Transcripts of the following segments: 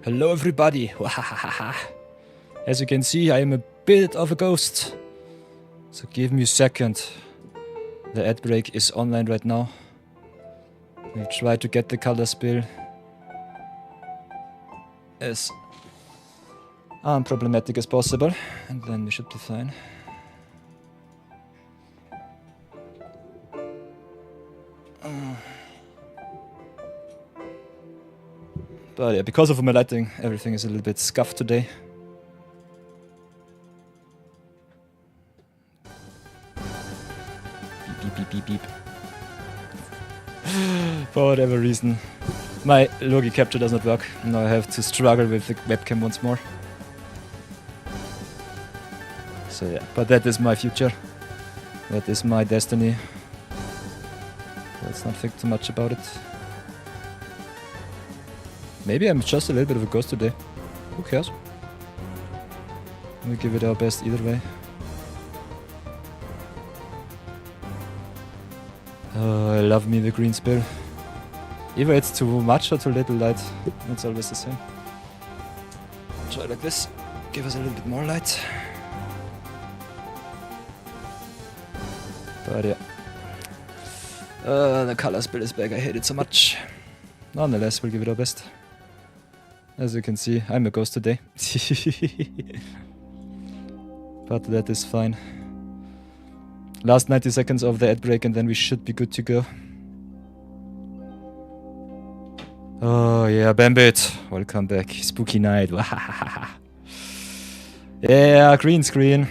Hello everybody. As you can see, I am a bit of a ghost. So give me a second. The ad break is online right now. We'll try to get the color spill as unproblematic as possible, and then we should be fine. But yeah, because of my lighting, everything is a little bit scuffed today. Beep, beep, beep, beep, beep. For whatever reason, my Logi capture does not work. Now I have to struggle with the webcam once more. So yeah, but that is my future. That is my destiny. Let's not think too much about it. Maybe I'm just a little bit of a ghost today. Who cares? We'll give it our best either way. Oh, I love me the green spill. Either it's too much or too little light. It's always the same. Try like this. Give us a little bit more light. But yeah. The color spill is back. I hate it so much. Nonetheless, we'll give it our best. As you can see, I'm a ghost today. But that is fine. Last 90 seconds of the ad break and then we should be good to go. Oh yeah, Bambit. Welcome back. Spooky night. Yeah, green screen.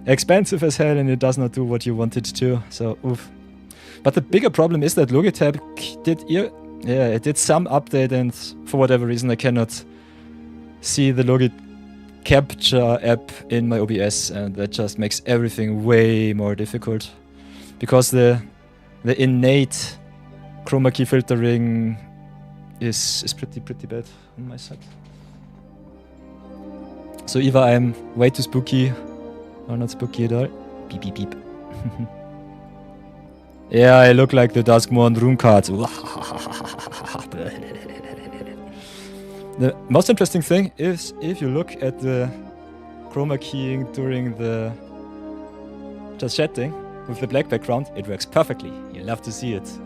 Expensive as hell and it does not do what you want it to. So, oof. But the bigger problem is that Logitech did some update and for whatever reason I cannot see the Logi Capture app in my OBS, and that just makes everything way more difficult. Because the innate chroma key filtering is pretty bad on my side. So either I'm way too spooky or not spooky at all. Beep beep beep. Yeah, I look like the Duskmourn room cards. The most interesting thing is if you look at the chroma keying during the just chatting with the black background, it works perfectly. You love to see it.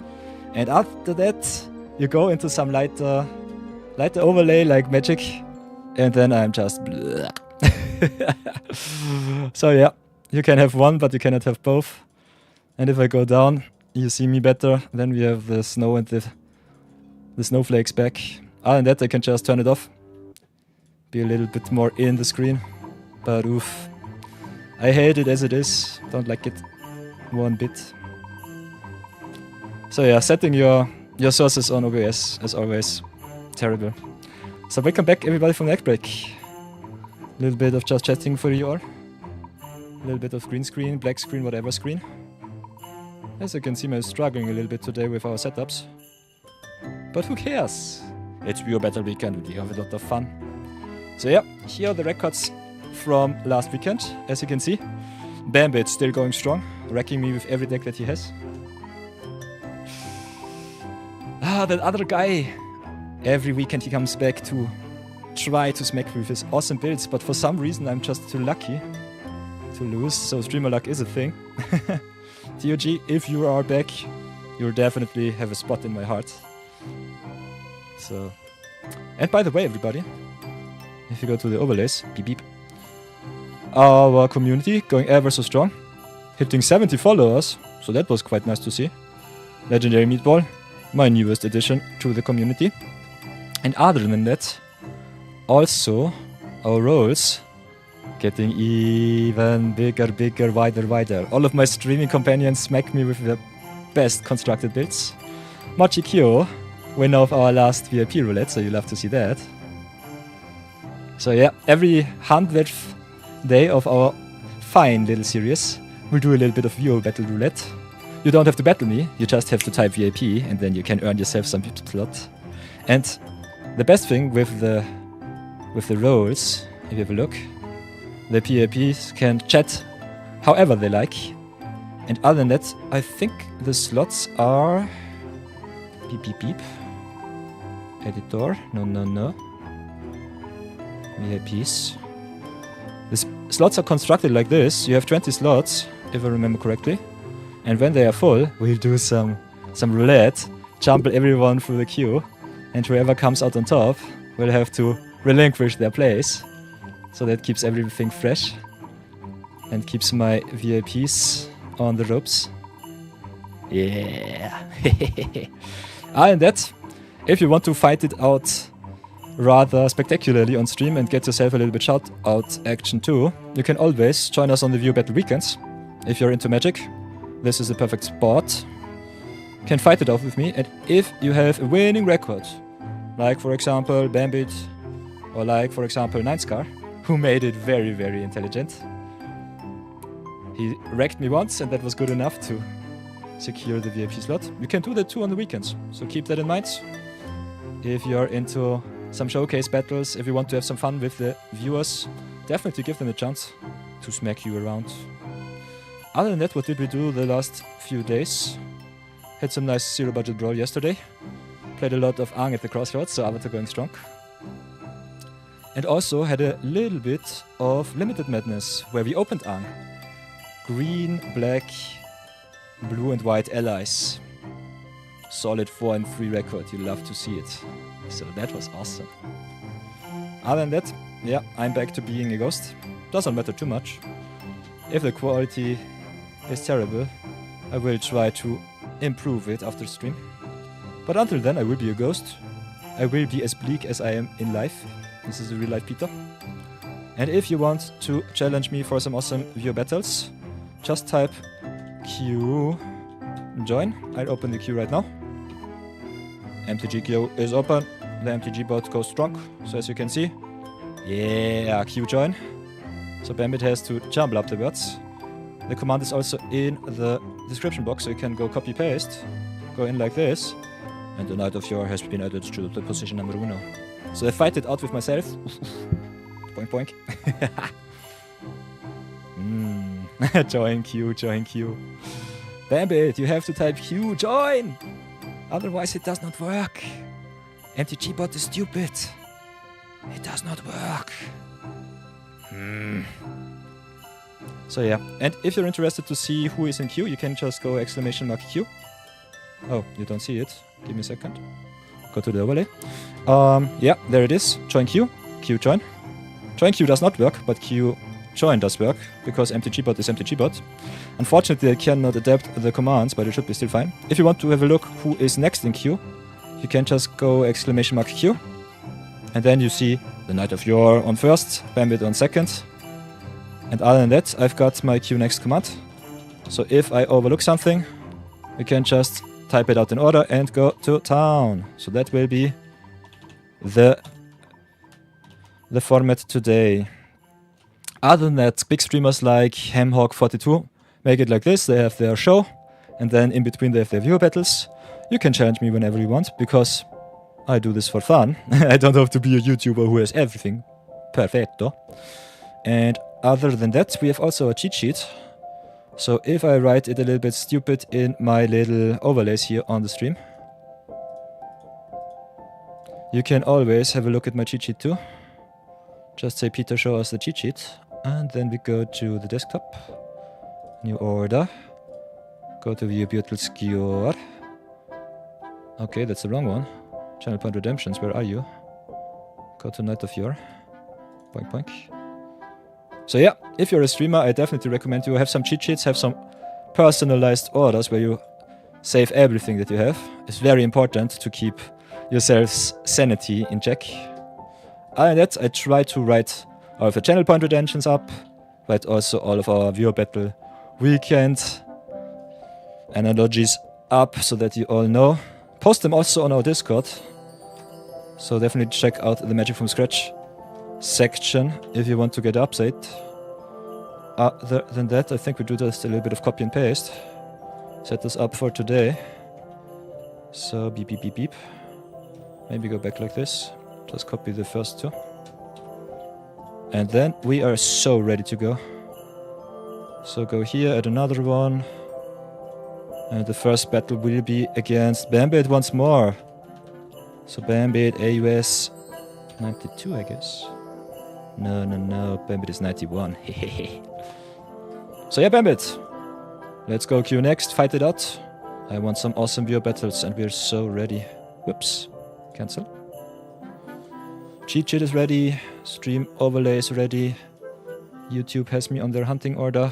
And after that, you go into some lighter overlay like magic, and then I'm just bleh. So yeah, you can have one, but you cannot have both. And if I go down, you see me better. Then we have the snow and the snowflakes back. Other than that, I can just turn it off. Be a little bit more in the screen. But oof. I hate it as it is. Don't like it one bit. So yeah, setting your sources on OBS, as always, terrible. So welcome back everybody from the neck break. A little bit of just chatting for you all. A little bit of green screen, black screen, whatever screen. As you can see, I'm struggling a little bit today with our setups. But who cares? It's your battle weekend, we have a lot of fun. So yeah, here are the records from last weekend, as you can see. Bambit still going strong, wrecking me with every deck that he has. Ah, that other guy. Every weekend he comes back to try to smack me with his awesome builds, but for some reason I'm just too lucky to lose, so streamer luck is a thing. TOG, if you are back, you'll definitely have a spot in my heart. So, and by the way, everybody, if you go to the overlays, beep beep, our community going ever so strong, hitting 70 followers, so that was quite nice to see. Legendary Meatball, my newest addition to the community. And other than that, also our roles getting even bigger, wider. All of my streaming companions smack me with the best constructed builds. Mochi Kyo, winner of our last VIP roulette, so you love to see that. So yeah, every 100th day of our fine little series, we'll do a little bit of viewer battle roulette. You don't have to battle me, you just have to type VIP, and then you can earn yourself some slot. And the best thing with the roles, if you have a look, the PAPs can chat however they like. And other than that, I think the slots are beep beep beep. Editor. No. VIPs. The slots are constructed like this. You have 20 slots, if I remember correctly. And when they are full, we'll do some roulette, jumble everyone through the queue, and whoever comes out on top will have to relinquish their place. So that keeps everything fresh and keeps my VIPs on the ropes. Yeah. And that, if you want to fight it out rather spectacularly on stream and get yourself a little bit shout out action too, you can always join us on the Viewer Battle weekends. If you're into Magic, this is the perfect spot. You can fight it out with me, and if you have a winning record, like for example Bambit, or like for example Ninescar, who made it very, very intelligent. He wrecked me once, and that was good enough to secure the VIP slot. You can do that too on the weekends, so keep that in mind. If you're into some showcase battles, if you want to have some fun with the viewers, definitely give them a chance to smack you around. Other than that, what did we do the last few days? Had some nice zero budget brawl yesterday. Played a lot of Aang at the Crossroads, so Avatar going strong. And also had a little bit of Limited Madness, where we opened Aang. Green, black, blue and white allies. Solid 4-3 record, you love to see it. So that was awesome. Other than that, yeah, I'm back to being a ghost. Doesn't matter too much. If the quality is terrible, I will try to improve it after stream. But until then, I will be a ghost. I will be as bleak as I am in life. This is a real life Peter. And if you want to challenge me for some awesome viewer battles, just type Q join. I'll open the queue right now. MTG queue is open. The MTG bot goes strong. So as you can see, yeah, Q join. So Bambit has to jumble up the words. The command is also in the description box, so you can go copy paste, go in like this, and the Knight of Yore has been added to the position number 1. So I fight it out with myself. Boink boink. Join Q, join Q. Bambit, you have to type Q, join! Otherwise it does not work. MTG bot is stupid. It does not work. So yeah, and if you're interested to see who is in queue, you can just go !Q. Oh, you don't see it. Give me a second. Go to the overlay. Yeah, there it is. Join Q. Q join. Join Q does not work, but Q join does work, because MTG bot is MTG bot. Unfortunately, I cannot adapt the commands, but it should be still fine. If you want to have a look who is next in queue, you can just go !Q. And then you see the Knight of Yore on first, Bambit on second. And other than that, I've got my Q next command. So if I overlook something, you can just type it out in order and go to town. So that will be the format today. Other than that, big streamers like Hamhawk42 make it like this. They have their show, and then in between they have their viewer battles. You can challenge me whenever you want, because I do this for fun. I don't have to be a YouTuber who has everything perfecto. And other than that, we have also a cheat sheet. So if I write it a little bit stupid in my little overlays here on the stream, you can always have a look at my cheat sheet too. Just say Peter, show us the cheat sheet. And then we go to the desktop. New order. Go to view beautiful skewer. Okay, that's the wrong one. Channel point redemptions, where are you? Go to Knight of Yore. Boink boink. So yeah, if you're a streamer, I definitely recommend you have some cheat sheets, have some personalized orders where you save everything that you have. It's very important to keep yourself's sanity in check. Other than that, I try to write all of the channel point redemptions up, write also all of our viewer battle weekend analogies up so that you all know. Post them also on our Discord. So definitely check out the Magic from Scratch section if you want to get update. Other than that, I think we do just a little bit of copy and paste. Set this up for today. So beep beep beep beep. Maybe go back like this. Just copy the first two. And then we are so ready to go. So go here, add another one. And the first battle will be against Bambit once more. So Bambit, AUS 92, I guess. No. Bambit is 91. So yeah, Bambit. Let's go queue next. Fight it out. I want some awesome viewer battles and we're so ready. Whoops. Cancel. Cheat sheet is ready. Stream overlay is ready. YouTube has me on their hunting order.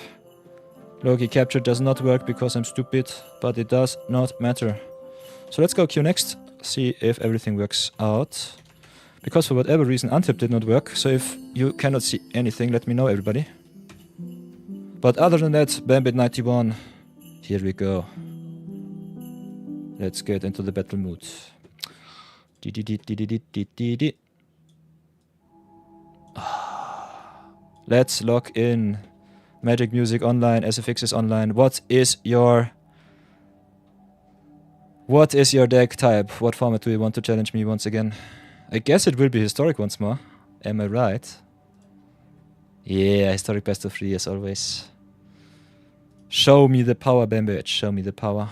Loki capture does not work because I'm stupid, but it does not matter. So let's go queue next. See if everything works out. Because for whatever reason untip did not work. So if you cannot see anything, let me know, everybody. But other than that, Bambit 91. Here we go. Let's get into the battle mood. Let's log in. Magic Music online, SFX is online. What is your deck type? What format do you want to challenge me once again? I guess it will be historic once more. Am I right? Yeah, historic best of 3 as always. Show me the power, Bambit. Show me the power.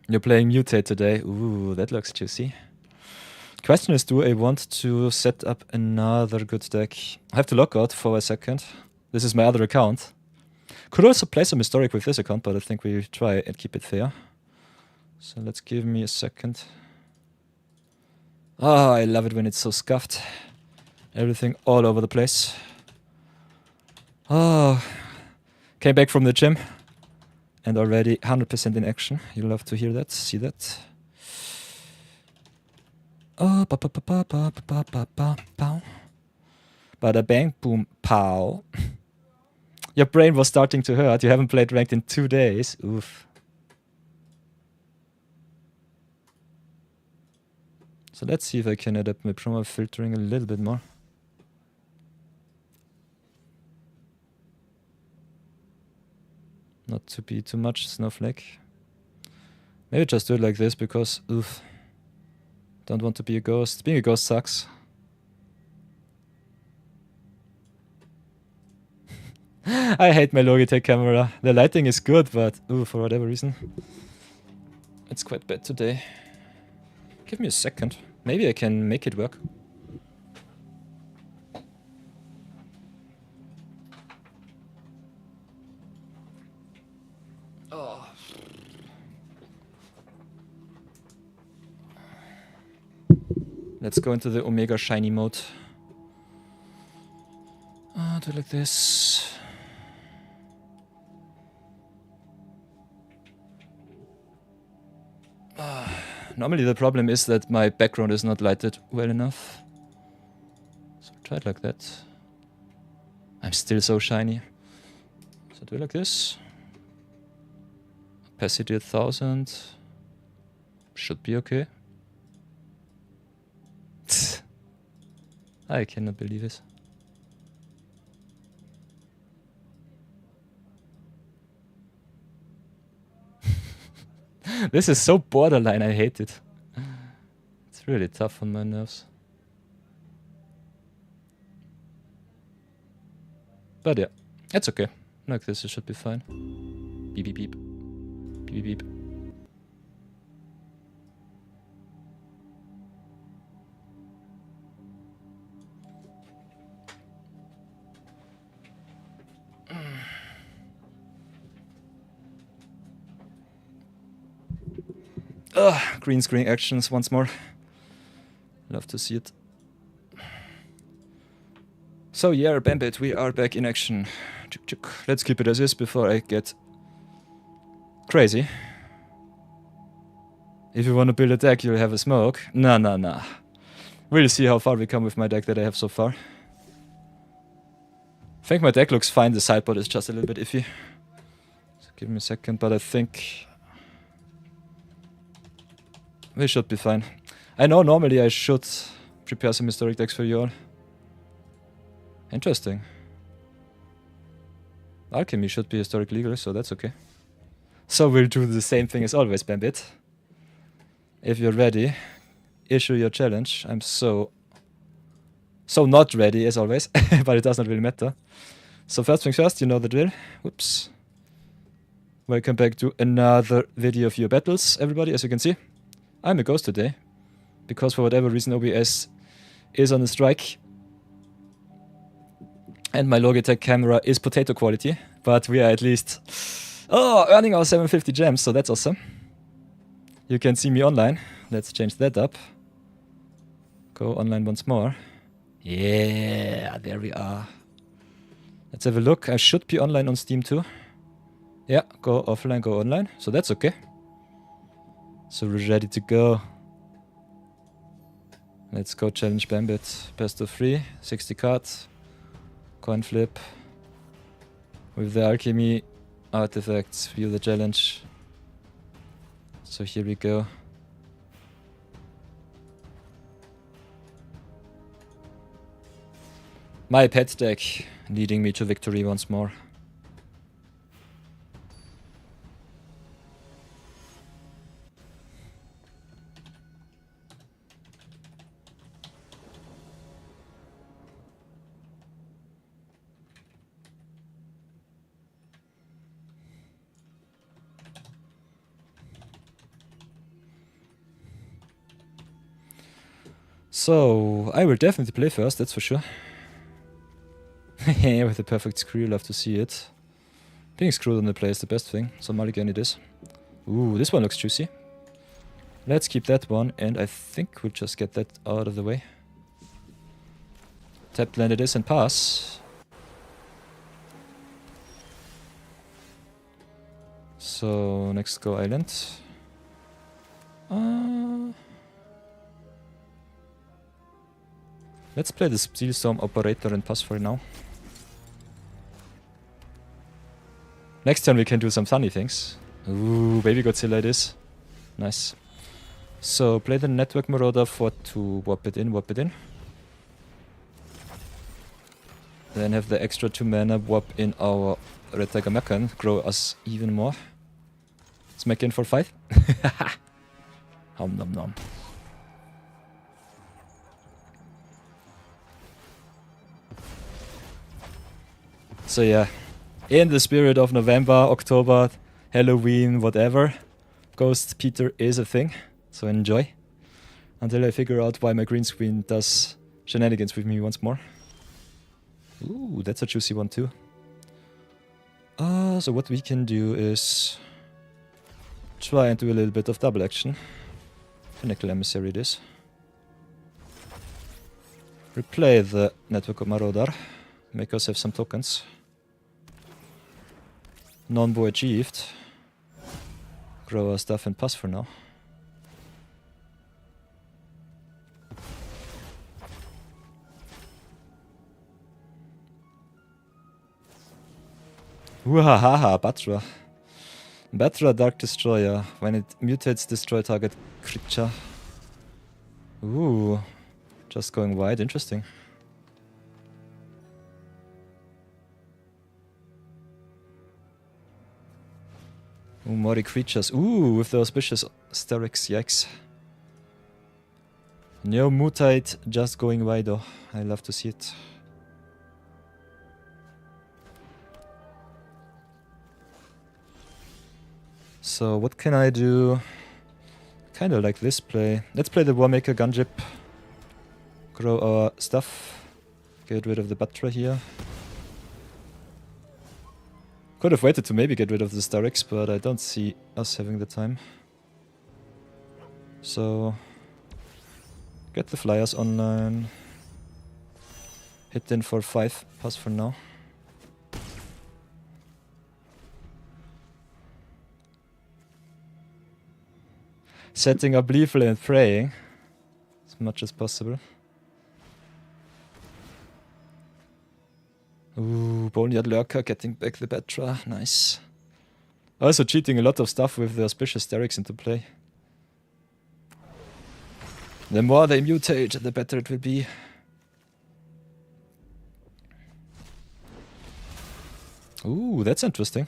You're playing Mutate today. Ooh, that looks juicy. Question is, do I want to set up another good deck? I have to log out for a second. This is my other account. Could also play some historic with this account, but I think we try and keep it fair. So let's give me a second. Ah, I love it when it's so scuffed. Everything all over the place. Oh, came back from the gym. And already 100% in action. You love to hear that, see that. Oh, ba ba ba ba ba ba ba ba pow. Bada bang, boom, pow. Your brain was starting to hurt. You haven't played ranked in 2 days. Oof. So let's see if I can adapt my promo filtering a little bit more. Not to be too much snowflake. Maybe just do it like this because, oof. Don't want to be a ghost. Being a ghost sucks. I hate my Logitech camera. The lighting is good, but ooh, for whatever reason. It's quite bad today. Give me a second. Maybe I can make it work. Let's go into the Omega Shiny mode. Do it like this. Normally the problem is that my background is not lighted well enough. So try it like that. I'm still so shiny. So do it like this. Opacity 1000. Should be okay. I cannot believe it. This is so borderline, I hate it. It's really tough on my nerves. But yeah, it's okay. Like this, it should be fine. Beep beep beep. Beep beep beep. Green screen actions once more. Love to see it. So yeah, Bambit, we are back in action. Let's keep it as is before I get crazy. If you want to build a deck, you'll have a smoke. Nah. We'll see how far we come with my deck that I have so far. I think my deck looks fine, the sideboard is just a little bit iffy. So give me a second, but I think we should be fine. I know normally I should prepare some historic decks for you all. Interesting. Alchemy should be historic legal, so that's okay. So we'll do the same thing as always, Bambit. If you're ready, issue your challenge. I'm so not ready as always, but it does not really matter. So first things first, you know the drill. Whoops. Welcome back to another video of your battles, everybody. As you can see, I'm a ghost today. Because for whatever reason OBS is on a strike. And my Logitech camera is potato quality. But we are at least earning our 750 gems, so that's awesome. You can see me online. Let's change that up. Go online once more. Yeah, there we are. Let's have a look. I should be online on Steam too. Yeah, go offline, go online. So that's okay. So we're ready to go. Let's go challenge Bambit. Best of 3, 60 cards. Coin flip. With the alchemy artifacts, view the challenge. So here we go. My pet deck leading me to victory once more. So, I will definitely play first, that's for sure. With the perfect screw, love to see it. Being screwed on the play is the best thing, so mulligan it is. Ooh, this one looks juicy. Let's keep that one, and I think we'll just get that out of the way. Tap land it is and pass. So, next go island. Let's play the Steelstorm operator and pass for now. Next turn we can do some funny things. Ooh, baby Godzilla it is. Nice. So play the Network Marauder for to warp it in, warp it in. Then have the extra 2 mana warp in our Red Tiger Mechan, grow us even more. Smack in for 5. Hom nom nom. So yeah, in the spirit of November, October, Halloween, whatever, Ghost Peter is a thing, so enjoy. Until I figure out why my green screen does shenanigans with me once more. Ooh, that's a juicy one too. So what we can do is try and do a little bit of double action. Pinnacle Emissary it is. Replay the Network of Marauder. Make us have some tokens. Non-bow achieved. Grow our stuff and pass for now. Wahaha, Batra. Batra Dark Destroyer. When it mutates, destroy target creature. Ooh. Just going wide, interesting. Ooh, more creatures. Ooh, with the auspicious Sterix, yikes. No mutate, just going wide though. I love to see it. So what can I do? Kinda like this play. Let's play the Warmaker Gunjip. Grow our stuff. Get rid of the Batra here. Could have waited to maybe get rid of the Starix, but I don't see us having the time. So get the flyers online. Hit in for 5, pass for now. Setting up lethal and praying as much as possible. Ooh, Boneyard Lurker getting back the Batra, nice. Also cheating a lot of stuff with the auspicious Sterix into play. The more they mutate, the better it will be. Ooh, that's interesting.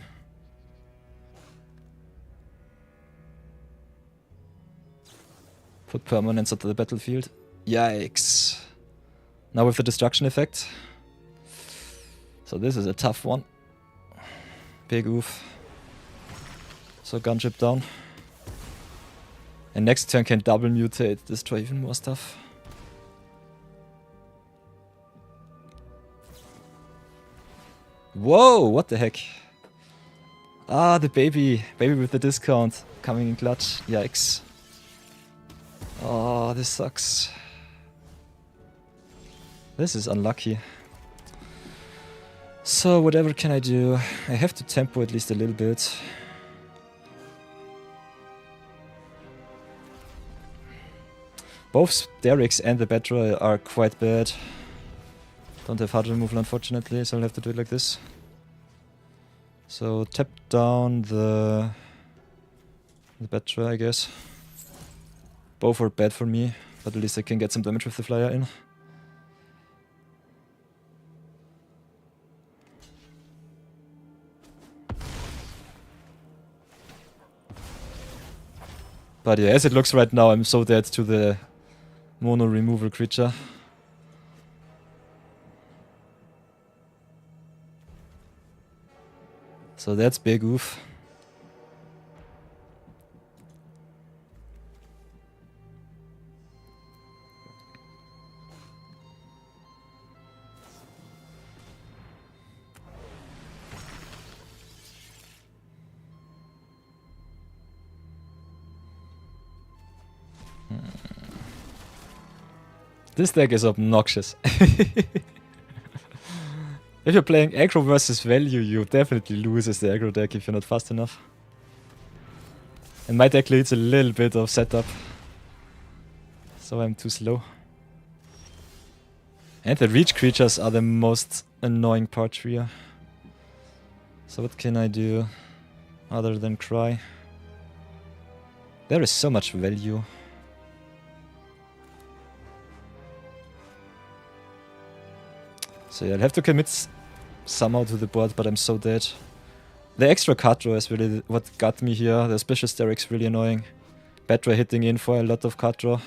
Put permanents onto the battlefield. Yikes. Now with the destruction effect. So this is a tough one. Big oof. So gunship down. And next turn can double mutate, destroy even more stuff. Whoa, what the heck? Ah, the baby. Baby with the discount. Coming in clutch. Yikes. Oh, this sucks. This is unlucky. So, whatever can I do? I have to tempo at least a little bit. Both Derricks and the Bedra are quite bad. Don't have hard removal unfortunately, so I'll have to do it like this. So tap down the Bedra, I guess. Both are bad for me, but at least I can get some damage with the flyer in. But yeah, as it looks right now, I'm so dead to the mono removal creature. So that's big oof. This deck is obnoxious. If you're playing aggro versus value, you definitely lose as the aggro deck if you're not fast enough. And my deck needs a little bit of setup. So I'm too slow. And the reach creatures are the most annoying part here. So what can I do other than cry? There is so much value. So yeah, I'll have to commit somehow to the board, but I'm so dead. The extra card draw is really what got me here. The special Steric's really annoying. Bedra hitting in for a lot of card draw.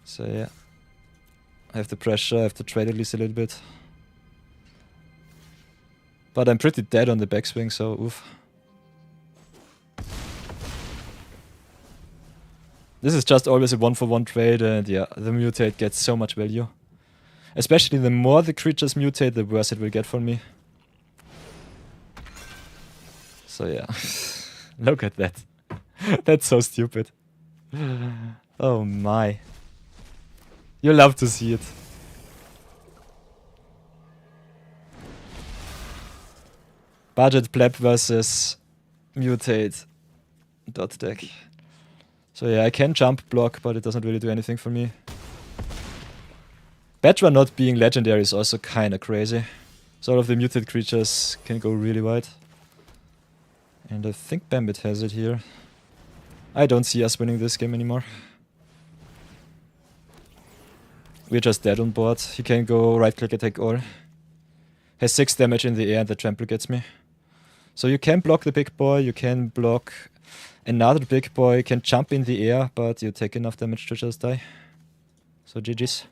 So yeah. I have the pressure, I have to trade at least a little bit. But I'm pretty dead on the backswing, so oof. This is just always a 1-for-1 trade, and yeah, the mutate gets so much value. Especially the more the creatures mutate, the worse it will get for me. So yeah, look at that. That's so stupid. Oh my. You love to see it. Budget pleb versus mutate dot deck. So yeah, I can jump block, but it doesn't really do anything for me. Bedra not being legendary is also kinda crazy. So all of the muted creatures can go really wide. And I think Bambit has it here. I don't see us winning this game anymore. We're just dead on board. He can go right click attack all. Has 6 damage in the air and the trample gets me. So you can block the big boy, you can block another big boy, can jump in the air, but you take enough damage to just die. So GG's.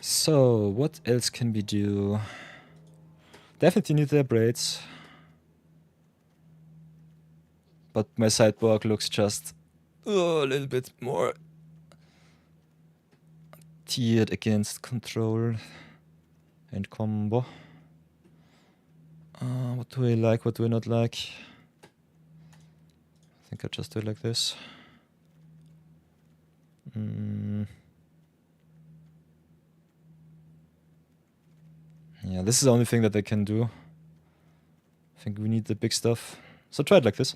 So, what else can we do? Definitely need the braids. But my sideboard looks just a little bit more tiered against control and combo. What do I like, what do I not like? I think I'll just do it like this. Yeah, this is the only thing that I can do. I think we need the big stuff. So try it like this.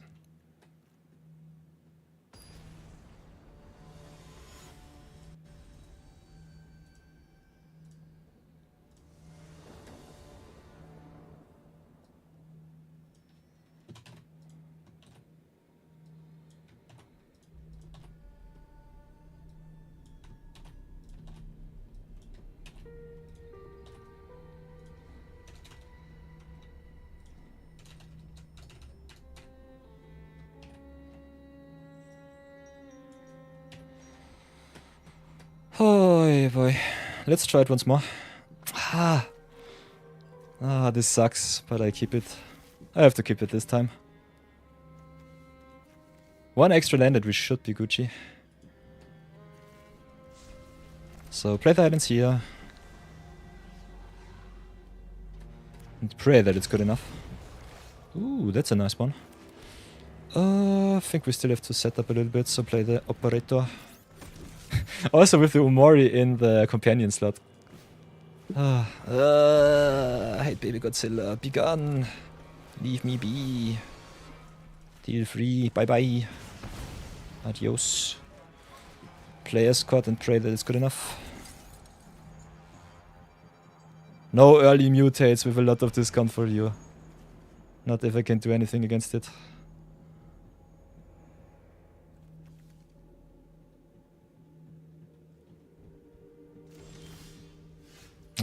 Oh boy. Let's try it once more. This sucks, but I keep it. I have to keep it this time. One extra landed, we should be Gucci. So play the islands here. And pray that it's good enough. Ooh, that's a nice one. I think we still have to set up a little bit, so play the operator. Also with the Umori in the companion slot. I hate Baby Godzilla. Be gone. Leave me be. Deal free. Bye bye. Adios. Play escort and pray that it's good enough. No early mutates with a lot of discount for you. Not if I can do anything against it.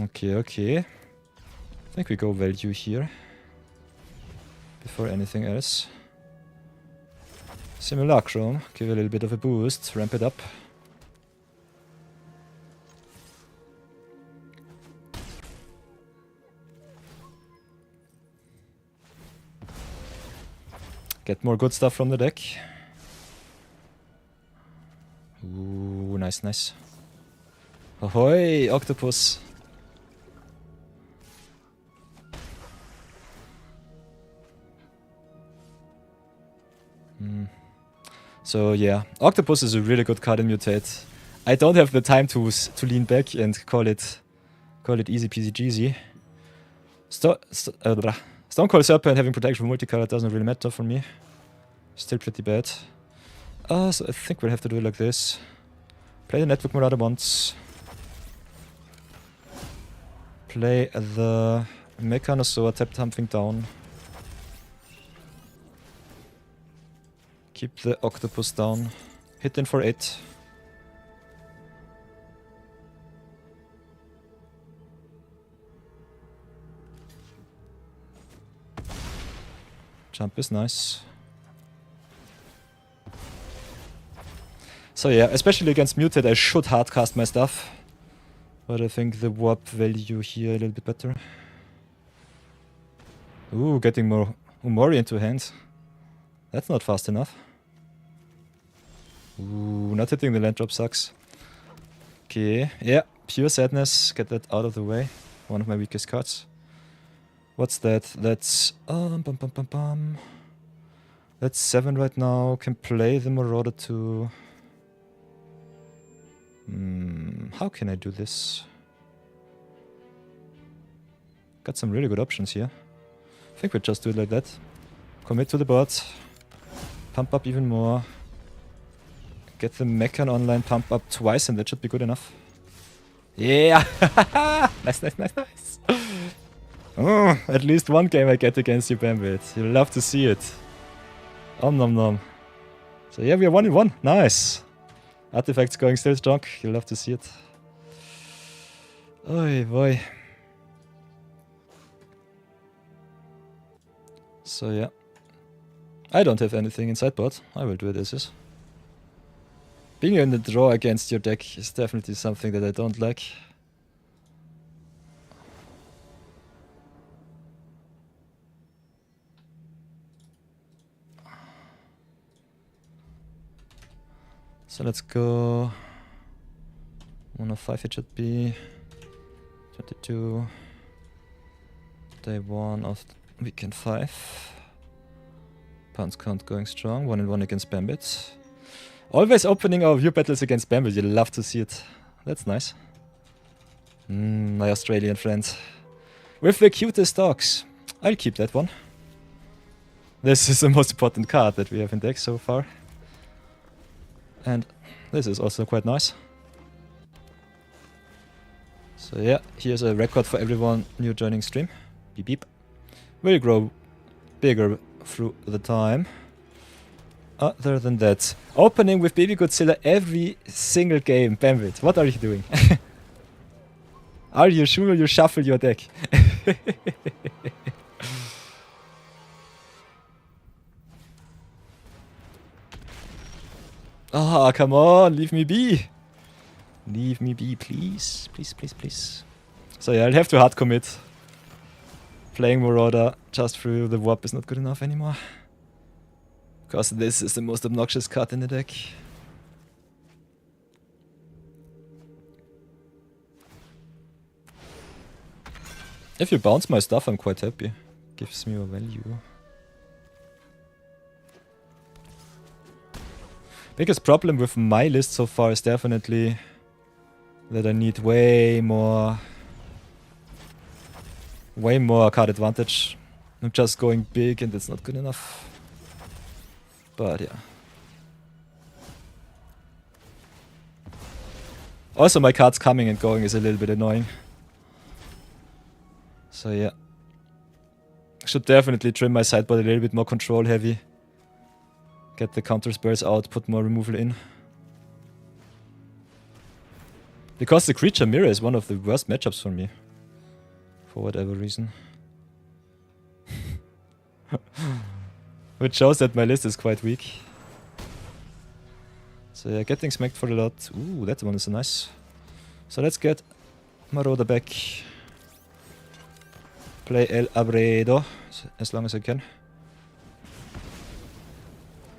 Okay, okay. I think we go value here. Before anything else. Simulacrum. Give a little bit of a boost. Ramp it up. Get more good stuff from the deck. Ooh, nice, nice. Ahoy, octopus. So yeah, octopus is a really good card in mutate. I don't have the time to lean back and call it easy peasy jeezy. Stone Cold Serpent having protection from multicolor doesn't really matter for me. Still pretty bad. So I think we'll have to do it like this. Play the Network Marauder once. Play the Mechanosaur, tap something down. Keep the octopus down. Hit in for 8. Jump is nice. So yeah, especially against mutate I should hardcast my stuff. But I think the warp value here a little bit better. Ooh, getting more Umori into hand. That's not fast enough. Ooh, not hitting the land drop sucks. Okay, yeah, pure sadness. Get that out of the way. One of my weakest cards. What's that? That's That's 7 right now. Can play the Marauder too. How can I do this? Got some really good options here. I think we'll just do it like that. Commit to the bot. Pump up even more. Get the Mechan online, pump up twice, and that should be good enough. Yeah! Nice, nice, nice, nice. Oh, at least one game I get against you, Bambit. You'll love to see it. Om nom nom. So yeah, we are 1-1. Nice. Artifacts going still strong. You'll love to see it. Oy boy. So yeah. I don't have anything in sideboard. I will do it as is. Being in the draw against your deck is definitely something that I don't like. So let's go. 105 it should be. 22. Day 1 of weekend 5. Pounds count going strong. 1-1 against Bambit. Always opening our view battles against Bambit. You love to see it. That's nice. My Australian friend. With the cutest dogs. I'll keep that one. This is the most important card that we have in deck so far. And this is also quite nice. So yeah, here's a record for everyone new joining stream. Beep beep. Will grow bigger through the time. Other than that, opening with Baby Godzilla every single game. Bambit, what are you doing? Are you sure you shuffle your deck? Ah, come on, leave me be. Leave me be, please. Please, please, please. So yeah, I'll have to hard commit. Playing Marauder just through the warp is not good enough anymore. Because this is the most obnoxious card in the deck. If you bounce my stuff, I'm quite happy. Gives me a value. Biggest problem with my list so far is definitely that I need way more card advantage. I'm just going big and it's not good enough. But yeah. Also my cards coming and going is a little bit annoying. So yeah. Should definitely trim my sideboard a little bit more control heavy. Get the counter spells out, put more removal in. Because the creature mirror is one of the worst matchups for me. For whatever reason. Which shows that my list is quite weak. So yeah, getting smacked for a lot. Ooh, that one is nice. So let's get Marauder back. Play El Abredo as long as I can.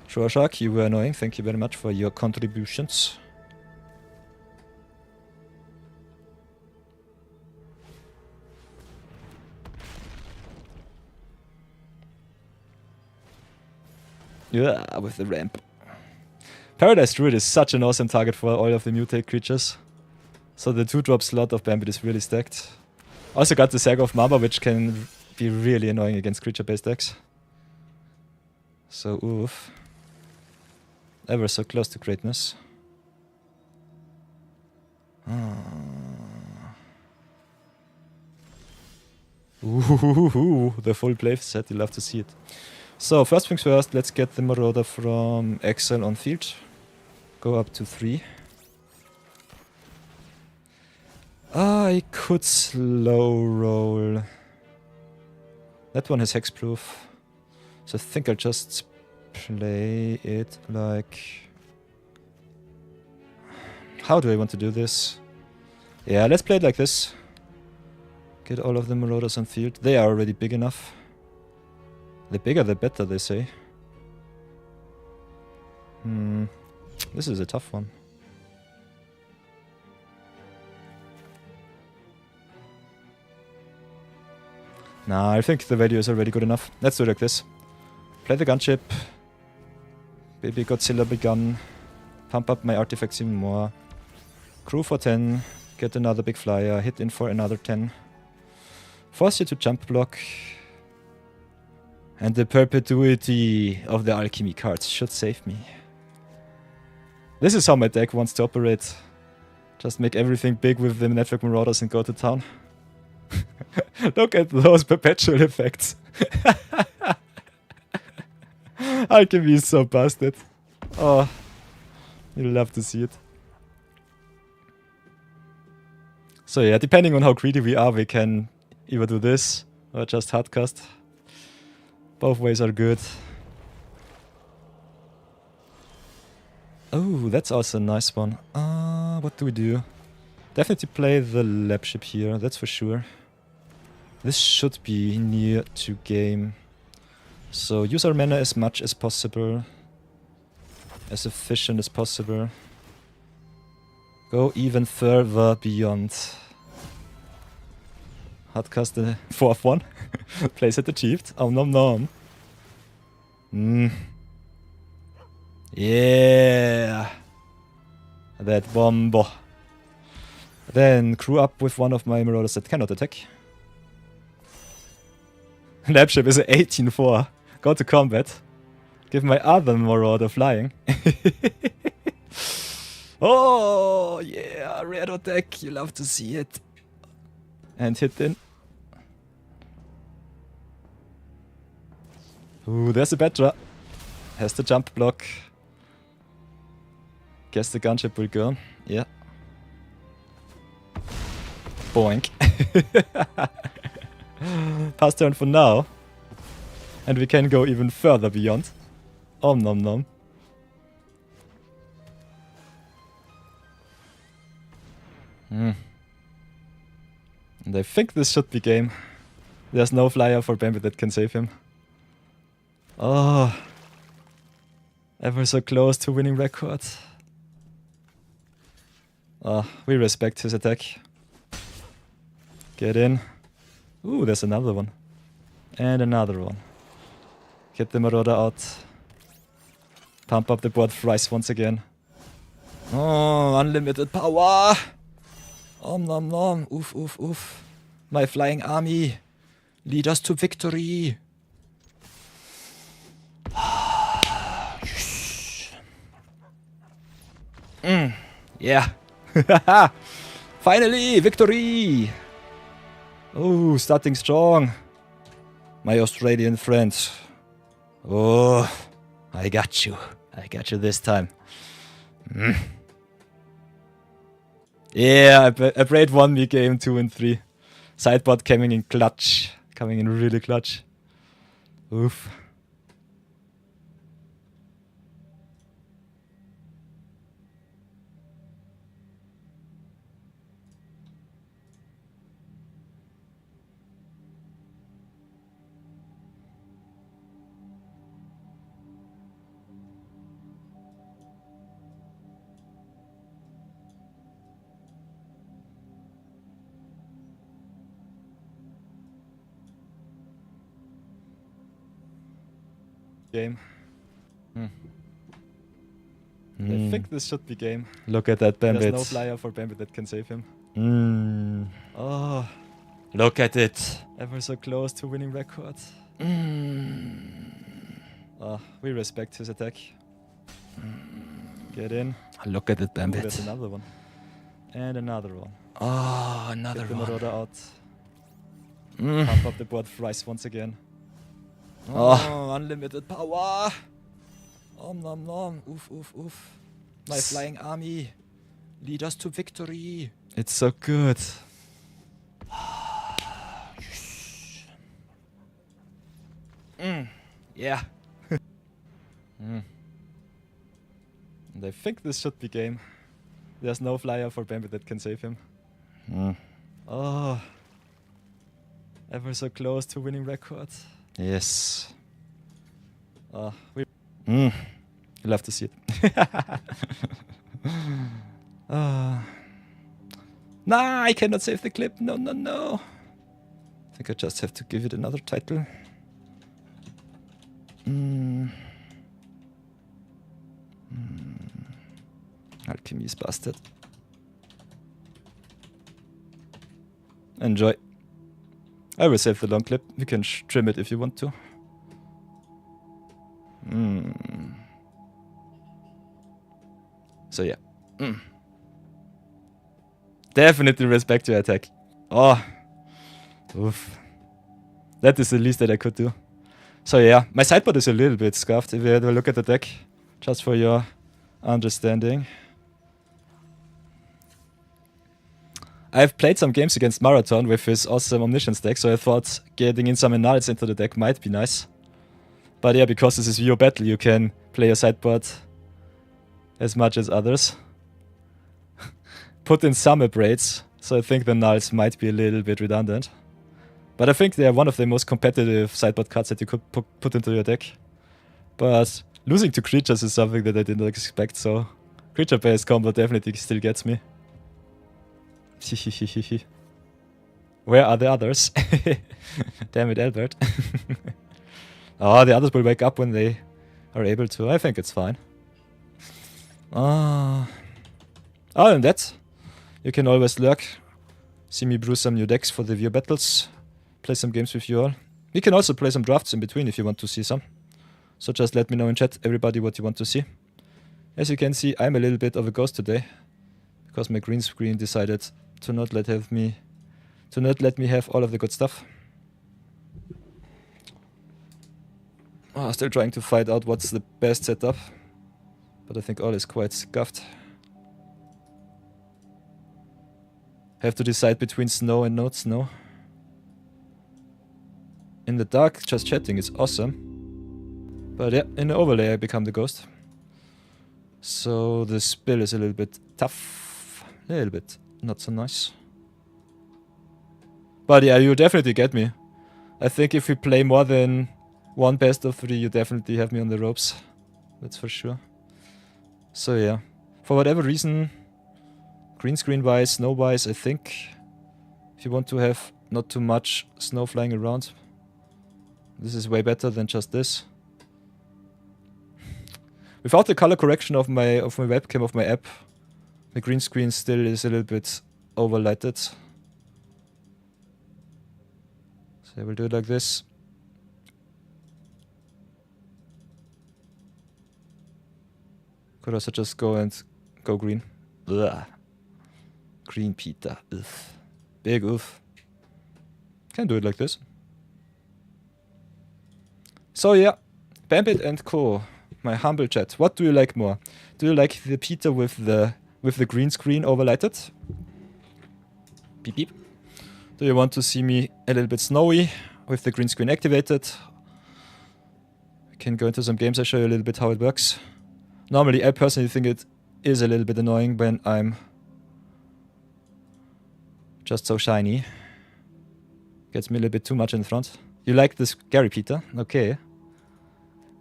Sure, Shark, you were annoying. Thank you very much for your contributions. Yeah, with the ramp. Paradise Druid is such an awesome target for all of the mutate creatures. So the 2-drop slot of Bambit is really stacked. Also got the Saga of Mama, which can be really annoying against creature-based decks. So oof. Ever so close to greatness. Ooh, the full play set, you love to see it. So first things first, let's get the Marauder from exile on field. Go up to 3. I could slow roll. That one has hexproof. So I think I'll just play it like... How do I want to do this? Yeah, let's play it like this. Get all of the Marauders on field. They are already big enough. The bigger the better, they say. This is a tough one. Nah, I think the value is already good enough. Let's do it like this. Play the gunship. Baby Godzilla begun. Pump up my artifacts even more. Crew for 10. Get another big flyer. Hit in for another 10. Force you to jump block. And the perpetuity of the alchemy cards should save me. This is how my deck wants to operate. Just make everything big with the Network Marauders and go to town. Look at those perpetual effects. Alchemy is so busted. Oh, you'll love to see it. So yeah, depending on how greedy we are, we can either do this or just hardcast. Both ways are good. Oh, that's also a nice one. What do we do? Definitely play the lab ship here, that's for sure. This should be near to game. So use our mana as much as possible. As efficient as possible. Go even further beyond. Hardcast the 4th one. Playset achieved. Oh nom nom. Yeah. That bombo. Then crew up with one of my Marauders that cannot attack. Labship is an 18-4. Go to combat. Give my other Marauder flying. Oh yeah, red attack. You love to see it. And hit in. Ooh, there's a Petra. Has the jump block. Guess the gunship will go. Yeah. Boink. Pass turn for now. And we can go even further beyond. Om nom nom. And I think this should be game. There's no flyer for Bambi that can save him. Oh. Ever so close to winning record. Oh, we respect his attack. Get in. Ooh, there's another one. And another one. Get the Marauder out. Pump up the board thrice once again. Oh, unlimited power! Om nom nom. Oof, oof, oof. My flying army. Lead us to victory. Yeah. Finally, victory! Oh, starting strong. My Australian friend. Oh, I got you. I got you this time. Yeah, I played 1 game 2 and 3. Sideboard coming in clutch. Coming in really clutch. Oof. Game. I think this should be game. Look at that Bambit. There's no flyer for Bambit that can save him. Oh, look at it. Ever so close to winning record. Oh, we respect his attack. Get in. Look at it, Bambit. Ooh, there's another one. And another one. Oh, another one. Get the Marauder out. Pump up the board thrice once again. Oh, unlimited power! Om nom nom. Oof, oof, oof. My flying army. Lead us to victory. It's so good. Yeah. And I think this should be game. There's no flyer for Bambi that can save him. Oh. Ever so close to winning record. Yes. Oh, you'll have to see it. Nah, I cannot save the clip. No, no, no. I think I just have to give it another title. Alchemy is busted. Enjoy. I will save the long clip. You can trim it if you want to. So yeah. Definitely respect your attack. Oh. Oof. That is the least that I could do. So yeah, my sideboard is a little bit scuffed if you had a look at the deck. Just for your understanding. I've played some games against Marathon with his awesome Omniscience deck, so I thought getting in some Annals into the deck might be nice. But yeah, because this is your battle, you can play your sideboard as much as others. Put in some Abrades, so I think the Nulls might be a little bit redundant. But I think they are one of the most competitive sideboard cards that you could put into your deck. But losing to creatures is something that I didn't expect, so creature-based combo definitely still gets me. Where are the others? Damn it, Albert. Oh, the others will wake up when they are able to. I think it's fine. Other than that, you can always lurk. See me brew some new decks for the viewer battles. Play some games with you all. We can also play some drafts in between if you want to see some. So just let me know in chat, everybody, what you want to see. As you can see, I'm a little bit of a ghost today. Because my green screen decided to not let me have all of the good stuff. Oh, still trying to find out what's the best setup. But I think all is quite scuffed. Have to decide between snow and not snow. In the dark, just chatting is awesome. But yeah, in the overlay I become the ghost. So the spill is a little bit tough. A little bit. not so nice. But yeah, you definitely get me. I think if we play more than one best of 3, you definitely have me on the ropes. That's for sure. So yeah, for whatever reason, green screen wise, snow wise, I think if you want to have not too much snow flying around, this is way better than just this. Without the color correction of my webcam, of my app, the green screen still is a little bit overlighted. So I will do it like this. Could also just go green. Ugh. Green Peter. Ugh. Big oof. Can do it like this. So yeah, Bambit and Co. My humble chat. What do you like more? Do you like the Peter with the green screen overlighted? Beep beep. Do you want to see me a little bit snowy with the green screen activated? We can go into some games. I'll show you a little bit how it works. Normally, I personally think it is a little bit annoying when I'm just so shiny. Gets me a little bit too much in front. You like this Gary Peter? Okay.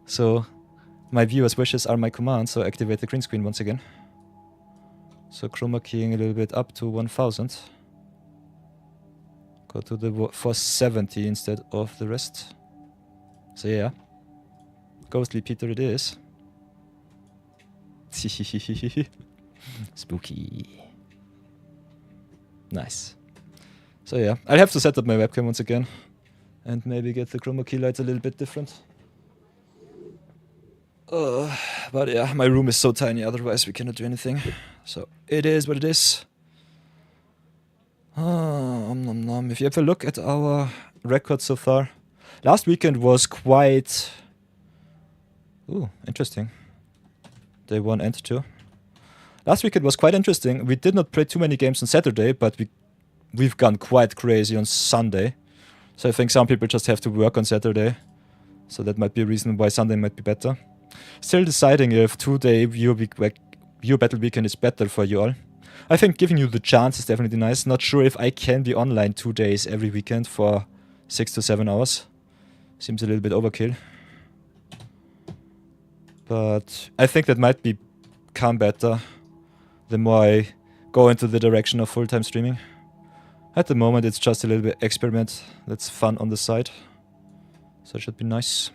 So, my viewers' wishes are my command, so activate the green screen once again. So chroma keying a little bit up to 1000. Go to the 470 instead of the rest. So yeah. Ghostly Peter it is. Spooky. Nice. So yeah, I'll have to set up my webcam once again. And maybe get the chroma key lights a little bit different. But yeah, my room is so tiny, otherwise we cannot do anything. So it is what it is. If you have a look at our record so far, last weekend was quite... Ooh, interesting. Day 1 and 2. Last weekend was quite interesting. We did not play too many games on Saturday, but we've gone quite crazy on Sunday. So I think some people just have to work on Saturday. So that might be a reason why Sunday might be better. Still deciding if 2-day viewer battle weekend is better for you all. I think giving you the chance is definitely nice. Not sure if I can be online 2 days every weekend for 6 to 7 hours. Seems a little bit overkill. But I think that might become better the more I go into the direction of full-time streaming. At the moment it's just a little bit experiment that's fun on the side. So it should be nice.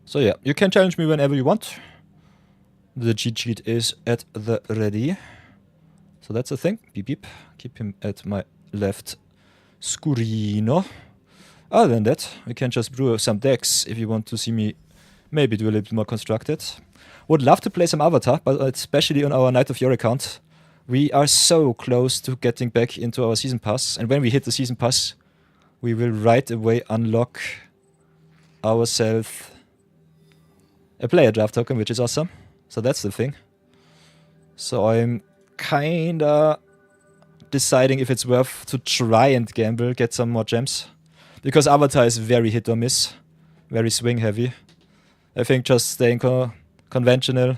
So yeah, you can challenge me whenever you want. The cheat sheet is at the ready. So that's the thing. Beep beep. Keep him at my left scurino. Other than that, we can just brew some decks if you want to see me maybe do a little bit more constructed. Would love to play some Avatar, but especially on our Night of Your account. We are so close to getting back into our Season Pass. And when we hit the Season Pass, we will right away unlock ourselves a player draft token, which is awesome. So that's the thing. So I'm kinda deciding if it's worth to try and gamble, get some more gems. Because Avatar is very hit or miss. Very swing heavy. I think just staying conventional,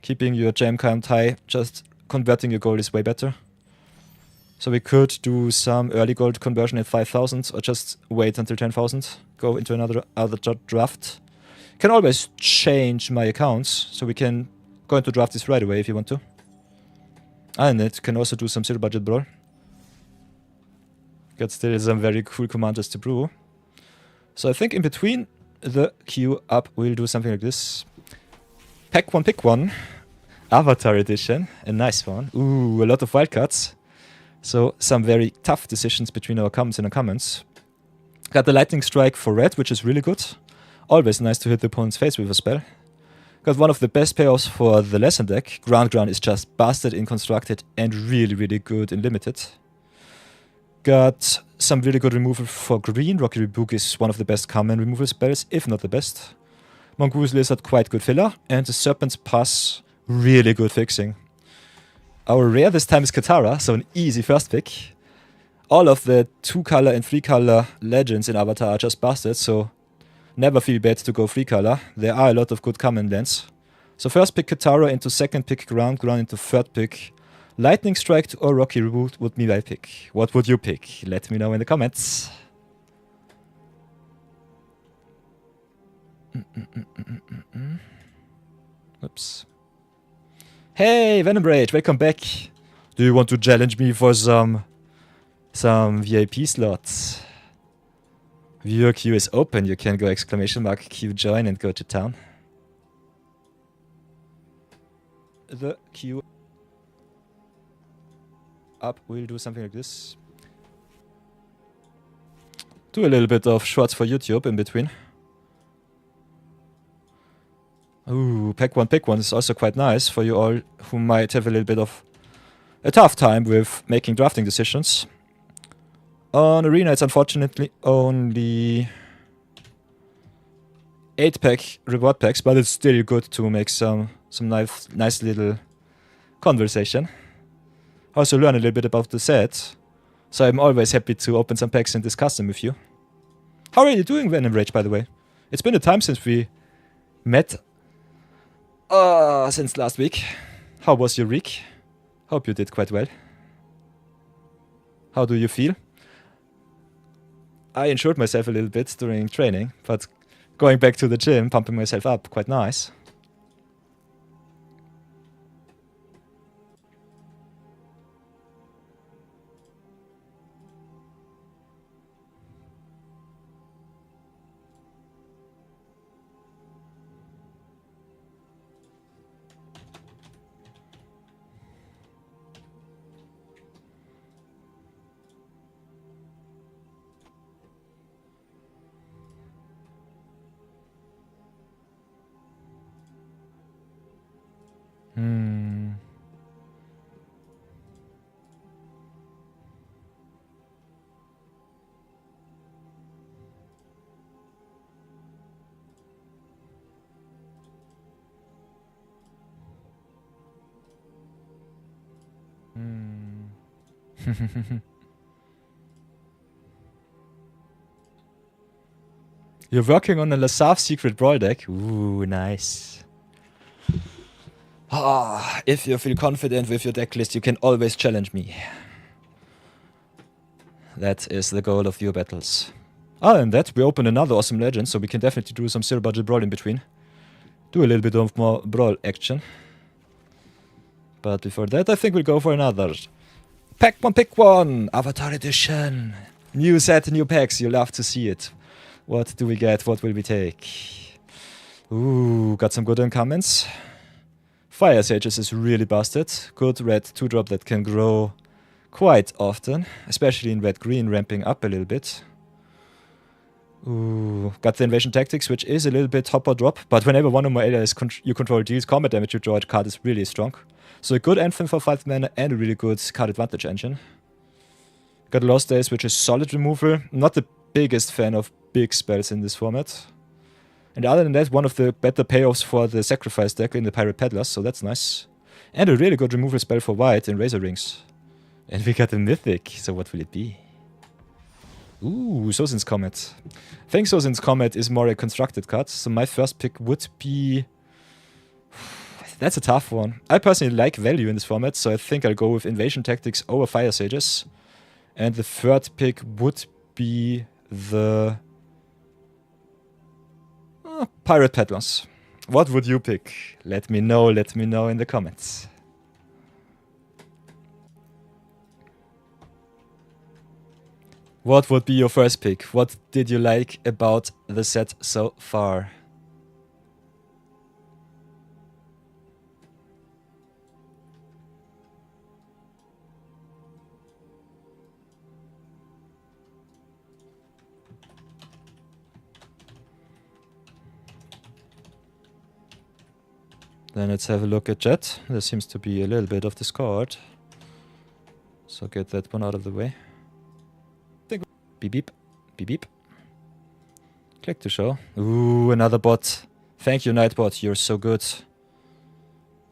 keeping your gem count high, just converting your gold is way better. So we could do some early gold conversion at 5,000 or just wait until 10,000. Go into another draft. Can always change my accounts, so we can go into draft this right away if you want to. And it can also do some zero budget brawl. Got still some very cool commanders to brew. So I think in between the queue up we'll do something like this. Pack one, pick one. Avatar edition, a nice one. Ooh, a lot of wildcards. So some very tough decisions between our commons and uncommons. Got the lightning strike for red, which is really good. Always nice to hit the opponent's face with a spell. Got one of the best payoffs for the lesson deck. Ground is just busted in constructed and really, really good in limited. Got some really good removal for green. Rocky Rebuke is one of the best common removal spells, if not the best. Mongoose Lizard, quite good filler. And the Serpent's Pass, really good fixing. Our rare this time is Katara, so an easy first pick. All of the 2-color and 3-color legends in Avatar are just busted, so never feel bad to go 3-color. There are a lot of good common lands. So first pick Katara into second pick Ground into third pick Lightning Strike or Rocky Root would be my pick. What would you pick? Let me know in the comments. Whoops. Hey, Venom Rage, welcome back. Do you want to challenge me for some VIP slots? Viewer queue is open. You can go ! Queue join and go to town. The queue up. We'll do something like this. Do a little bit of shorts for YouTube in between. Ooh, pick one is also quite nice for you all who might have a little bit of a tough time with making drafting decisions. On Arena, it's unfortunately only 8-pack reward packs, but it's still good to make some nice little conversation. Also learn a little bit about the set, so I'm always happy to open some packs and discuss them with you. How are you doing, Venom Rage, by the way? It's been a time since we met. Since last week. How was your week? Hope you did quite well. How do you feel? I injured myself a little bit during training, but going back to the gym, pumping myself up, quite nice. You're working on a Lasaf secret Brawl deck? Ooh, nice. If you feel confident with your deck list, you can always challenge me. That is the goal of your battles. Other than that, we open another awesome legend, so we can definitely do some zero budget Brawl in between. Do a little bit of more Brawl action. But before that, I think we'll go for another. Pick one! Avatar Edition! New set, new packs, you love to see it. What do we get? What will we take? Ooh, got some good uncommons. Fire Sages is really busted. Good red 2-drop that can grow quite often, especially in red-green, ramping up a little bit. Ooh, got the Invasion Tactics, which is a little bit hop or drop, but whenever one of my allies you control deals combat damage, your draw a card is really strong. So a good Anthem for 5 mana and a really good card advantage engine. Got Lost Days, which is solid removal. Not the biggest fan of big spells in this format. And other than that, one of the better payoffs for the Sacrifice deck in the Pirate Peddlers, so that's nice. And a really good removal spell for white in Razor Rings. And we got a Mythic, so what will it be? Ooh, Sozin's Comet. I think Sozin's Comet is more a constructed card, so my first pick would be... That's a tough one. I personally like value in this format, so I think I'll go with Invasion Tactics over Fire Sages. And the third pick would be the... Pirate Peddlers. What would you pick? Let me know in the comments. What would be your first pick? What did you like about the set so far? Then let's have a look at chat. There seems to be a little bit of Discord. So get that one out of the way. Beep beep. Beep beep. Click to show. Ooh, another bot. Thank you, Nightbot. You're so good.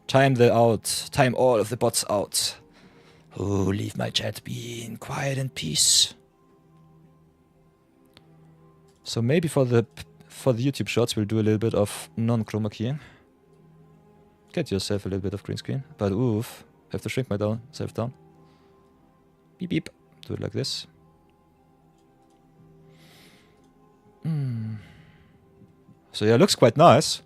Time all of the bots out. Oh, leave my chat be in quiet and peace. So maybe for the YouTube shots, we'll do a little bit of non-chroma keying. Get yourself a little bit of green screen. But oof, have to shrink myself down. Beep beep. Do it like this. So yeah, looks quite nice.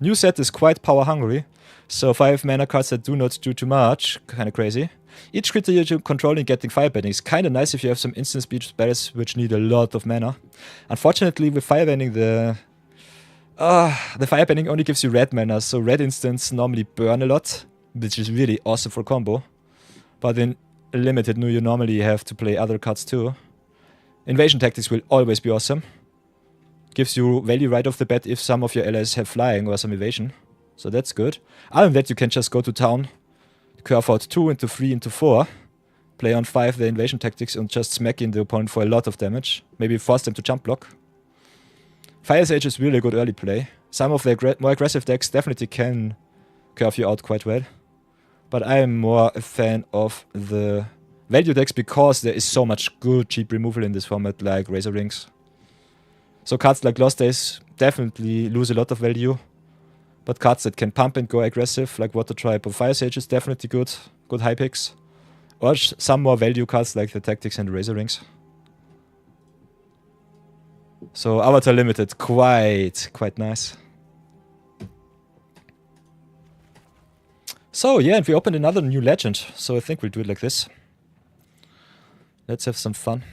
New set is quite power hungry. So 5 mana cards that do not do too much. Kinda crazy. Each creature you're controlling getting firebending is kinda nice if you have some instant speed spells which need a lot of mana. Unfortunately, with firebending, the firebending only gives you red mana, so red instants normally burn a lot, which is really awesome for combo. But in limited, you normally have to play other cards too. Invasion tactics will always be awesome. Gives you value right off the bat if some of your allies have flying or some evasion. So that's good. Other than that, you can just go to town, curve out 2 into 3 into 4, play on 5 the invasion tactics and just smack in the opponent for a lot of damage. Maybe force them to jump block. Fire Sage is really good early play. Some of the more aggressive decks definitely can curve you out quite well. But I am more a fan of the value decks because there is so much good cheap removal in this format, like Razor Rings. So cards like Lost Days definitely lose a lot of value. But cards that can pump and go aggressive, like Water Tribe or Fire Sage, is definitely good. Good high picks. Or some more value cards like the Tactics and the Razor Rings. So Avatar Limited, quite nice. So yeah, and we opened another new legend. So I think we'll do it like this. Let's have some fun.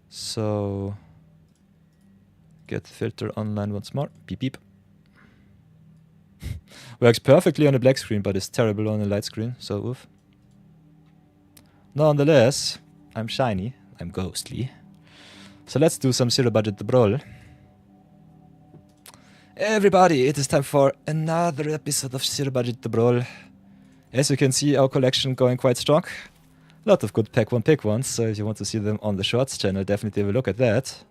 So get the filter online once more. Beep beep. Works perfectly on a black screen, but is terrible on a light screen, so oof. Nonetheless, I'm shiny, I'm ghostly. So let's do some zero budget brawl. Everybody, it is time for another episode of Zero Budget Brawl. As you can see, our collection going quite strong. A lot of good pack 1 pick ones, so if you want to see them on the Shorts channel, definitely have a look at that.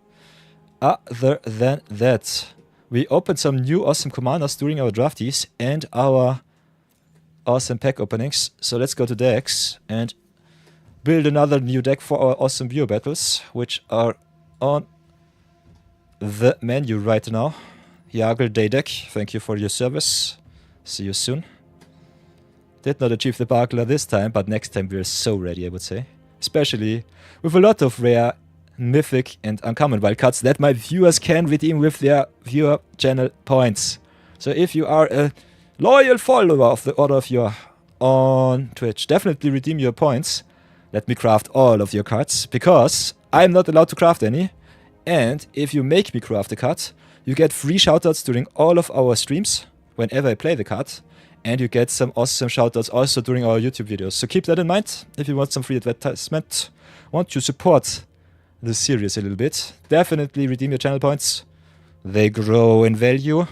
Other than that, we opened some new awesome commanders during our drafties and our awesome pack openings. So let's go to decks and build another new deck for our awesome viewer battles, which are on the menu right now. Yargle Day deck, thank you for your service. See you soon. Did not achieve the Barkler this time, but next time we're so ready, I would say. Especially with a lot of rare, mythic and uncommon wildcards that my viewers can redeem with their viewer channel points. So if you are a loyal follower of the Order of Yore on Twitch, definitely redeem your points. Let me craft all of your cards, because I'm not allowed to craft any. And if you make me craft a card, you get free shoutouts during all of our streams, whenever I play the card. And you get some awesome shoutouts also during our YouTube videos. So keep that in mind if you want some free advertisement. Want to support the series a little bit. Definitely redeem your channel points. They grow in value.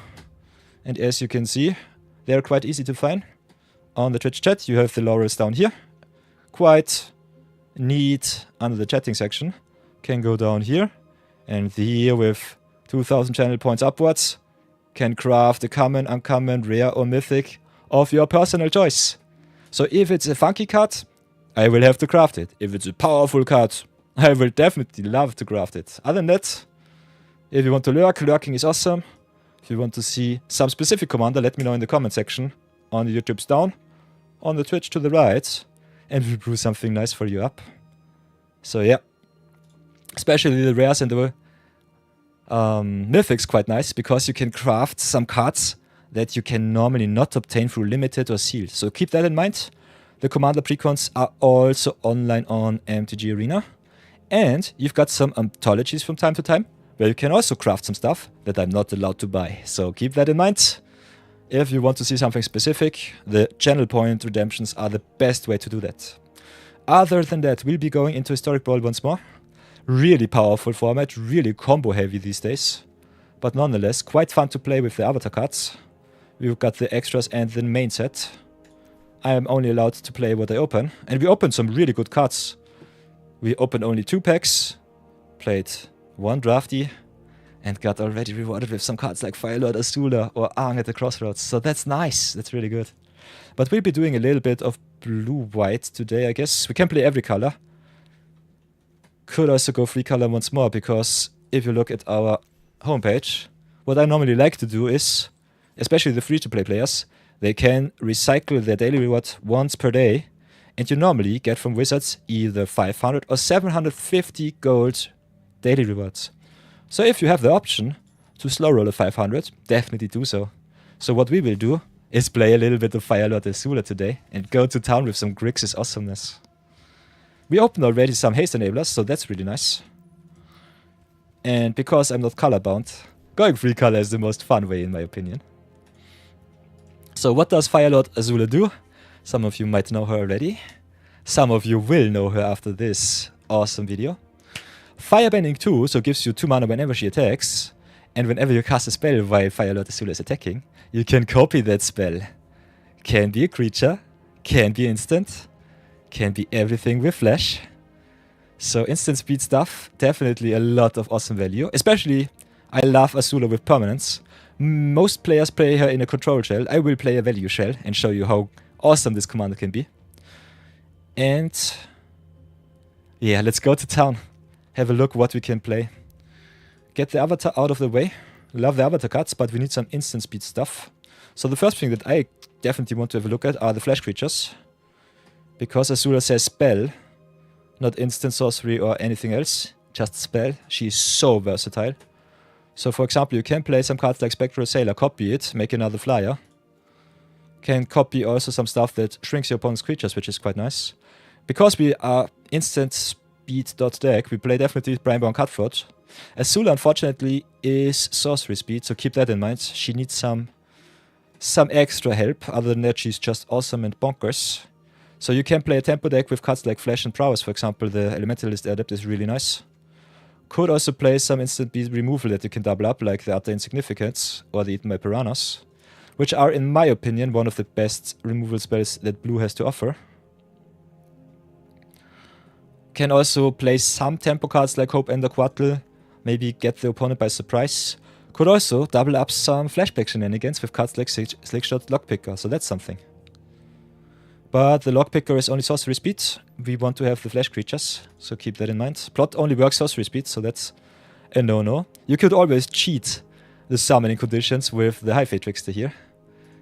And as you can see, they're quite easy to find. On the Twitch chat, you have the laurels down here. Quite neat under the chatting section. Can go down here. And here with 2000 channel points upwards, can craft a common, uncommon, rare or mythic of your personal choice. So if it's a funky card, I will have to craft it. If it's a powerful card, I will definitely love to craft it. Other than that, if you want to lurk, lurking is awesome. If you want to see some specific commander, let me know in the comment section. On the YouTube's down, on the Twitch to the right, and we'll brew something nice for you up. So yeah, especially the rares and the mythics quite nice, because you can craft some cards that you can normally not obtain through limited or sealed. So keep that in mind. The commander precons are also online on MTG Arena. And you've got some anthologies from time to time, where you can also craft some stuff that I'm not allowed to buy. So keep that in mind. If you want to see something specific, the channel point redemptions are the best way to do that. Other than that, we'll be going into Historic Brawl once more. Really powerful format, really combo heavy these days. But nonetheless, quite fun to play with the avatar cards. We've got the extras and the main set. I am only allowed to play what I open. And we opened some really good cards. We opened only 2 packs. Played 1 drafty. And got already rewarded with some cards like Firelord, Azula, or Aang at the Crossroads. So that's nice. That's really good. But we'll be doing a little bit of blue-white today, I guess. We can play every color. Could also go 3 color once more, because if you look at our homepage, what I normally like to do is, especially the free-to-play players, they can recycle their daily reward once per day, and you normally get from Wizards either 500 or 750 gold daily rewards. So if you have the option to slow roll a 500, definitely do so. So what we will do is play a little bit of Firelord Azula today and go to town with some Grixis awesomeness. We opened already some haste enablers, so that's really nice. And because I'm not colorbound, going 3 color is the most fun way in my opinion. So what does Firelord Azula do? Some of you might know her already. Some of you will know her after this awesome video. Firebending 2, so gives you 2 mana whenever she attacks. And whenever you cast a spell while Firelord Azula is attacking, you can copy that spell. Can be a creature, can be instant, can be everything with flash. So instant speed stuff, definitely a lot of awesome value. Especially, I love Azula with permanence. Most players play her in a control shell. I will play a value shell and show you how awesome this commander can be. And yeah, let's go to town. Have a look what we can play. Get the avatar out of the way. Love the avatar cards, but we need some instant speed stuff. So the first thing that I definitely want to have a look at are the flash creatures. Because Azula says spell, not instant sorcery or anything else, just spell. She is so versatile. So for example, you can play some cards like Spectral Sailor, copy it, make another flyer. Can copy also some stuff that shrinks your opponent's creatures, which is quite nice. Because we are instant speed deck, we play definitely Brineborn Cutthroat. Azula unfortunately is sorcery speed, so keep that in mind. She needs some extra help. Other than that, she's just awesome and bonkers. So you can play a tempo deck with cards like Flash and Prowess, for example. The Elementalist Adept is really nice. Could also play some instant beat removal that you can double up, like the Utter Insignificance or the Eaten by Piranhas, which are, in my opinion, one of the best removal spells that blue has to offer. Can also play some tempo cards like Hope Ender Quattle, maybe get the opponent by surprise. Could also double up some flashback shenanigans with cards like Slickshot Lockpicker, so that's something. But the Lockpicker is only sorcery speed. We want to have the flash creatures, so keep that in mind. Plot only works sorcery speed, so that's a no-no. You could always cheat the summoning conditions with the High Fate Trickster here,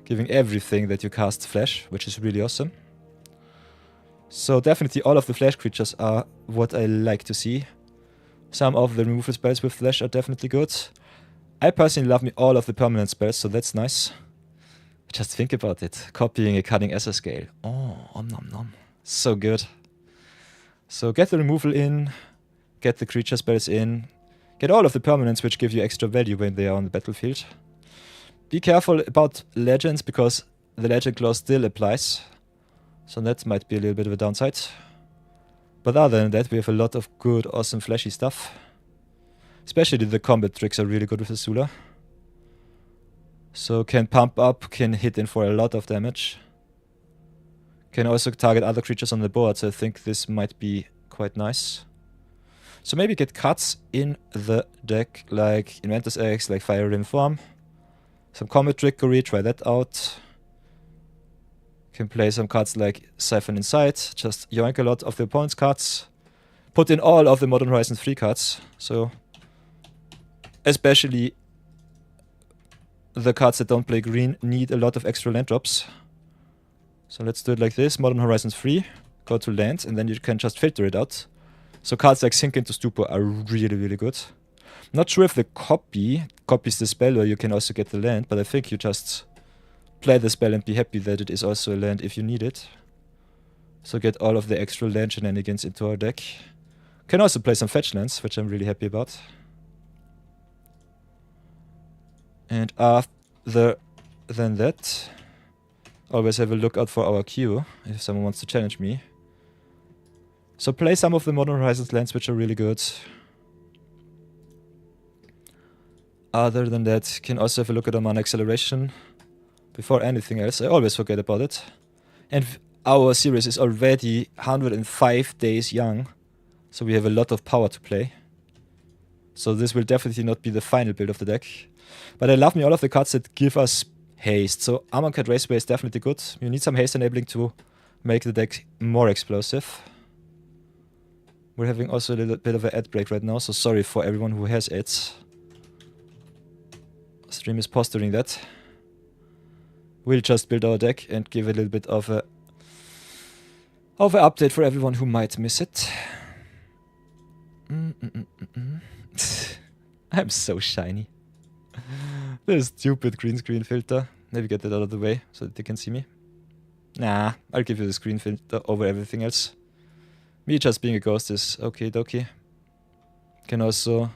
giving everything that you cast flash, which is really awesome. So definitely all of the flash creatures are what I like to see. Some of the removal spells with flash are definitely good. I personally love me all of the permanent spells, so that's nice. Just think about it. Copying a Cunning Esser Scale. Oh, nom nom. So good. So get the removal in, get the creature spells in, get all of the permanents which give you extra value when they are on the battlefield. Be careful about legends, because the legend clause still applies. So that might be a little bit of a downside. But other than that, we have a lot of good, awesome, flashy stuff. Especially the combat tricks are really good with Azula. So can pump up, can hit in for a lot of damage. Can also target other creatures on the board, so I think this might be quite nice. So maybe get cuts in the deck, like Inventor's Eggs, like Fire Rim Form. Some combat trickery, try that out. Can play some cards like Siphon Insight, just yoink a lot of the opponent's cards. Put in all of the Modern Horizons 3 cards, so especially the cards that don't play green need a lot of extra land drops. So let's do it like this. Modern Horizons 3, go to land, and then you can just filter it out. So cards like Sink into Stupor are really, really good. Not sure if the copies the spell, or you can also get the land, but I think you just play the spell and be happy that it is also a land if you need it. So get all of the extra land shenanigans into our deck. Can also play some fetch lands, which I'm really happy about. And other than that, always have a look out for our queue if someone wants to challenge me. So play some of the Modern Horizons lands, which are really good. Other than that, can also have a look at our mana acceleration. Before anything else, I always forget about it. And our series is already 105 days young, so we have a lot of power to play. So this will definitely not be the final build of the deck. But I love me all of the cards that give us haste. So Amonkhet Raceway is definitely good. You need some haste enabling to make the deck more explosive. We're having also a little bit of an ad break right now, so sorry for everyone who has ads. Stream is posturing that. We'll just build our deck and give a little bit of an update for everyone who might miss it. I'm so shiny. This stupid green screen filter. Maybe get that out of the way so that they can see me. Nah, I'll give you the screen filter over everything else. Me just being a ghost is okay dokie. Can also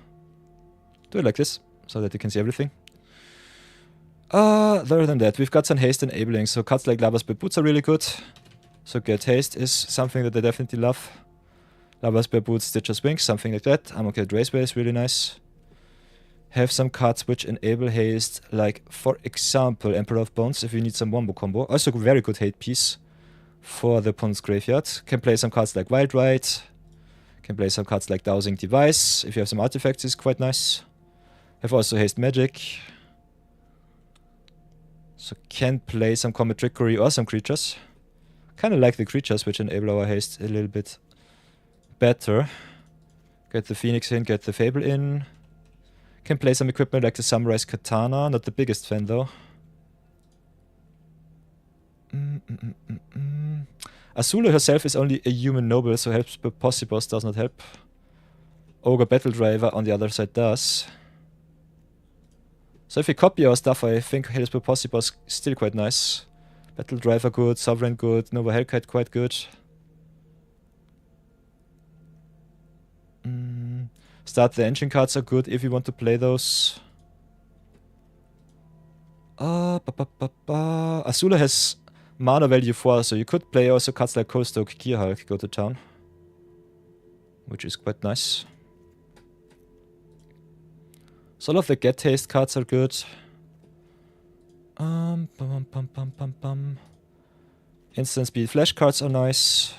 do it like this so that you can see everything. Other than that, we've got some haste enabling, so cards like Lava's Bare Boots are really good. So get haste is something that I definitely love. Lava's Bare Boots, Stitcher's Wings, something like that. Amonkhet Raceway is really nice. Have some cards which enable haste, like for example Emperor of Bones if you need some wombo combo. Also a very good hate piece for the opponent's graveyard. Can play some cards like Wild Ride. Can play some cards like Dowsing Device. If you have some artifacts, it's quite nice. Have also haste magic. So can play some Comet Trickery or some creatures. Kinda like the creatures which enable our haste a little bit better. Get the Phoenix in, get the Fable in. Can play some equipment like the Samurai's Katana. Not the biggest fan though. Azula herself is only a human noble, so Helps But Possibles does not help. Ogre Battle Driver on the other side does. So if we copy our stuff, I think Helps But Possibles still quite nice. Battle Driver good, Sovereign good, Nova Hellkite quite good. Start the engine cards are good if you want to play those. Azula has mana value 4, so you could play also cards like Coldstoke, Gearhulk, go to town. Which is quite nice. So all of the get haste cards are good. Instant speed flash cards are nice.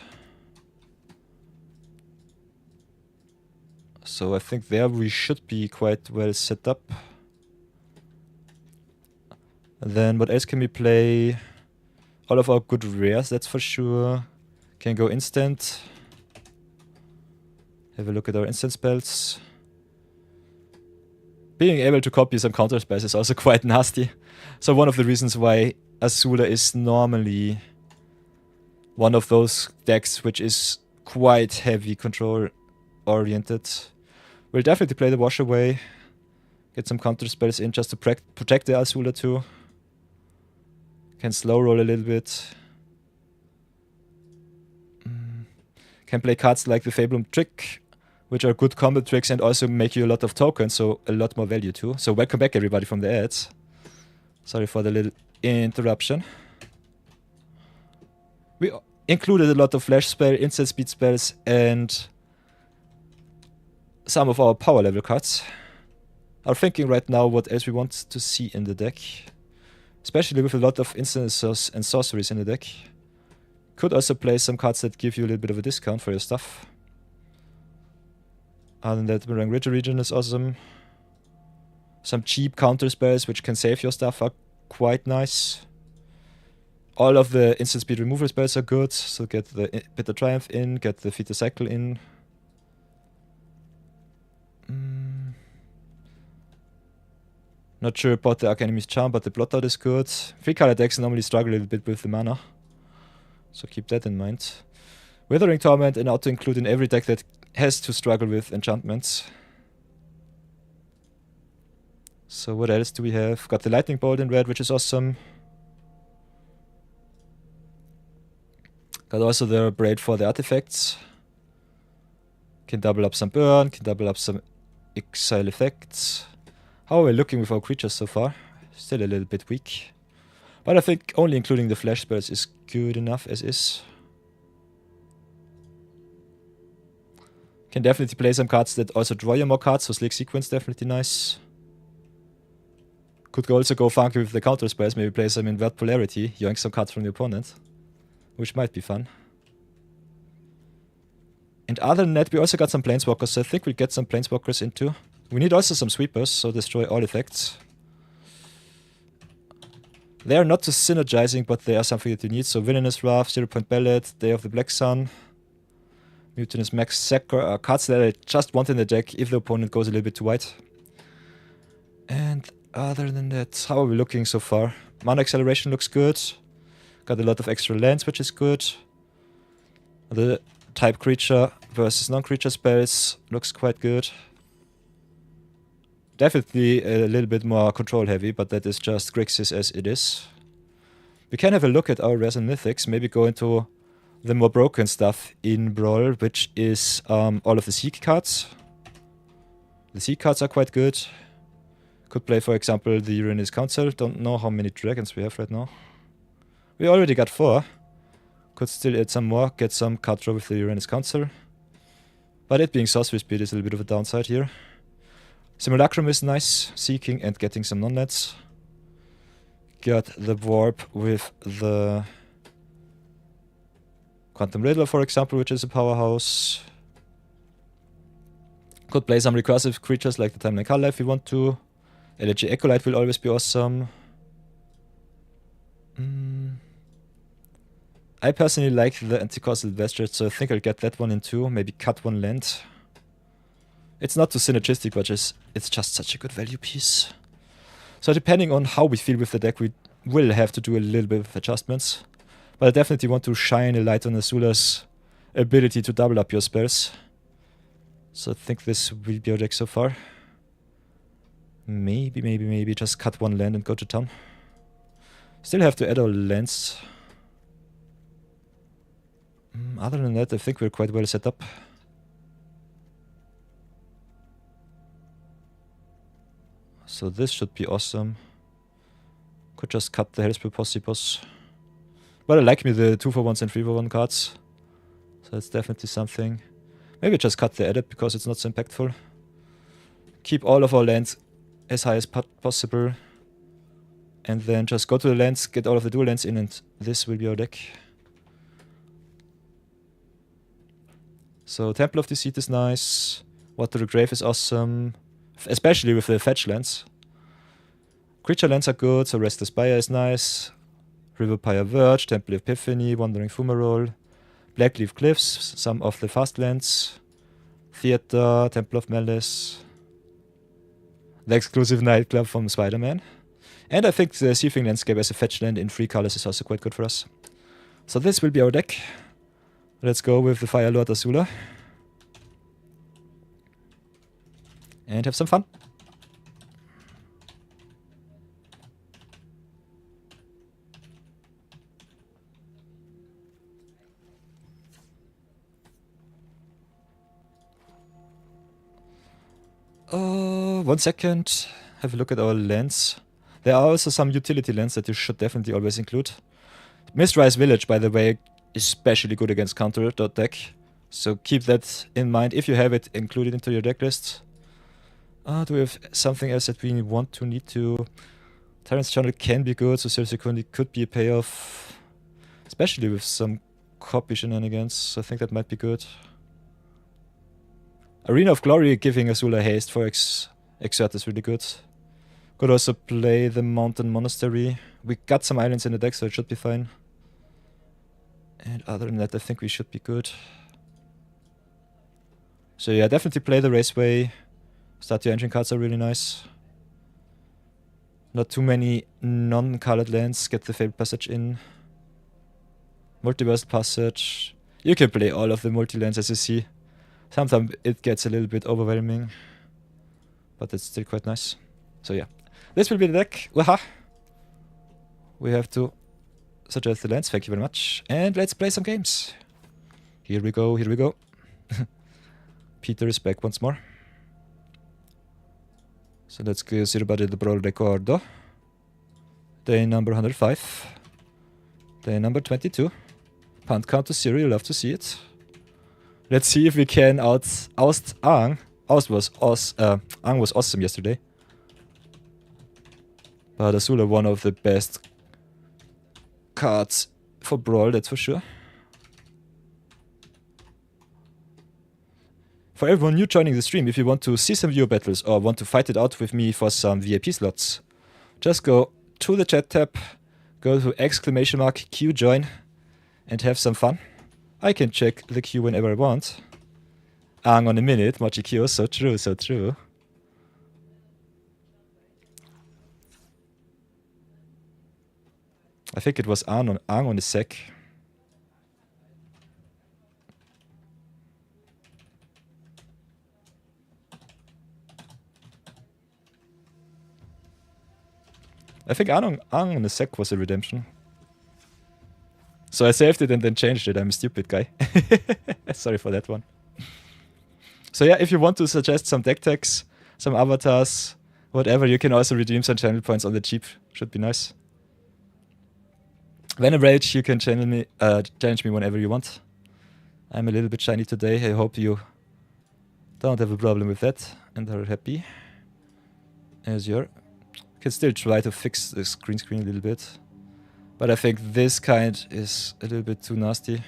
So I think there we should be quite well set up. And then what else can we play? All of our good rares, that's for sure. Can go instant. Have a look at our instant spells. Being able to copy some counter spells is also quite nasty. So one of the reasons why Azula is normally one of those decks which is quite heavy control oriented. We'll definitely play the Wash Away. Get some counter spells in just to protect the Azula too. Can slow roll a little bit. Can play cards like the Fabulum Trick, which are good combat tricks and also make you a lot of tokens, so a lot more value too. So welcome back everybody from the ads. Sorry for the little interruption. We included a lot of flash spell, instant speed spells, and some of our power level cards. I'm thinking right now what else we want to see in the deck. Especially with a lot of instances and sorceries in the deck. Could also play some cards that give you a little bit of a discount for your stuff. Other than that, Mirang Ridge region is awesome. Some cheap counter spells which can save your stuff are quite nice. All of the instant speed removal spells are good, so get the Bitter Triumph in, get the Feat Cycle in. Not sure about the Arch Enemy's Charm, but the Blotout is good. 3-color decks normally struggle a little bit with the mana, so keep that in mind. Withering Torment and auto include in every deck that has to struggle with enchantments. So what else do we have? Got the Lightning Bolt in red, which is awesome. Got also the Braid for the artifacts. Can double up some burn, can double up some exile effects. How are we looking with our creatures so far? Still a little bit weak. But I think only including the flash spells is good enough as is. Can definitely play some cards that also draw you more cards, so Slick Sequence definitely nice. Could also go funky with the counter spells, maybe play some Invert Polarity, yoink some cards from the opponent. Which might be fun. And other than that, we also got some Planeswalkers, so I think we'll get some Planeswalkers into. We need also some sweepers, so destroy all effects. They are not too synergizing, but they are something that you need. So Villainous Wrath, 0 Point Ballad, Day of the Black Sun, Mutinous Max Sacker are cards that I just want in the deck if the opponent goes a little bit too wide. And other than that, how are we looking so far? Mana Acceleration looks good. Got a lot of extra lands, which is good. The type creature versus non-creature spells looks quite good. Definitely a little bit more control heavy, but that is just Grixis as it is. We can have a look at our rares and mythics, maybe go into the more broken stuff in Brawl, which is all of the Seek cards. The Seek cards are quite good. Could play, for example, the Uranus Council. Don't know how many dragons we have right now. We already got 4. Could still add some more, get some card draw with the Uranus Council. But it being sorcery speed is a little bit of a downside here. Simulacrum is nice, seeking and getting some non-lands. Got the Warp with the Quantum Riddler, for example, which is a powerhouse. Could play some recursive creatures like the Timeline Color if you want to. Elegy Ecolite will always be awesome. I personally like the Anticausal Vesture, so I think I'll get that one in too. Maybe cut one land. It's not too synergistic, but it's just such a good value piece. So depending on how we feel with the deck, we will have to do a little bit of adjustments. But I definitely want to shine a light on Azula's ability to double up your spells. So I think this will be our deck so far. Maybe just cut one land and go to town. Still have to add our lands. Other than that, I think we're quite well set up. So this should be awesome. Could just cut the Hellspear Possibus. But I like me the 2-for-1s and 3-for-1 cards. So that's definitely something. Maybe just cut the edit because it's not so impactful. Keep all of our lands as high as possible. And then just go to the lands, get all of the dual lands in, and this will be our deck. So Temple of Deceit is nice. Water the Grave is awesome. Especially with the fetch lands. Creature lands are good, so Restless Spire is nice. River Pyre Verge, Temple Epiphany, Wandering Fumarole. Blackleaf Cliffs, some of the fast lands. Theater, Temple of Malice. The exclusive nightclub from Spider-Man. And I think the Seething Landscape as a fetch land in 3 colors is also quite good for us. So this will be our deck. Let's go with the Firelord Azula. And have some fun. One second. Have a look at our lands. There are also some utility lands that you should definitely always include. Mistrise Village, by the way, especially good against counter deck. So keep that in mind. If you have it, include it into your deck list. Do we have something else that we need to... Tyrant's Channel can be good, so Circe could be a payoff. Especially with some copy shenanigans, so I think that might be good. Arena of Glory giving Azula haste for Exert is really good. Could also play the Mountain Monastery. We got some islands in the deck, so it should be fine. And other than that, I think we should be good. So yeah, definitely play the Raceway. Start your engine cards are really nice. Not too many non-colored lands. Get the Fabled Passage in. Multiversal Passage. You can play all of the multi-lands as you see. Sometimes it gets a little bit overwhelming. But it's still quite nice. So yeah. This will be the deck. Waha! We have to suggest the lands. Thank you very much. And let's play some games. Here we go, here we go. Peter is back once more. So let's go see about the Brawl Recordo. Day number 105. Day number 22. Punt count to 0, you love to see it. Let's see if we can oust Ang. Ang was awesome yesterday. But Azula, one of the best cards for Brawl, that's for sure. For everyone new joining the stream, if you want to see some viewer battles or want to fight it out with me for some VIP slots, just go to the chat tab, go to !Q join, and have some fun. I can check the queue whenever I want. Hang on a minute, Mochi Q, so true, so true. I think it was Ang on a sec. I think Ang on a sec was a redemption. So I saved it and then changed it. I'm a stupid guy. Sorry for that one. So yeah, if you want to suggest some deck tags, some avatars, whatever, you can also redeem some channel points on the cheap. Should be nice. When in rage, you can challenge me whenever you want. I'm a little bit shiny today. I hope you don't have a problem with that and are happy. As you're. Can still try to fix the green screen a little bit. But I think this kind is a little bit too nasty.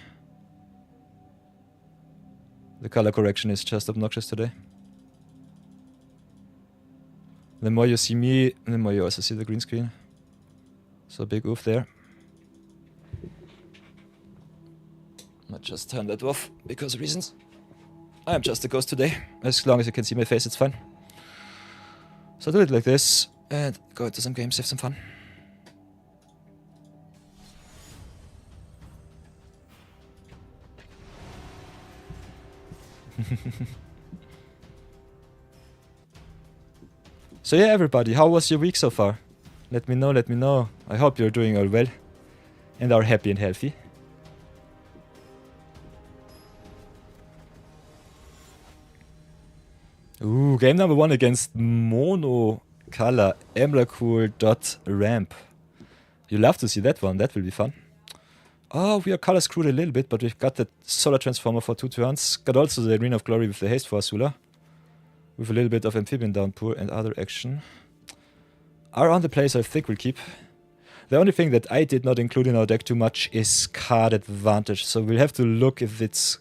The color correction is just obnoxious today. The more you see me, the more you also see the green screen. So big oof there. Might just turn that off because of reasons. I'm just a ghost today. As long as you can see my face, it's fine. So do it like this. And go into some games, have some fun. So yeah, everybody, how was your week so far? Let me know, let me know. I hope you're doing all well and are happy and healthy. Ooh, game number 1 against Mono Color Emrakul.ramp. You love to see that one, that will be fun. Oh, we are color screwed a little bit, but we've got the Solar Transformer for 2 turns. Got also the Arena of Glory with the haste for Azula. With a little bit of Amphibian Downpour and other action. Are on the place I think we'll keep. The only thing that I did not include in our deck too much is card advantage. So we'll have to look if it's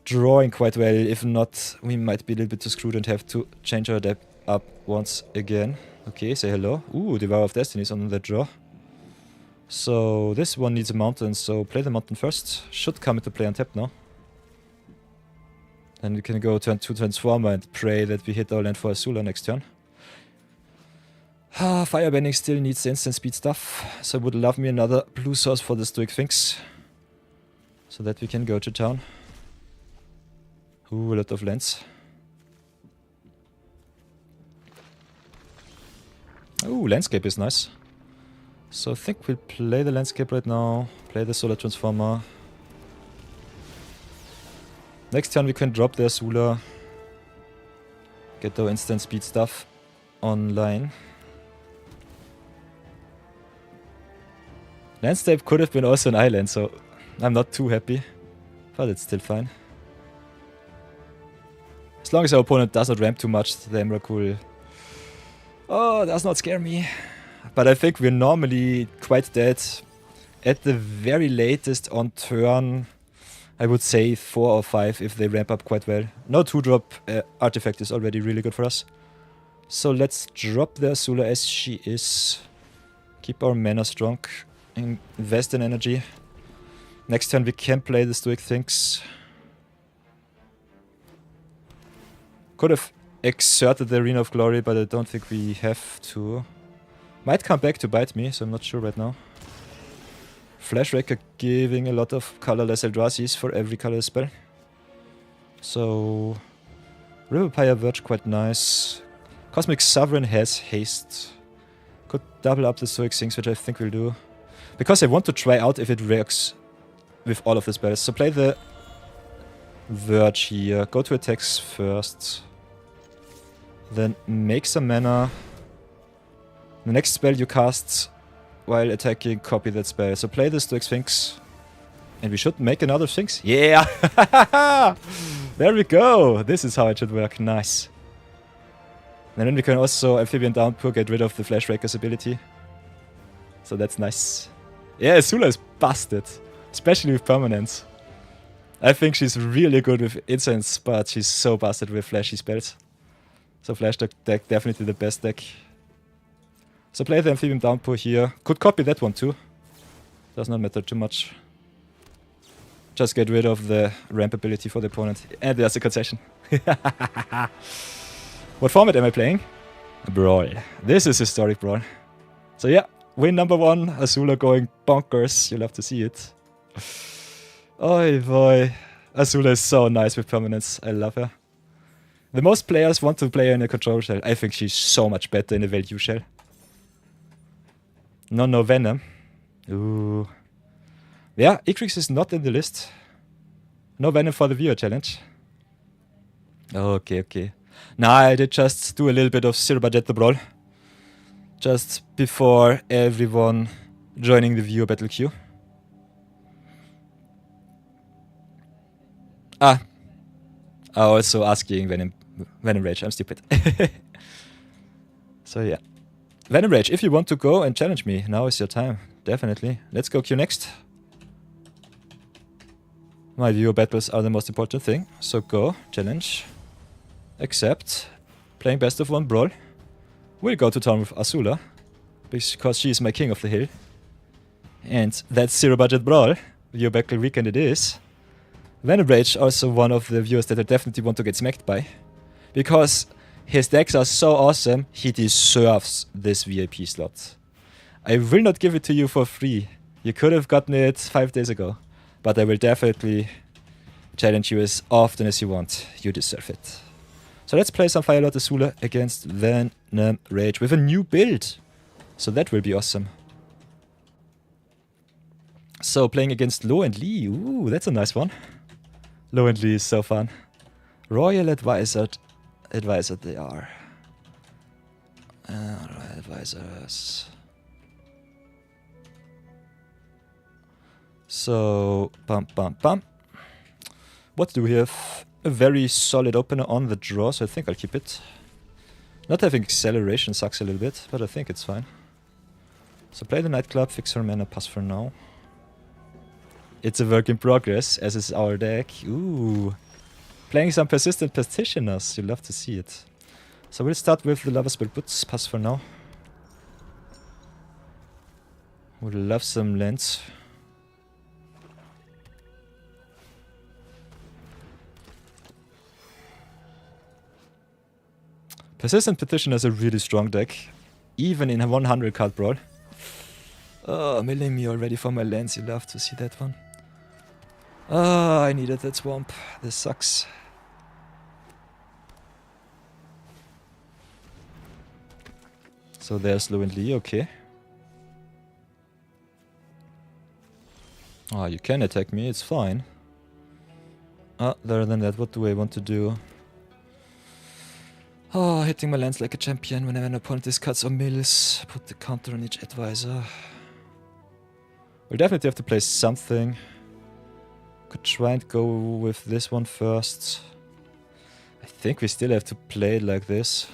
drawing quite well. If not, we might be a little bit too screwed and have to change our deck up once again. Okay, say hello. Ooh, Devourer of Destiny is on the draw. So this one needs a mountain, so play the mountain first. Should come into play on tap now. Then we can go turn 2 Transformer and pray that we hit our land for Azula next turn. Firebending still needs the instant speed stuff, so I would love me another blue source for the Stoic Sphinx. So that we can go to town. Ooh, a lot of lands. Ooh, landscape is nice. So I think we'll play the landscape right now, play the Solar Transformer. Next turn we can drop the Azula, get our instant speed stuff online. Landscape could have been also an island, so I'm not too happy, but it's still fine. As long as our opponent does not ramp too much, the Emrakul does not scare me. But I think we're normally quite dead. At the very latest on turn, I would say 4 or 5 if they ramp up quite well. No 2-drop artifact is already really good for us. So let's drop the Azula as she is. Keep our mana strong. Invest in energy. Next turn we can play the Stoic Sphinx. Could have exerted the Arena of Glory, but I don't think we have to. Might come back to bite me, so I'm not sure right now. Flash Wrecker giving a lot of colorless Eldrazi's for every color spell. So River Pyre Verge quite nice. Cosmic Sovereign has haste. Could double up the Stoic Sphinx, which I think we'll do. Because I want to try out if it works with all of the spells. So play the Verge here. Go to attacks first. Then make some mana. The next spell you cast while attacking, copy that spell. So play the Stoic Sphinx. And we should make another Sphinx. Yeah! There we go! This is how it should work. Nice. And then we can also Amphibian Downpour, get rid of the Flash Raker's ability. So that's nice. Yeah, Azula is busted. Especially with permanence. I think she's really good with incense, but she's so busted with flashy spells. So flash deck definitely the best deck. So play the Amphibian Downpour here. Could copy that one too. Does not matter too much. Just get rid of the ramp ability for the opponent. And there's a concession. What format am I playing? Brawl. This is historic Brawl. So yeah, win number 1. Azula going bonkers. You'll have to see it. Oh boy. Azula is so nice with permanence. I love her. The most players want to play her in a control shell. I think she's so much better in a value shell. No Venom. Ooh. Yeah, Ikrix is not in the list. No Venom for the viewer challenge. Okay. Nah, I did just do a little bit of zero budget the brawl. Just before everyone joining the viewer battle queue. Also asking Venom Rage, I'm stupid. So yeah. Venom Rage, if you want to go and challenge me, now is your time. Definitely. Let's go queue next. My viewer battles are the most important thing. So go, challenge, accept, playing best of 1 brawl. We'll go to town with Azula, because she is my king of the hill. And that's zero budget brawl. Viewer battle weekend it is. Venom Rage also one of the viewers that I definitely want to get smacked by. Because his decks are so awesome, he deserves this VIP slot. I will not give it to you for free. You could have gotten it 5 days ago. But I will definitely challenge you as often as you want. You deserve it. So let's play some Firelord Azula against Venom Rage with a new build. So that will be awesome. So playing against Lo and Lee. Ooh, that's a nice one. Lo and Lee is so fun. Royal Advisor they are. Royal Advisors. So, bum. What do we have? A very solid opener on the draw, so I think I'll keep it. Not having acceleration sucks a little bit, but I think it's fine. So play the Nightclub, fix her mana, pass for now. It's a work in progress, as is our deck. Ooh. Playing some Persistent Petitioners, you'll love to see it. So we'll start with the Lover's Spell Boots, pass for now. Would love some lands. Persistent Petitioner is a really strong deck, even in a 100 card brawl. Oh, milling me already for my lands, you love to see that one. Oh, I needed that swamp, this sucks. So there's Lo and Lee, okay. Oh, you can attack me, it's fine. Other than that, what do I want to do? Oh, hitting my lands like a champion whenever an opponent discards or mills. Put the counter on each advisor. We'll definitely have to play something. Could try and go with this one first. I think we still have to play it like this.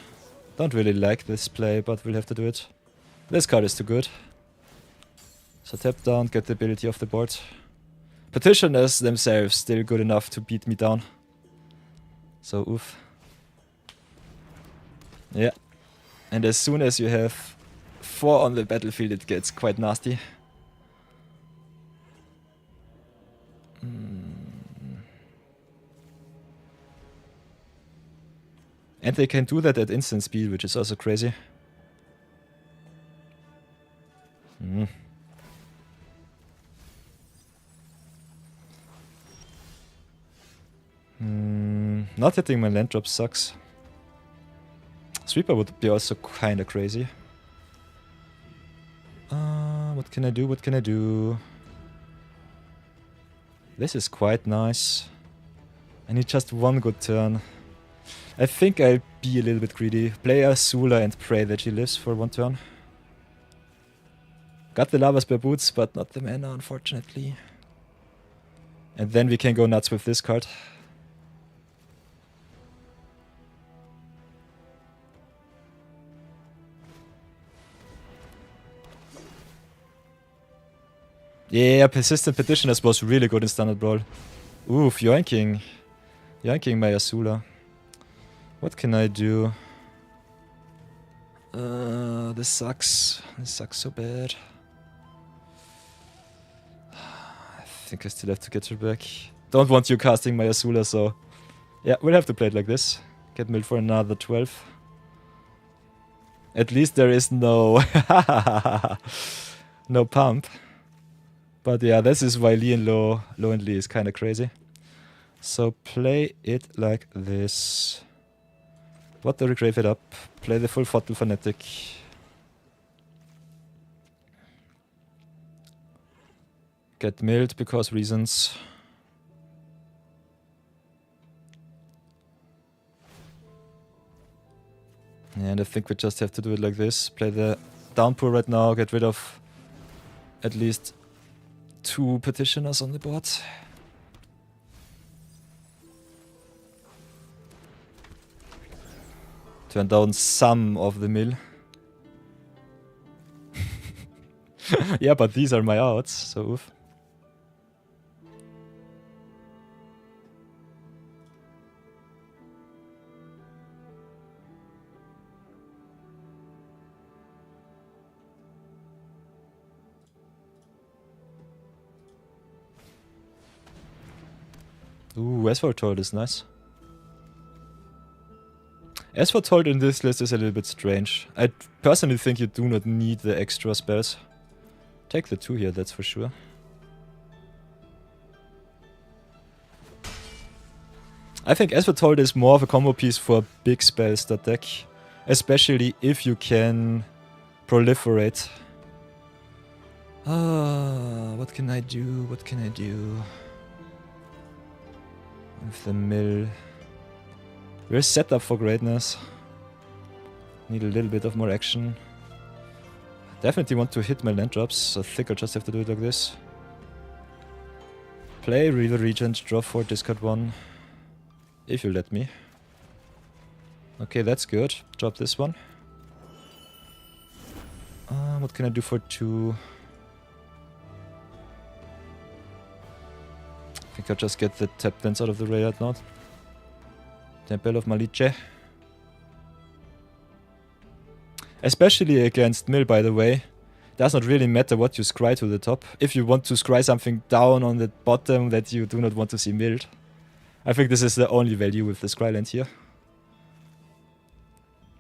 Don't really like this play, but we'll have to do it. This card is too good. So tap down, get the ability off the board. Petitioners themselves still good enough to beat me down. So oof. Yeah. And as soon as you have 4 on the battlefield, it gets quite nasty. And they can do that at instant speed, which is also crazy. Not hitting my land drop sucks. Sweeper would be also kinda crazy. What can I do? What can I do? This is quite nice. I need just one good turn. I think I'll be a little bit greedy. Play Azula and pray that she lives for one turn. Got the Lava Spare Boots, but not the mana, unfortunately. And then we can go nuts with this card. Yeah, Persistent Petitioners was really good in Standard Brawl. Oof, yoinking. Yoinking my Azula. What can I do? This sucks. This sucks so bad. I think I still have to get her back. Don't want you casting my Azula, so... Yeah, we'll have to play it like this. Get milled for another 12. At least there is no... no pump. But yeah, this is why Lee and low and Lee is kinda crazy. So play it like this. What the grave it up. Play the full throttle fanatic. Get milled because reasons. And I think we just have to do it like this. Play the downpour right now, get rid of at least 2 petitioners on the board. Turn down some of the mill. Yeah, but these are my outs, so oof. Ooh, as foretold is nice. As foretold in this list is a little bit strange. I personally think you do not need the extra spells. Take the 2 here, that's for sure. I think as foretold is more of a combo piece for big spells that deck. Especially if you can proliferate. What can I do? What can I do? With the mill. We're set up for greatness. Need a little bit of more action. Definitely want to hit my land drops, so I think I'll just have to do it like this. Play Real Regent, draw 4, discard 1. If you let me. Okay, that's good. Drop this one. What can I do for 2? I think I'll just get the tap dance out of the radar now. Temple of Maliche. Especially against mill, by the way. Does not really matter what you scry to the top. If you want to scry something down on the bottom that you do not want to see milled. I think this is the only value with the scry land here.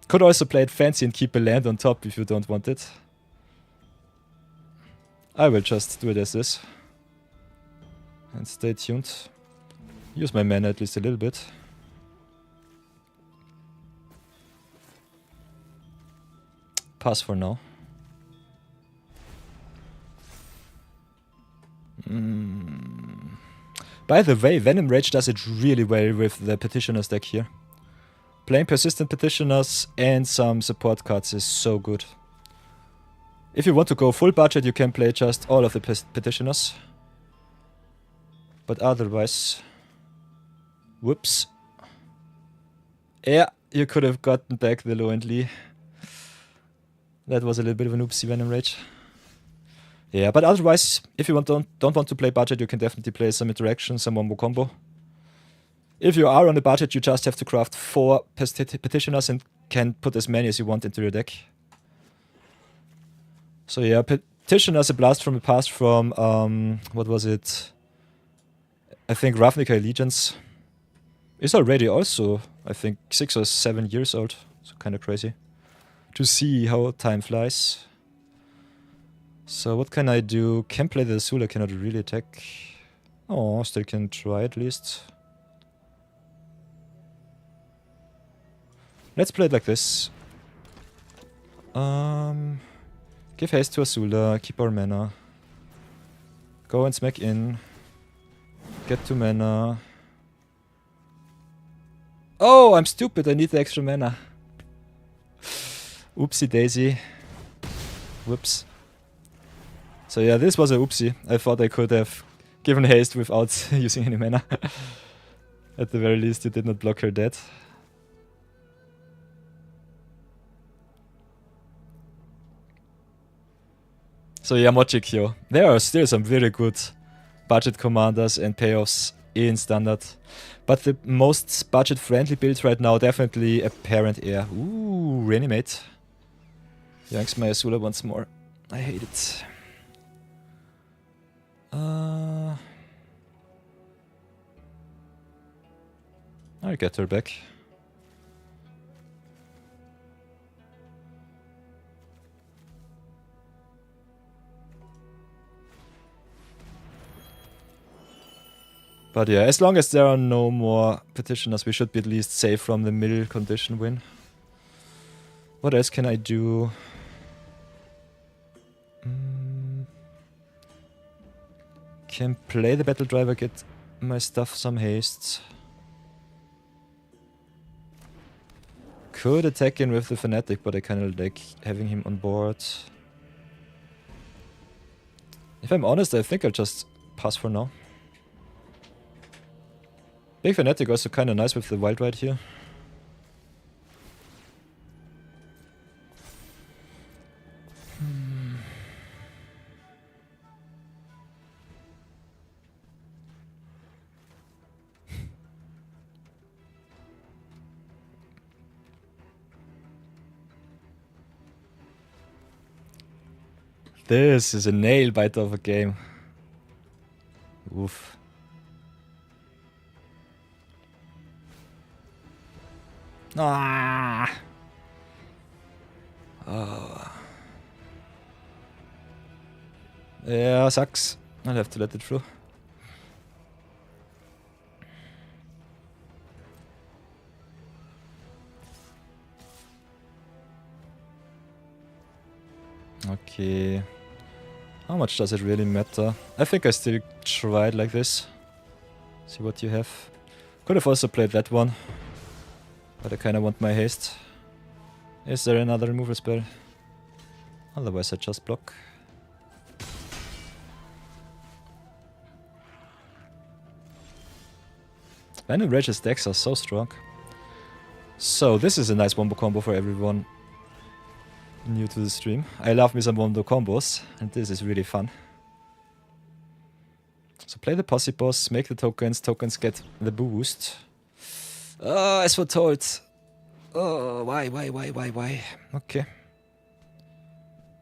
Could also play it fancy and keep a land on top if you don't want it. I will just do it as this. And stay tuned. Use my mana at least a little bit. Pass for now. By the way, Venom Rage does it really well with the Petitioners deck here. Playing Persistent Petitioners and some support cards is so good. If you want to go full budget, you can play just all of the Petitioners. But otherwise... Whoops. Yeah, you could have gotten back the low and Lee. That was a little bit of an oopsie Venom Rage. Yeah, but otherwise, if you don't want to play budget, you can definitely play some interaction, some wombo combo. If you are on a budget, you just have to craft 4 Petitioners and can put as many as you want into your deck. So yeah, Petitioners, a blast from the past from, what was it? I think Ravnica Allegiance is already also, I think, 6 or 7 years old. So kind of crazy to see how time flies. So what can I do? Can play the Azula, cannot really attack. Oh, still can try at least. Let's play it like this. Give haste to Azula, keep our mana. Go and smack in. Get to mana. Oh, I'm stupid, I need the extra mana. Oopsie daisy. Whoops. So yeah, this was a oopsie. I thought I could have given haste without using any mana. At the very least, you did not block her dead. So yeah, Mochikyo. There are still some very good budget commanders and payoffs in Standard. But the most budget-friendly build right now, definitely a Parent Heir. Ooh, Reanimate. Yanks my Azula once more. I hate it. I'll get her back. But yeah, as long as there are no more petitioners, we should be at least safe from the middle condition win. What else can I do? Can play the battle driver, get my stuff some haste. Could attack in with the fanatic, but I kinda like having him on board. If I'm honest, I think I'll just pass for now. Big fanatic also kinda nice with the wild ride here. This is a nail biter of a game. Oof. Ah. Oh. Yeah, sucks. I'll have to let it through. Okay. How much does it really matter? I think I still try it like this. See what you have. Could have also played that one. But I kinda want my haste. Is there another removal spell? Otherwise I just block. Venom Rage's decks are so strong. So this is a nice wombo combo for everyone new to the stream. I love me some wombo combos, and this is really fun. So play the posse boss, make the tokens, tokens get the boost. As foretold. Oh, why? Okay.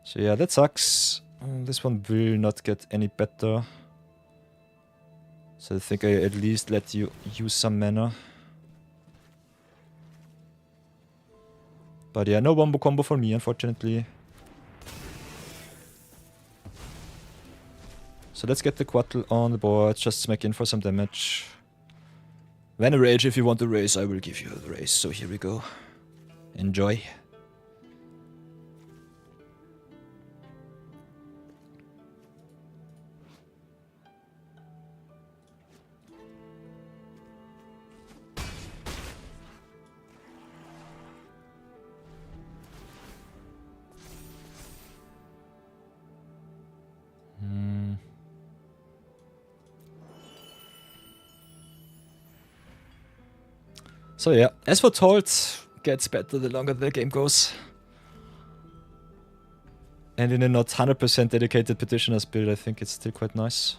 So yeah, that sucks. This one will not get any better. So I think I at least let you use some mana. But yeah, no wombo combo for me, unfortunately. So let's get the Quattle on the board, just smack in for some damage. Venom Rage, if you want the race, I will give you the race. So here we go. Enjoy. So yeah, as foretold, gets better the longer the game goes. And in a not 100% dedicated petitioners build, I think it's still quite nice.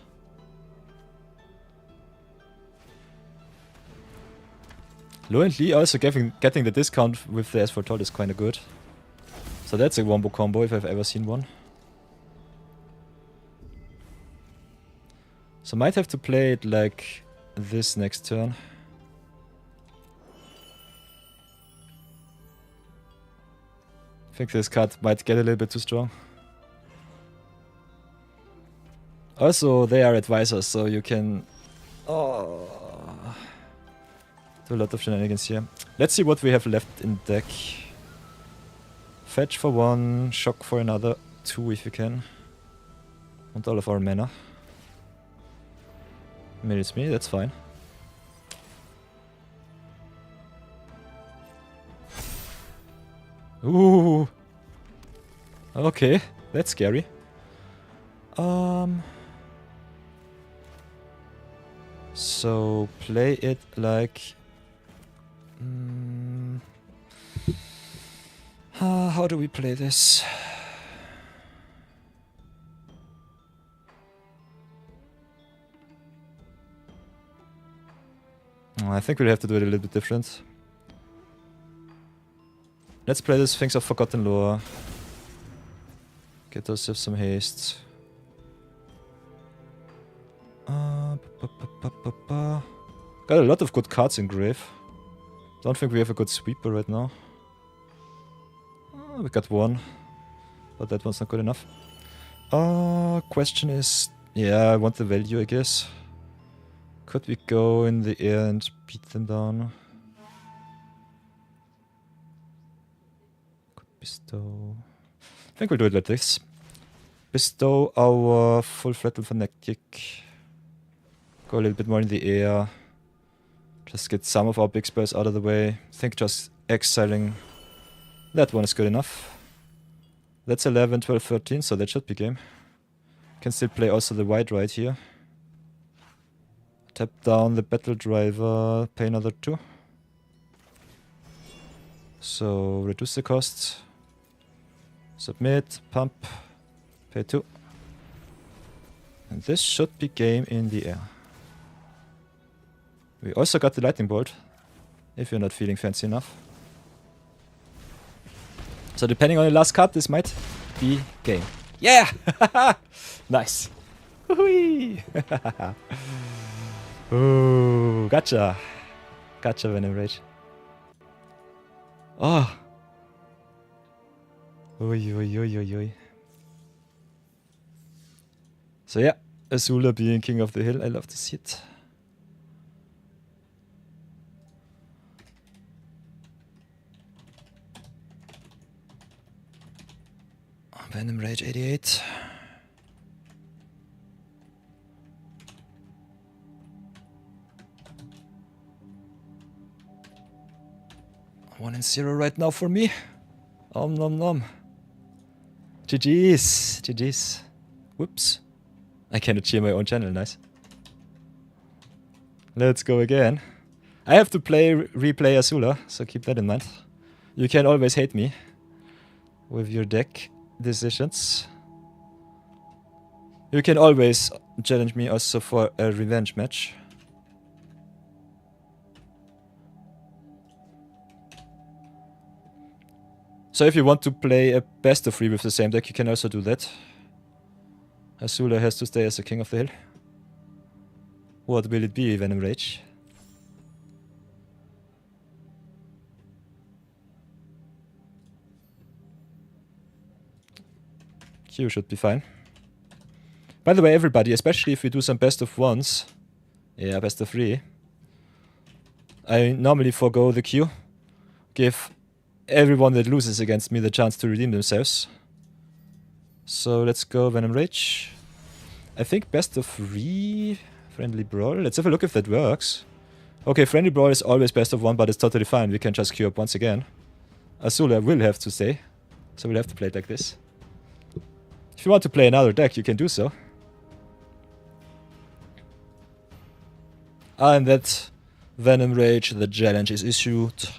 Lo and Lee also getting the discount with the as foretold is kinda good. So that's a wombo combo if I've ever seen one. So might have to play it like this next turn. I think this card might get a little bit too strong. Also, they are advisors, so you can do a lot of shenanigans here. Let's see what we have left in deck. Fetch for one, shock for another, 2 if you can. Want all of our mana. Mills me, that's fine. Ooh. Okay, that's scary. So play it like how do we play this? I think we'll have to do it a little bit different. Let's play this Things of Forgotten Lore. Get ourselves some haste. Got a lot of good cards in Grave. Don't think we have a good sweeper right now. We got one, but that one's not good enough. Question is, yeah, I want the value, I guess. Could we go in the air and beat them down? Could bestow. I think we'll do it like this. Bestow our full throttle fanatic. Go a little bit more in the air. Just get some of our big spells out of the way. I think just exiling that one is good enough. That's 11, 12, 13, so that should be game. Can still play also the white right here. Tap down the battle driver, pay another 2. So reduce the cost. Submit, pump, pay 2. And this should be game in the air. We also got the lightning bolt, if you're not feeling fancy enough. So depending on the last card, this might be game. Yeah! Nice. Whee! Ooh, gotcha. Gotcha, Venom Rage. Oh. Oi, oi, oi, oi, oi. So yeah, Azula being king of the hill, I love to see it. Venom Rage 88. One and 0 right now for me. Om nom nom. GG's. GG's. Whoops. I cannot cheer my own channel, nice. Let's go again. I have to replay Azula, so keep that in mind. You can always hate me with your deck decisions. You can always challenge me also for a revenge match. So if you want to play a best of 3 with the same deck, you can also do that. Azula has to stay as the king of the hill. What will it be, Venom Rage? Q should be fine. By the way, everybody, especially if we do some best of 1s, yeah, best of 3, I normally forego the Q. Give everyone that loses against me the chance to redeem themselves. So let's go Venom Rage. I think best of 3 Friendly Brawl. Let's have a look if that works. Okay, Friendly Brawl is always best of 1, but it's totally fine. We can just queue up once again. Azula will have to stay, so we'll have to play it like this. If you want to play another deck, you can do so. And that Venom Rage, the challenge is issued.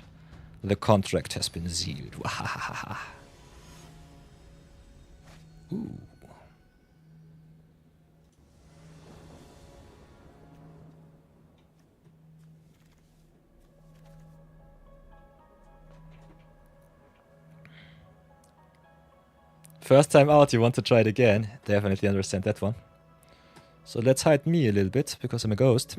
The contract has been sealed. Ooh. First time out, you want to try it again. Definitely understand that one. So let's hide me a little bit, because I'm a ghost.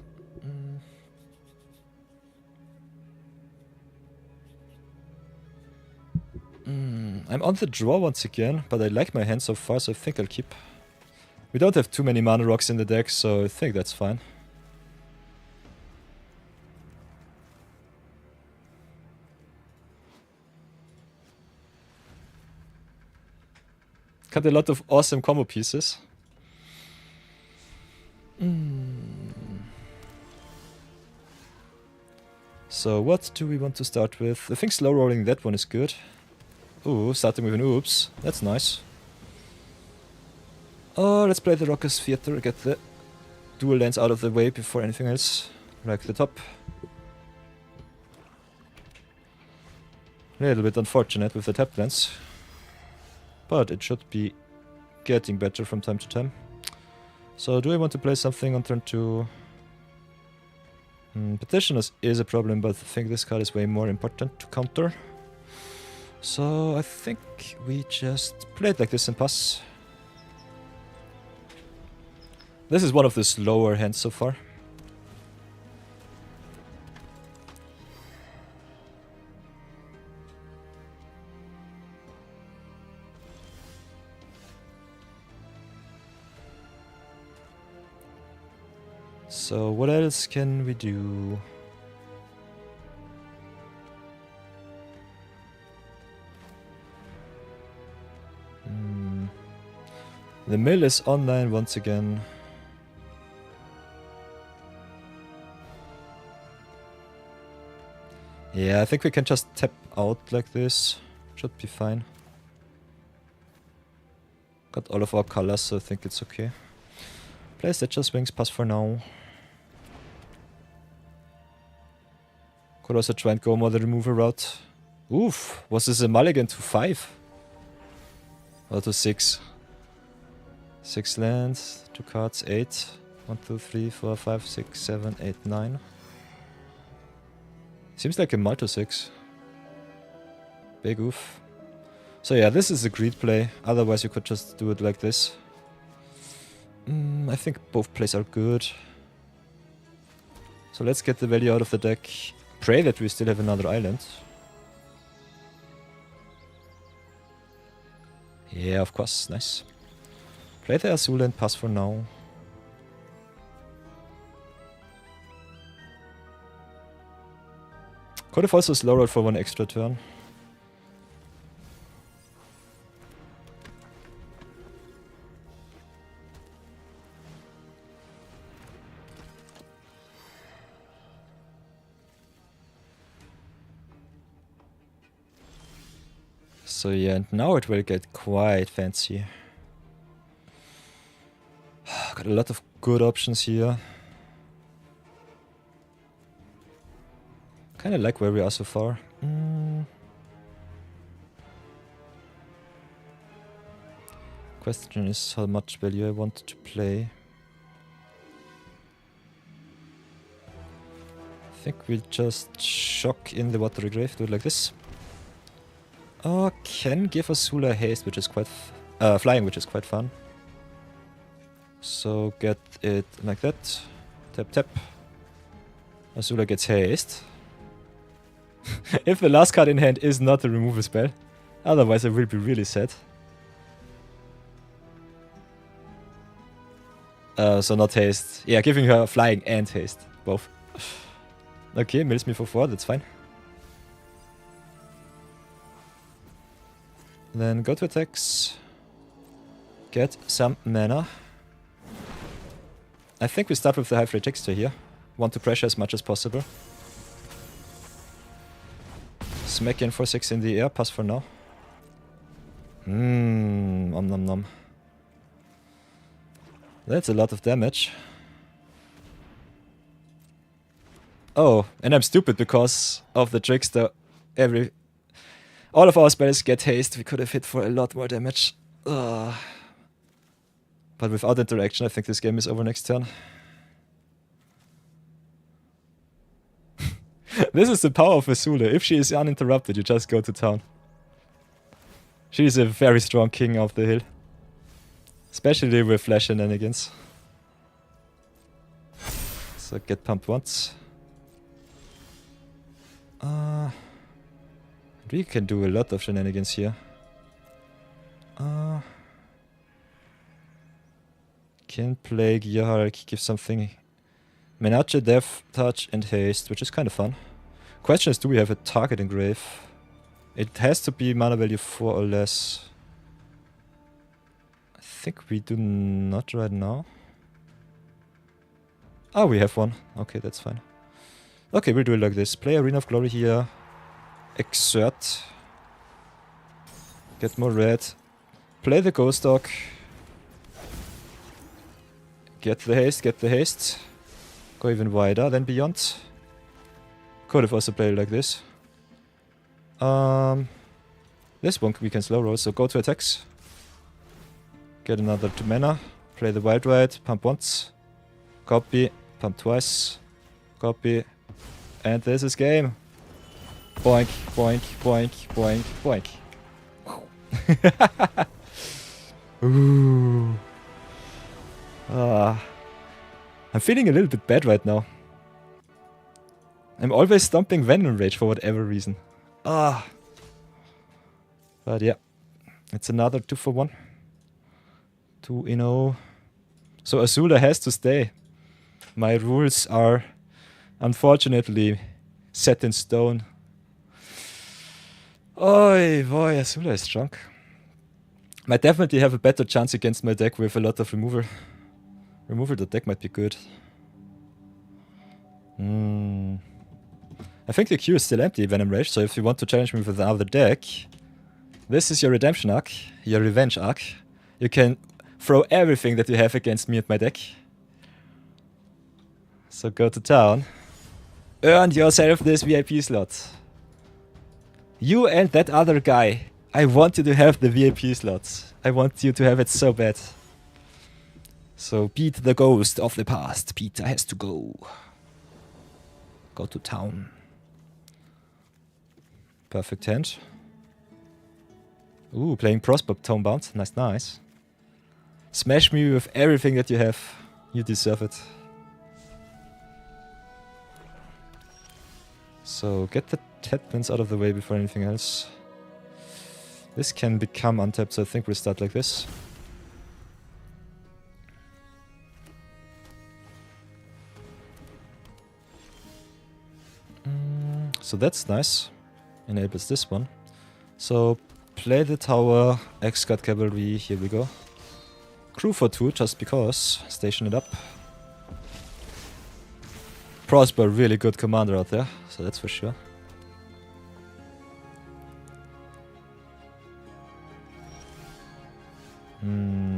I'm on the draw once again, but I like my hand so far, so I think I'll keep. We don't have too many mana rocks in the deck, so I think that's fine. Got a lot of awesome combo pieces. So what do we want to start with? I think slow rolling that one is good. Ooh, starting with an oops. That's nice. Oh, let's play the Rockers Theater, get the dual lands out of the way before anything else. Like the top. A little bit unfortunate with the tap lands. But it should be getting better from time to time. So do I want to play something on turn 2? Petitioners is a problem, but I think this card is way more important to counter. So I think we just play it like this and pass. This is one of the slower hands so far. So what else can we do? The mill is online once again. Yeah, I think we can just tap out like this. Should be fine. Got all of our colors, so I think it's okay. Play Stitcher Wings, pass for now. Could also try and go more the removal route. Oof, was this a mulligan to 5? Or to 6? 6 lands, 2 cards, 8. 1, 2, 3, 4, 5, 6, 7, 8, 9. Seems like a multi 6. Big oof. So yeah, this is a greed play. Otherwise you could just do it like this. I think both plays are good. So let's get the value out of the deck. Pray that we still have another island. Yeah, of course, nice. Play the Azula and pass for now. Could have also slow rolled for 1 extra turn. So yeah, and now it will get quite fancy. Got a lot of good options here. Kinda like where we are so far. Question is how much value I want to play. I think we'll just shock in the Watery Grave, do it like this. Can give Azula haste, which is quite flying, which is quite fun. So get it like that. Tap tap. Azula gets haste. If the last card in hand is not a removal spell, otherwise I will be really sad. So not haste. Yeah, giving her flying and haste, both. Okay, mills me for 4, that's fine. Then go to attacks. Get some mana. I think we start with the high-free texture here. Want to pressure as much as possible. Smack in for 6 in the air, pass for now. Nom nom nom. That's a lot of damage. Oh, and I'm stupid because of the trickster. All of our spells get haste. We could have hit for a lot more damage. But without interaction, I think this game is over next turn. This is the power of Azula. If she is uninterrupted, you just go to town. She is a very strong king of the hill. Especially with flash shenanigans. So get pumped once. We can do a lot of shenanigans here. Can play Gearhulk, give something. Menace, Death, Touch, and Haste, which is kind of fun. Question is, do we have a target engrave? It has to be mana value 4 or less. I think we do not right now. Oh, we have one. Okay, that's fine. Okay, we'll do it like this. Play Arena of Glory here. Exert. Get more red. Play the Ghost Dog. Get the haste, get the haste. Go even wider than beyond. Could have also played like this. This one we can slow roll, so go to attacks. Get another 2 mana. Play the Wild Ride, pump once. Copy, pump twice. Copy. And this is game. Boink, boink, boink, boink, boink. Ooh. I'm feeling a little bit bad right now. I'm always stomping Venom Rage for whatever reason. But yeah. It's another 2 for 1. 2-0. So Azula has to stay. My rules are unfortunately set in stone. Oi, boy, Azula is strong. Might definitely have a better chance against my deck with a lot of removal. Removal, the deck might be good. I think the queue is still empty, Venom Rage, so if you want to challenge me with another deck, this is your redemption arc, your revenge arc. You can throw everything that you have against me and my deck. So go to town. Earn yourself this VIP slot. You and that other guy. I want you to have the VIP slots. I want you to have it so bad. So beat the ghost of the past. Peter has to go. Go to town. Perfect hand. Ooh, playing Prosper Tomebound. Nice, nice. Smash me with everything that you have. You deserve it. So get the headbands out of the way before anything else. This can become untapped, so I think we'll start like this. So that's nice. Enables this one. So play the tower, X-Guard Cavalry, here we go. Crew for 2, just because. Station it up. Prosper, really good commander out there, so that's for sure.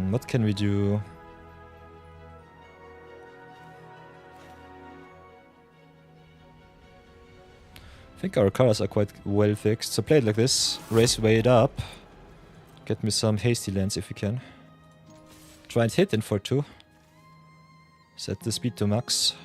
What can we do? I think our colors are quite well fixed, so play it like this. Race way it up. Get me some hasty lands if you can. Try and hit in for 2. Set the speed to max.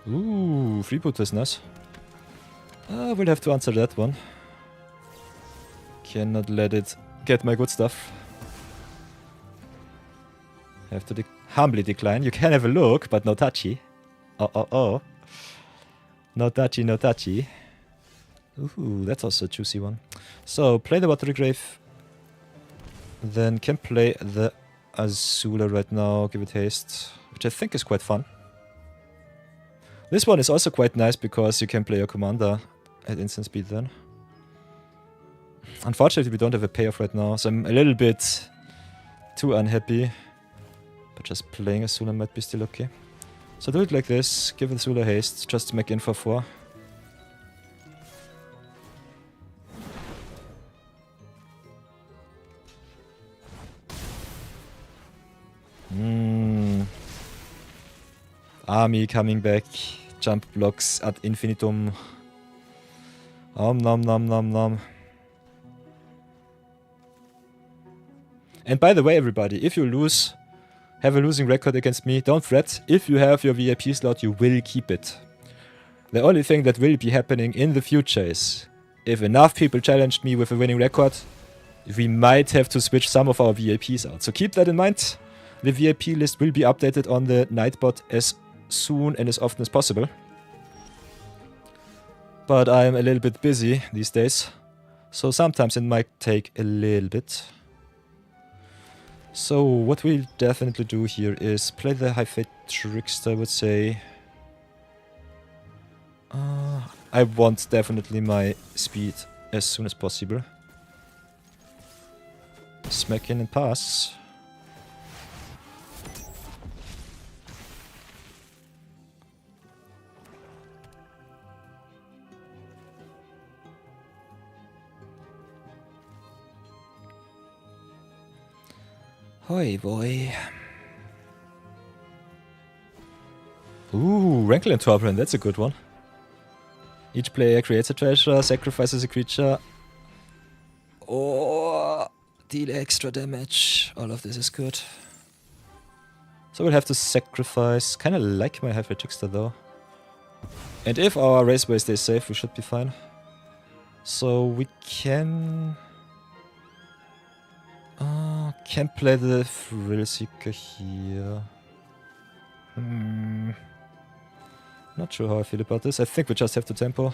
Ooh, freeboot is nice. We'll have to answer that one. Cannot let it get my good stuff. Have to humbly decline. You can have a look, but no touchy. Oh. No touchy, no touchy. Ooh, that's also a juicy one. So, play the Watery Grave. Then can play the Azula right now, give it haste. Which I think is quite fun. This one is also quite nice because you can play your commander at instant speed then. Unfortunately, we don't have a payoff right now, so I'm a little bit too unhappy. But just playing Azula might be still okay. So do it like this, give Azula haste, just to make in for 4. Army coming back. Jump blocks ad infinitum. Nom nom nom nom. And by the way, everybody, if you lose, have a losing record against me, don't fret. If you have your VIP slot, you will keep it. The only thing that will be happening in the future is, if enough people challenged me with a winning record, we might have to switch some of our VIPs out. So keep that in mind. The VIP list will be updated on the Nightbot as soon and as often as possible. But I'm a little bit busy these days, so sometimes it might take a little bit. So what we'll definitely do here is play the High Fate Trickster, I would say. I want definitely my speed as soon as possible. Smack in and pass. Hoi boy. Ooh, Rankle and Torbrand, that's a good one. Each player creates a treasure, sacrifices a creature. Oh, deal extra damage. All of this is good. So we'll have to sacrifice. Kinda like my Halfway Trickster though. And if our Raceway stays safe, we should be fine. So we can play the Thrill Seeker here. Not sure how I feel about this. I think we just have to tempo.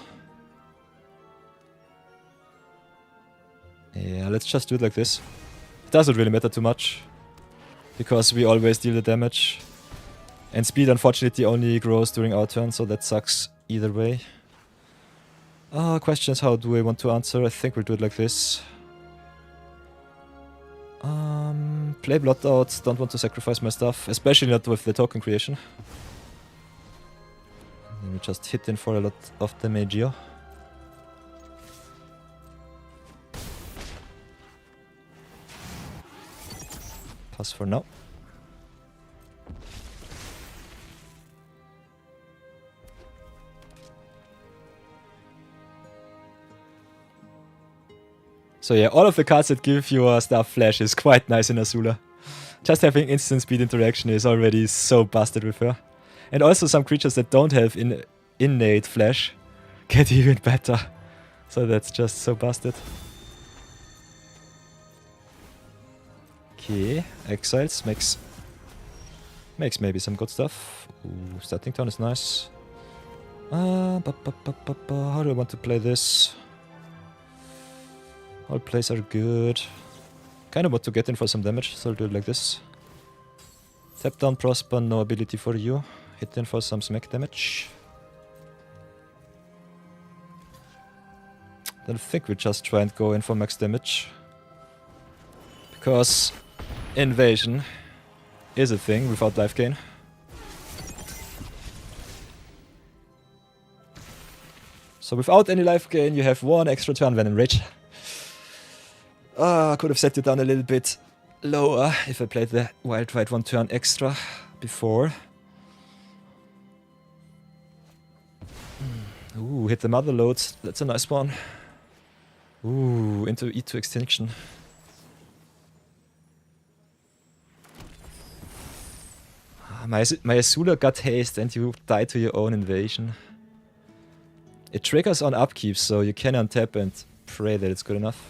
Yeah, let's just do it like this. It doesn't really matter too much, because we always deal the damage. And speed unfortunately only grows during our turn, so that sucks either way. Question is, how do I want to answer? I think we'll do it like this. Play Blot Out, don't want to sacrifice my stuff, especially not with the token creation. Then we just hit in for a lot of damage here. Pass for now. So yeah, all of the cards that give you a Star Flash is quite nice in Azula. Just having instant speed interaction is already so busted with her. And also some creatures that don't have innate Flash get even better. So that's just so busted. Okay, Exiles makes maybe some good stuff. Ooh, starting turn is nice. How do I want to play this? All plays are good. Kind of want to get in for some damage, so I'll do it like this. Tap down Prosper, no ability for you. Hit in for some smack damage. Then I think we just try and go in for max damage. Because invasion is a thing without life gain. So without any life gain, you have one extra turn when enraged. I could have set you down a little bit lower if I played the Wild Ride one turn extra before. Ooh, hit the Mother Loads. That's a nice one. Ooh, into E2 Extinction. My Azula got haste and you die to your own invasion. It triggers on upkeep, so you can untap and pray that it's good enough.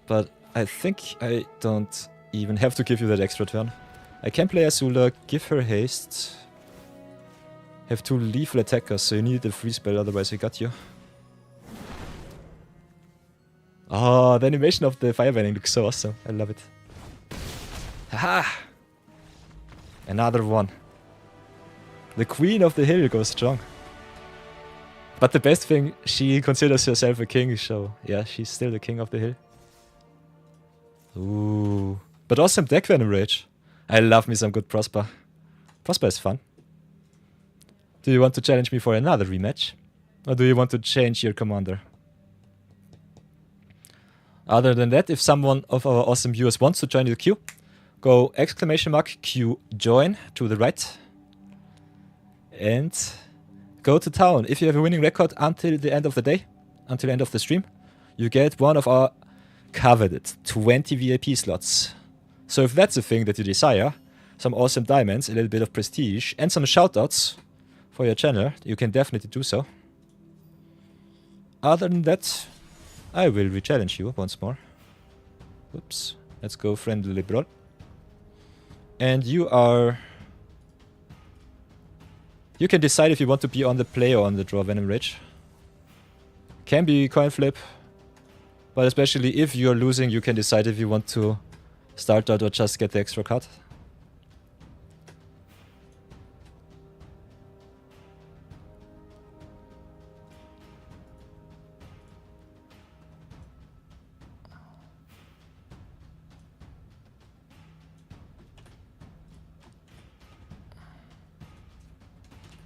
But I think I don't even have to give you that extra turn. I can play Azula, give her haste. Have two lethal attackers, so you need a free spell, otherwise I got you. Oh, the animation of the Firebending looks so awesome. I love it. Haha! Another one. The Queen of the Hill goes strong. But the best thing, she considers herself a king, so yeah, she's still the king of the hill. Ooh. But awesome deck Venom Rage. I love me some good Prosper. Prosper is fun. Do you want to challenge me for another rematch? Or do you want to change your commander? Other than that, if someone of our awesome viewers wants to join the queue, go !Q join to the right. And go to town. If you have a winning record until the end of the day, until the end of the stream, you get one of our coveted 20 VIP slots. So if that's a thing that you desire, some awesome diamonds, a little bit of prestige, and some shoutouts for your channel, you can definitely do so. Other than that, I will re-challenge you once more. Oops. Let's go friendly brawl. And you are... You can decide if you want to be on the play or on the draw Venom Rage. Can be coin flip. But especially if you're losing, you can decide if you want to start that or just get the extra card.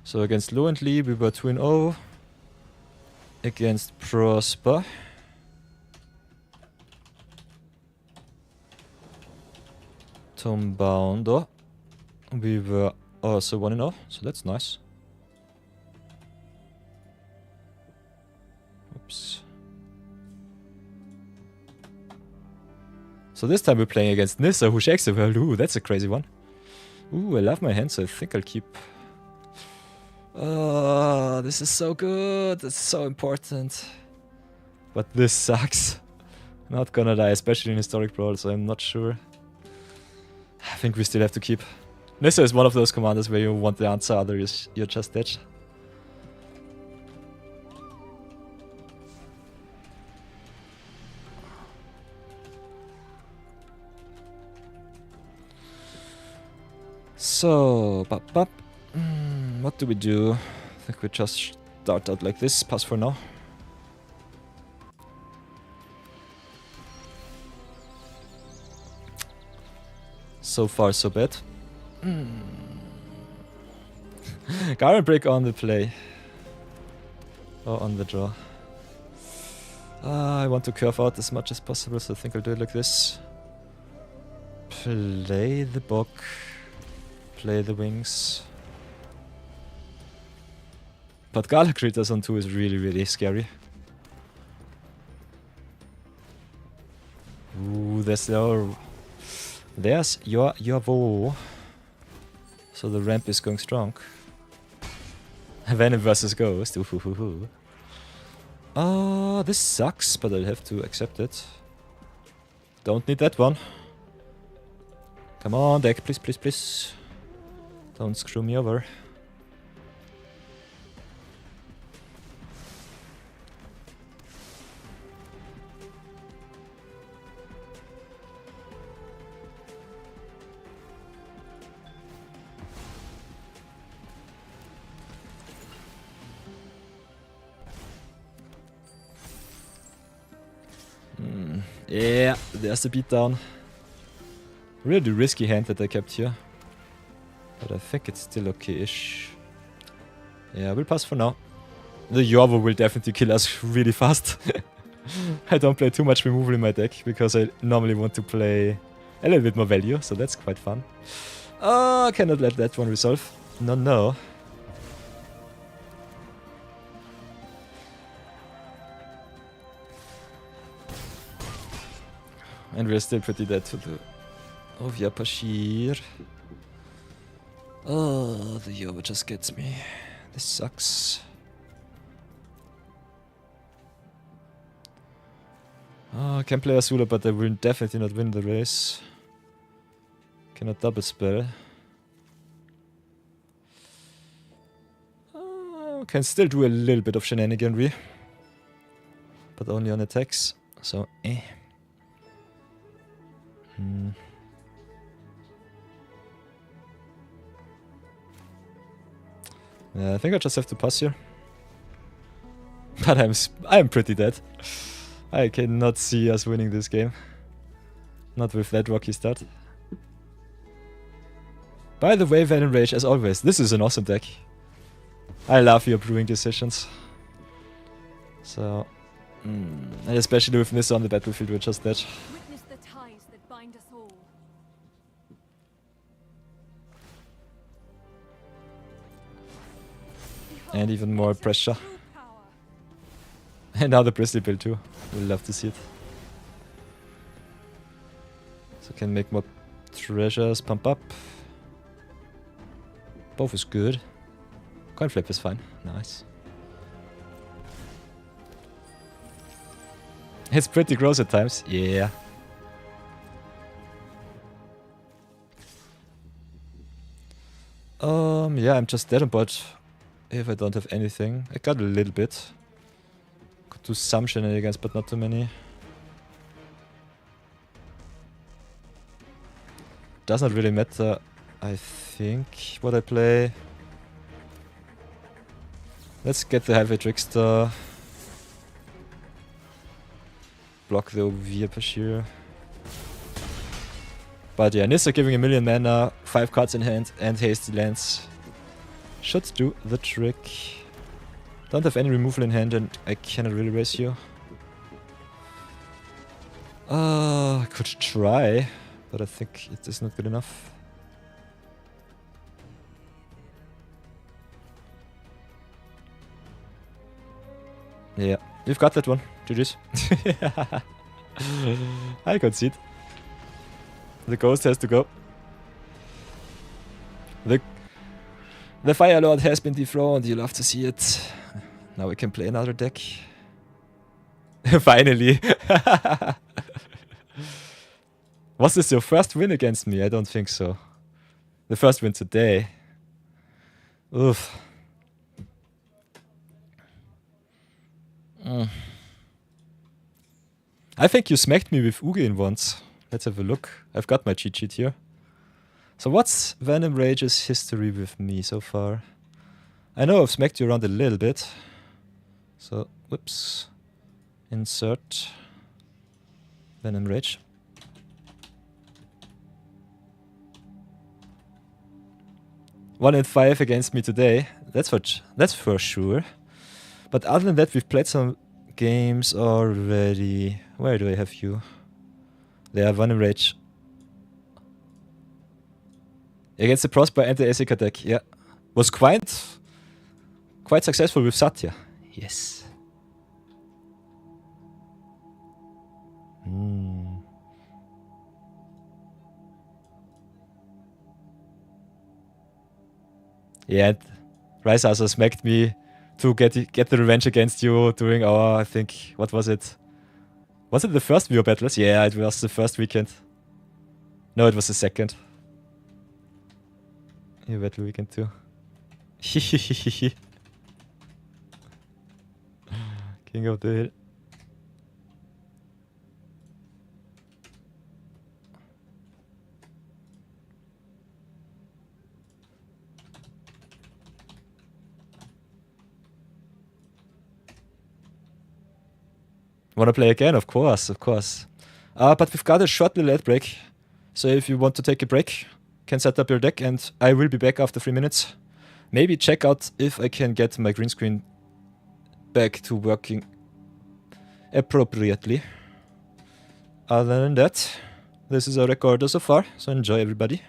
So against Lo and Lee we were 2-0. Against Prosper. Tombounder. We were Oh, so 1-0, so that's nice. Oops. So this time we're playing against Nissa, who shakes the world. Ooh, that's a crazy one. Ooh, I love my hand, so I think I'll keep... Oh, this is so good. It's so important. But this sucks. Not gonna die, especially in Historic Brawl, so I'm not sure. I think we still have to keep. Nissa is one of those commanders where you want the answer, otherwise you're just dead. So, what do we do? I think we just start out like this, pass for now. So far, so bad. Garden Break on the play. Or on the draw. I want to curve out as much as possible, so I think I'll do it like this. Play the bog. Play the wings. But Gala Critters on 2 is really, really scary. Ooh, there's your woe. So the ramp is going strong. Venom versus Ghost. Ooh. Oh, this sucks, but I'll have to accept it. Don't need that one. Come on, deck, please, please, please. Don't screw me over. Yeah, there's the beatdown. Really risky hand that I kept here. But I think it's still okay-ish. Yeah, we'll pass for now. The Yorvo will definitely kill us really fast. I don't play too much removal in my deck, because I normally want to play a little bit more value, so that's quite fun. Oh, I cannot let that one resolve. No. And we're still pretty dead to the Ovia Pashir. Oh, the Yoba just gets me. This sucks. Oh, I can play Azula, but I will definitely not win the race. Cannot double spell. Oh, can still do a little bit of shenaniganry. But only on attacks, so eh. Yeah, I think I just have to pass here. But I'm pretty dead. I cannot see us winning this game. Not with that rocky start. By the way, Venom Rage, as always, this is an awesome deck. I love your brewing decisions. So, and especially with Nissa on the battlefield, we're just dead. Witness the ties that bind us all. And even more pressure. And now the Bristly build too. We'll love to see it. So can make more treasures pump up. Both is good. Coin flip is fine. Nice. It's pretty gross at times. Yeah. Yeah, I'm just dead on board. If I don't have anything. I got a little bit. Could do some shenanigans, but not too many. Does not really matter, I think, what I play. Let's get the Highway Trickster. Block the Ovia Pashir. But yeah, Nissa giving a million mana, 5 cards in hand, and hasty lands. Should do the trick. Don't have any removal in hand, and I cannot really raise you. I could try, but I think it is not good enough. Yeah, we've got that one. GG's. I concede. The ghost has to go. The Firelord has been dethroned. You love to see it. Now we can play another deck. Finally. Was this your first win against me? I don't think so. The first win today. Oof. I think you smacked me with Ugin once. Let's have a look. I've got my cheat sheet here. So what's Venom Rage's history with me so far? I know I've smacked you around a little bit. So, whoops. Insert Venom Rage. One in 5 against me today. That's for sure. But other than that, we've played some games already. Where do I have you? There, Venom Rage. Against the Prosper and the Asika deck, yeah. Was quite successful with Satya. Yes. Yeah, and Rice also smacked me to get the revenge against you during our, I think, what was it? Was it the first Viewer Battles? Yeah, it was the first weekend. No, it was the second. Yeah, Battle Weekend too. King of the Hill. Wanna play again? Of course, of course. But we've got a short little ad break. So if you want to take a break, can set up your deck and I will be back after 3 minutes. Maybe check out if I can get my green screen back to working appropriately. Other than that, this is our recorder so far, so enjoy everybody.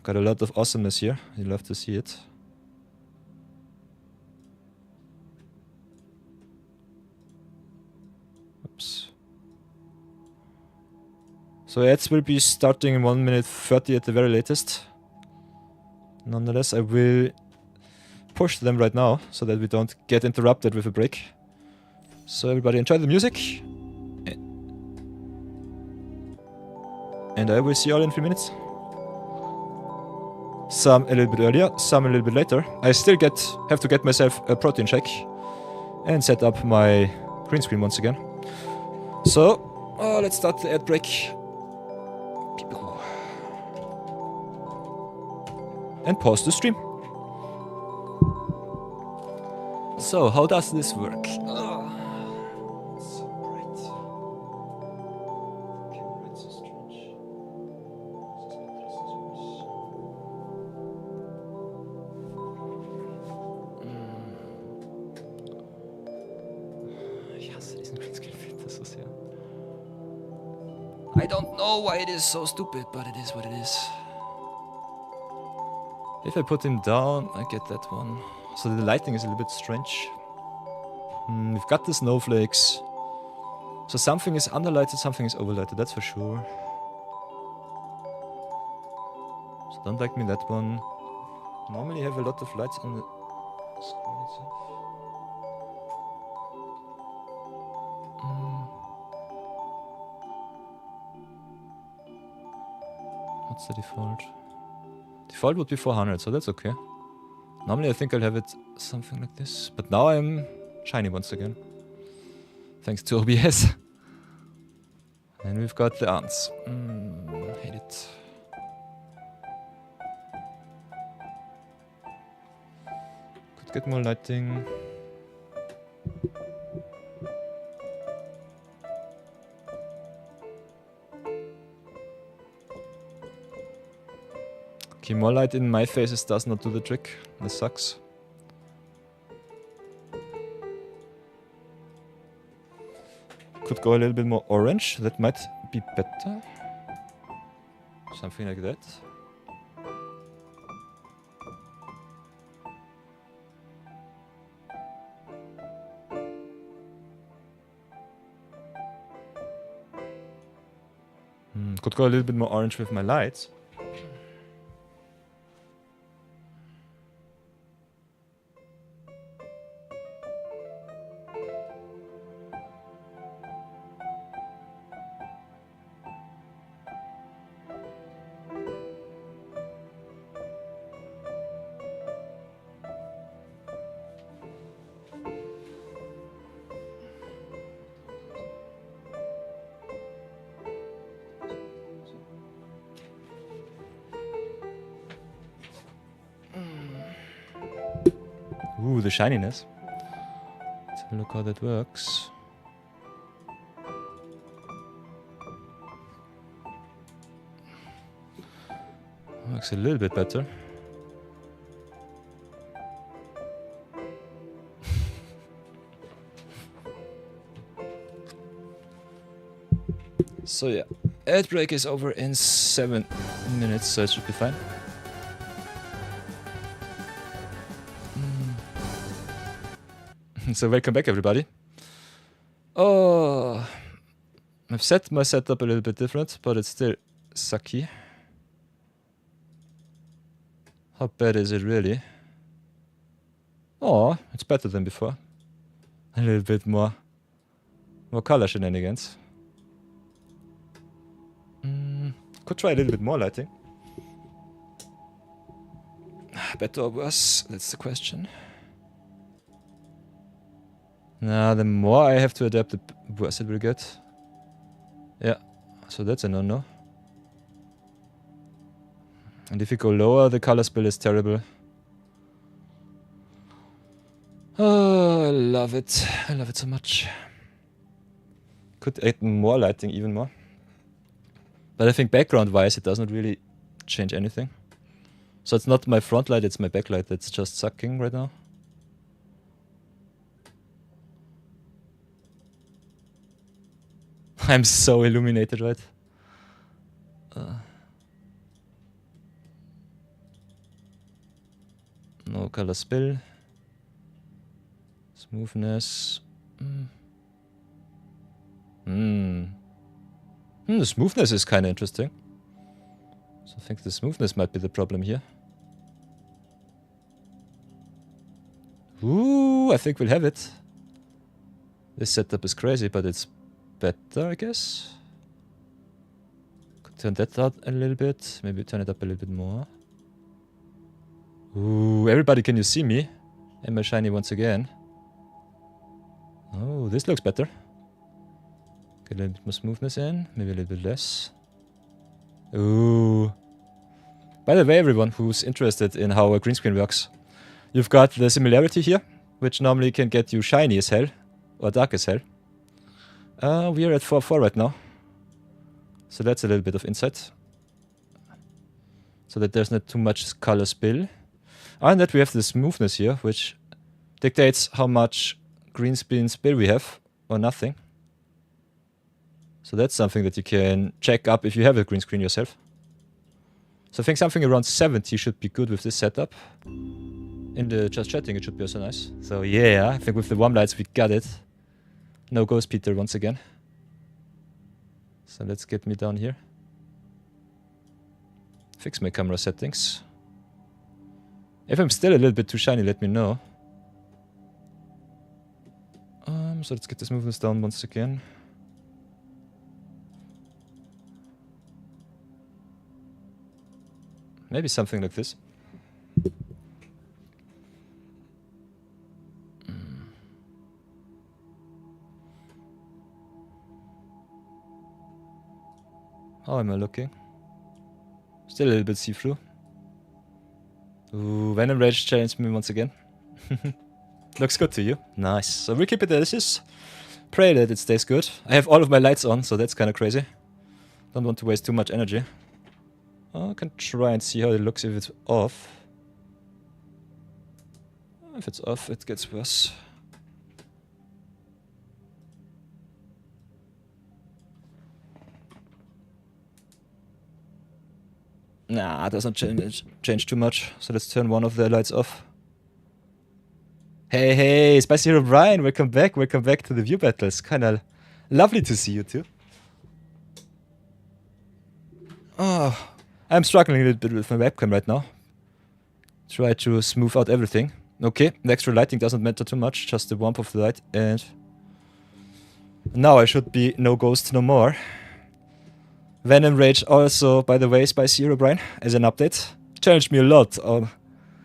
Got a lot of awesomeness here, you'll love to see it. Oops. So ads will be starting in 1 minute 30 at the very latest. Nonetheless, I will push them right now so that we don't get interrupted with a break. So everybody enjoy the music. And I will see you all in 3 minutes. Some a little bit earlier, some a little bit later. I still have to get myself a protein shake and set up my green screen once again. So, let's start the ad break. And pause the stream. So, how does this work? So bright. Camera is so strange. Ich hasse diesen Greenscreen-Filter so sehr. I don't know why it is so stupid, but it is what it is. If I put him down, I get that one. So the lighting is a little bit strange. We've got the snowflakes. So something is underlighted, something is overlighted, that's for sure. So don't like me that one. Normally I have a lot of lights on the screen itself. What's the default? Default would be 400, so that's okay. Normally I think I'll have it something like this, but now I'm shiny once again. Thanks to OBS. And we've got the ants. Hate it. Could get more lighting. Okay, more light in my faces does not do the trick. This sucks. Could go a little bit more orange. That might be better. Something like that. Could go a little bit more orange with my lights. Ooh, the shininess. Let's have a look how that works. Works a little bit better. So yeah, ad break is over in 7 minutes, so it should be fine. So welcome back, everybody. Oh, I've set my setup a little bit different, but it's still sucky. How bad is it really? Oh, it's better than before. A little bit more color shenanigans. Could try a little bit more lighting. Better or worse? That's the question. Nah, the more I have to adapt, the worse it will get. Yeah, so that's a no-no. And if you go lower, the color spill is terrible. Oh, I love it. I love it so much. Could add more lighting, even more. But I think background-wise, it doesn't really change anything. So it's not my front light, it's my backlight that's just sucking right now. I'm so illuminated, right? No color spill. Smoothness. The smoothness is kind of interesting. So I think the smoothness might be the problem here. Ooh, I think we'll have it. This setup is crazy, but it's better, I guess. Could turn that out a little bit. Maybe turn it up a little bit more. Ooh, everybody, can you see me? Am I shiny once again? Oh, this looks better. Get a little bit more smoothness in. Maybe a little bit less. Ooh. By the way, everyone who's interested in how a green screen works, you've got the similarity here, which normally can get you shiny as hell, or dark as hell. We are at 4:4 right now. So that's a little bit of insight. So that there's not too much color spill. And that we have the smoothness here, which dictates how much green screen spill we have, or nothing. So that's something that you can check up if you have a green screen yourself. So I think something around 70 should be good with this setup. In the just chatting it should be also nice. So yeah, I think with the warm lights we got it. No Ghost Peter once again. So let's get me down here. Fix my camera settings. If I'm still a little bit too shiny, let me know. So let's get the smoothness down once again. Maybe something like this. How am I looking? Still a little bit see-through. Ooh, Venom Rage challenged me once again. Looks good to you. Nice. So we'll keep it as is. Pray that it stays good. I have all of my lights on, so that's kind of crazy. Don't want to waste too much energy. Oh, I can try and see how it looks if it's off. If it's off, it gets worse. Nah, it doesn't change too much. So let's turn one of the lights off. Hey, hey, Spicy Hero Brian, welcome back to the view battles. Kinda lovely to see you too. Oh, I'm struggling a little bit with my webcam right now. Try to smooth out everything. Okay, the extra lighting doesn't matter too much, just the warmth of the light, and now I should be no ghost no more. Venom Rage also, by the way, Spicy Herobrine, as an update, challenged me a lot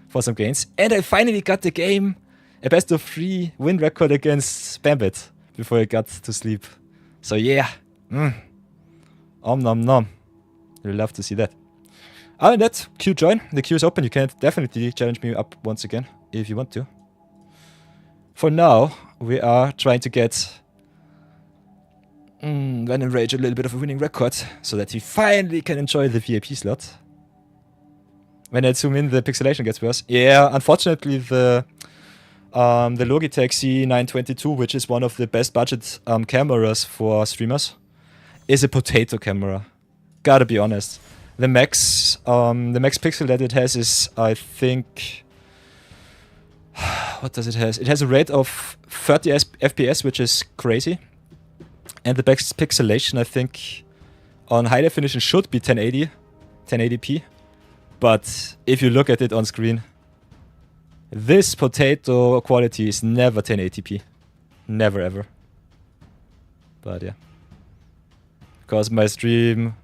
for some games, and I finally got the game a best of 3 win record against Bambit before I got to sleep. So yeah, om nom nom. Really love to see that. Other than that, queue join. The queue is open. You can definitely challenge me up once again if you want to. For now, we are trying to get Venom Rage a little bit of a winning record so that we finally can enjoy the VIP slot. When I zoom in, the pixelation gets worse. Yeah, unfortunately, the Logitech C922, which is one of the best budget cameras for streamers, is a potato camera. Gotta be honest. The max pixel that it has is, I think, what does it has? It has a rate of 30 FPS, which is crazy. And the best pixelation, I think, on high definition should be 1080p. But if you look at it on screen, this potato quality is never 1080p. Never ever. But yeah. Because my stream,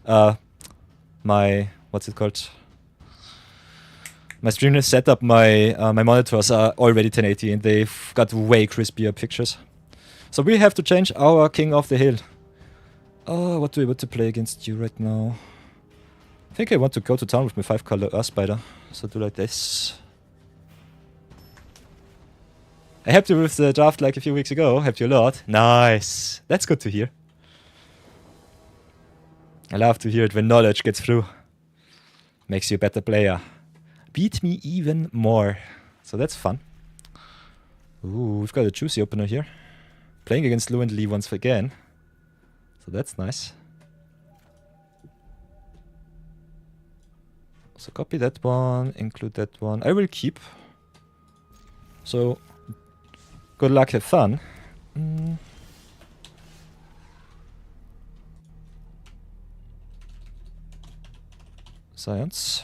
what's it called? My stream setup, my monitors are already 1080 and they've got way crispier pictures. So we have to change our King of the Hill. Oh, what do I want to play against you right now? I think I want to go to town with my 5-color Earth Spider. So do like this. I helped you with the draft like a few weeks ago. Helped you a lot. Nice. That's good to hear. I love to hear it when knowledge gets through. Makes you a better player. Beat me even more. So that's fun. Ooh, we've got a juicy opener here. Playing against Lou and Lee once again. So that's nice. So copy that one, include that one. I will keep. So, good luck, have fun. Science.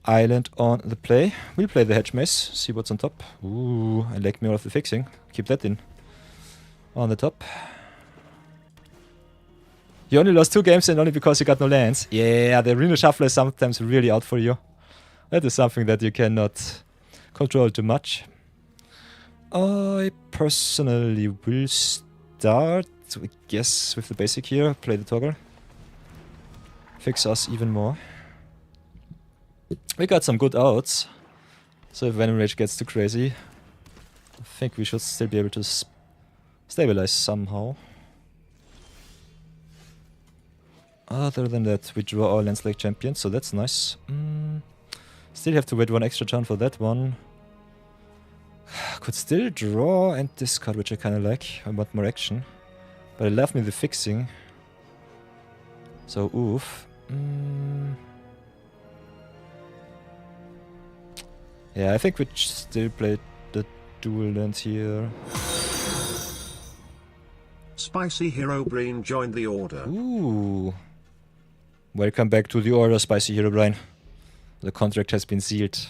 Island on the play. We'll play the Hedge Maze, see what's on top. Ooh, I like more of the fixing. Keep that in. On the top. You only lost 2 games and only because you got no lands. Yeah, the Arena Shuffle is sometimes really out for you. That is something that you cannot control too much. I personally will start, I guess, with the basic here. Play the toggle. Fix us even more. We got some good outs. So if Venom Rage gets too crazy, I think we should still be able to stabilize somehow. Other than that, we draw our lands like champions, so that's nice. Still have to wait 1 extra turn for that one. Could still draw and discard, which I kinda like. I want more action. But I love me the fixing. So, oof. Yeah, I think we still play the dual lands here. Spicy Herobrine joined the order. Ooh. Welcome back to the order, Spicy Herobrine. The contract has been sealed.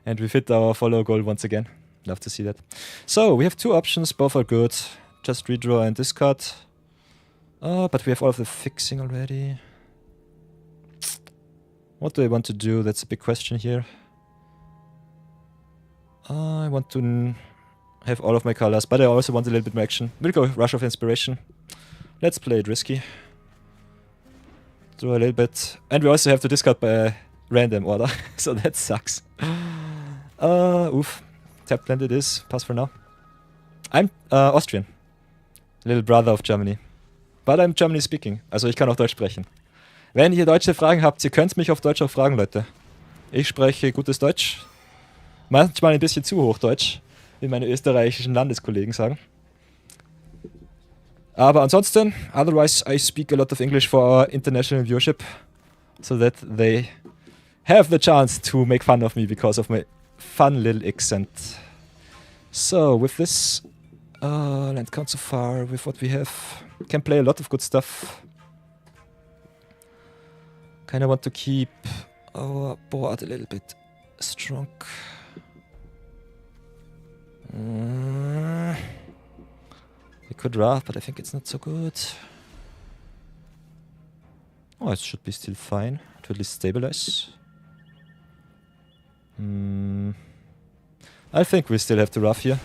And we've hit our follow goal once again. Love to see that. So, we have 2 options, both are good. Just redraw and discard. But we have all of the fixing already. What do I want to do? That's a big question here. I want to have all of my colors, but I also want a little bit more action. We'll go Rush of Inspiration. Let's play it risky. Draw a little bit. And we also have to discard by random order, so that sucks. Oof. Tap land it is. Pass for now. I'm Austrian. Little brother of Germany. But I'm Germany speaking. Also ich kann auch Deutsch sprechen. Wenn ihr deutsche Fragen habt, ihr könnt mich auf Deutsch auch fragen, Leute. Ich spreche gutes Deutsch. Manchmal ein bisschen zu Hochdeutsch, wie meine österreichischen Landeskollegen sagen. Aber ansonsten, otherwise I speak a lot of English for our international viewership, so that they have the chance to make fun of me because of my fun little accent. So with this land count so far, with what we have, can play a lot of good stuff. Kinda want to keep our board a little bit strong. We could draft, but I think it's not so good. Oh, it should be still fine to at least stabilize. I think we still have to rough here.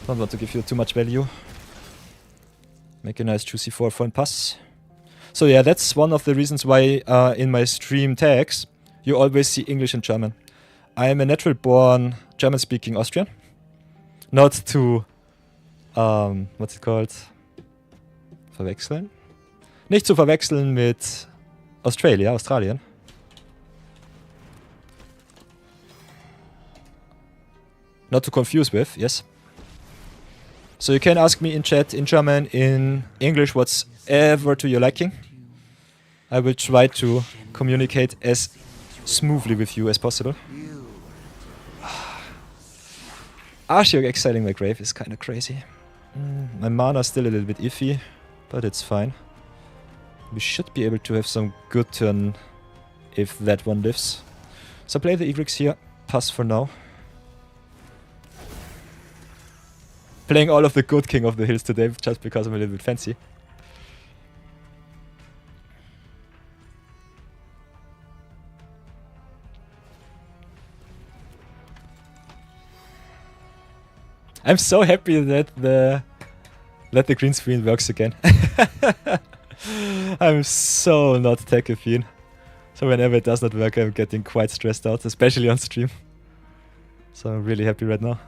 Don't want to give you too much value. Make a nice juicy 4 and pass. So yeah, that's one of the reasons why in my stream tags you always see English and German. I am a natural born German speaking Austrian. Not to what's it called? Verwechseln? Nicht zu verwechseln mit Australien. Not to confuse with, yes. So you can ask me in chat, in German, in English, whatever to your liking. I will try to communicate as smoothly with you as possible. Ashiok exiling my grave is kind of crazy. My mana's still a little bit iffy, but it's fine. We should be able to have some good turn if that one lives. So play the Egrix here, pass for now. Playing all of the good King of the Hills today just because I'm a little bit fancy. I'm so happy that the green screen works again. I'm so not tech-affine. So whenever it does not work, I'm getting quite stressed out, especially on stream. So I'm really happy right now.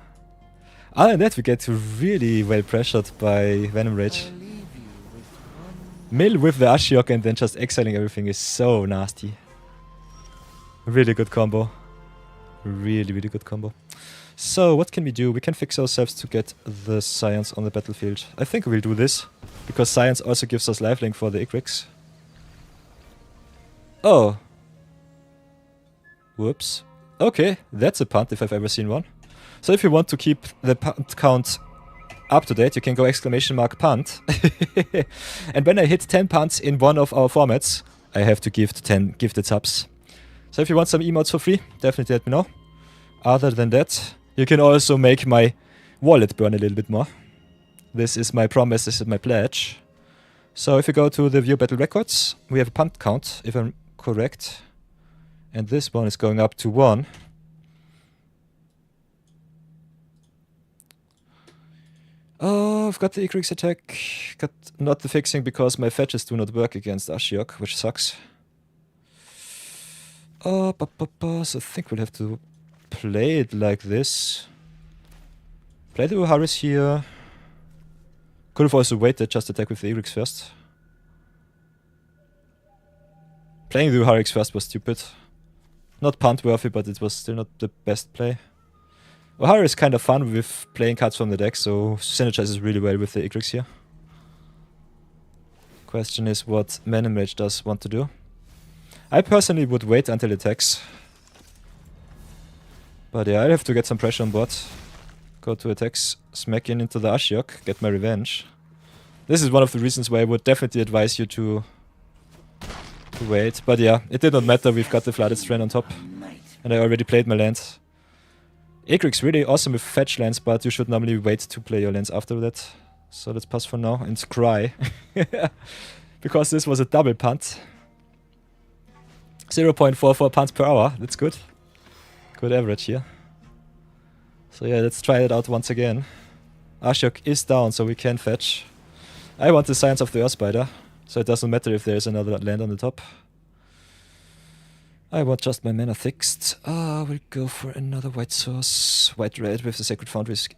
Other than that, we get really well pressured by Venom Rage. Mill with the Ashiok and then just exiling everything is so nasty. Really good combo. Really, really good combo. So, what can we do? We can fix ourselves to get the Science on the battlefield. I think we'll do this, because Science also gives us lifelink for the Igrix. Oh. Whoops. Okay, that's a punt if I've ever seen one. So if you want to keep the punt count up to date, you can go !punt. And when I hit 10 punts in one of our formats, I have to give 10 gifted subs. So if you want some emotes for free, definitely let me know. Other than that, you can also make my wallet burn a little bit more. This is my promise, this is my pledge. So if you go to the view battle records, we have a punt count, if I'm correct. And this one is going up to 1. Oh, I've got the Igrix attack. Got not the fixing because my fetches do not work against Ashiok, which sucks. So I think we'll have to play it like this. Play the Uharis here. Could have also waited, just attack with the Igrix first. Playing the Uharis first was stupid. Not punt worthy, but it was still not the best play. Uharis is kind of fun with playing cards from the deck, so synergizes really well with the Igrix here. Question is what Venom Rage does want to do. I personally would wait until it attacks. But yeah, I'll have to get some pressure on board. Go to attacks, smack in into the Ashiok, get my revenge. This is one of the reasons why I would definitely advise you to wait. But yeah, it did not matter, we've got the Flooded Strand on top. And I already played my land. Igrix really awesome with fetch lands, but you should normally wait to play your lands after that. So let's pass for now and scry. Because this was a double punt. 0.44 punts per hour, that's good. Good average here. So yeah, let's try it out once again. Ashiok is down, so we can fetch. I want the Science of the Earth Spider, so it doesn't matter if there's another land on the top. I want just my mana fixed. We'll go for another white source. White-red with the Sacred Foundry is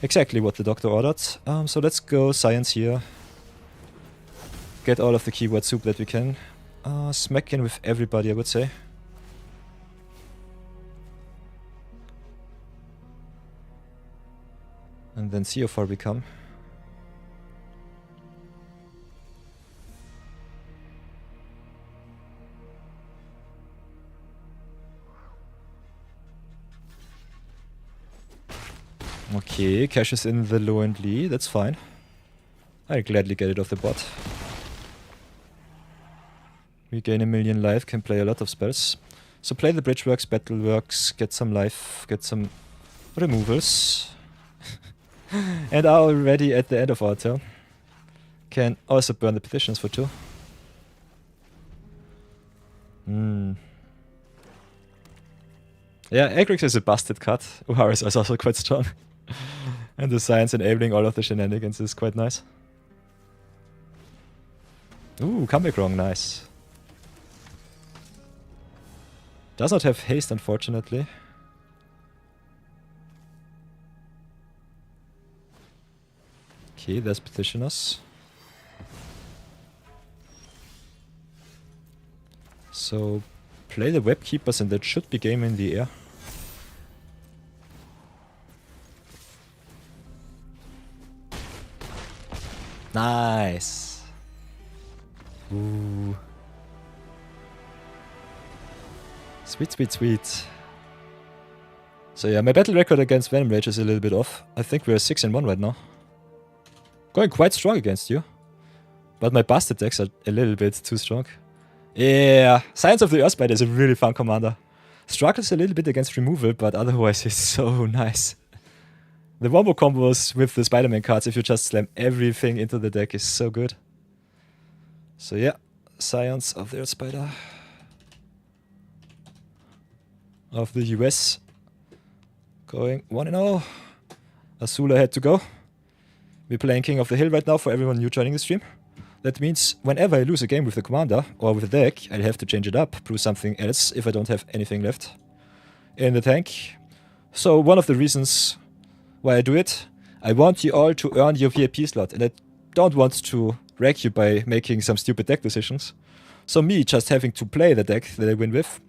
exactly what the doctor ordered. So let's go Science here. Get all of the keyword soup that we can. Smack in with everybody, I would say. And then see how far we come. Okay, cashes in the low and Lee, that's fine. I'll gladly get it off the board. We gain 1,000,000 life, can play a lot of spells. So play the bridge works, battle works, get some life, get some removals. And are already at the end of our turn. Can also burn the petitions for 2. Yeah, Agrix is a busted card. Uharis is also quite strong. And the science enabling all of the shenanigans is quite nice. Ooh, comeback wrong, nice. Does not have haste, unfortunately. Okay, there's petitioners. So, play the web keepers and that should be game in the air. Nice. Ooh. Sweet, sweet, sweet. So yeah, my battle record against Venom Rage is a little bit off. I think we're 6-1 right now. Going quite strong against you. But my busted decks are a little bit too strong. Yeah, Science of the Earthbite is a really fun commander. Struggles a little bit against removal, but otherwise it's so nice. The wombo combos with the Spider-Man cards, if you just slam everything into the deck, is so good. So yeah, Science of the Earthspider. Of the US. Going 1-0. Azula had to go. We're playing King of the Hill right now for everyone new joining the stream. That means whenever I lose a game with the commander or with a deck, I'll have to change it up, brew something else if I don't have anything left in the tank. So one of the reasons why I do it, I want you all to earn your VIP slot, and I don't want to wreck you by making some stupid deck decisions. So me just having to play the deck that I win with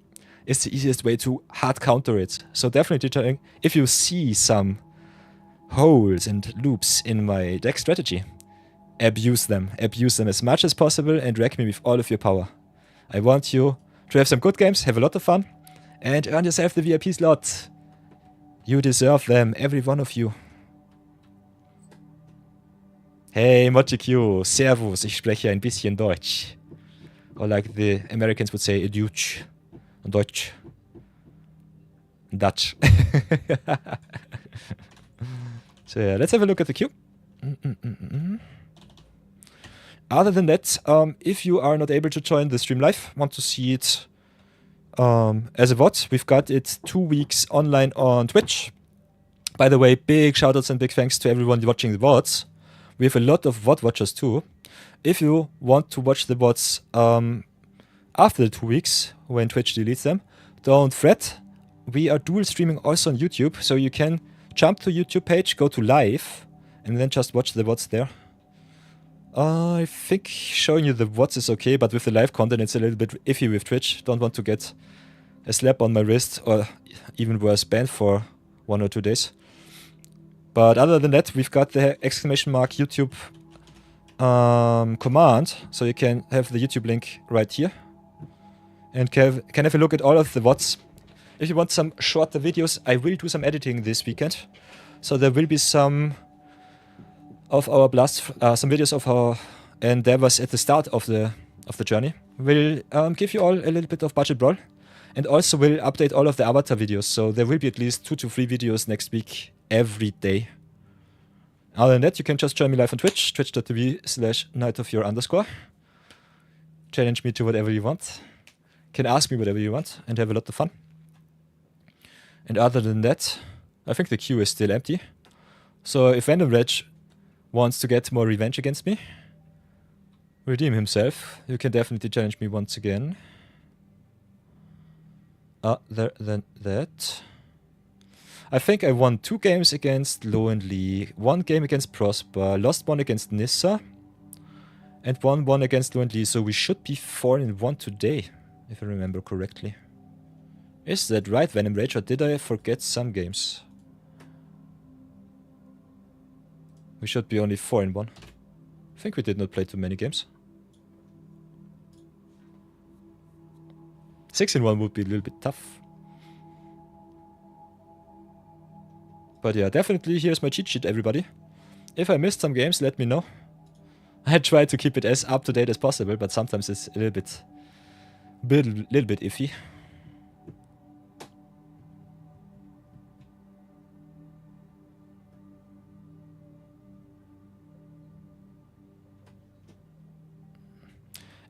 is the easiest way to hard counter it. So definitely trying, if you see some holes and loops in my deck strategy, abuse them as much as possible and wreck me with all of your power. I want you to have some good games, have a lot of fun, and earn yourself the VIP slot. You deserve them, every one of you. Hey, MochiQ, Servus, ich spreche ein bisschen Deutsch. Or like the Americans would say, Deutsch. Deutsch. Dutch. So yeah, let's have a look at the queue. Other than that, if you are not able to join the stream live, want to see it as a VOD, we've got it 2 weeks online on Twitch. By the way, big shoutouts and big thanks to everyone watching the VODs. We have a lot of VOD watchers too. If you want to watch the VODs after the 2 weeks, when Twitch deletes them, don't fret. We are dual streaming also on YouTube, so you can jump to YouTube page, go to live, and then just watch the VODs there. I think showing you the VODs is okay, but with the live content it's a little bit iffy with Twitch. Don't want to get a slap on my wrist, or even worse, banned for 1 or 2 days. But other than that, we've got the exclamation mark YouTube command, so you can have the YouTube link right here. And can have a look at all of the VODs. If you want some shorter videos, I will do some editing this weekend. So there will be some of our some videos of our endeavors at the start of the journey. We'll give you all a little bit of budget brawl, and also will update all of the avatar videos. So there will be at least 2 to 3 videos next week every day. Other than that, you can just join me live on Twitch, twitch.tv/nightofyour_. Challenge me to whatever you want. Can ask me whatever you want and have a lot of fun. And other than that, I think the queue is still empty. So if Venom Rage wants to get more revenge against me, redeem himself, you can definitely challenge me once again. Other than that, I think I won 2 games against Lo and Lee, 1 game against Prosper, lost 1 against Nissa, and won 1 against Lo and Lee, so we should be 4-1 today, if I remember correctly. Is that right, Venom Rage, or did I forget some games? We should be only 4-1. I think we did not play too many games. 6-1 would be a little bit tough. But yeah, definitely here's my cheat sheet, everybody. If I missed some games, let me know. I try to keep it as up to date as possible, but sometimes it's a little bit iffy.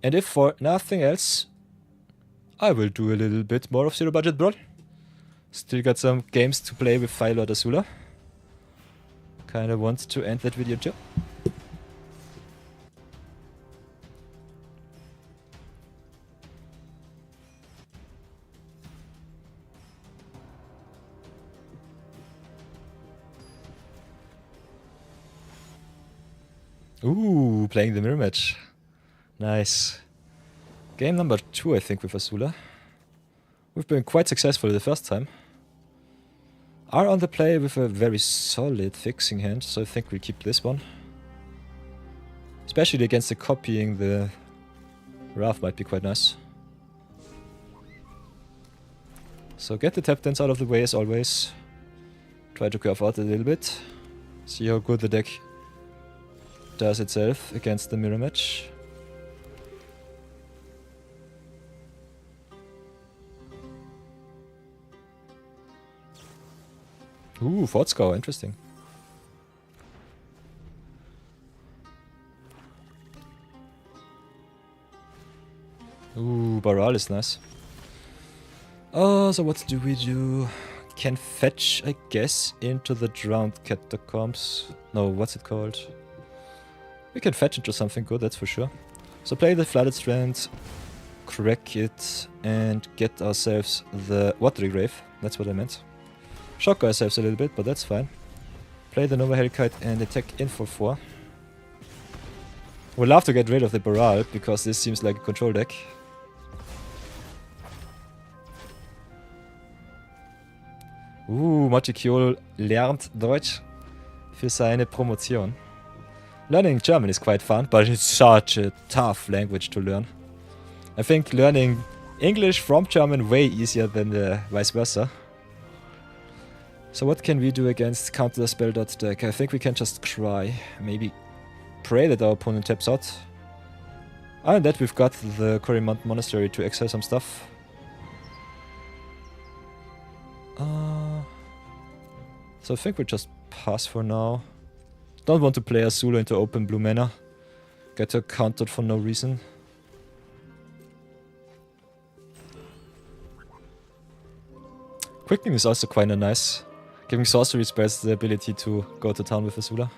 And if for nothing else, I will do a little bit more of Zero Budget Brawl. Still got some games to play with Firelord Azula. Kinda want to end that video too. Ooh, playing the mirror match. Nice. Game number 2, I think, with Azula. We've been quite successful the first time. Are on the play with a very solid fixing hand, so I think we'll keep this one. Especially against the copying, the Wrath might be quite nice. So get the tap dance out of the way as always. Try to curve out a little bit. See how good the deck does itself against the mirror match. Ooh, Fort Scour, interesting. Ooh, Baral is nice. Oh, so what do we do? Can fetch, I guess, into the drowned catacombs. No, what's it called? We can fetch into something good, that's for sure. So play the Flooded Strand, crack it, and get ourselves the Watery Grave. That's what I meant. Shock ourselves a little bit, but that's fine. Play the Nova Hellkite and attack in for 4. We'd love to get rid of the Baral, because this seems like a control deck. Motikul lernt Deutsch für seine Promotion. Learning German is quite fun, but it's such a tough language to learn. I think learning English from German way easier than the vice versa. So what can we do against counter spell dot deck? I think we can just cry. Maybe pray that our opponent taps out. Other than that, we've got the Corrimont Monastery to exile some stuff. So I think we'll just pass for now. Don't want to play Azula into open blue mana. Get her countered for no reason. Quickening is also quite nice. Giving sorcery spells the ability to go to town with Azula.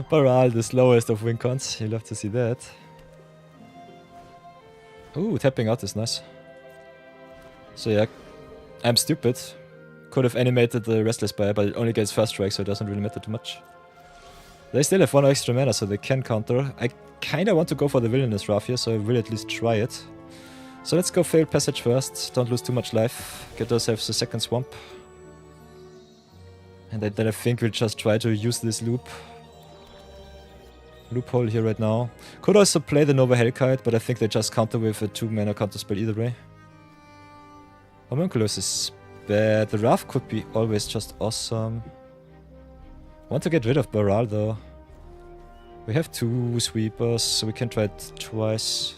Baral, the slowest of win cons. You love to see that. Ooh, tapping out is nice. So yeah, I'm stupid. Could have animated the Restless Buyer, but it only gets first strike, so it doesn't really matter too much. They still have 1 extra mana, so they can counter. I kinda want to go for the Villainous Wrath here, so I will at least try it. So let's go Failed Passage first. Don't lose too much life. Get ourselves a second Swamp. And then I think we'll just try to use this loophole here right now. Could also play the Nova Hellkite, but I think they just counter with a 2 mana counter spell either way. Homunculus is bad. The Wrath could be always just awesome. Want to get rid of Baral though. We have 2 sweepers, so we can try it twice.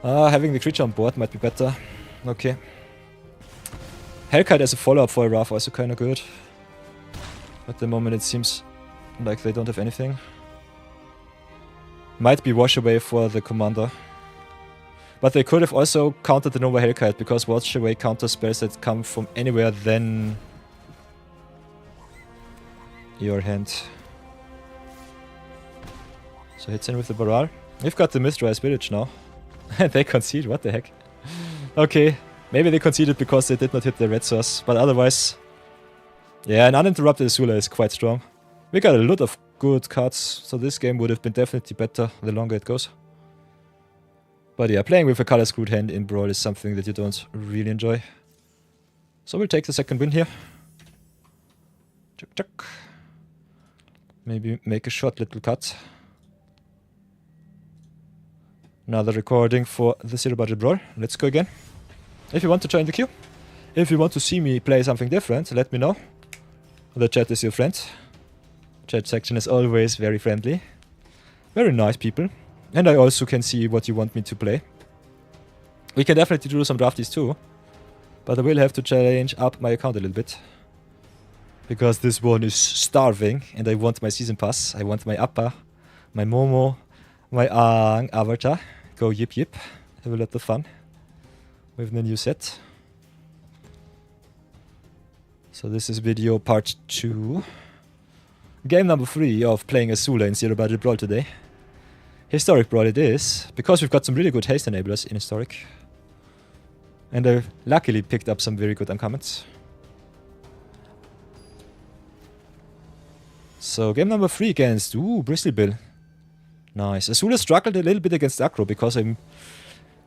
Having the creature on board might be better. Okay. Hellkite as a follow-up for a Wrath also kinda good. At the moment it seems like they don't have anything. Might be Wash Away for the commander. But they could have also countered the Nova Hellkite, because Wash Away counter spells that come from anywhere than your hand. So hits in with the Baral. We've got the Mistrise Village now. And they concede, what the heck. Okay, maybe they conceded because they did not hit the red source, but otherwise... Yeah, an uninterrupted Azula is quite strong. We got a lot of good cards, so this game would have been definitely better the longer it goes. But yeah, playing with a color screwed hand in Brawl is something that you don't really enjoy. So we'll take the second win here. Chuck, chuck. Maybe make a short little cut. Another recording for the Zero Budget Brawl. Let's go again. If you want to join the queue, if you want to see me play something different, let me know. The chat is your friend. Chat section is always very friendly. Very nice people. And I also can see what you want me to play. We can definitely do some drafties too. But I will have to change up my account a little bit. Because this one is starving and I want my season pass. I want my Appa, my Momo, my Aang avatar. Go yip yip. Have a lot of fun with the new set. So this is video part 2. Game number 3 of playing Azula in Zero Budget Brawl today. Historic Brawl it is, because we've got some really good haste enablers in Historic. And I luckily picked up some very good uncommons. So game number 3 against, Bristol Bill. Nice. Azula struggled a little bit against aggro because I'm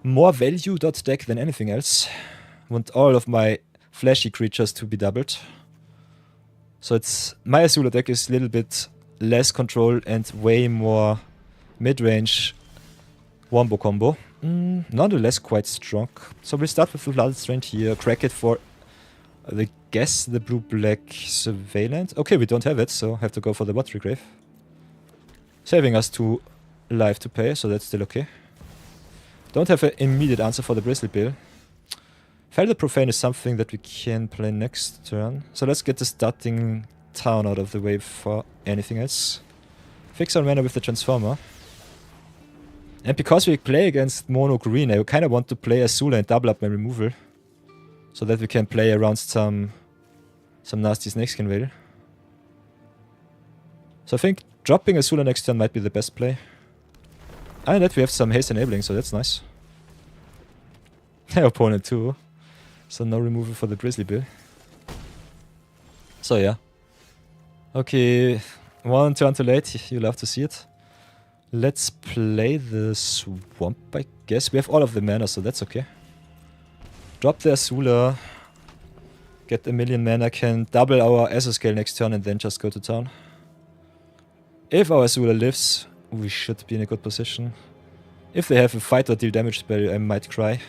more value dot deck than anything else. Want all of my flashy creatures to be doubled. So it's my Azula deck is a little bit less control and way more mid-range wombo combo. Nonetheless quite strong. So we'll start with the Blood Strand here, crack it for I guess the blue-black Surveillance. Okay, we don't have it, so have to go for the Watery Grave. Saving us 2 life to pay, so that's still okay. Don't have an immediate answer for the Bristle Bill. Fail the Profane is something that we can play next turn. So let's get the starting town out of the way for anything else. Fix our mana with the Transformer. And because we play against mono green, I kind of want to play Azula and double up my removal. So that we can play around some nasty Snakeskin Veil. So I think dropping Azula next turn might be the best play. And that we have some haste enabling, so that's nice. Opponent too. So no removal for the Grizzly Bill. So yeah. Okay, 1 turn too late, you love to see it. Let's play the Swamp, I guess. We have all of the mana, so that's okay. Drop the Azula. Get a million mana, can double our Scale next turn and then just go to town. If our Azula lives, we should be in a good position. If they have a fight or deal damage spell, I might cry.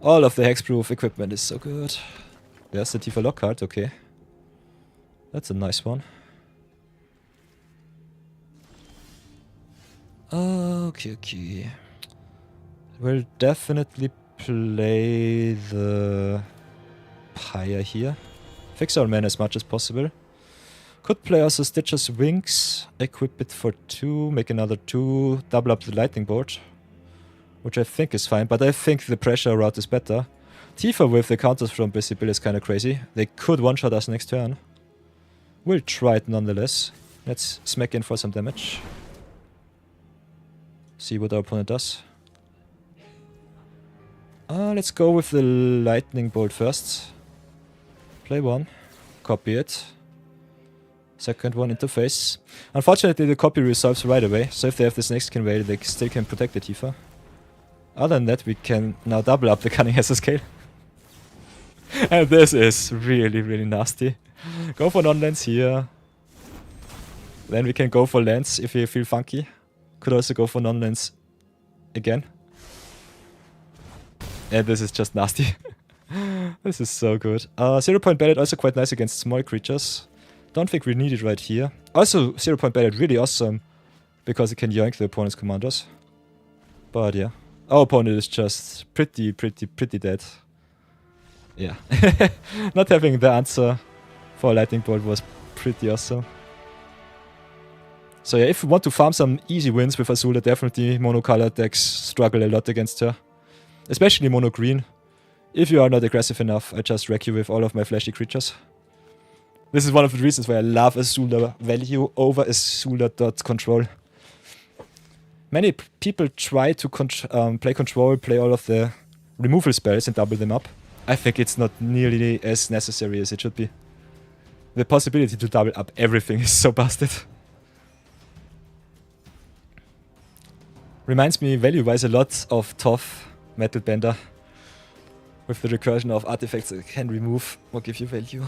All of the hexproof equipment is so good. There's the Tifa Lock card, okay. That's a nice one. Okay. We'll definitely play the Pyre here. Fix our mana as much as possible. Could play also Stitcher's Wings, equip it for 2, make another 2, double up the lightning bolt. Which I think is fine, but I think the pressure route is better. Tifa with the counters from Bill is kinda crazy. They could one-shot us next turn. We'll try it nonetheless. Let's smack in for some damage. See what our opponent does. Let's go with the lightning bolt first. Play 1. Copy it. Second one interface. Unfortunately the copy resolves right away, so if they have this next Veil, they still can protect the Tifa. Other than that, we can now double up the Cunning Scale. And this is really, really nasty. Go for non-lands here. Then we can go for lands if we feel funky. Could also go for non-lands again. And this is just nasty. This is so good. 0-point Ballad also quite nice against small creatures. Don't think we need it right here. Also, 0-point Ballad really awesome because it can yoink the opponent's commanders. But yeah. Our opponent is just pretty dead. Yeah. Not having the answer for Lightning Bolt was pretty awesome. So yeah, if you want to farm some easy wins with Azula, definitely mono-colored decks struggle a lot against her. Especially mono-green. If you are not aggressive enough, I just wreck you with all of my flashy creatures. This is one of the reasons why I love Azula value over Azula.control. Many people try to play control, play all of the removal spells and double them up. I think it's not nearly as necessary as it should be. The possibility to double up everything is so busted. Reminds me value-wise a lot of Tough Metal Bender. With the recursion of artifacts that can remove or give you value.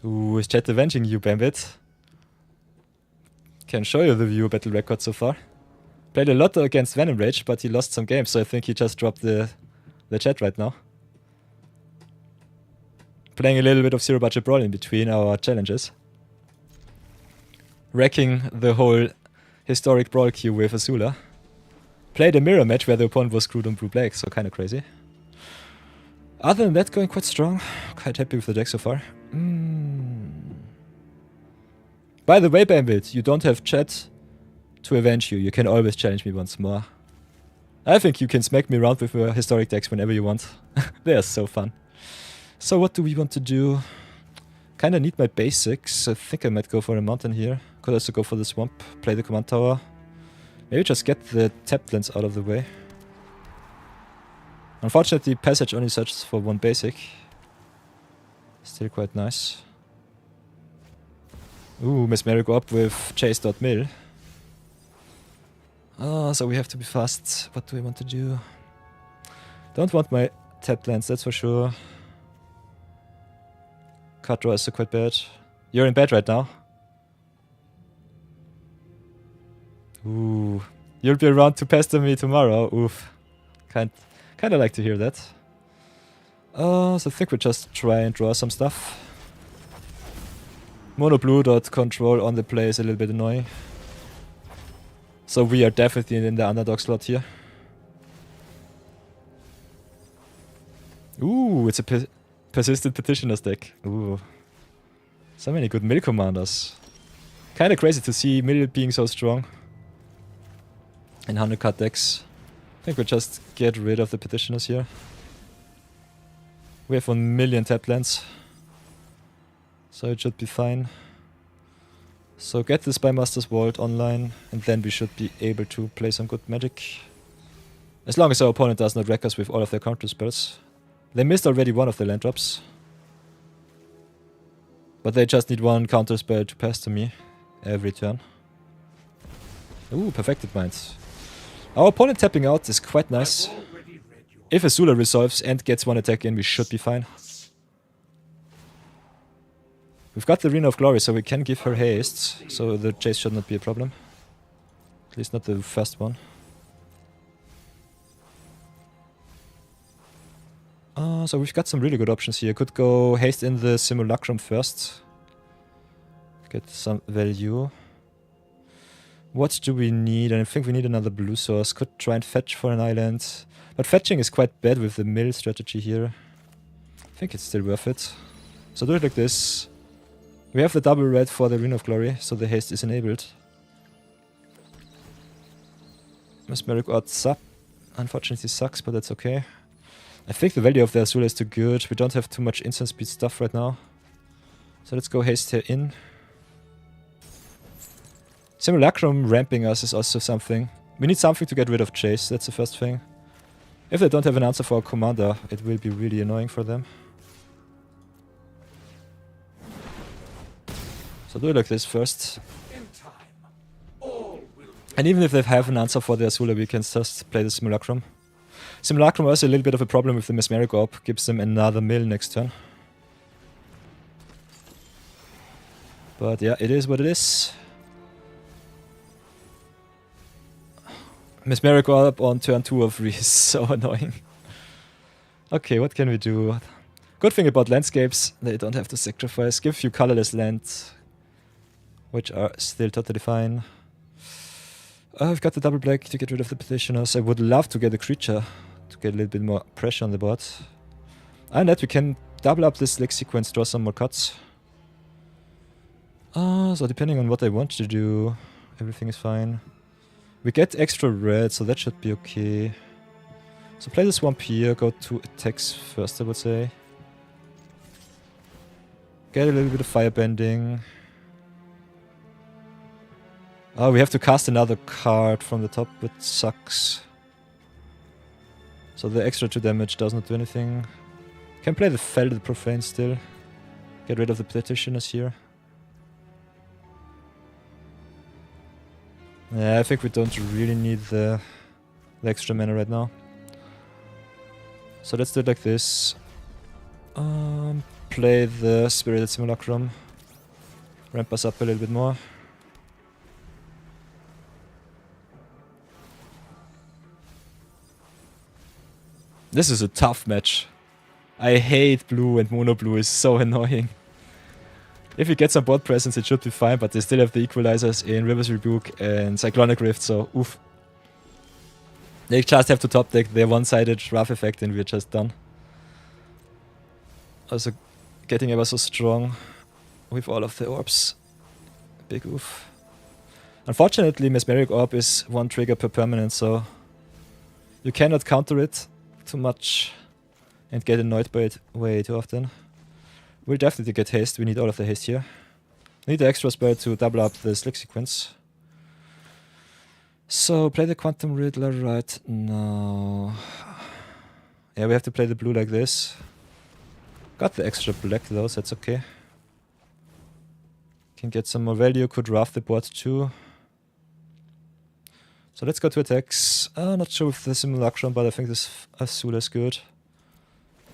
Ooh, is chat avenging you, Bambit? Can show you the viewer battle record so far. Played a lot against Venom Rage, but he lost some games, so I think he just dropped the chat right now. Playing a little bit of Zero Budget Brawl in between our challenges. Wrecking the whole historic Brawl queue with Azula. Played a mirror match where the opponent was screwed on Blue Black, so kinda crazy. Other than that, going quite strong. Quite happy with the deck so far. By the way, Bambit, you don't have chat to avenge you. You can always challenge me once more. I think you can smack me around with your historic decks whenever you want. They are so fun. So what do we want to do? Kinda need my basics. I think I might go for a mountain here. Could also go for the swamp, play the command tower. Maybe just get the tapped lands out of the way. Unfortunately, Passage only searches for one basic. Still quite nice. Ooh, Mesmeric up with chase.mil. Oh, so we have to be fast. What do we want to do? Don't want my tapped lands, that's for sure. Card draw is so quite bad. You're in bed right now. Ooh. You'll be around to pester me tomorrow. Oof. Kinda like to hear that. So I think we'll just try and draw some stuff. Mono blue dot control on the play is a little bit annoying. So we are definitely in the underdog slot here. Ooh, it's a persistent petitioners deck. Ooh. So many good mill commanders. Kinda crazy to see mill being so strong. In 100 card decks. I think we'll just get rid of the petitioners here. We have 1 million tap lands. So it should be fine. So get the Spymaster's Vault online, and then we should be able to play some good magic. As long as our opponent does not wreck us with all of their counter spells. They missed already one of the land drops. But they just need one counter spell to pass to me every turn. Ooh, Perfected Minds. Our opponent tapping out is quite nice. If Azula resolves and gets one attack in, we should be fine. We've got the Arena of Glory, so we can give her haste, so the chase should not be a problem. At least not the first one. So we've got some really good options here. Could go haste in the Simulacrum first. Get some value. What do we need? I think we need another blue source. Could try and fetch for an island. But fetching is quite bad with the mill strategy here. I think it's still worth it. So do it like this. We have the double red for the Arena of Glory, so the haste is enabled. Mesmeric Odd sub. Unfortunately sucks, but that's okay. I think the value of the Azula is too good. We don't have too much instant speed stuff right now. So let's go haste her in. Simulacrum ramping us is also something. We need something to get rid of Chase, that's the first thing. If they don't have an answer for our commander, it will be really annoying for them. So do it like this first. And even if they have an answer for the Azula, we can just play the Simulacrum. Simulacrum also a little bit of a problem with the Mesmeric Orb, gives them another mill next turn. But yeah, it is what it is. Mesmeric Orb on turn 2 of 3 is so annoying. Okay, what can we do? Good thing about landscapes, they don't have to sacrifice. Give you colorless lands, which are still totally fine. I've got the double black to get rid of the petitioners. I would love to get a creature to get a little bit more pressure on the board. And that we can double up this Lex sequence, draw some more cuts. So depending on what I want to do, everything is fine. We get extra red, so that should be okay. So play the swamp here, go to attacks first, I would say. Get a little bit of firebending. Oh, we have to cast another card from the top, which sucks. So the extra 2 damage does not do anything. Can play the Fel the Profane still. Get rid of the Petitioners here. Yeah, I think we don't really need the extra mana right now. So let's do it like this. Play the Spirited Simulacrum. Ramp us up a little bit more. This is a tough match. I hate blue, and mono blue is so annoying. If we get some board presence it should be fine, but they still have the equalizers in River's Rebuke and Cyclonic Rift, so oof. They just have to top deck their one-sided Wrath effect and we're just done. Also getting ever so strong with all of the orbs. Big oof. Unfortunately Mesmeric Orb is 1 trigger per permanent, so you cannot counter it too much and get annoyed by it way too often. We'll definitely get haste, we need all of the haste here. Need the extra spell to double up the Slick sequence. So play the Quantum Riddler right now. Yeah, we have to play the blue like this. Got the extra black though, so that's okay. Can get some more value, could draft the board too. So let's go to attacks. Not sure with the Simulacrum, but I think this Azula is good.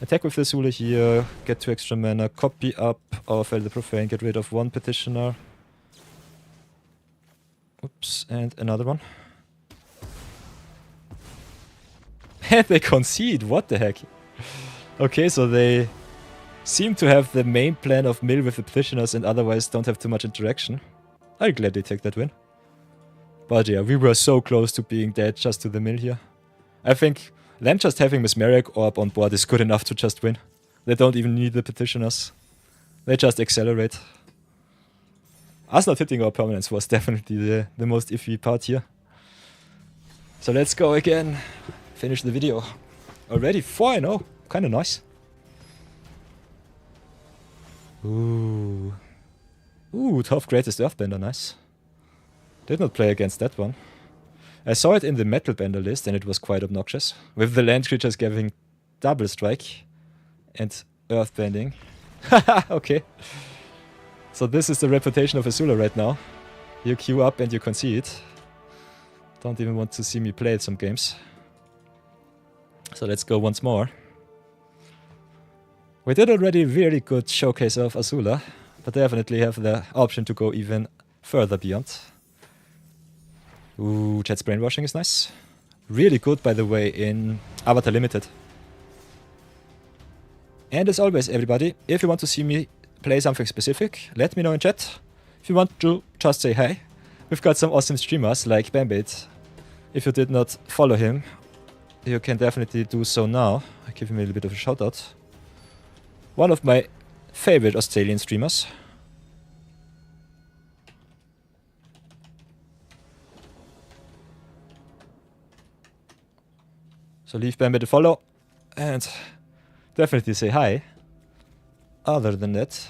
Attack with the Azula here, get 2 extra mana, copy up our Fel the Profane, get rid of 1 Petitioner. Oops, and another one. And they concede, what the heck? Okay, so they seem to have the main plan of mill with the Petitioners and otherwise don't have too much interaction. I'll gladly take that win. But yeah, we were so close to being dead just to the mill here. I think them just having Mesmeric Orb on board is good enough to just win. They don't even need the Petitioners. They just accelerate. Us not hitting our permanents was definitely the most iffy part here. So let's go again. Finish the video. Already 4-0. Kinda nice. Ooh. Ooh, 12 Greatest Earthbender, nice. Did not play against that one. I saw it in the Metal Bender list and it was quite obnoxious. With the land creatures giving double strike and earthbending. Haha, okay. So this is the reputation of Azula right now. You queue up and you concede. Don't even want to see me play some games. So let's go once more. We did already a really good showcase of Azula, but definitely have the option to go even further beyond. Ooh, Jet's Brainwashing is nice. Really good, by the way, in Avatar Limited. And as always, everybody, if you want to see me play something specific, let me know in chat. If you want to, just say hi. We've got some awesome streamers like Bambit. If you did not follow him, you can definitely do so now. I'll give him a little bit of a shout out. One of my favorite Australian streamers. So leave Bambit a follow and definitely say hi. Other than that,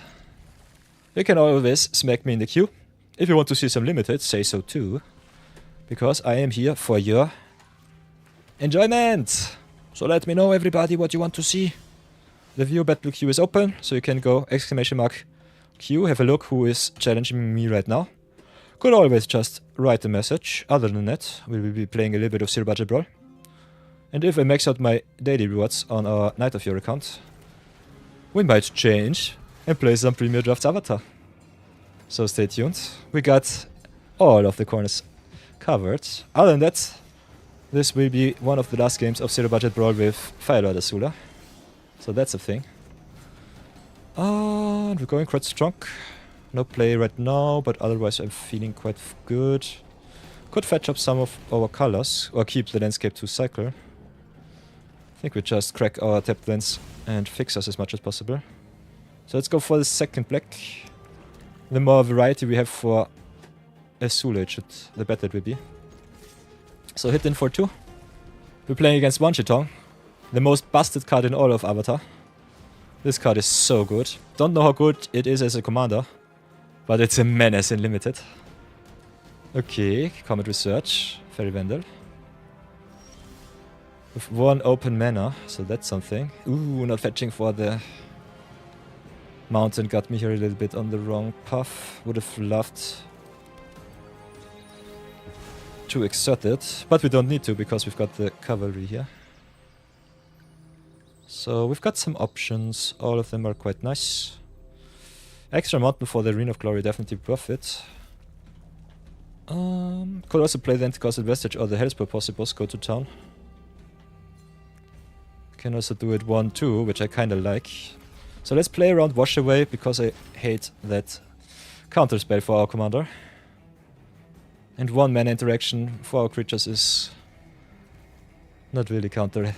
you can always smack me in the queue. If you want to see some limited, say so too. Because I am here for your enjoyment. So let me know, everybody, what you want to see. The view battle queue is open, so you can go !queue, have a look who is challenging me right now. Could always just write a message. Other than that, we will be playing a little bit of Zero Budget Brawl. And if I max out my daily rewards on our Night of Your account, we might change and play some Premier Drafts Avatar. So stay tuned. We got all of the corners covered. Other than that, this will be one of the last games of Zero Budget Brawl with Firelord Azula. So that's a thing. And we're going quite strong. No play right now, but otherwise I'm feeling quite good. Could fetch up some of our colors, or keep the landscape to cycle. I think we just crack our tapped lands and fix us as much as possible. So let's go for the second black. The more variety we have for Azula, the better it will be. So hit in for 2. We're playing against one Chitong. The most busted card in all of Avatar. This card is so good. Don't know how good it is as a commander, but it's a menace in Limited. Okay, Comet Research, Fairy Vandal. With 1 open mana, so that's something. Ooh, not fetching for the mountain got me here a little bit on the wrong path. Would have loved to exert it, but we don't need to because we've got the cavalry here. So we've got some options, all of them are quite nice. Extra mountain for the Arena of Glory, definitely worth it. Could also play the Anti-Castle Vestige or the Hellspur Possibles, go to town. Can also do it 1-2, which I kinda like. So let's play around Wash Away, because I hate that counter spell for our commander. And 1 mana interaction for our creatures is not really counter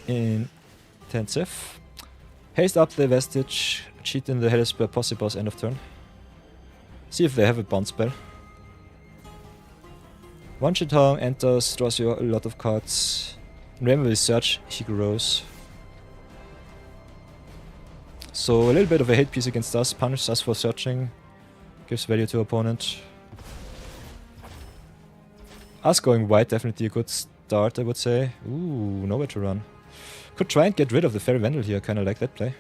intensive. Haste up the Vestige, cheat in the Hellspur Possibles end of turn. See if they have a bounce spell. 1 Chitong enters, draws you a lot of cards. Remember with search, he grows. So a little bit of a hate piece against us, punishes us for searching, gives value to opponent. Us going white, definitely a good start, I would say. Ooh, nowhere to run. Could try and get rid of the Fairy Vandal here, kinda like that play.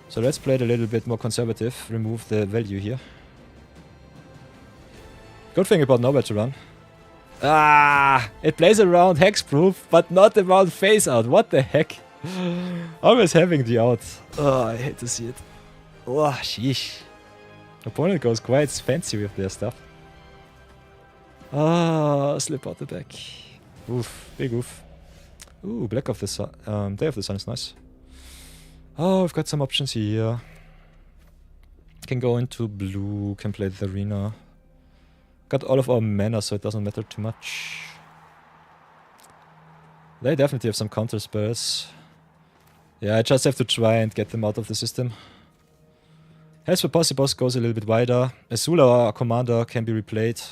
So let's play it a little bit more conservative, remove the value here. Good thing about nowhere to run. Ah, it plays around hexproof, but not around face out. What the heck? Always having the out. Oh, I hate to see it. Oh, sheesh. Opponent goes quite fancy with their stuff. Ah, slip out the back. Oof, big oof. Ooh, Black of the Sun. Day of the Sun is nice. Oh, we've got some options here. Can go into blue, can play the arena. Got all of our mana, so it doesn't matter too much. They definitely have some counter spells. Yeah, I just have to try and get them out of the system. Hellspur Possibles goes a little bit wider. Azula, our commander, can be replayed.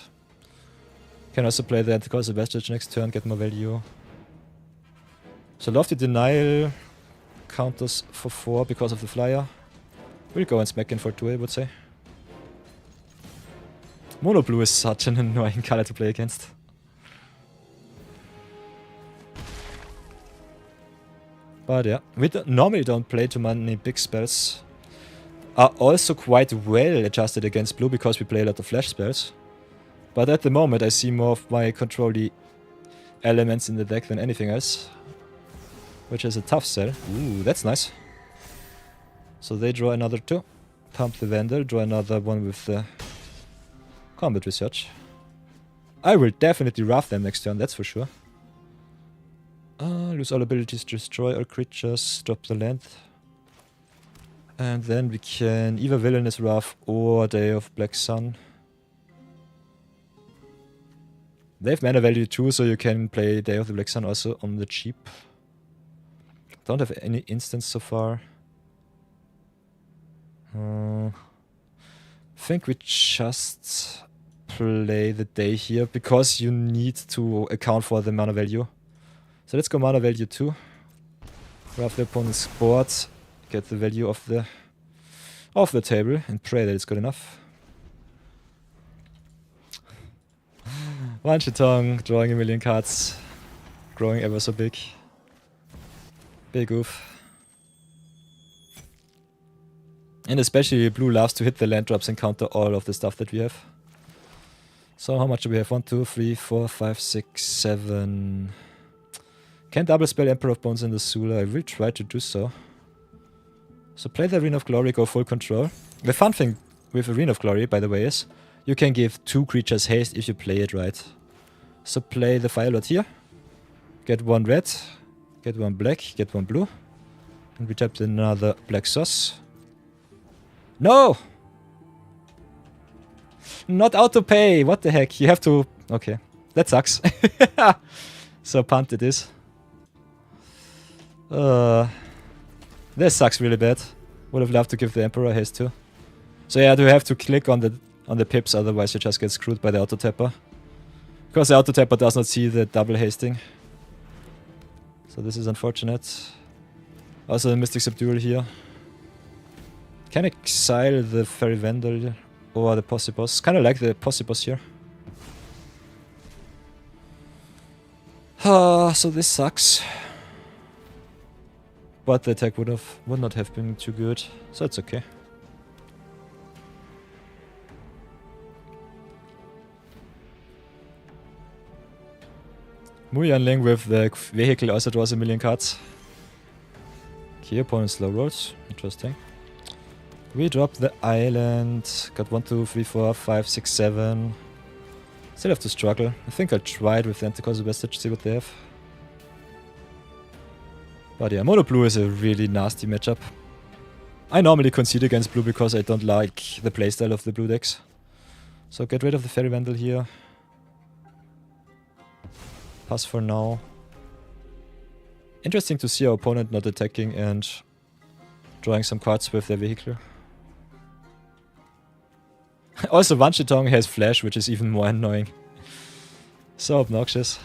Can also play the Anti-Castle Vestige next turn, get more value. So Lofty Denial counters for 4 because of the flyer. We'll go and smack in for 2, I would say. Mono blue is such an annoying color to play against. But yeah, we normally don't play too many big spells. Are also quite well adjusted against blue because we play a lot of flash spells. But at the moment I see more of my control-y elements in the deck than anything else. Which is a tough sell. Ooh, that's nice. So they draw another 2. Pump the Vandal, draw another one with the combat research. I will definitely rough them next turn, that's for sure. Lose all abilities, destroy all creatures, drop the land. And then we can either Villainous Wrath or Day of Black Sun. They have mana value too, so you can play Day of the Black Sun also on the cheap. Don't have any instants so far. Think we just play the day here because you need to account for the mana value. So let's go mana value 2. Grab the opponent's board, get the value of the table, and pray that it's good enough. 1 Chitong, drawing a million cards, growing ever so big. Big oof. And especially blue loves to hit the land drops and counter all of the stuff that we have. So how much do we have? 1, 2, 3, 4, 5, 6, 7. Can double spell Emperor of Bones and Azula. I will try to do so. So play the Arena of Glory, go full control. The fun thing with Arena of Glory, by the way, is you can give 2 creatures haste if you play it right. So play the Firelord here. Get 1 red, get 1 black, get 1 blue. And we tap another black sauce. No! Not auto pay! What the heck? You have to... Okay. That sucks. So punt it is. This sucks really bad. Would have loved to give the Emperor haste too. So yeah, you have to click on the pips, otherwise you just get screwed by the auto tapper. Because the auto tapper does not see the double hasting. So this is unfortunate. Also the Mystic Subdual here. Can exile the Fairy Vandal or the Possibos. Kinda like the Possibos here. So this sucks. But the attack would not have been too good, so it's okay. Muyanling with the vehicle also draws a million cards. Okay, opponent slow rolls. Interesting. We drop the island. Got 1, 2, 3, 4, 5, 6, 7. Still have to struggle. I think I'll try it with the Anticausal Vestige, see what they have. But yeah, Mono Blue is a really nasty matchup. I normally concede against blue because I don't like the playstyle of the blue decks. So get rid of the Fairy Vandal here. Pass for now. Interesting to see our opponent not attacking and drawing some cards with their vehicle. Also, Wanshitong has Flash, which is even more annoying. So obnoxious.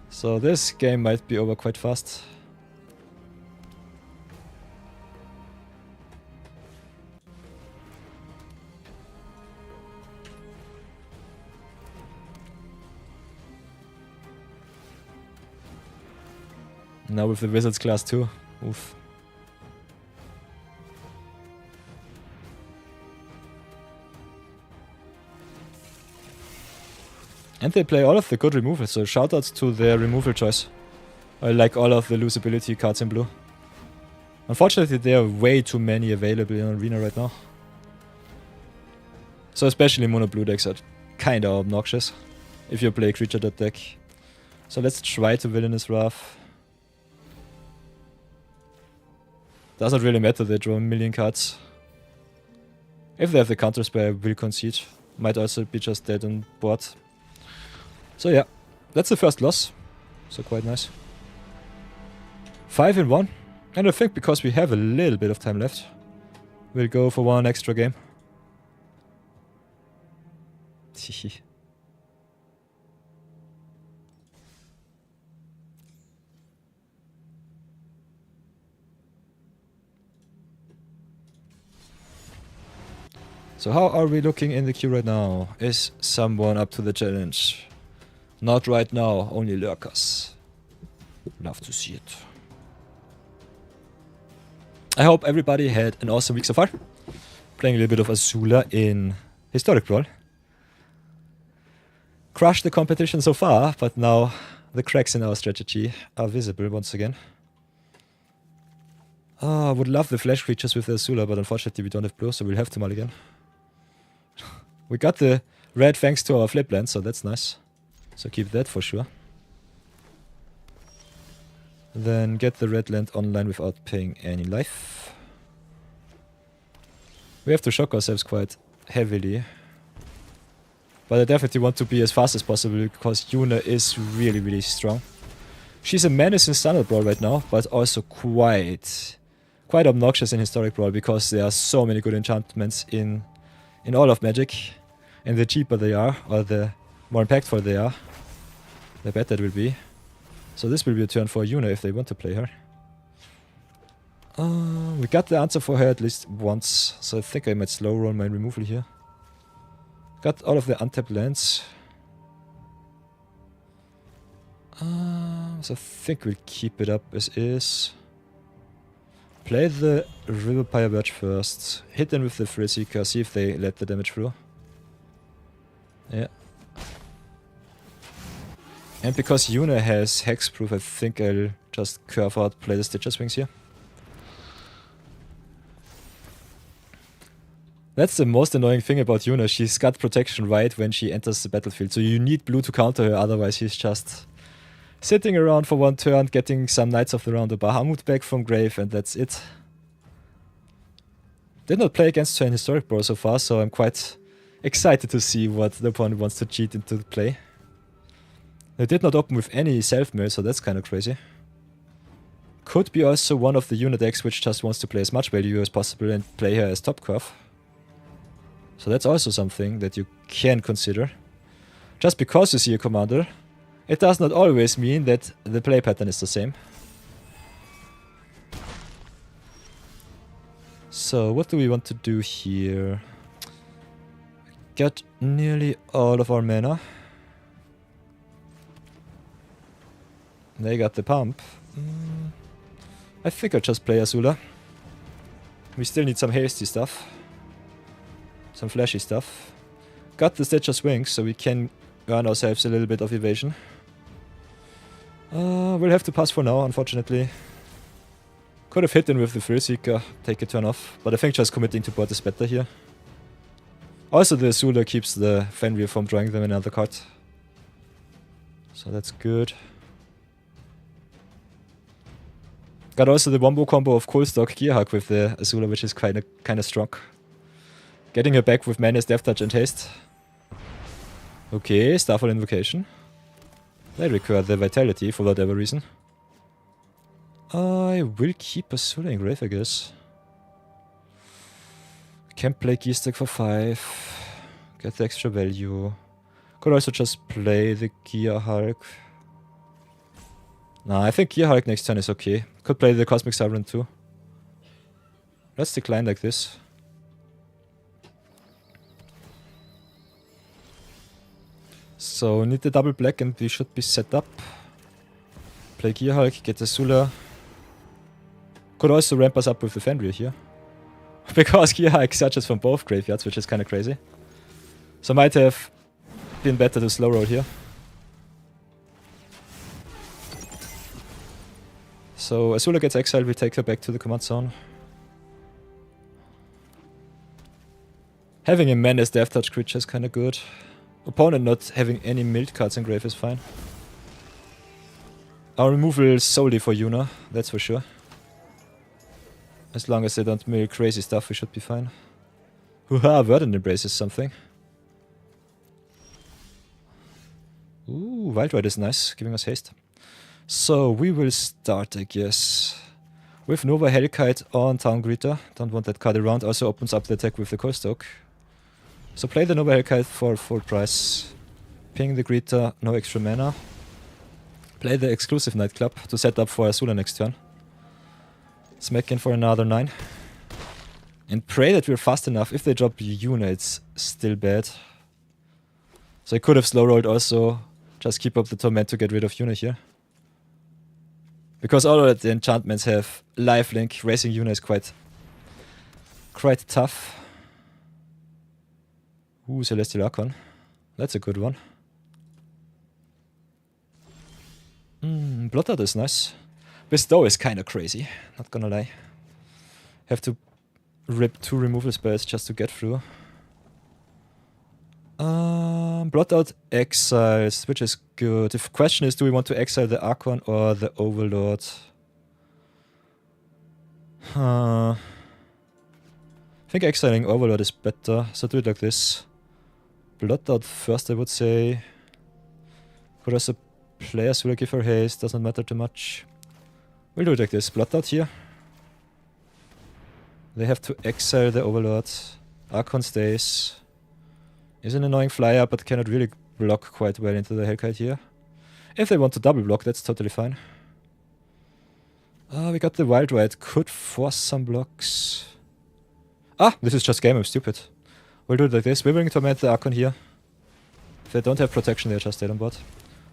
So this game might be over quite fast. Now with the Wizards class too. Oof. And they play all of the good removals, so shoutouts to their removal choice. I like all of the losability cards in blue. Unfortunately, there are way too many available in Arena right now. So especially mono blue decks are kinda obnoxious if you play creature that deck. So let's try to Villainous Wrath. Doesn't really matter, they draw a million cards. If they have the counter spell, I will concede. Might also be just dead on board. So yeah, that's the first loss. So quite nice. 5-1. And I think because we have a little bit of time left, we'll go for one extra game. So how are we looking in the queue right now? Is someone up to the challenge? Not right now, only lurkers. Love to see it. I hope everybody had an awesome week so far. Playing a little bit of Azula in Historic Brawl. Crushed the competition so far, but now the cracks in our strategy are visible once again. Oh, I would love the flash creatures with the Azula, but unfortunately we don't have blue, so we'll have to mulligan. We got the red thanks to our flip land, so that's nice. So keep that for sure. Then get the red land online without paying any life. We have to shock ourselves quite heavily. But I definitely want to be as fast as possible because Yuna is really, really strong. She's a menace in Standard Brawl right now, but also quite obnoxious in Historic Brawl because there are so many good enchantments in all of Magic. And the cheaper they are, or the more impactful they are, the better it will be. So this will be a turn for Yuna if they want to play her. We got the answer for her at least once, so I think I might slow roll my removal here. Got all of the untapped lands. So I think we'll keep it up as is. Play the River Pyre Birch first. Hit them with the Thrill-Seeker, see if they let the damage through. Yeah. And because Yuna has Hexproof, I think I'll just curve out, play the Stitcher Swings here. That's the most annoying thing about Yuna, she's got protection right when she enters the battlefield, so you need blue to counter her, otherwise she's just sitting around for one turn, getting some Knights of the Round of Bahamut back from grave, and that's it. Did not play against her in Historic Brawl so far, so I'm quite excited to see what the opponent wants to cheat into the play. They did not open with any self-mill, so that's kind of crazy. Could be also one of the unit decks which just wants to play as much value as possible and play her as top curve. So that's also something that you can consider. Just because you see a commander, it does not always mean that the play pattern is the same. So what do we want to do here? got nearly all of our mana. They got the pump. I think I'll just play Azula. We still need some hasty stuff. Some flashy stuff. Got the Stitcher Swings, so we can earn ourselves a little bit of evasion. We'll have to pass for now, unfortunately. Could have hit in with the Thrill Seeker, take a turn off, but I think just committing to board is better here. Also the Azula keeps the Fenrir from drawing them another card. So that's good. Got also the wombo combo of Coldstock Gearhawk with the Azula, which is kinda strong. Getting her back with Menace, Death Touch and Haste. Okay, Starfall Invocation. They recur the Vitality for whatever reason. I will keep Azula in grave, I guess. Can play Gearstack for 5. Get the extra value. Could also just play the Gearhulk. Nah, I think Gearhulk next turn is okay. Could play the Cosmic Siren too. Let's decline like this. So, need the double black and we should be set up. Play Gearhulk, get Azula. Could also ramp us up with the Fenrir here. Because Gearhulk searches from both graveyards, which is kinda crazy. So might have been better to slow roll here. So Azula gets exiled, we take her back to the command zone. Having a Menace Death Touch creature is kinda good. Opponent not having any milled cards in grave is fine. Our removal is solely for Yuna, that's for sure. As long as they don't mill crazy stuff, we should be fine. Hoo-ha, Verdant Embrace is something. Ooh, Wild Ride is nice, giving us haste. So, we will start, I guess, with Nova Hellkite on Town Greeter. Don't want that card around, also opens up the attack with the Coldstock. So play the Nova Hellkite for full price. Ping the Greeter, no extra mana. Play the exclusive Nightclub to set up for Azula next turn. Smack in for another 9. And pray that we're fast enough. If they drop Yuna, it's still bad. So I could have slow rolled also. Just keep up the torment to get rid of Yuna here. Because all of the enchantments have lifelink, racing Yuna is quite tough. Ooh, Celestial Archon. That's a good one. Bloodout is nice. Bestow is kinda crazy, not gonna lie. Have to rip 2 removal spells just to get through. Bloodout exiles, which is good. The question is, do we want to exile the Archon or the Overlord? I think exiling Overlord is better, so do it like this. Bloodout first, I would say. Could also play Azula, give her haste, doesn't matter too much. We'll do it like this. Bloodout here. They have to exile the Overlord. Archon stays. Is an annoying flyer, but cannot really block quite well into the Hellkite here. If they want to double block, that's totally fine. We got the Wild Ride. Could force some blocks. This is just game, I'm stupid. We'll do it like this. Withering Torment the Archon here. If they don't have protection, they're just dead on board.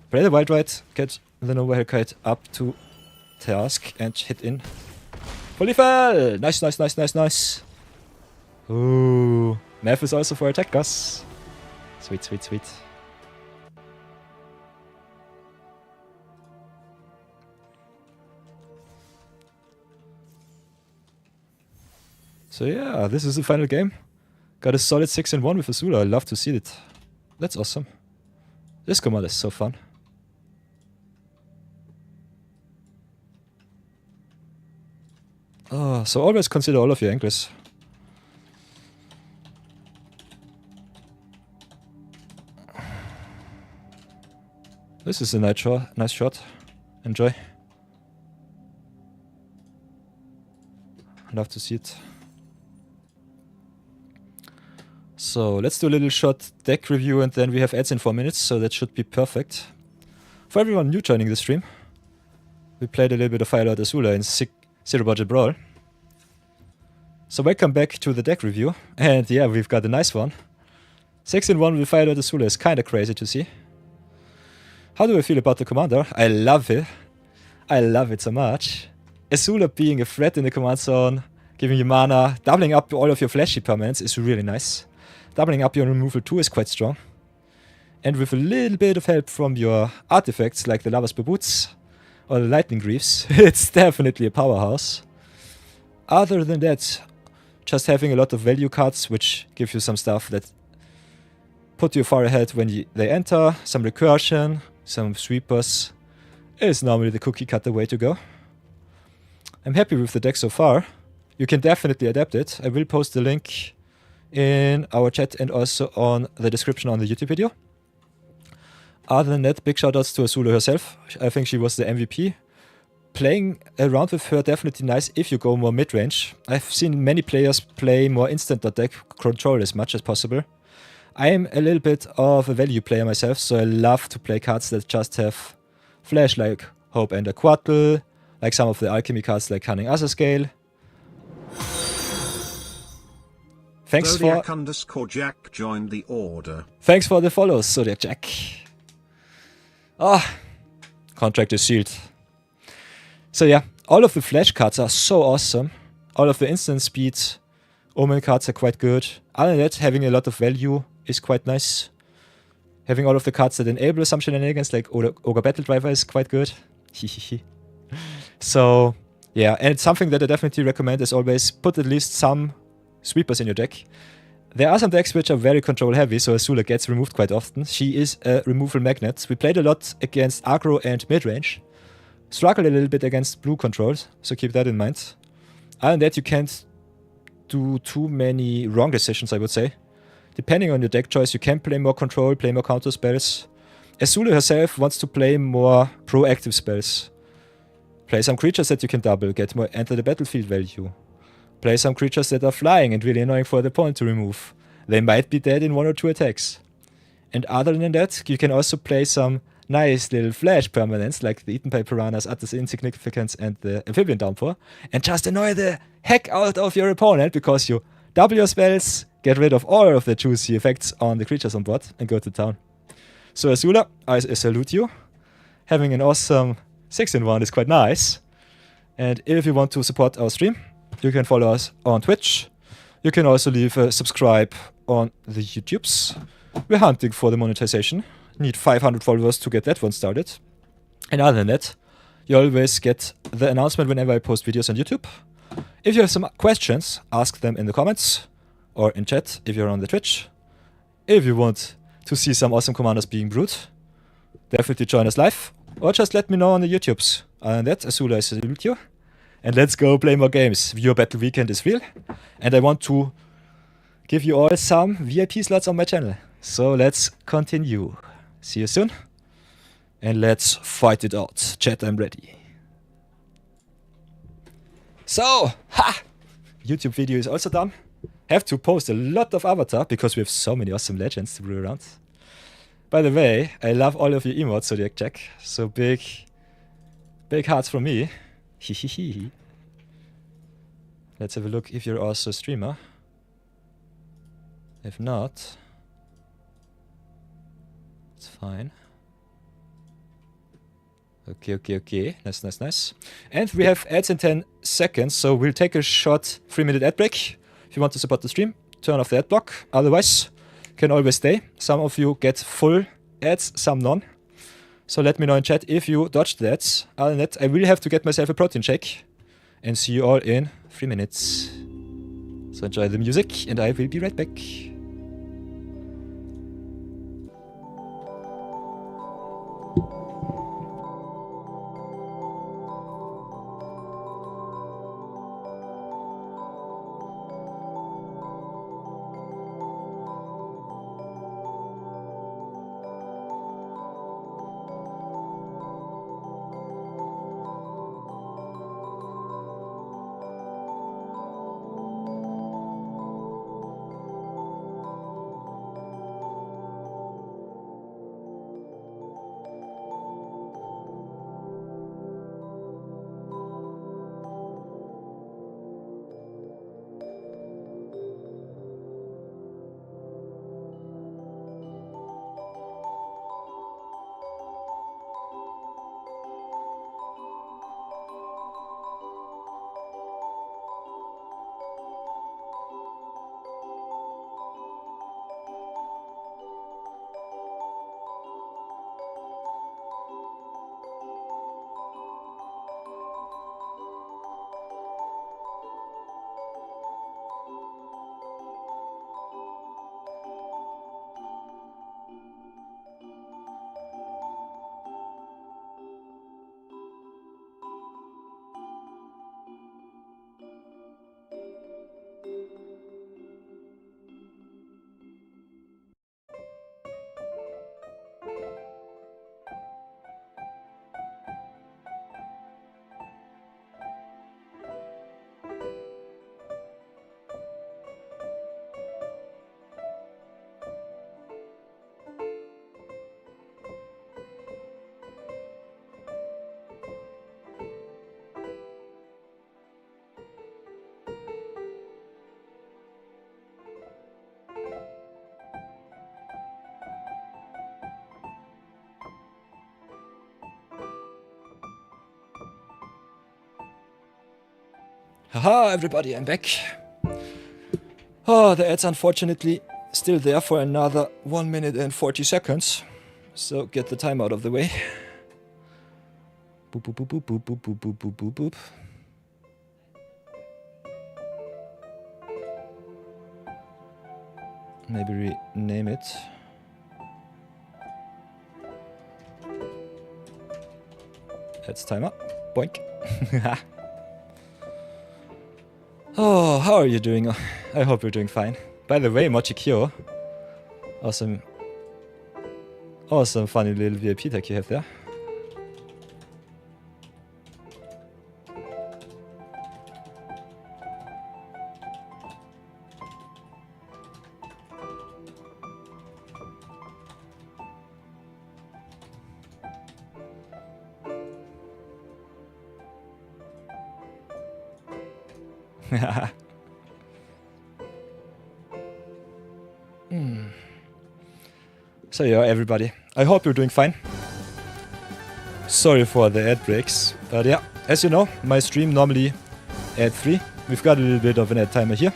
Play the Wild Ride, get the Nova Hellkite up to task and hit in. Fully fell! Nice, nice, nice, nice, nice. Ooh. Math is also for attackers. Sweet, sweet, sweet. So yeah, this is the final game. Got a solid 6-1 with Azula. I love to see it. That's awesome. This command is so fun. So always consider all of your angles. This is a nice shot. Enjoy. Love to see it. So let's do a little short deck review and then we have ads in 4 minutes, so that should be perfect. For everyone new joining the stream, we played a little bit of Firelord Azula in Zero Budget Brawl. So welcome back to the deck review, and yeah, we've got a nice one. 6-in-1 with Firelord Azula is kinda crazy to see. How do I feel about the commander? I love it. I love it so much. Azula being a threat in the command zone, giving you mana, doubling up all of your flashy permanents is really nice. Doubling up your removal too is quite strong. And with a little bit of help from your artifacts like the Lava's Boots or the Lightning Greaves, it's definitely a powerhouse. Other than that, just having a lot of value cards which give you some stuff that put you far ahead when they enter, some recursion, some sweepers, is normally the cookie cutter way to go. I'm happy with the deck so far. You can definitely adapt it. I will post the link in our chat and also on the description on the YouTube video. Other than that, big shoutouts to Azula herself. I think she was the MVP. Playing around with her definitely nice if you go more mid-range. I've seen many players play more instant deck, control as much as possible. I am a little bit of a value player myself, so I love to play cards that just have flash like Hope and Aquatl, like some of the alchemy cards like Cunning Scale. Thanks Zodiac_Jack joined the order. Thanks for the follows, Zodiac Jack. Ah, contract is sealed. So yeah, all of the flash cards are so awesome. All of the instant speed omen cards are quite good. Other than that, having a lot of value is quite nice. Having all of the cards that enable some shenanigans like Ogre Battle Driver is quite good. So yeah, and something that I definitely recommend is always put at least some sweepers in your deck. There are some decks which are very control heavy, so Azula gets removed quite often. She is a removal magnet. We played a lot against aggro and mid-range. Struggled a little bit against blue controls, so keep that in mind. Other than that, you can't do too many wrong decisions, I would say. Depending on your deck choice, you can play more control, play more counter spells. Azula herself wants to play more proactive spells. Play some creatures that you can double, get more enter the battlefield value. Play some creatures that are flying and really annoying for the opponent to remove. They might be dead in 1 or 2 attacks. And other than that, you can also play some nice little flash permanents like the Eaten by Piranhas, Atlas Insignificance and the Amphibian Downpour, and just annoy the heck out of your opponent because you double your spells, get rid of all of the juicy effects on the creatures on board, and go to town. So Azula, I salute you. Having an awesome 6-in-1 is quite nice. And if you want to support our stream, you can follow us on Twitch. You can also leave a subscribe on the YouTubes. We're hunting for the monetization. Need 500 followers to get that one started. And other than that, you always get the announcement whenever I post videos on YouTube. If you have some questions, ask them in the comments or in chat if you're on the Twitch. If you want to see some awesome commanders being brewed, definitely join us live or just let me know on the YouTubes. Other than that, Azula, I salute you. And let's go play more games. Viewer Battle Weekend is real. And I want to give you all some VIP slots on my channel. So let's continue. See you soon. And let's fight it out. Chat, I'm ready. So, YouTube video is also done. Have to post a lot of avatar because we have so many awesome legends to brew around. By the way, I love all of your emotes, Zodiac Jack. So big hearts from me. Hehehe. Let's have a look if you're also a streamer. If not, it's fine. Okay. Nice. And we have ads in 10 seconds, so we'll take a short 3-minute ad break. If you want to support the stream, turn off the ad block. Otherwise, you can always stay. Some of you get full ads, some none. So let me know in chat if you dodged the ads. Other than that, I will have to get myself a protein shake. And see you all in 3 minutes. So enjoy the music, and I will be right back. Haha, everybody, I'm back. Oh, the ads unfortunately still there for another 1 minute and 40 seconds. So get the time out of the way. Boop, boop, boop, boop, boop, boop, boop, boop, boop, boop. Maybe rename it. Ads timer. Boink. Oh, how are you doing? I hope you're doing fine. By the way, Mochikyo. Awesome. Awesome funny little VIP tag you have there. So yeah, everybody, I hope you're doing fine. Sorry for the ad breaks, but yeah, as you know, my stream normally ad free. We've got a little bit of an ad timer here.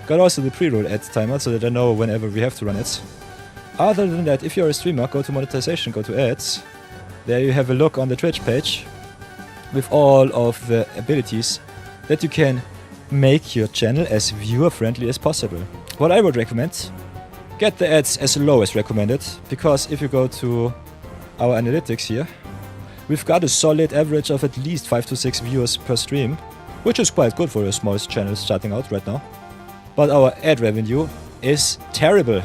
Got also the pre-roll ad timer so that I know whenever we have to run ads. Other than that, if you're a streamer, go to monetization, go to ads. There you have a look on the Twitch page with all of the abilities that you can make your channel as viewer friendly as possible. What I would recommend, get the ads as low as recommended, because if you go to our analytics here, we've got a solid average of at least 5 to 6 viewers per stream, which is quite good for a small channel starting out right now. But our ad revenue is terrible.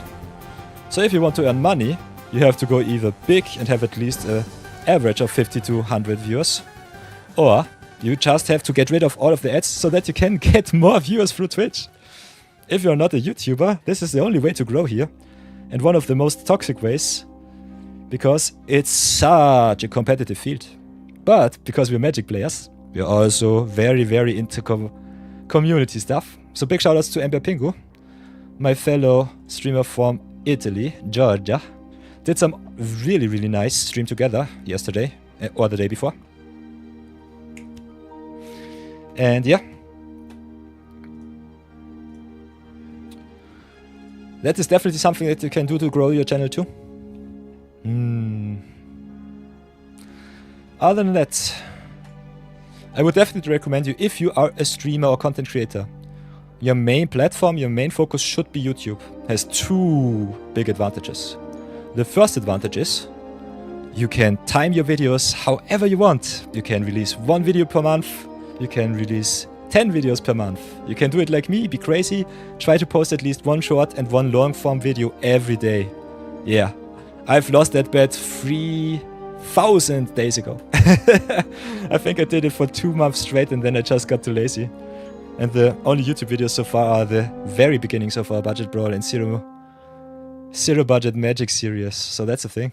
So if you want to earn money, you have to go either big and have at least an average of 50 to 100 viewers, or you just have to get rid of all of the ads so that you can get more viewers through Twitch. If you're not a YouTuber, this is the only way to grow here, and one of the most toxic ways, because it's such a competitive field. But because we're Magic players, we're also very, very into community stuff. So big shoutouts to Ember Pingu, my fellow streamer from Italy, Georgia. Did some really, really nice stream together yesterday, or the day before. And yeah, that is definitely something that you can do to grow your channel too. Other than that, I would definitely recommend you, if you are a streamer or content creator, your main platform, your main focus should be YouTube. Has two big advantages. The first advantage is you can time your videos however you want. You can release 1 video per month. You can release 10 videos per month. You can do it like me, be crazy, try to post at least 1 short and 1 long form video every day. Yeah, I've lost that bet 3,000 days ago. I think I did it for 2 months straight and then I just got too lazy. And the only YouTube videos so far are the very beginnings of our Budget Brawl and Zero Budget Magic series, so that's a thing.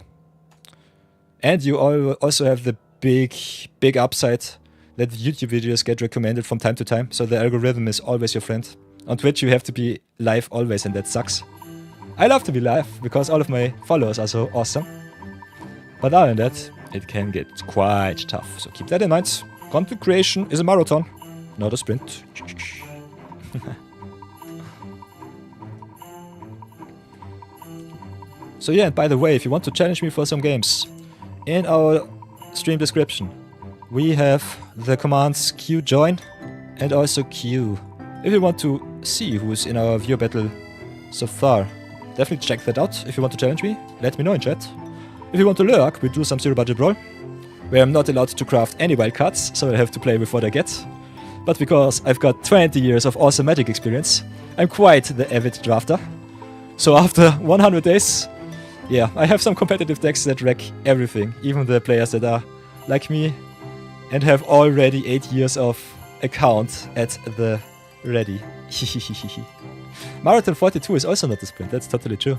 And you also have the big upside that YouTube videos get recommended from time to time, so the algorithm is always your friend. On Twitch you have to be live always, and that sucks. I love to be live because all of my followers are so awesome. But other than that, it can get quite tough, so keep that in mind. Content creation is a marathon, not a sprint. So yeah, and by the way, if you want to challenge me for some games, in our stream description we have the commands Q join and also Q. If you want to see who's in our viewer battle so far, definitely check that out. If you want to challenge me, let me know in chat. If you want to lurk, we do some Zero Budget Brawl, where I'm not allowed to craft any wildcards, so I have to play with what I get. But because I've got 20 years of awesome Magic experience, I'm quite the avid drafter. So after 100 days, yeah, I have some competitive decks that wreck everything, even the players that are like me and have already 8 years of account at the ready. Marathon 42 is also not a sprint, that's totally true.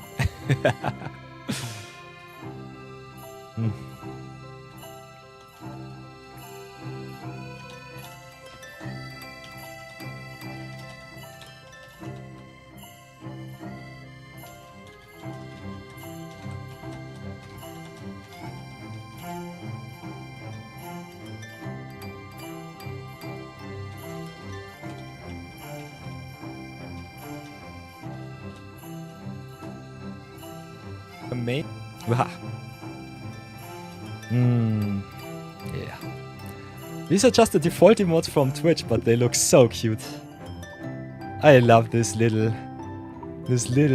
main. Waha. Yeah. These are just the default emotes from Twitch, but they look so cute. I love this little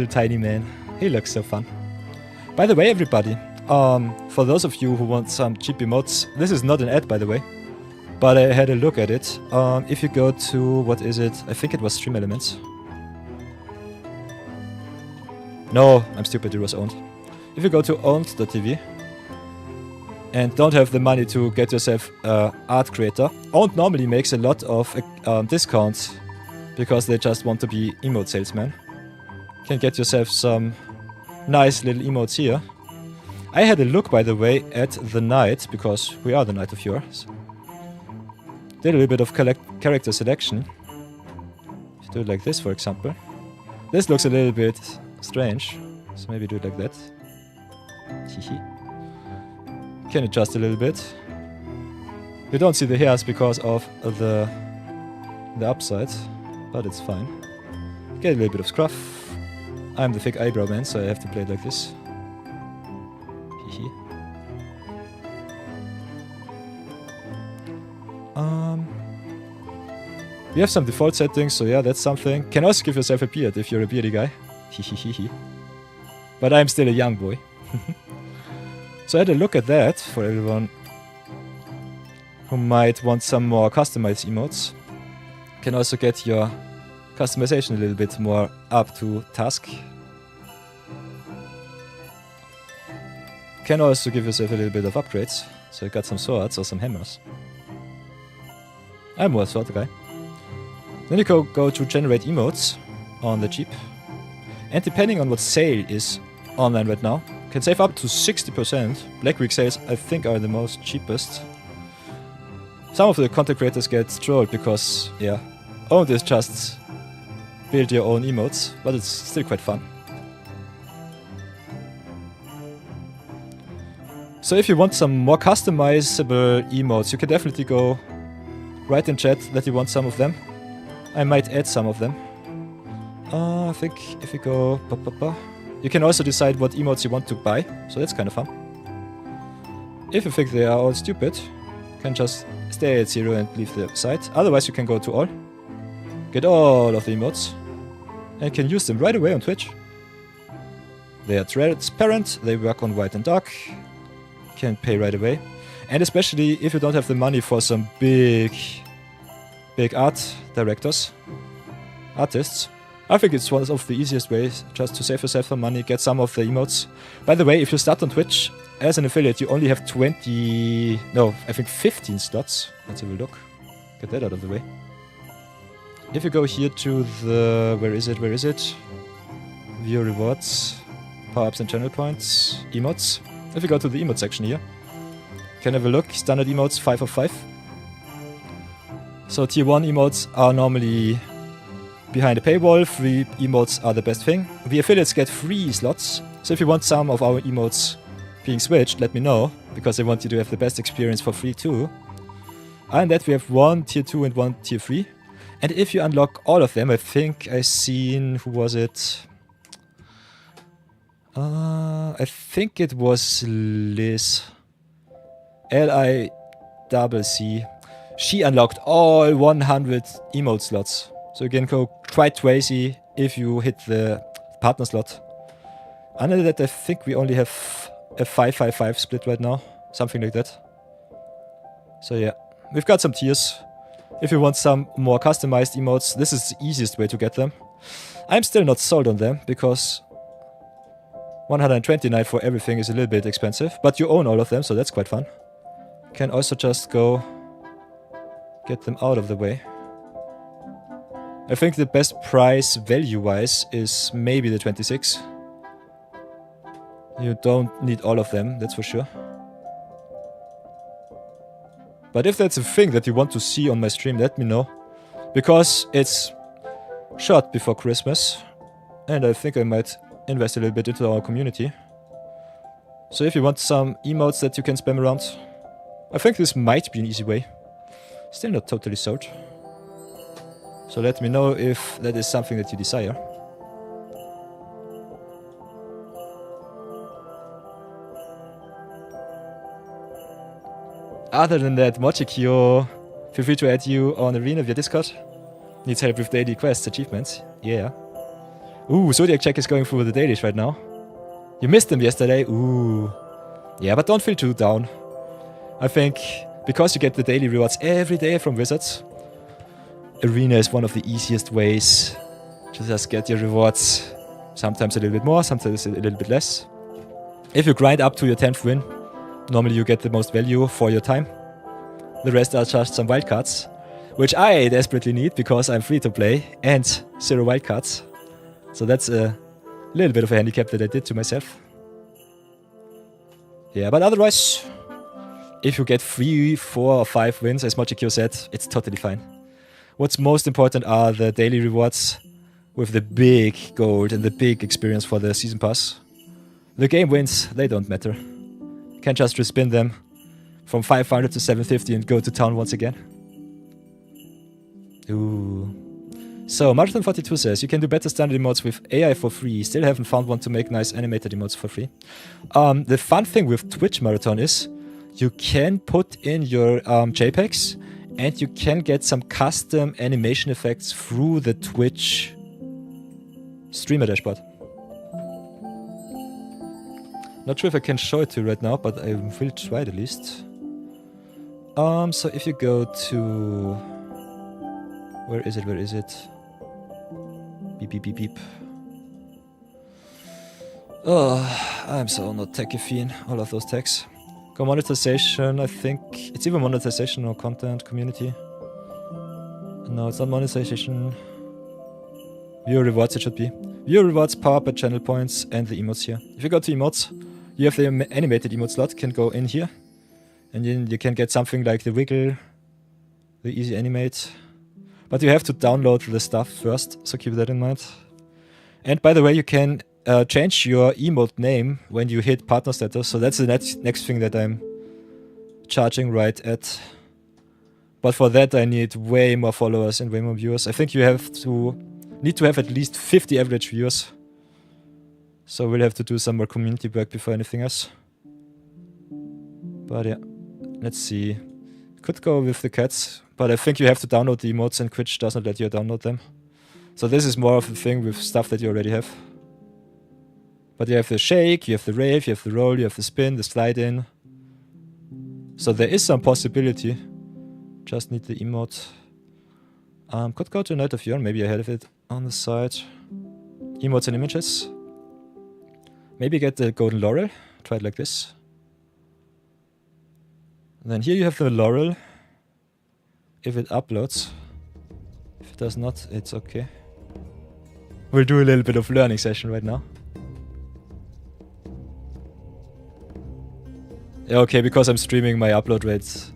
tiny man. He looks so fun. By the way, everybody, for those of you who want some cheap emotes, this is not an ad, by the way, but I had a look at it. If you go to, what is it? I think it was Stream Elements. No, I'm stupid, it was owned. If you go to owned.tv and don't have the money to get yourself an art creator, Owned normally makes a lot of discounts because they just want to be emote salesmen. Can get yourself some nice little emotes here. I had a look, by the way, at the knight, because we are the knight of yours. Did a little bit of character selection. If you do it like this, for example. This looks a little bit strange, so maybe do it like that. Can adjust a little bit. You don't see the hairs because of the upside, but it's fine. Get a little bit of scruff. I'm the thick eyebrow man, so I have to play it like this. We have some default settings, so yeah, that's something. Can also give yourself a beard if you're a beardy guy. But I'm still a young boy. So I had a look at that for everyone who might want some more customized emotes. Can also get your customization a little bit more up to task. Can also give yourself a little bit of upgrades. So I got some swords or some hammers. I'm more a sword guy. Then you go to generate emotes on the cheap. And depending on what sale is online right now, can save up to 60%. Black Week sales, I think, are the most cheapest. Some of the content creators get trolled because, yeah, owned is just build your own emotes, but it's still quite fun. So if you want some more customizable emotes, you can definitely go write in chat that you want some of them. I might add some of them. I think if you go... You can also decide what emotes you want to buy, so that's kind of fun. If you think they are all stupid, you can just stay at 0 and leave the site. Otherwise you can go to all, get all of the emotes, and can use them right away on Twitch. They are transparent, they work on white and dark, can pay right away. And especially if you don't have the money for some big art directors, artists, I think it's one of the easiest ways just to save yourself some money, get some of the emotes. By the way, if you start on Twitch as an affiliate, you only have 15 slots. Let's have a look. Get that out of the way. If you go here to the... where is it? View rewards, power-ups and channel points, emotes. If you go to the emote section here, you can have a look. Standard emotes, 5 of 5. So tier 1 emotes are normally behind a paywall. Free emotes are the best thing. The affiliates get free slots. So if you want some of our emotes being switched, let me know, because I want you to have the best experience for free too. And that we have 1 tier 2 and 1 tier 3. And if you unlock all of them, I think I seen... who was it? I think it was Liz. L-I-C-C. She unlocked all 100 emote slots. So you can go quite crazy if you hit the partner slot. Under that, I think we only have a 5-5-5 split right now. Something like that. So yeah, we've got some tiers. If you want some more customized emotes, this is the easiest way to get them. I'm still not sold on them, because 129 for everything is a little bit expensive. But you own all of them, so that's quite fun. Can also just go get them out of the way. I think the best price value-wise is maybe the 26. You don't need all of them, that's for sure. But if that's a thing that you want to see on my stream, let me know. Because it's short before Christmas, and I think I might invest a little bit into our community. So if you want some emotes that you can spam around, I think this might be an easy way. Still not totally sold. So let me know if that is something that you desire. other than that, Mochikyo, feel free to add you on Arena via Discord. Needs help with daily quests, achievements. Yeah. Ooh, Zodiac Check is going through the dailies right now. You missed them yesterday. Ooh. Yeah, but don't feel too down. I think because you get the daily rewards every day from Wizards, Arena is one of the easiest ways to just get your rewards. Sometimes a little bit more, sometimes a little bit less. If you grind up to your 10th win, normally you get the most value for your time. The rest are just some wildcards, which I desperately need because I'm free to play and 0 wildcards. So that's a little bit of a handicap that I did to myself. Yeah, but otherwise, if you get 3, 4 or 5 wins, as Mochikyo said, it's totally fine. What's most important are the daily rewards with the big gold and the big experience for the season pass. The game wins, they don't matter. You can just respin them from 500 to 750 and go to town once again. Ooh. So, Marathon42 says, you can do better standard emotes with AI for free. Still haven't found one to make nice animated emotes for free. The fun thing with Twitch Marathon is you can put in your JPEGs and you can get some custom animation effects through the Twitch streamer dashboard. Not sure if I can show it to you right now, but I will try it at least. So if you go to... Where is it? Where is it? Beep, beep, beep, beep. Oh, I'm so not techie-fiend. All of those tags. Go monetization, I think... It's either monetization or content, community. No, it's not monetization. Viewer rewards it should be. Viewer rewards, power by channel points, and the emotes here. If you go to emotes, you have the animated emote slot, can go in here. And then you can get something like the wiggle, the easy animate. But you have to download the stuff first, so keep that in mind. And by the way, you can change your emote name when you hit partner status, so that's the next thing that I'm charging right at. But for that I need way more followers and way more viewers. I think you need to have at least 50 average viewers. So we'll have to do some more community work before anything else. But yeah, let's see. Could go with the cats, but I think you have to download the emotes and Twitch doesn't let you download them. So this is more of a thing with stuff that you already have. But you have the shake, you have the rave, you have the roll, you have the spin, the slide in. So there is some possibility. Just need the emote. Could go to Night of Urn, maybe I have it on the side. Emotes and images. Maybe get the golden laurel. Try it like this. And then here you have the laurel. If it uploads. If it does not, it's okay. We'll do a little bit of learning session right now. Yeah, okay, because I'm streaming, my upload rates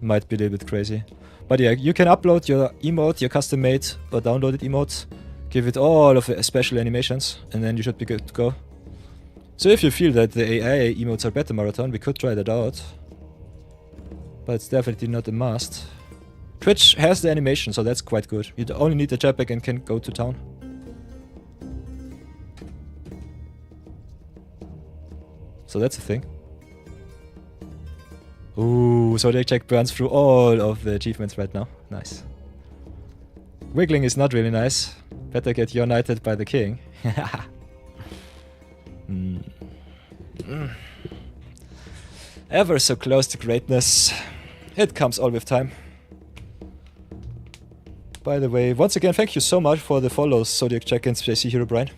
might be a little bit crazy. But yeah, you can upload your emote, your custom made or downloaded emote, give it all of the special animations, and then you should be good to go. So if you feel that the AI emotes are better, Marathon, we could try that out. But it's definitely not a must. Twitch has the animation, so that's quite good. You only need the jetpack and can go to town. So that's the thing. Ooh, so the check burns through all of the achievements right now. Nice. Wiggling is not really nice. Better get united by the king. Ever so close to greatness. It comes all with time. By the way, once again, thank you so much for the follows, Zodiac Check-ins, JC Hero Brian.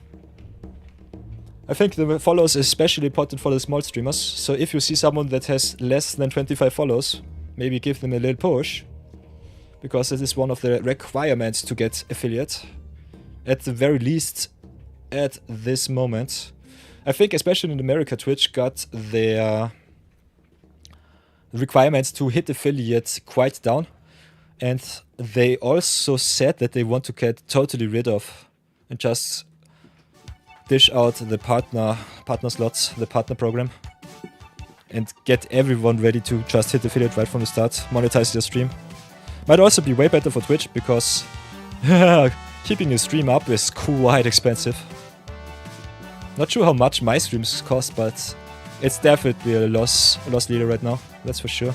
I think the follows is especially important for the small streamers, so if you see someone that has less than 25 follows, maybe give them a little push, because it is one of the requirements to get affiliate, at the very least at this moment. I think especially in America, Twitch got their requirements to hit affiliate quite down, and they also said that they want to get totally rid of and just dish out the partner slots, the partner program, and get everyone ready to just hit affiliate right from the start, monetize their stream. Might also be way better for Twitch, because keeping a stream up is quite expensive. Not sure how much my streams cost, but it's definitely a loss leader right now, that's for sure.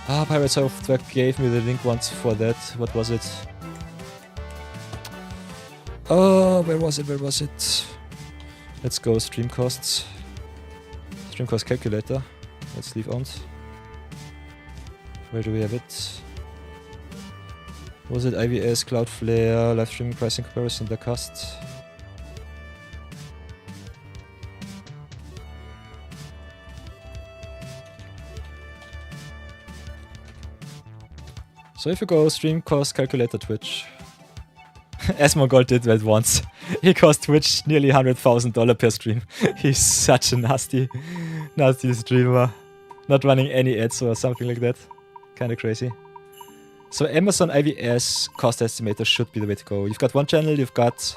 Pirate Software gave me the link once for that. What was it? Oh, where was it? Where was it? Let's go stream costs. Stream cost calculator. Let's leave on. Where do we have it? Was it IVS, Cloudflare, live streaming pricing comparison, the cost? So if you go stream cost calculator Twitch, Asmongold did that once. He cost Twitch nearly $100,000 per stream. He's such a nasty streamer. Not running any ads or something like that. Kinda crazy. So Amazon IVS cost estimator should be the way to go. You've got one channel, you've got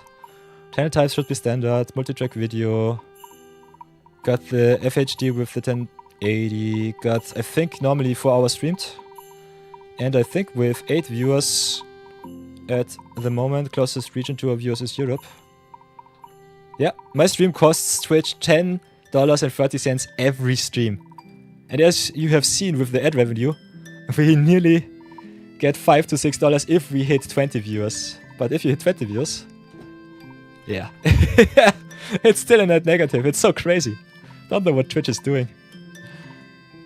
channel types should be standard, multi-track video, got the FHD with the 1080, got I think normally 4 hours streamed, and I think with 8 viewers at the moment, closest region to our viewers is Europe. Yeah, my stream costs Twitch $10.30 every stream. And as you have seen with the ad revenue, we nearly get $5 to $6 if we hit 20 viewers. But if you hit 20 viewers, yeah. It's still a net negative. It's so crazy. Don't know what Twitch is doing.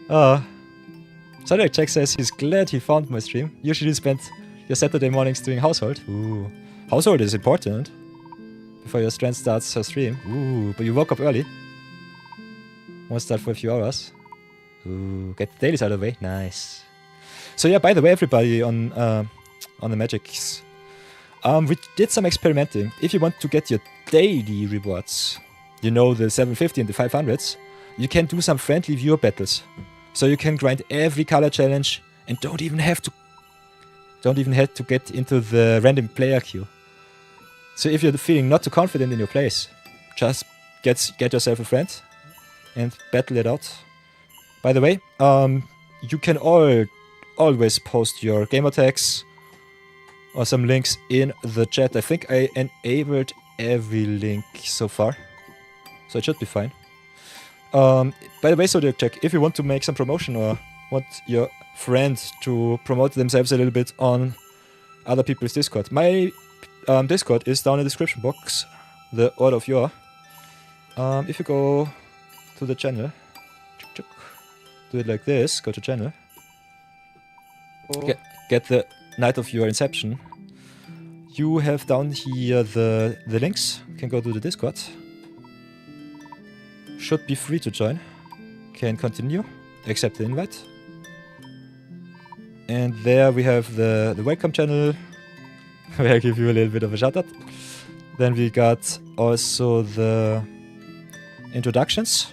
Zodiac Jack says he's glad he found my stream. Usually spend your Saturday mornings doing household. Ooh. Household is important. Before your strand starts her stream. Ooh, but you woke up early. Won't start for a few hours. Ooh, get the dailies out of the way. Nice. So yeah, by the way, everybody on the Magics, we did some experimenting. If you want to get your daily rewards, you know, the 750 and the 500s, you can do some friendly viewer battles. So you can grind every color challenge and don't even have to get into the random player queue. So if you're feeling not too confident in your plays, just get yourself a friend and battle it out. By the way, you can always post your gamer tags or some links in the chat. I think I enabled every link so far, so it should be fine. By the way, Zodiac Check, if you want to make some promotion or want your friend to promote themselves a little bit on other people's Discord, my Discord is down in the description box, the Order of Yore. If you go to the channel, do it like this, go to channel, get the Night of Your Inception. You have down here the links, you can go to the Discord. Should be free to join. Can continue, accept the invite. And there we have the welcome channel, where I give you a little bit of a shout out. Then we got also the introductions.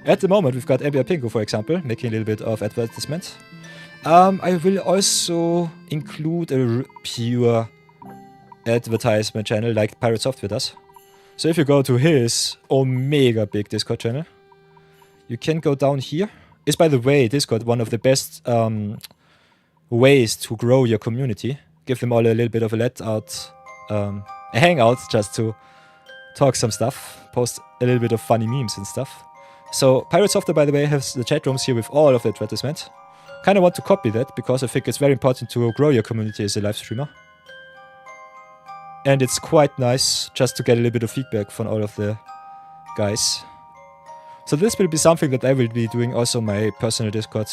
At the moment, we've got Abia Pingo, for example, making a little bit of advertisement. I will also include a pure advertisement channel like Pirate Software does. So if you go to his omega big Discord channel, you can go down here. Is, by the way, Discord one of the best ways to grow your community. Give them all a little bit of a let out, a hangout just to talk some stuff, post a little bit of funny memes and stuff. So Pirate Software, by the way, has the chat rooms here with all of the advertisement. Kind of want to copy that because I think it's very important to grow your community as a live streamer. And it's quite nice just to get a little bit of feedback from all of the guys. So this will be something that I will be doing also on my personal Discord.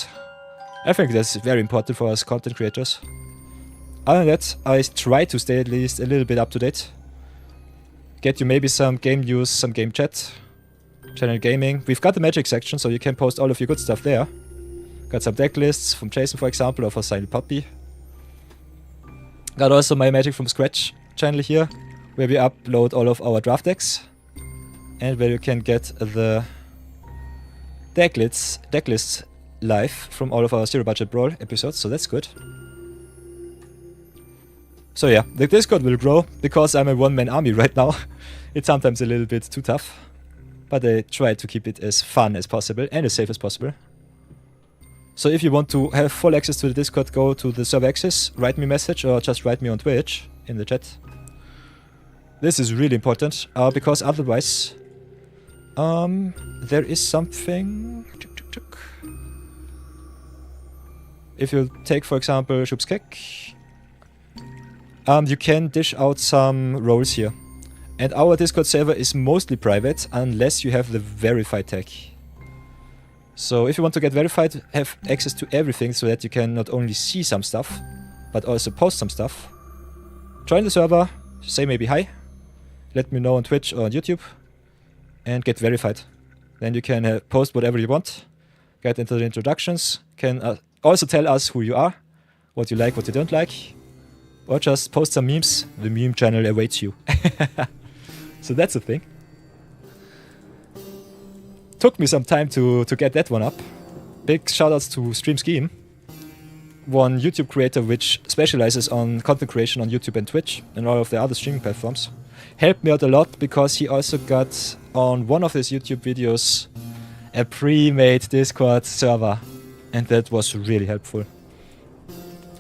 I think that's very important for us content creators. Other than that, I try to stay at least a little bit up to date. Get you maybe some game news, some game chat, channel gaming. We've got the magic section, so you can post all of your good stuff there. Got some deck lists from Jason, for example, or for Silent Puppy. Got also my Magic from Scratch channel here, where we upload all of our draft decks. And where you can get the deck lists live from all of our Zero Budget Brawl episodes, so that's good. So yeah, the Discord will grow, because I'm a one-man army right now. It's sometimes a little bit too tough. But I try to keep it as fun as possible and as safe as possible. So if you want to have full access to the Discord, go to the server access, write me a message, or just write me on Twitch in the chat. This is really important, because otherwise there is something. if you take, for example, Schubskek, you can dish out some roles here. And our Discord server is mostly private unless you have the verified tag. So if you want to get verified, have access to everything so that you can not only see some stuff, but also post some stuff. Join the server, say maybe hi, let me know on Twitch or on YouTube, and get verified. Then you can post whatever you want, get into the introductions, can also tell us who you are, what you like, what you don't like, or just post some memes. The meme channel awaits you. So that's a thing. Took me some time to get that one up. Big shoutouts to Stream Scheme, one YouTube creator which specializes on content creation on YouTube and Twitch and all of the other streaming platforms. Helped me out a lot because he also got on one of his YouTube videos a pre-made Discord server, and that was really helpful.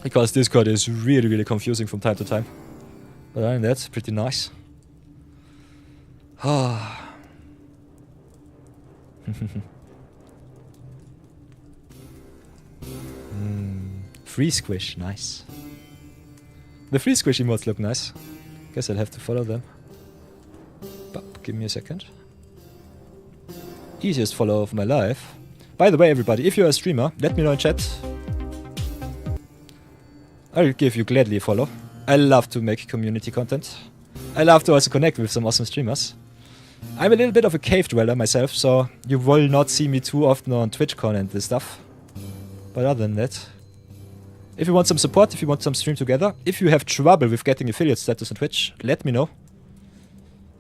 Because Discord is really confusing from time to time. But other than that, pretty nice. Free squish, nice. The free squish emotes look nice. Guess I'll have to follow them. But give me a second. Easiest follow of my life. By the way, everybody, if you're a streamer, let me know in chat. I'll give you gladly a follow. I love to make community content. I love to also connect with some awesome streamers. I'm a little bit of a cave dweller myself, so you will not see me too often on TwitchCon and this stuff. But other than that, if you want some support, if you want some stream together, if you have trouble with getting affiliate status on Twitch, let me know.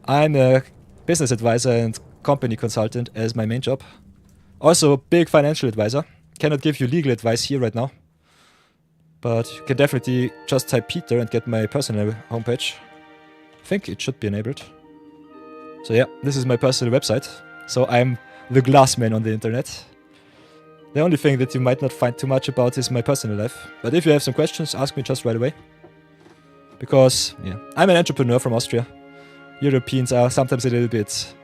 I'm a business advisor and company consultant as my main job. Also, big financial advisor. Cannot give you legal advice here right now. But you can definitely just type Peter and get my personal homepage. I think it should be enabled. So yeah, this is my personal website. So I'm the glass man on the internet. The only thing that you might not find too much about is my personal life. But if you have some questions, ask me just right away. Because, yeah, I'm an entrepreneur from Austria. Europeans are sometimes a little bit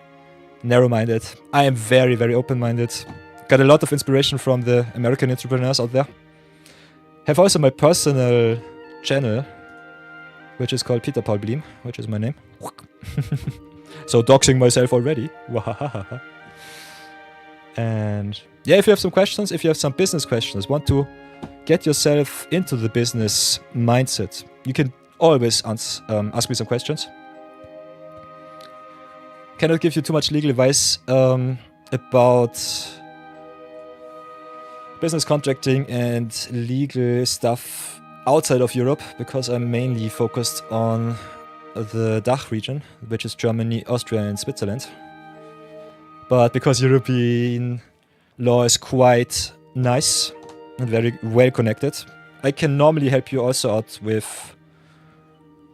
narrow-minded. I am very open-minded. Got a lot of inspiration from the American entrepreneurs out there. Have also my personal channel, which is called Peter Paul Bleem, which is my name. So doxing myself already. And yeah, if you have some questions, if you have some business questions, want to get yourself into the business mindset, you can always ask me some questions. Cannot give you too much legal advice about business contracting and legal stuff outside of Europe, because I'm mainly focused on the DACH region, which is Germany, Austria and Switzerland. But because European law is quite nice and very well connected, I can normally help you also out with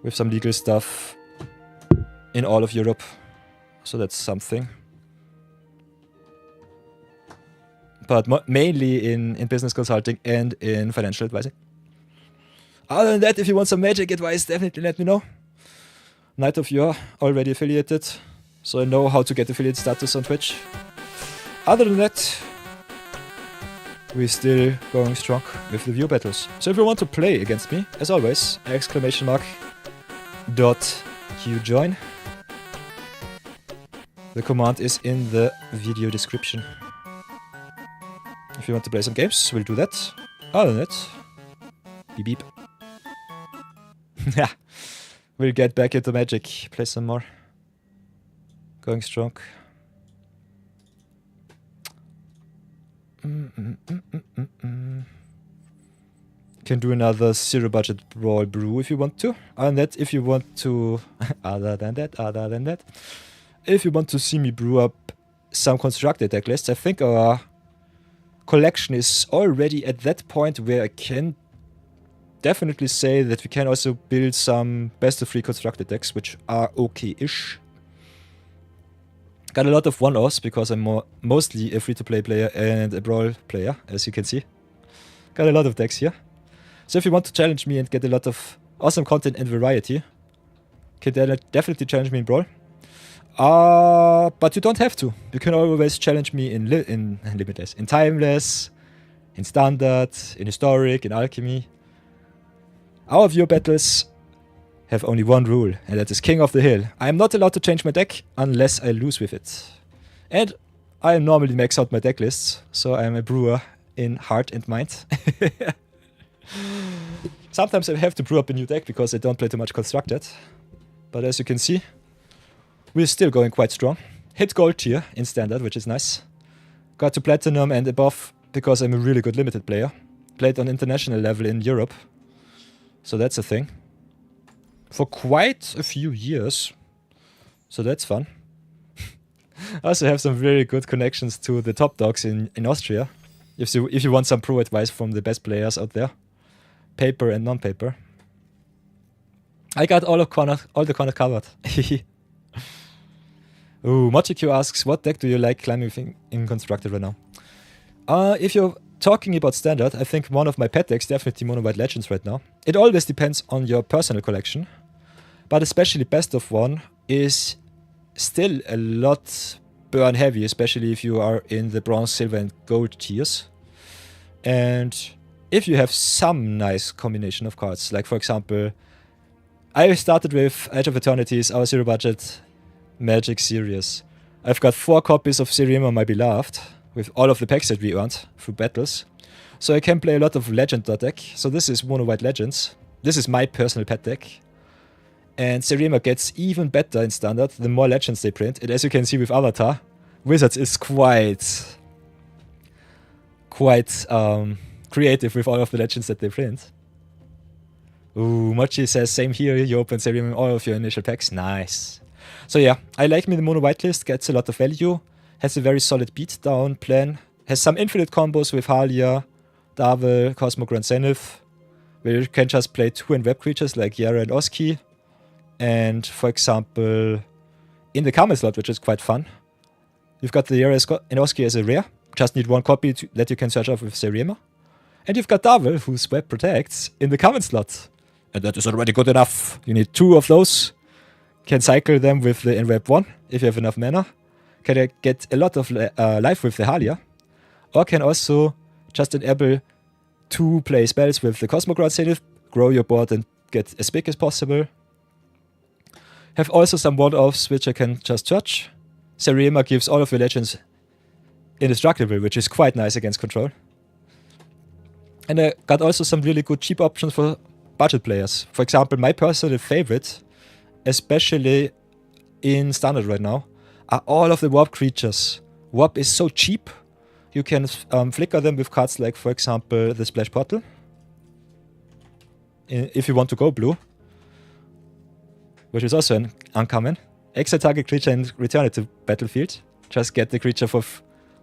some legal stuff in all of Europe. So that's something. But mainly in business consulting and in financial advising. Other than that, if you want some magic advice, definitely let me know. Night of Yore, already affiliated, so I know how to get affiliate status on Twitch. Other than that, we're still going strong with the view battles. So if you want to play against me, as always, !.qjoin. The command is in the video description. If you want to play some games, we'll do that. Other than that, beep beep. Yeah, we'll get back into Magic, play some more. Going strong. Can do another zero budget brawl brew if you want to. And that if you want to other than that. If you want to see me brew up some constructed deck lists, I think our collection is already at that point where I can definitely say that we can also build some best of 3 constructed decks, which are okay-ish. Got a lot of one-offs because I'm mostly a free-to-play player and a brawl player, as you can see. Got a lot of decks here. So if you want to challenge me and get a lot of awesome content and variety, can definitely challenge me in brawl. But you don't have to. You can always challenge me in Limitless, in Timeless, in Standard, in Historic, in Alchemy. Our viewer battles have only one rule, and that is King of the Hill. I am not allowed to change my deck unless I lose with it. And I normally max out my deck lists, so I am a brewer in heart and mind. Sometimes I have to brew up a new deck because I don't play too much Constructed. But as you can see, we're still going quite strong. Hit gold tier in Standard, which is nice. Got to Platinum and above because I'm a really good Limited player. Played on international level in Europe. So that's a thing. For quite a few years. So that's fun. I also have some very good connections to the top dogs in Austria. If you want some pro advice from the best players out there. Paper and non-paper. I got all the corners covered. Ooh, MochiQ asks, what deck do you like climbing in Constructed right now? If you're talking about Standard, I think one of my pet decks definitely Mono White Legends right now. It always depends on your personal collection. But especially best of one is still a lot burn heavy, especially if you are in the bronze, silver and gold tiers. And if you have some nice combination of cards, like for example, I started with Edge of Eternities, our zero budget Magic series. I've got 4 copies of Serima, my beloved, with all of the packs that we earned through battles. So I can play a lot of Legend deck. So this is Mono White Legends. This is my personal pet deck. And Serima gets even better in Standard the more Legends they print. And as you can see with Avatar, Wizards is quite creative with all of the Legends that they print. Ooh, Mochi says, same here, you open Serima in all of your initial packs. Nice. So yeah, I like me the Mono White list, gets a lot of value, has a very solid beatdown plan, has some infinite combos with Halia, Darvel, Cosmo Grand Zenith, where you can just play 2 and web creatures like Yara and Oski. And for example, in the Carmel slot, which is quite fun, you've got the Yara and Oski as a rare, just need 1 copy that you can search off with Serima. And you've got Darvel, whose web protects, in the Carmel slot. And that is already good enough. You need 2 of those. Can cycle them with the Enweb 1 if you have enough mana. Can get a lot of life with the Halia. Or can also just enable 2 play spells with the Cosmograd Zenith, grow your board and get as big as possible. Have also some one-offs which I can just search. Serima gives all of your legends indestructible, which is quite nice against control. And I got also some really good cheap options for budget players. For example, my personal favorite, especially in Standard right now, are all of the warp creatures. Warp is so cheap. You can flicker them with cards like, for example, the Splash Portal. If you want to go blue. Which is also an uncommon. Exile target creature and return it to battlefield. Just get the creature for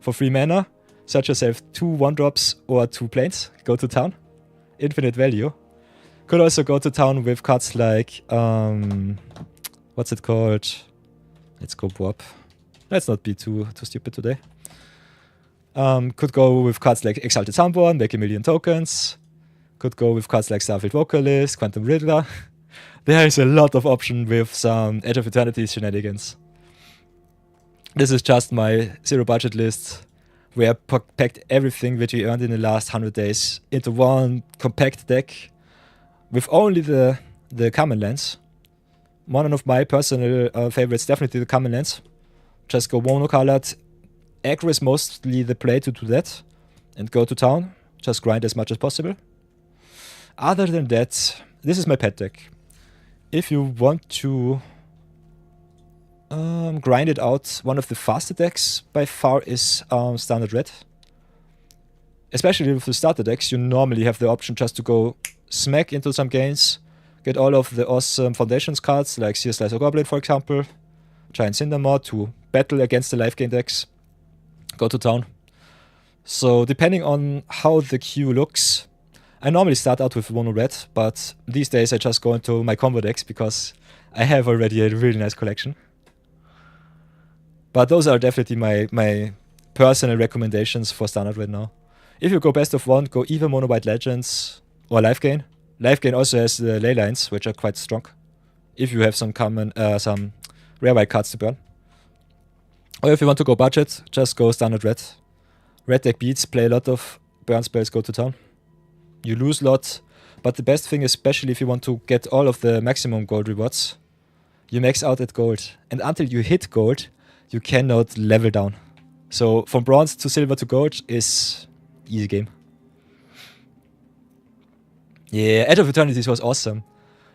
3 mana. Search yourself 2 1-drops or 2 planes. Go to town. Infinite value. Could also go to town with cards like, what's it called? Let's go warp. Let's not be too stupid today. Could go with cards like Exalted Soundborn, make 1,000,000 tokens. Could go with cards like Starfield Vocalist, Quantum Riddler. There is a lot of option with some Edge of Eternity shenanigans. This is just my zero budget list, where I packed everything that we earned in the last 100 days into one compact deck with only the common lands. One of my personal favorites, definitely the common lands. Just go monocolored. Aggro is mostly the play to do that. And go to town. Just grind as much as possible. Other than that, this is my pet deck. If you want to grind it out, one of the faster decks by far is Standard Red. Especially with the starter decks, you normally have the option just to go smack into some gains, get all of the awesome Foundations cards like Seer Slicer Goblin, for example, Giant Cindermaw to battle against the life gain decks, go to town. So depending on how the queue looks, I normally start out with mono red, but these days I just go into my combo decks because I have already a really nice collection. But those are definitely my personal recommendations for Standard right now. If you go best of 1, go either Mono White Legends or Life Gain. Life Gain also has the ley lines, which are quite strong. If you have some some rare white cards to burn. Or if you want to go budget, just go Standard Red. Red deck beats, play a lot of burn spells, go to town. You lose a lot, but the best thing, especially if you want to get all of the maximum gold rewards, you max out at gold. And until you hit gold, you cannot level down. So from bronze to silver to gold is easy game. Yeah, Edge of Eternities was awesome.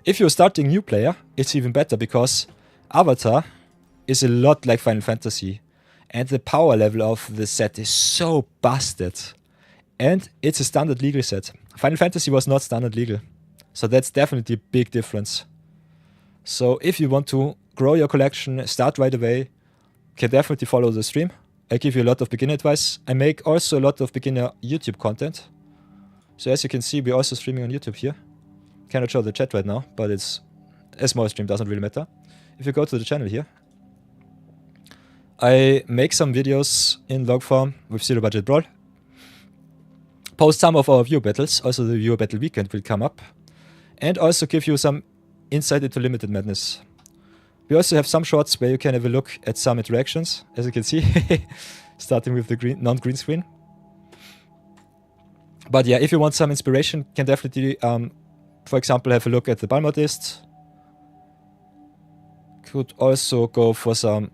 If you're starting new player, it's even better because Avatar is a lot like Final Fantasy. And the power level of the set is so busted. And it's a standard legal set. Final Fantasy was not standard legal. So that's definitely a big difference. So if you want to grow your collection, start right away, you can definitely follow the stream. I give you a lot of beginner advice. I make also a lot of beginner YouTube content. So as you can see, we're also streaming on YouTube here. Cannot show the chat right now, but it's a small stream, doesn't really matter. If you go to the channel here, I make some videos in log form with zero budget brawl. Post some of our viewer battles, also the viewer battle weekend will come up. And also give you some insight into limited madness. We also have some shorts where you can have a look at some interactions, as you can see, starting with the non-green screen. But yeah, if you want some inspiration, can definitely, for example, have a look at the Balmodist. Could also go for some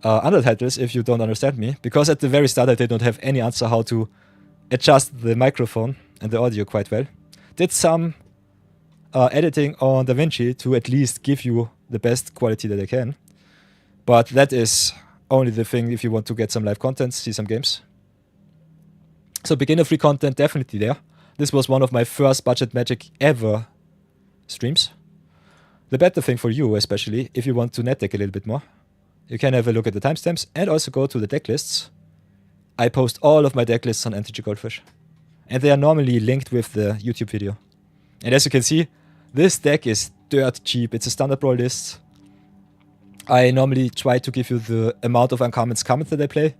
undertitles if you don't understand me, because at the very start I didn't have any answer how to adjust the microphone and the audio quite well. Did some editing on DaVinci to at least give you the best quality that I can. But that is only the thing if you want to get some live content, see some games. So beginner free content definitely there. This was one of my first budget magic ever streams. The better thing for you, especially if you want to net deck a little bit more, you can have a look at the timestamps and also go to the deck lists. I post all of my deck lists on MTG Goldfish. And they are normally linked with the YouTube video. And as you can see, this deck is dirt cheap. It's a standard brawl list. I normally try to give you the amount of uncommons commons that I play.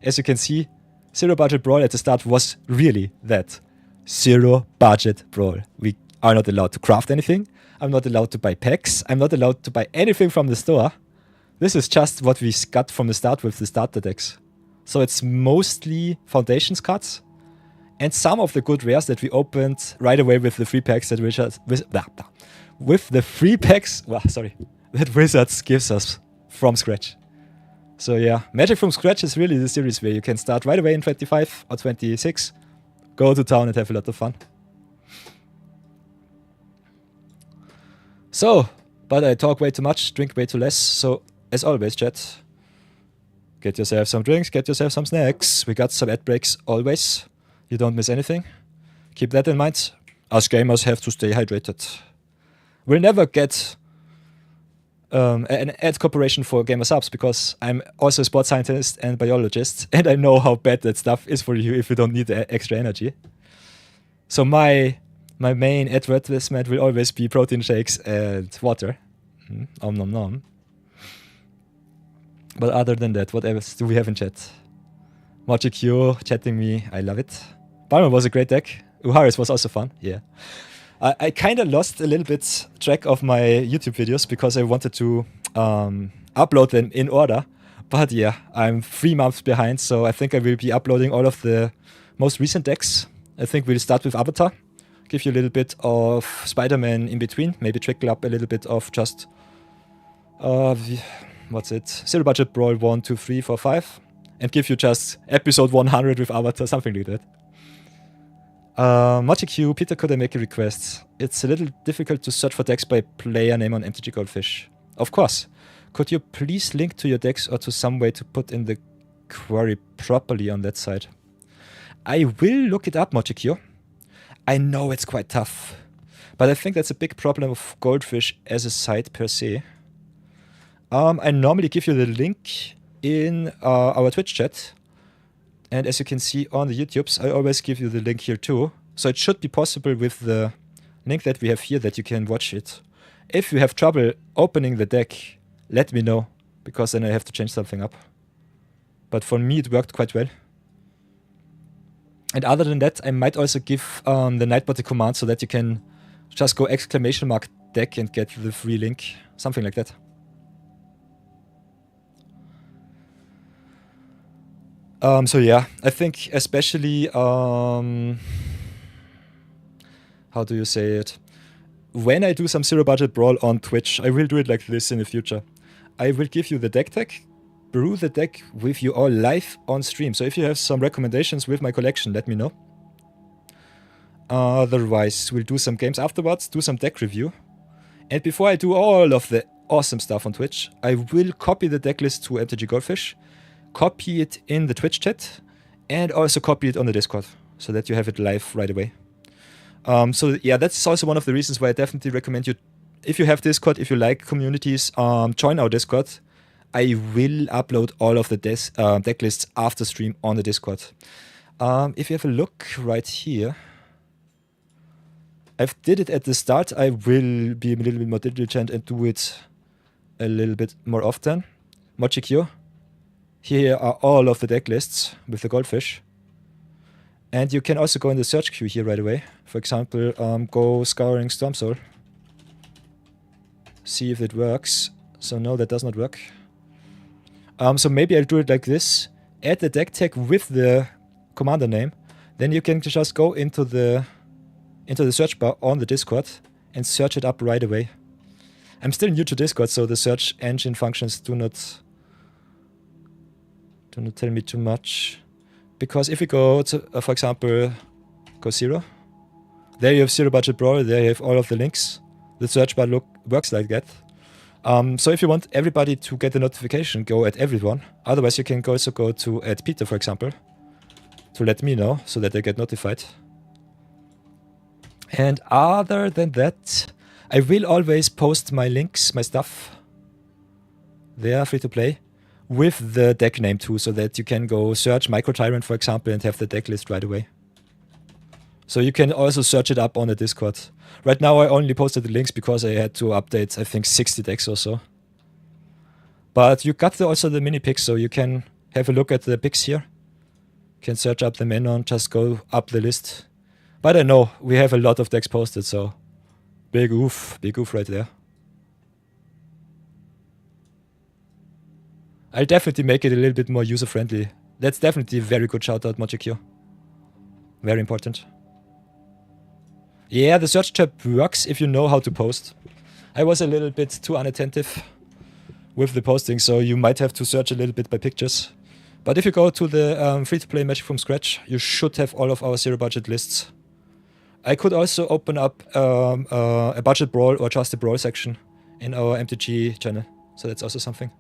As you can see, zero budget brawl at the start was really that. Zero budget brawl. We are not allowed to craft anything. I'm not allowed to buy packs. I'm not allowed to buy anything from the store. This is just what we got from the start with the starter decks. So it's mostly foundations cards. And some of the good rares that we opened right away with the free packs that Wizards that Wizards gives us from scratch. So yeah, Magic from Scratch is really the series where you can start right away in 25 or 26, go to town and have a lot of fun. So, but I talk way too much, drink way too less, so as always, chat, get yourself some drinks, get yourself some snacks. We got some ad breaks always. You don't miss anything. Keep that in mind. Us gamers have to stay hydrated. We'll never get an ad corporation for gamer subs because I'm also a sports scientist and biologist, and I know how bad that stuff is for you if you don't need the extra energy. So my main advertisement will always be protein shakes and water. Om nom nom. But other than that, what else do we have in chat? Magic Q chatting me, I love it. Balmer was a great deck. Uharis was also fun, yeah. I kind of lost a little bit track of my YouTube videos because I wanted to upload them in order. But yeah, I'm 3 months behind, so I think I will be uploading all of the most recent decks. I think we'll start with Avatar. Give you a little bit of Spider-Man in between. Maybe trickle up a little bit of just... what's it? Zero Budget Brawl 1, 2, 3, 4, 5. And give you just episode 100 with Avatar, something like that. Magic Q, Peter, could I make a request? It's a little difficult to search for decks by player name on MTG Goldfish. Of course. Could you please link to your decks or to some way to put in the query properly on that side? I will look it up, Magic Q. I know it's quite tough. But I think that's a big problem of Goldfish as a site per se. I normally give you the link in our Twitch chat. And as you can see on the YouTubes, I always give you the link here too. So it should be possible with the link that we have here that you can watch it. If you have trouble opening the deck, let me know, because then I have to change something up. But for me it worked quite well. And other than that, I might also give the Nightbot a command so that you can just go !deck and get the free link. Something like that. So yeah, I think especially how do you say it? When I do some zero budget brawl on Twitch, I will do it like this in the future. I will give you the deck tag, brew the deck with you all live on stream. So if you have some recommendations with my collection, let me know. Otherwise, we'll do some games afterwards, do some deck review. And before I do all of the awesome stuff on Twitch, I will copy the deck list to MTG Goldfish, copy it in the Twitch chat, and also copy it on the Discord, so that you have it live right away. So yeah, that's also one of the reasons why I definitely recommend you, if you have Discord, if you like communities, join our Discord. I will upload all of the deck lists after stream on the Discord. If you have a look right here, I've did it at the start. I will be a little bit more diligent and do it a little bit more often. Mochikyo. Here are all of the deck lists with the goldfish. And you can also go in the search queue here right away. For example, go scouring Stormsoul. See if it works. So no, that does not work. So maybe I'll do it like this. Add the deck tag with the commander name. Then you can just go into the search bar on the Discord and search it up right away. I'm still new to Discord, so the search engine functions do not tell me too much. Because if you go to, for example, go zero, there you have zero budget brawl, there you have all of the links. The search bar works like that. So if you want everybody to get the notification, go at everyone. Otherwise you can also go to at Peter, for example, to let me know so that I get notified. And other than that, I will always post my links, my stuff. They are free to play with the deck name too, so that you can go search Micro Tyrant, for example, and have the deck list right away. So you can also search it up on the Discord. Right now I only posted the links because I had to update, I think, 60 decks or so. But you got also the mini picks, so you can have a look at the picks here. You can search up the Menon, just go up the list. But I know we have a lot of decks posted, so big oof right there. I'll definitely make it a little bit more user-friendly. That's definitely a very good shout-out, Mochikyo. Very important. Yeah, the search tab works if you know how to post. I was a little bit too unattentive with the posting, so you might have to search a little bit by pictures. But if you go to the free-to-play Magic from Scratch, you should have all of our zero-budget lists. I could also open up a budget brawl or just a brawl section in our MTG channel, so that's also something.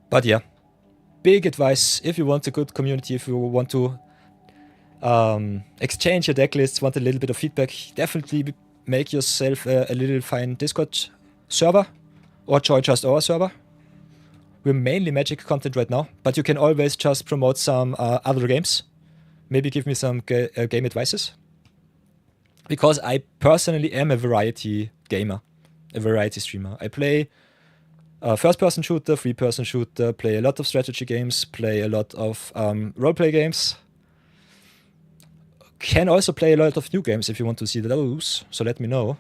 But yeah, big advice if you want a good community, if you want to exchange your deck lists, want a little bit of feedback, definitely make yourself a little fine Discord server or join just our server. We're mainly Magic content right now, but you can always just promote some other games. Maybe give me some game advices. Because I personally am a variety gamer, a variety streamer. I play first-person shooter, three-person shooter, play a lot of strategy games, play a lot of roleplay games. Can also play a lot of new games if you want to see those, so let me know.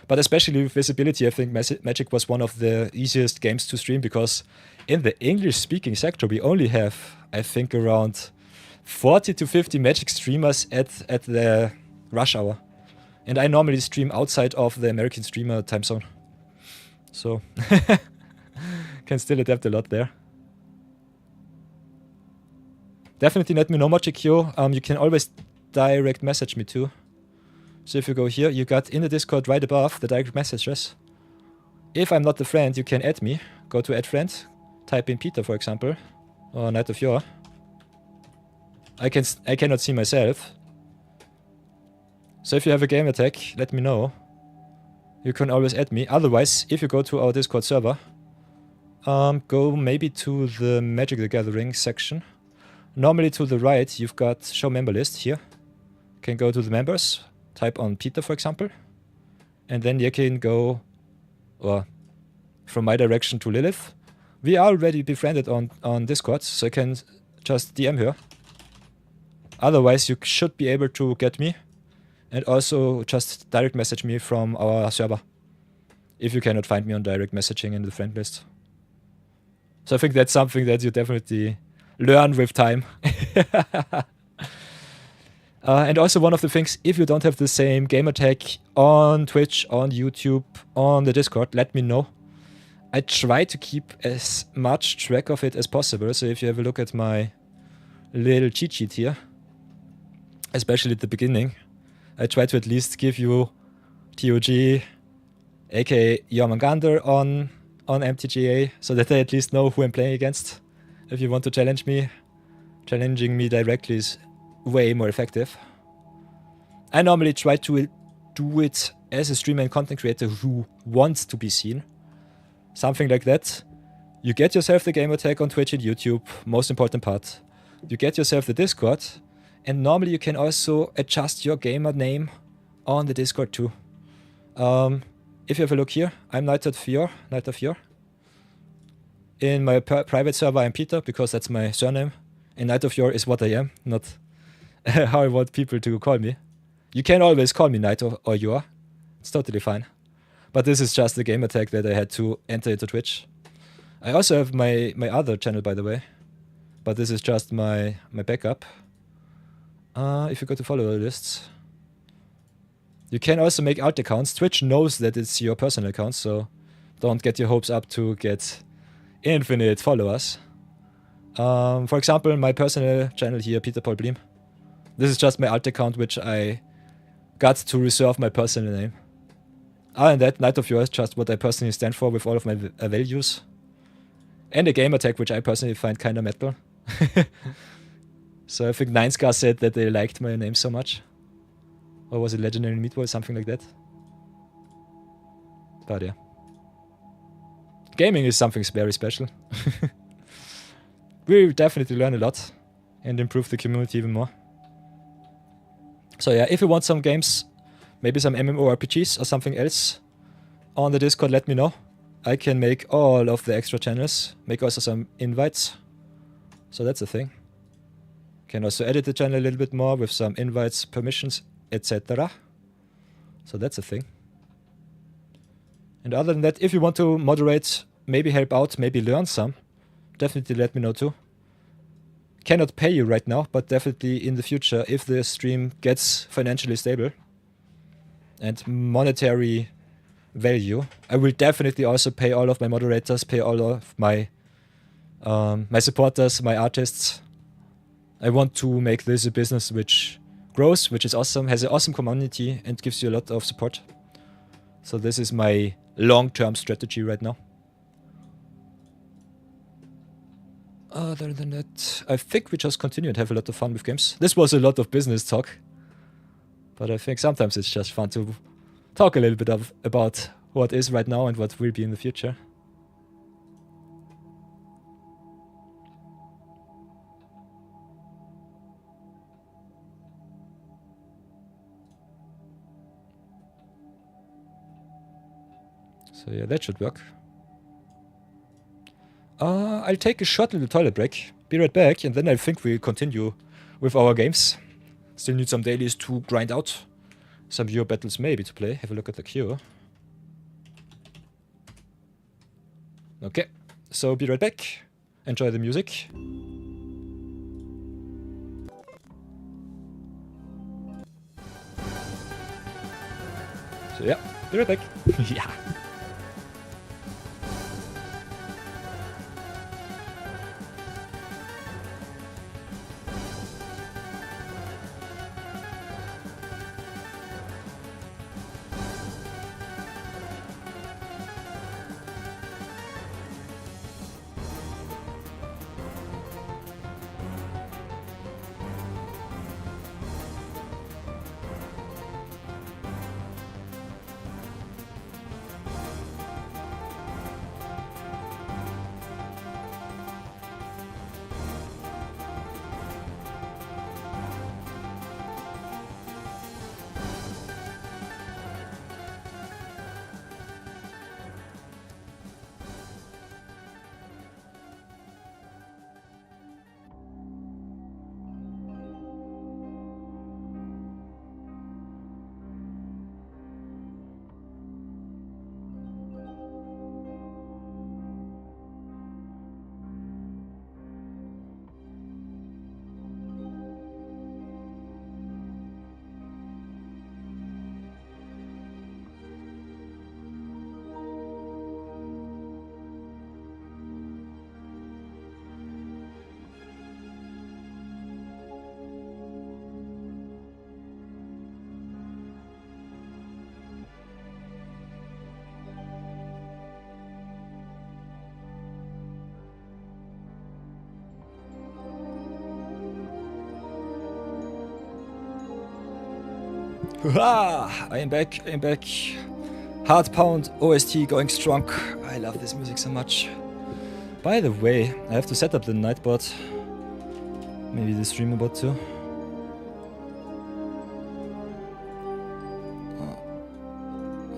But especially with visibility, I think Magic was one of the easiest games to stream, because in the English-speaking sector, we only have, I think, around 40 to 50 Magic streamers at the rush hour. And I normally stream outside of the American streamer time zone. So, can still adapt a lot there. Definitely let me know, Mochikyo. You can always direct message me too. So if you go here, you got in the Discord right above the direct messages. If I'm not the friend, you can add me. Go to add friend, type in Peter, for example, or Knight of Yor. I cannot see myself. So if you have a game attack, let me know. You can always add me. Otherwise, if you go to our Discord server, go maybe to the Magic the Gathering section. Normally to the right, you've got show member list here. You can go to the members, type on Peter, for example, and then you can go from my direction to Lilith. We are already befriended on Discord, so you can just DM her. Otherwise, you should be able to get me, and also just direct message me from our server, if you cannot find me on direct messaging in the friend list. So I think that's something that you definitely learn with time. And also one of the things, if you don't have the same gamer tag on Twitch, on YouTube, on the Discord, let me know. I try to keep as much track of it as possible. So if you have a look at my little cheat sheet here, especially at the beginning, I try to at least give you TOG, aka Jormungandr on MTGA, so that I at least know who I'm playing against. If you want to challenge me, challenging me directly is way more effective. I normally try to do it as a streamer and content creator who wants to be seen. Something like that. You get yourself the gamer tag on Twitch and YouTube, most important part. You get yourself the Discord, and normally you can also adjust your gamer name on the Discord too. If you have a look here, I'm Knight of Fjord. In my private server, I'm Peter, because that's my surname. And Knight of Fjord is what I am, not how I want people to call me. You can always call me Knight or Yor. It's totally fine. But this is just the gamer tag that I had to enter into Twitch. I also have my other channel, by the way. But this is just my backup. If you go to follower lists, you can also make alt accounts. Twitch knows that it's your personal account, so don't get your hopes up to get infinite followers. For example, my personal channel here, Peter Paul Bleem. This is just my alt account, which I got to reserve my personal name. Other than that, Knight of Fjord is just what I personally stand for with all of my values. And a gamer tag, which I personally find kinda metal. So I think Ninescar said that they liked my name so much. Or was it Legendary Meatball, something like that? But yeah. Gaming is something very special. We definitely learn a lot and improve the community even more. So yeah, if you want some games, maybe some MMORPGs or something else on the Discord, let me know. I can make all of the extra channels, make also some invites. So that's a thing. Can also edit the channel a little bit more with some invites, permissions, etc. So that's a thing. And other than that, if you want to moderate, maybe help out, maybe learn some, definitely let me know too. Cannot pay you right now, but definitely in the future, if the stream gets financially stable and monetary value, I will definitely also pay all of my moderators, pay all of my my supporters, my artists. I want to make this a business which grows, which is awesome, has an awesome community and gives you a lot of support. So this is my long-term strategy right now. Other than that, I think we just continue and have a lot of fun with games. This was a lot of business talk, but I think sometimes it's just fun to talk a little bit about what is right now and what will be in the future. So yeah, that should work. I'll take a short little toilet break, be right back, and then I think we'll continue with our games. Still need some dailies to grind out, some viewer battles maybe to play. Have a look at the queue. Okay, so be right back. Enjoy the music. So yeah, be right back. Yeah. Hurrah! I am back, I am back. Hard Pound OST going strong. I love this music so much. By the way, I have to set up the Nightbot. Maybe the streamer bot too.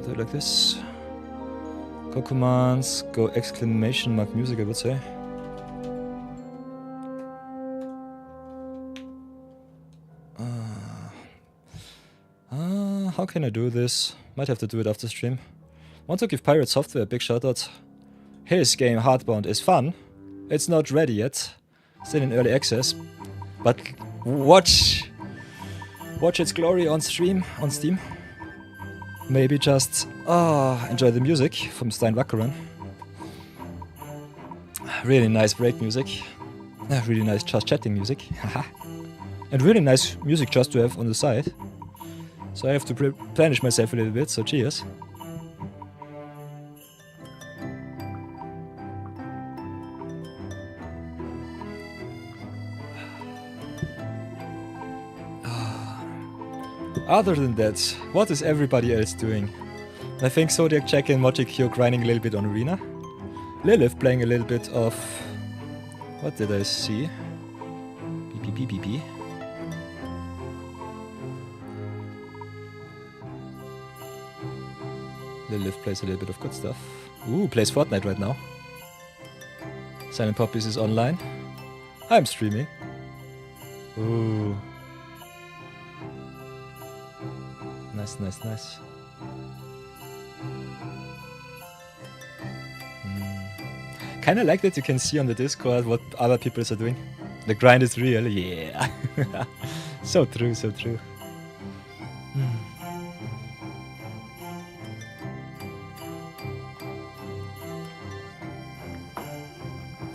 Do it like this. Go commands, go exclamation mark music, I would say. How can I do this? Might have to do it after stream. Want to give Pirate Software a big shout out. His game Hardbound is fun. It's not ready yet. Still in early access. But watch its glory on stream, on Steam. Maybe just enjoy the music from Stein Wackeran. Really nice break music. Really nice just chatting music. And really nice music just to have on the side. So I have to replenish myself a little bit, so cheers. Other than that, what is everybody else doing? I think Zodiac Jack and Mojikyo grinding a little bit on Arena. Lilith playing a little bit of... What did I see? PP. Lilith plays a little bit of good stuff. Ooh, plays Fortnite right now. Silent Poppies is online. I'm streaming. Ooh. Nice. Kinda like that you can see on the Discord what other people are doing. The grind is real, yeah. So true.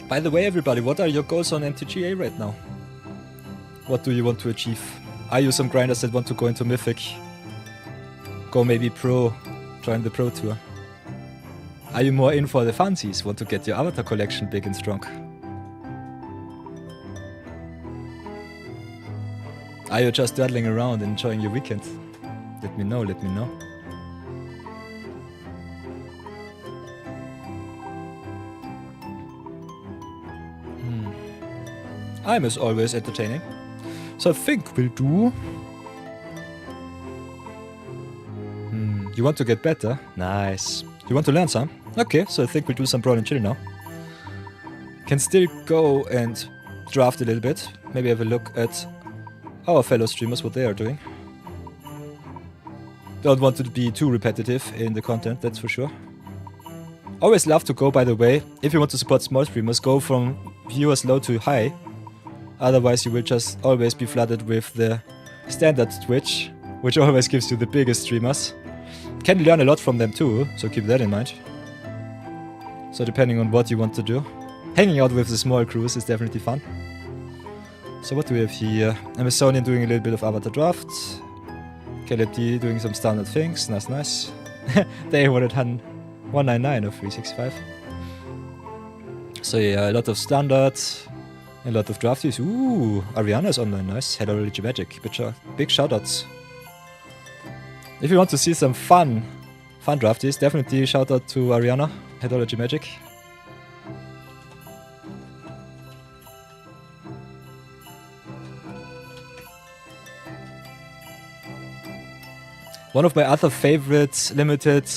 By the way, everybody, what are your goals on MTGA right now? What do you want to achieve? Are you some grinders that want to go into Mythic? Go maybe Pro, join the Pro Tour? Are you more in for the fancies? Want to get your avatar collection big and strong? Are you just dawdling around enjoying your weekend? Let me know. I'm as always entertaining. So I think we'll do... You want to get better? Nice. You want to learn some? Okay, so I think we'll do some Brawl and Chill now. Can still go and draft a little bit. Maybe have a look at our fellow streamers, what they are doing. Don't want to be too repetitive in the content, that's for sure. Always love to go, by the way, if you want to support small streamers, go from viewers low to high. Otherwise you will just always be flooded with the standard Twitch, which always gives you the biggest streamers. Can learn a lot from them too, so keep that in mind. So depending on what you want to do. Hanging out with the small crews is definitely fun. So what do we have here? Amazonian doing a little bit of avatar draft. Caleb D doing some standard things, nice. Day1 at 199 of 365. So yeah, a lot of standards. A lot of drafties. Ooh, Ariana's online, nice. Hello, Magic. Big shoutouts. If you want to see some fun drafties, definitely shout out to Ariana, Headology Magic. One of my other favorite limited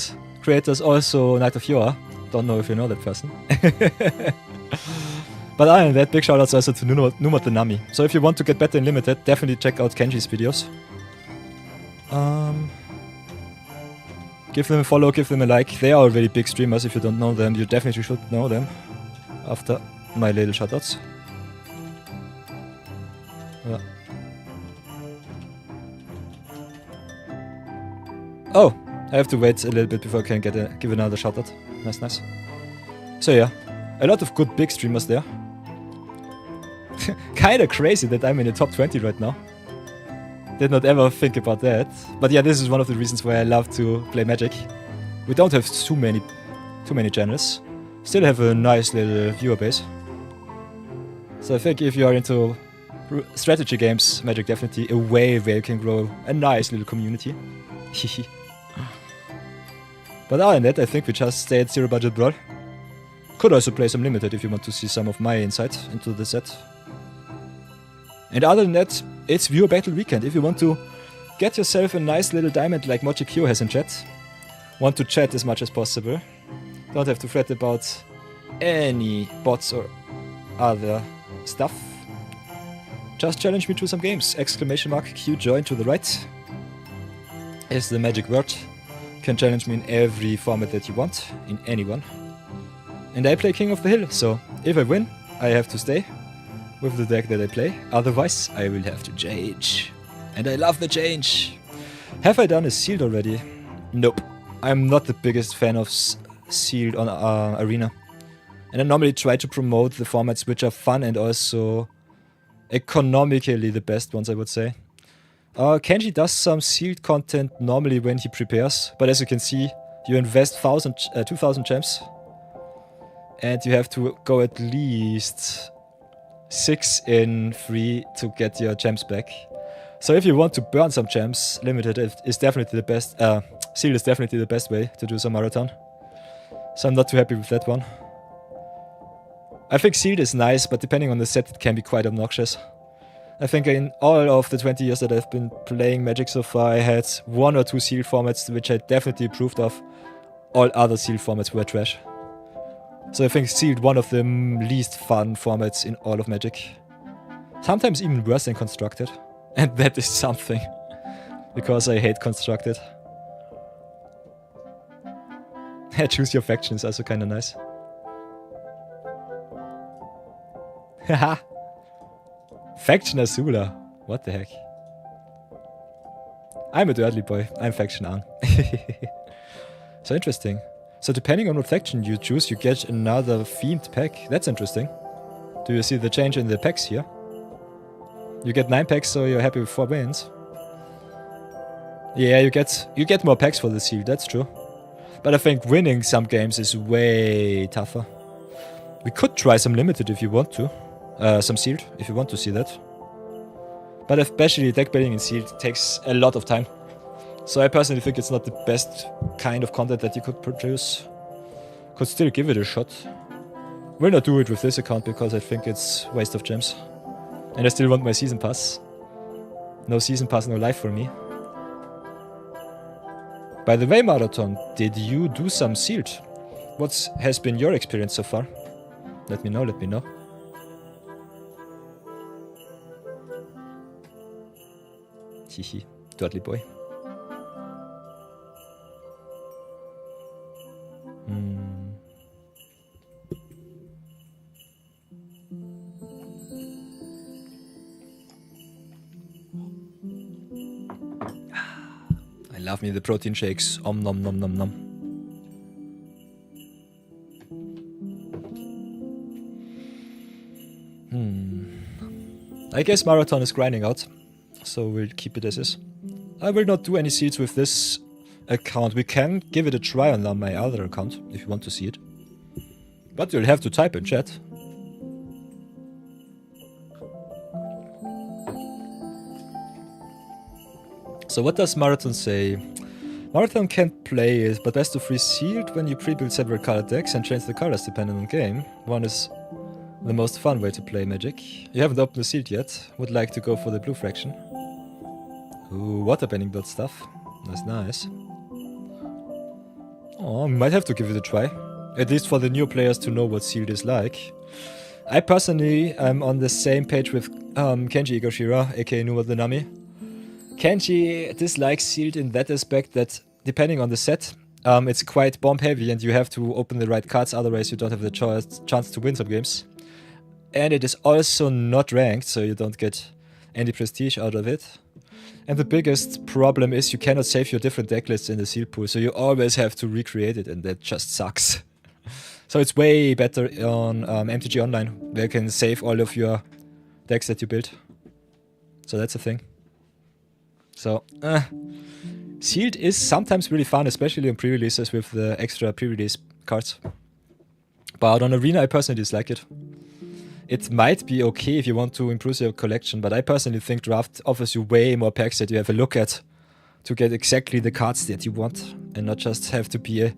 creators, also Night of Yoa. Don't know if you know that person. But other than that, big shoutouts also to Numot the Nami. So if you want to get better in limited, definitely check out Kenji's videos. Give them a follow, give them a like. They are already big streamers. If you don't know them, you definitely should know them. After my little shoutouts. Yeah. Oh, I have to wait a little bit before I can give another shoutout. Nice. So yeah, a lot of good big streamers there. Kinda crazy that I'm in the top 20 right now. Did not ever think about that. But yeah, this is one of the reasons why I love to play Magic. We don't have too many channels. Still have a nice little viewer base. So I think if you are into strategy games, Magic definitely a way where you can grow a nice little community. But other than that, I think we just stay at zero budget Brawl. Could also play some limited if you want to see some of my insight into the set. And other than that, it's viewer battle weekend. If you want to get yourself a nice little diamond like Mochi Kyo has in chat, want to chat as much as possible, don't have to fret about any bots or other stuff, just challenge me to some games. Exclamation mark Q join to the right is the magic word. You can challenge me in every format that you want, in any one. And I play King of the Hill, so if I win, I have to stay with the deck that I play, otherwise I will have to change. And I love the change. Have I done a sealed already? Nope. I'm not the biggest fan of sealed on Arena. And I normally try to promote the formats which are fun and also economically the best ones, I would say. Kenji does some sealed content normally when he prepares, but as you can see, you invest 2,000 gems. And you have to go at least 6 in 3 to get your gems back. So if you want to burn some gems, limited is definitely the best. Sealed is definitely the best way to do some marathon. So I'm not too happy with that one. I think sealed is nice, but depending on the set, it can be quite obnoxious. I think in all of the 20 years that I've been playing Magic so far, I had 1 or 2 sealed formats which I definitely approved of. All other sealed formats were trash. So I think sealed one of the least fun formats in all of Magic. Sometimes even worse than constructed. And that is something. Because I hate constructed. Choose your faction is also kinda nice. Haha. Faction Azula. What the heck? I'm a Dudley boy. I'm faction Ang. So interesting. So depending on what faction you choose, you get another themed pack. That's interesting. Do you see the change in the packs here? You get 9 packs, so you're happy with 4 wins. Yeah, you get more packs for the seal, that's true. But I think winning some games is way tougher. We could try some limited if you want to. Some sealed, if you want to see that. But especially deck building in sealed takes a lot of time. So I personally think it's not the best kind of content that you could produce. Could still give it a shot. Will not do it with this account because I think it's waste of gems. And I still want my season pass. No season pass, no life for me. By the way, Marathon, did you do some sealed? What has been your experience so far? Let me know, let me know. Hihi, Dudley boy. I love me the protein shakes. Om nom nom nom nom. I guess Marathon is grinding out, so we'll keep it as is. I will not do any seeds with this account. We can give it a try on my other account if you want to see it. But you'll have to type in chat. So what does Marathon say? Marathon can't play it, but best of 3 sealed when you pre-build several colored decks and change the colors depending on game. One is the most fun way to play Magic. You haven't opened the sealed yet. Would like to go for the blue fraction. Ooh, water bending dot stuff. That's nice. Oh, might have to give it a try. At least for the new players to know what sealed is like. I personally am on the same page with Kenji Igashira, aka Numa the Nami. Kenji dislikes sealed in that aspect that, depending on the set, it's quite bomb heavy and you have to open the right cards, otherwise you don't have the chance to win some games. And it is also not ranked, so you don't get any prestige out of it. And the biggest problem is you cannot save your different deck lists in the seal pool, so you always have to recreate it, and that just sucks. So it's way better on MTG Online, where you can save all of your decks that you build. So that's a thing. So, sealed is sometimes really fun, especially on pre-releases with the extra pre-release cards. But on Arena, I personally dislike it. it might be okay if you want to improve your collection, but I personally think draft offers you way more packs that you have a look at to get exactly the cards that you want and not just have to be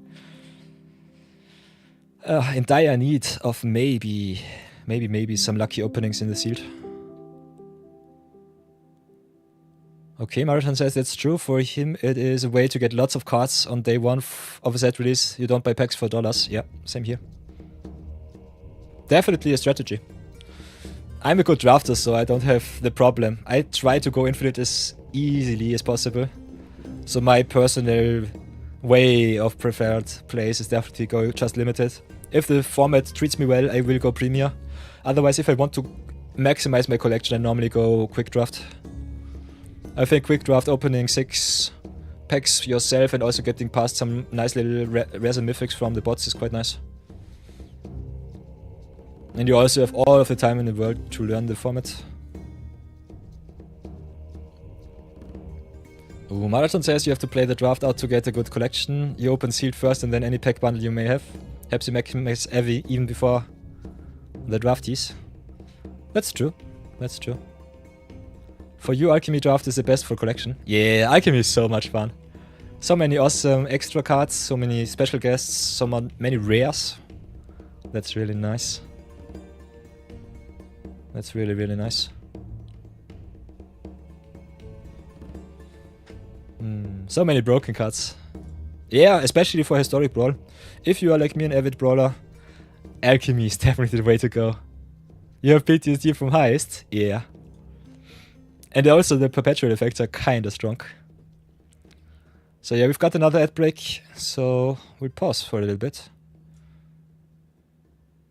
in dire need of maybe some lucky openings in the sealed. Okay, Marathon says that's true. For him, it is a way to get lots of cards on day one of a set release. You don't buy packs for dollars. Yeah, same here. Definitely a strategy. I'm a good drafter, so I don't have the problem. I try to go infinite as easily as possible. So my personal way of preferred plays is definitely go just limited. If the format treats me well, I will go premier. Otherwise, if I want to maximize my collection, I normally go quick draft. I think quick draft opening 6 packs yourself and also getting past some nice little rares and mythics from the bots is quite nice. And you also have all of the time in the world to learn the format. Ooh, Marathon says you have to play the draft out to get a good collection. You open sealed first and then any pack bundle you may have. Helps you maximize heavy even before the drafties. That's true. That's true. For you, Alchemy draft is the best for collection. Yeah, Alchemy is so much fun. So many awesome extra cards, so many special guests, so many rares. That's really nice. That's really, really nice. So many broken cards. Yeah, especially for Historic Brawl. If you are like me, an avid brawler, Alchemy is definitely the way to go. You have PTSD from Heist? Yeah. And also the perpetual effects are kinda strong. So yeah, we've got another ad break, so we'll pause for a little bit.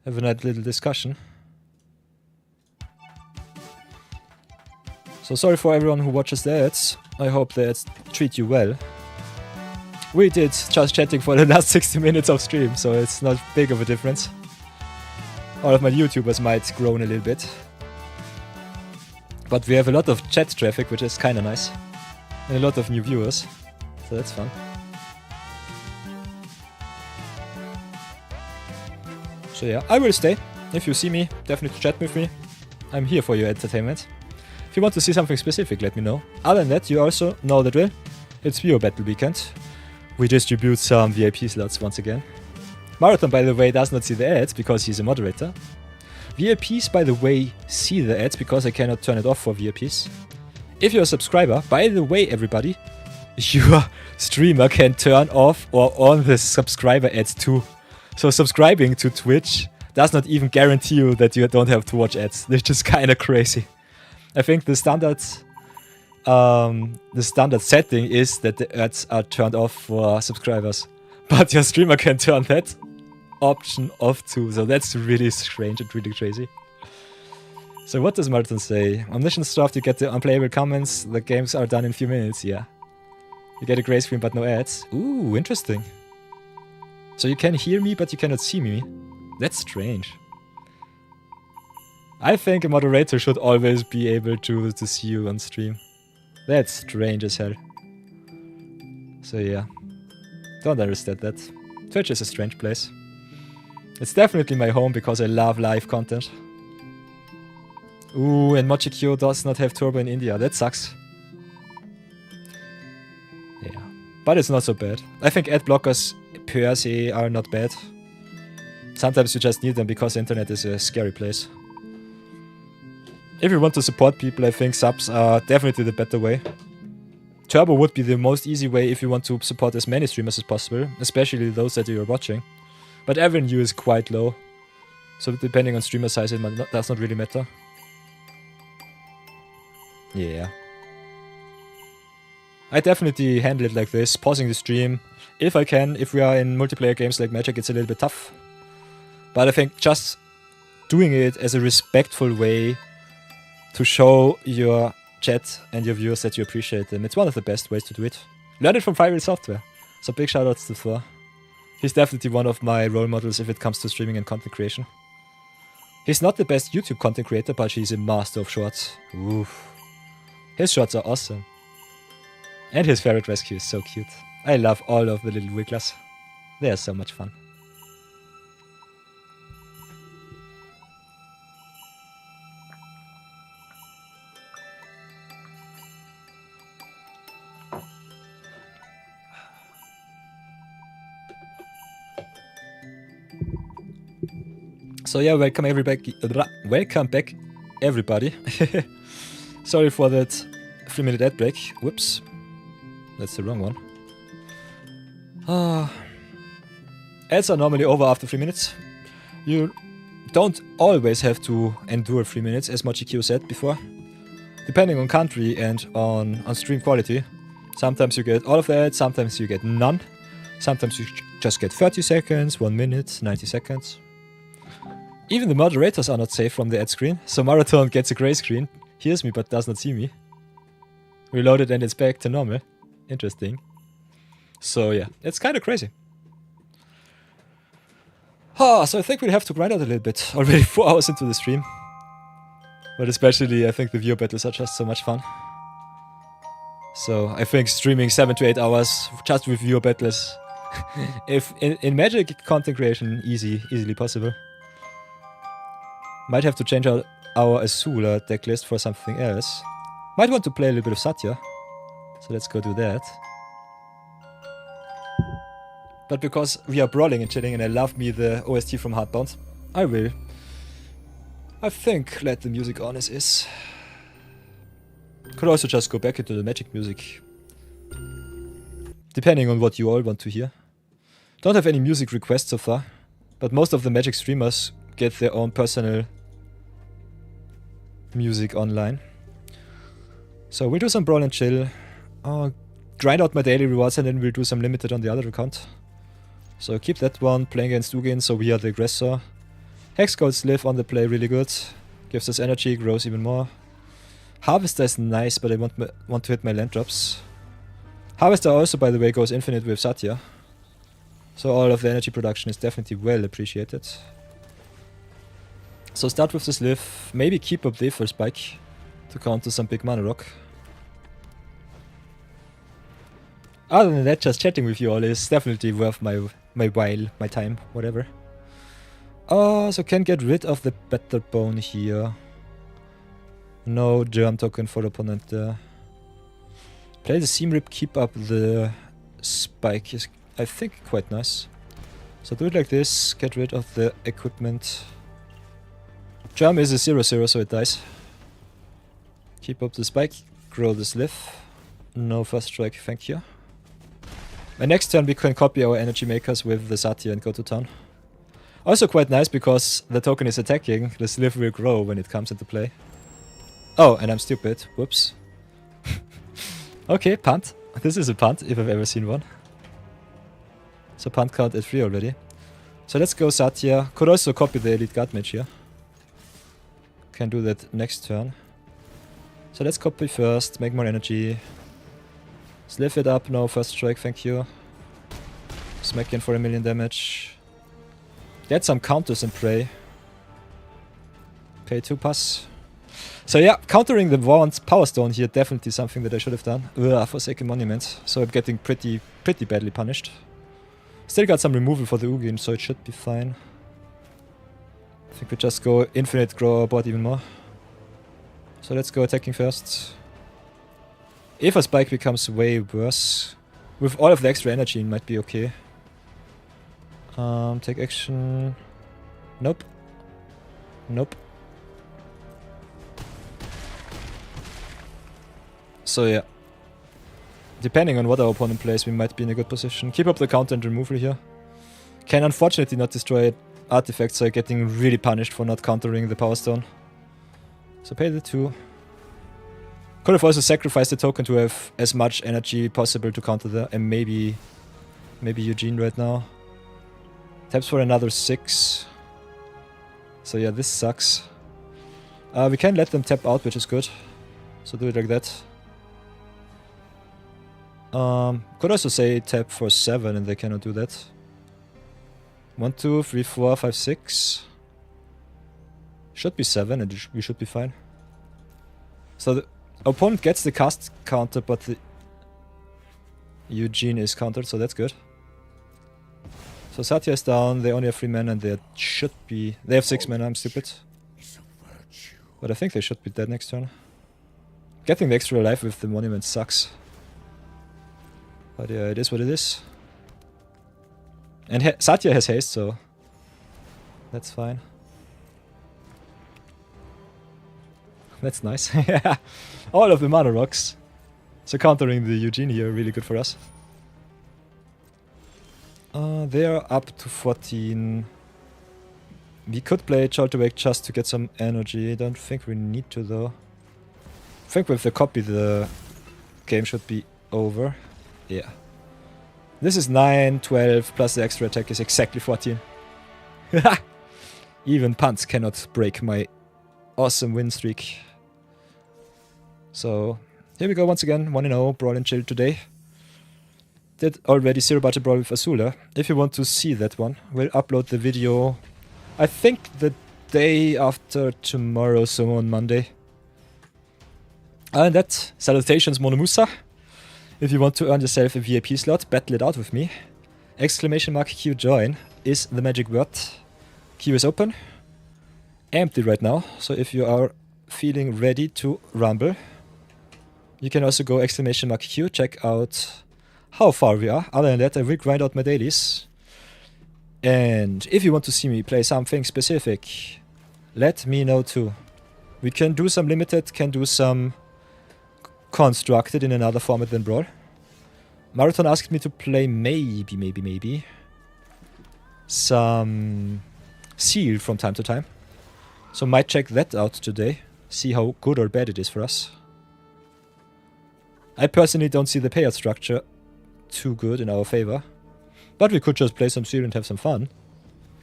Have a nice little discussion. So sorry for everyone who watches the ads. I hope the ads treat you well. We did just chatting for the last 60 minutes of stream, so it's not big of a difference. All of my YouTubers might groan a little bit. But we have a lot of chat traffic, which is kinda nice. And a lot of new viewers, so that's fun. So yeah, I will stay. If you see me, definitely chat with me. I'm here for your entertainment. If you want to see something specific, let me know. Other than that, you also know the drill. It's Bio Battle Weekend. We distribute some VIP slots once again. Marathon, by the way, does not see the ads because he's a moderator. VIPs, by the way, see the ads because I cannot turn it off for VIPs. If you're a subscriber, by the way, everybody, your streamer can turn off or on the subscriber ads too. So subscribing to Twitch does not even guarantee you that you don't have to watch ads. They're just kind of crazy. I think the standard setting is that the ads are turned off for subscribers, but your streamer can turn that option off too. So that's really strange and really crazy. So what does Martin say? Omniscience draft, you get the unplayable comments. The games are done in a few minutes. Yeah, you get a gray screen but no ads. Ooh, interesting. So you can hear me but you cannot see me. That's strange. I think a moderator should always be able to see you on stream. That's strange as hell. So yeah, don't understand that. Twitch is a strange place. It's definitely my home because I love live content. Ooh, and Mochikyo does not have turbo in India. That sucks. Yeah, but it's not so bad. I think ad blockers per se are not bad. Sometimes you just need them because the internet is a scary place. If you want to support people, I think subs are definitely the better way. Turbo would be the most easy way if you want to support as many streamers as possible, especially those that you're watching. But revenue is quite low, so depending on streamer size it does not really matter. Yeah. I definitely handle it like this, pausing the stream. If I can, if we are in multiplayer games like Magic, it's a little bit tough. But I think just doing it as a respectful way to show your chat and your viewers that you appreciate them. It's one of the best ways to do it. Learn it from Firelord software. So big shoutouts to Thor. He's definitely one of my role models if it comes to streaming and content creation. He's not the best YouTube content creator, but he's a master of shorts. Oof. His shorts are awesome. And his ferret rescue is so cute. I love all of the little wigglers. They are so much fun. So yeah, welcome back everybody. Sorry for that 3-minute ad break. Whoops. That's the wrong one. Ads are normally over after 3 minutes. You don't always have to endure 3 minutes, as Mochikyo said before. Depending on country and on stream quality. Sometimes you get all of that, sometimes you get none. Sometimes you just get 30 seconds, 1 minute, 90 seconds. Even the moderators are not safe from the ad screen, so Marathon gets a grey screen, hears me but does not see me. Reload it and it's back to normal. Interesting. So yeah, it's kind of crazy. So I think we'll have to grind out a little bit. Already 4 hours into the stream. But especially I think the viewer battles are just so much fun. So I think streaming 7 to 8 hours just with viewer battles, if in Magic content creation, easily possible. Might have to change out our Azula deck list for something else. Might want to play a little bit of Satya. So let's go do that. But because we are brawling and chilling and I love me the OST from Hardbound, I will, I think, let the music on as is. Could also just go back into the Magic music. Depending on what you all want to hear. Don't have any music requests so far, but most of the Magic streamers get their own personal music online. So we'll do some Brawl and Chill, grind out my daily rewards and then we'll do some limited on the other account. So keep that one, playing against Ugin, so we are the aggressor. Hex Gold's live on the play really good, gives us energy, grows even more. Harvester is nice, but I want to hit my land drops. Harvester also, by the way, goes infinite with Satya. So all of the energy production is definitely well appreciated. So start with this live, maybe keep up the for spike to counter some big mana rock. Other than that, just chatting with you all is definitely worth my while, my time, whatever. So can get rid of the Battle Bone here. No germ token for the opponent there. Play the Seam Rip, keep up the spike is, I think, quite nice. So do it like this, get rid of the equipment. Germ is a 0/0, so it dies. Keep up the spike, grow the Sliff. No first strike, thank you. And next turn we can copy our energy makers with the Satya and go to town. Also quite nice because the token is attacking, the Sliff will grow when it comes into play. Oh, and I'm stupid. Whoops. Okay, punt. This is a punt, if I've ever seen one. So punt count at 3 already. So let's go Satya. Could also copy the Elite Guard Mage here. Can do that next turn. So let's copy first, make more energy. Sliff it up, no first strike, thank you. Smack in for 1,000,000 damage. Get some counters and pray. Pay 2 pass. So yeah, countering the Warren's Power Stone here, definitely something that I should have done. Forsaken Monument. So I'm getting pretty badly punished. Still got some removal for the Ugin, so it should be fine. I think we just go infinite, grow our board even more. So let's go attacking first. If a spike becomes way worse, with all of the extra energy it might be okay. Take action. Nope. Nope. So yeah, depending on what our opponent plays, we might be in a good position. Keep up the counter and removal here. Can unfortunately not destroy artifacts, so getting really punished for not countering the Power Stone. So pay the 2. Could have also sacrificed the token to have as much energy possible to counter there, and maybe Eugene right now. Taps for another 6. So yeah, this sucks. We can let them tap out, which is good. So do it like that. Could also say tap for 7 and they cannot do that. 1, 2, 3, 4, 5, 6. Should be 7 and we should be fine. So the opponent gets the cast counter, but the Eugene is countered, so that's good. So Satya is down, they only have 3 mana and they should be... They have 6 mana, I'm stupid. But I think they should be dead next turn. Getting the extra life with the monument sucks. But yeah, it is what it is. And Satya has haste, so that's fine. That's nice. Yeah, all of the mana rocks. So countering the Eugene here, really good for us. They are up to 14. We could play Chaltawake just to get some energy. I don't think we need to though. I think with the copy the game should be over. Yeah. This is 9, 12, plus the extra attack is exactly 14. Even punts cannot break my awesome win streak. So, here we go once again, 1-0, Brawl and Chill today. Did already 0 budget Brawl with Azula. If you want to see that one, we'll upload the video, I think the day after tomorrow, so on Monday. And that, salutations Monomusa. If you want to earn yourself a VIP slot, battle it out with me. Exclamation mark Q join is the magic word. Queue is open. Empty right now, so if you are feeling ready to rumble, you can also go exclamation mark Q, check out how far we are. Other than that, I will grind out my dailies. And if you want to see me play something specific, let me know too. We can do some limited, can do some constructed in another format than Brawl. Marathon asked me to play maybe some Seal from time to time. So might check that out today, see how good or bad it is for us. I personally don't see the payout structure too good in our favor. But we could just play some Seal and have some fun.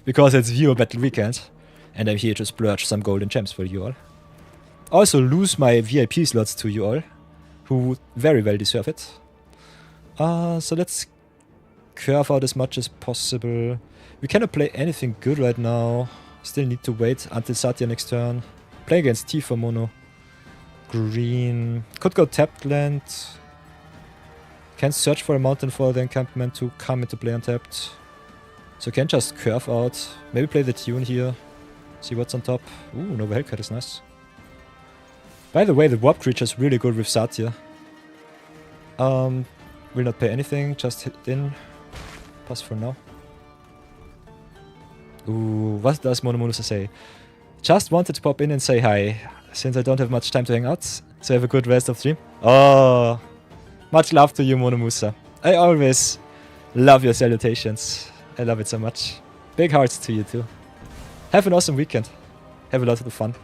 Because it's viewer battle weekend. And I'm here to splurge some golden gems for you all. Also lose my VIP slots to you all, who very well deserve it. So let's curve out as much as possible. We cannot play anything good right now. Still need to wait until Satya next turn. Play against Tifa mono. Green. Could go tapped land. Can search for a mountain for the encampment to come into play untapped. So can just curve out. Maybe play the tune here. See what's on top. Ooh, Nova Hellcat is nice. By the way, the warp creature is really good with Satya. Will not pay anything, just hit in. Pass for now. Ooh, what does Monomusa say? Just wanted to pop in and say hi, since I don't have much time to hang out, so have a good rest of stream. Oh, much love to you, Monomusa. I always love your salutations. I love it so much. Big hearts to you too. Have an awesome weekend. Have a lot of fun.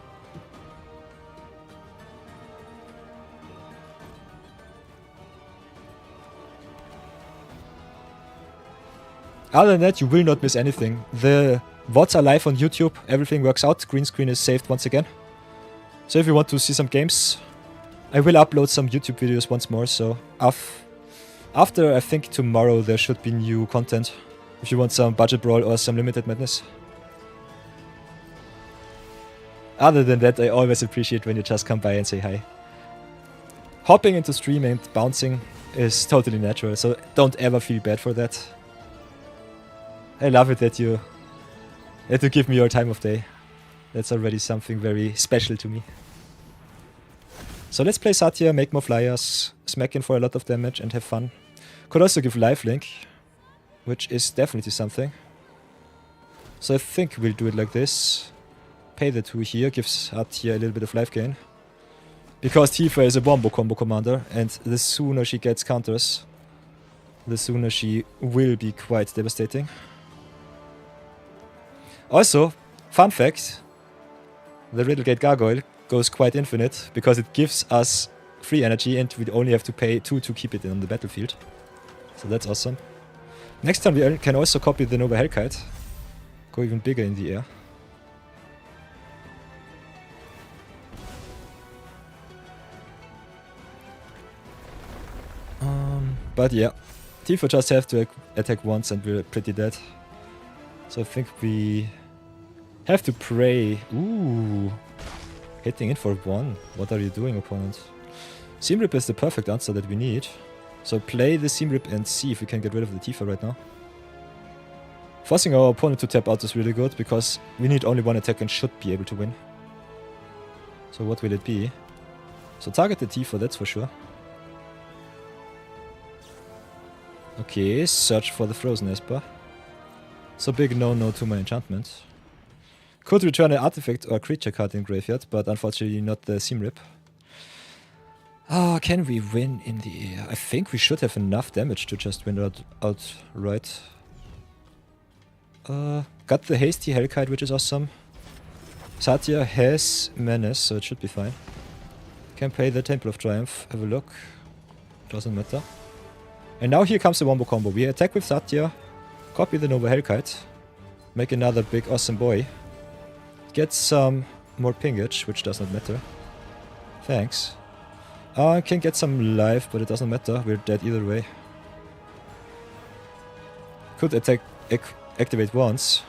Other than that, you will not miss anything. The VODs are live on YouTube, everything works out, green screen is saved once again. So if you want to see some games, I will upload some YouTube videos once more, so after I think tomorrow there should be new content. If you want some budget brawl or some limited madness. Other than that, I always appreciate when you just come by and say hi. Hopping into stream and bouncing is totally natural, so don't ever feel bad for that. I love it that you give me your time of day. That's already something very special to me. So let's play Satya, make more flyers, smack in for a lot of damage and have fun. Could also give lifelink, which is definitely something. So I think we'll do it like this. Pay the 2 here, gives Satya a little bit of life gain. Because Tifa is a wombo combo commander, and the sooner she gets counters, the sooner she will be quite devastating. Also, fun fact, the Riddlegate Gargoyle goes quite infinite because it gives us free energy and we only have to pay 2 to keep it on the battlefield. So that's awesome. Next time we can also copy the Nova Hellkite. Go even bigger in the air. But yeah, Tifa just have to attack once and we're pretty dead. So I think we have to pray. Ooh, hitting in for 1. What are you doing, opponent? Seam Rip is the perfect answer that we need. So play the Seam Rip and see if we can get rid of the Tifa right now. Forcing our opponent to tap out is really good because we need only 1 attack and should be able to win. So what will it be? So target the Tifa, that's for sure. Okay, search for the Frozen Esper. So big no-no to my enchantment. Could return an artifact or creature card in graveyard, but unfortunately not the Seam Rip. Can we win in the air? I think we should have enough damage to just win outright. Got the Hasty Hellkite, which is awesome. Satya has Menace, so it should be fine. Can play the Temple of Triumph, have a look. Doesn't matter. And now here comes the wombo combo. We attack with Satya, copy the Nova Hellkite, make another big awesome boy. Get some more pingage, which does not matter. Thanks. Can get some life, but it doesn't matter. We're dead either way. Could attack, activate once,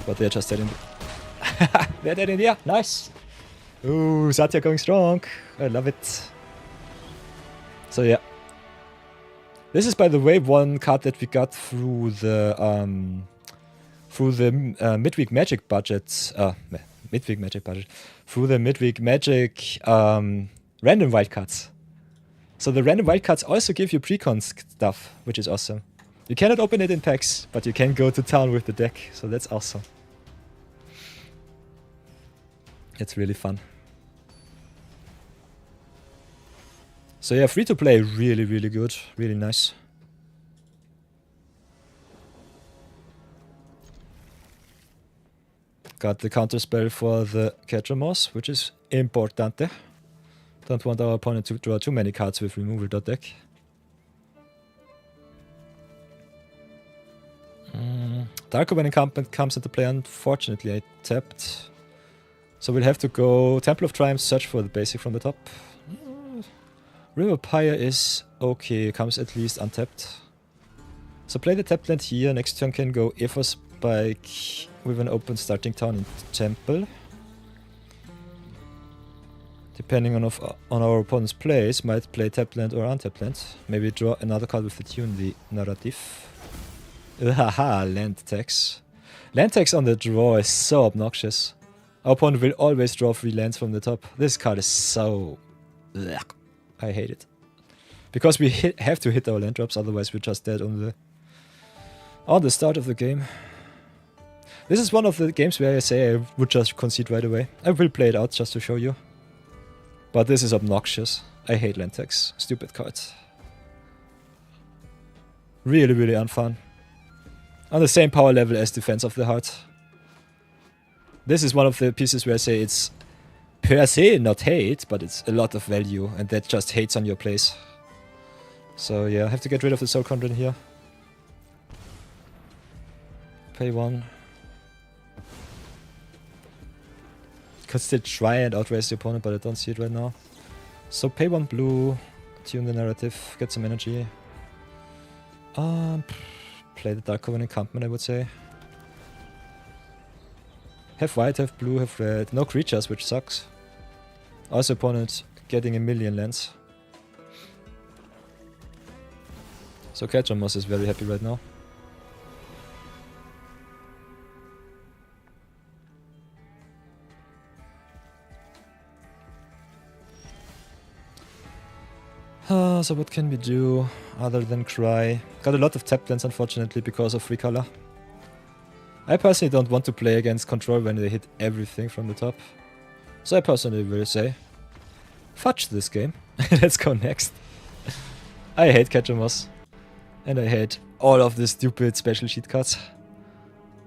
but they're just dead in the they're dead in the air. Nice. Ooh, Satya going strong. I love it. So yeah. This is, by the way, one card that we got through the midweek magic budget. Through the midweek magic random wildcards. So the random wildcards also give you precon stuff, which is awesome. You cannot open it in packs, but you can go to town with the deck, so that's awesome. It's really fun. So yeah, free to play, really, really good, really nice. Got the counter spell for the Catchamos, which is importante. Don't want our opponent to draw too many cards with removal.deck. Dark Omen Encampment comes into play, unfortunately I tapped. So we'll have to go Temple of Triumph, search for the basic from the top. River Pyre is okay, comes at least untapped. So play the tapped land here, next turn can go Aether Spike with an open starting town in Temple. Depending on our opponent's plays, might play tapped land or untapped land. Maybe draw another card with the tune, the narrative. Haha, land tax. Land tax on the draw is so obnoxious. Our opponent will always draw 3 lands from the top. This card is so... Ugh. I hate it. Because we have to hit our land drops, otherwise we're just dead on the start of the game. This is one of the games where I say I would just concede right away. I will play it out just to show you. But this is obnoxious. I hate land tax. Stupid cards. Really, really unfun. On the same power level as Defense of the Heart. This is one of the pieces where I say it's per se not hate, but it's a lot of value, and that just hates on your plays. So yeah, I have to get rid of the Soul Conjurer here. Pay 1. Could still try and outrace the opponent, but I don't see it right now. So pay 1 blue, tune the narrative, get some energy. Play the Dark Coven Encampment, I would say. Have white, have blue, have red. No creatures, which sucks. Also opponent getting a million lands. So Catchamos is very happy right now. So what can we do other than cry? Got a lot of tap lands unfortunately because of free color. I personally don't want to play against control when they hit everything from the top. So I personally will say, fudge this game. Let's go next. I hate Catchamos. And I hate all of the stupid special sheet cards.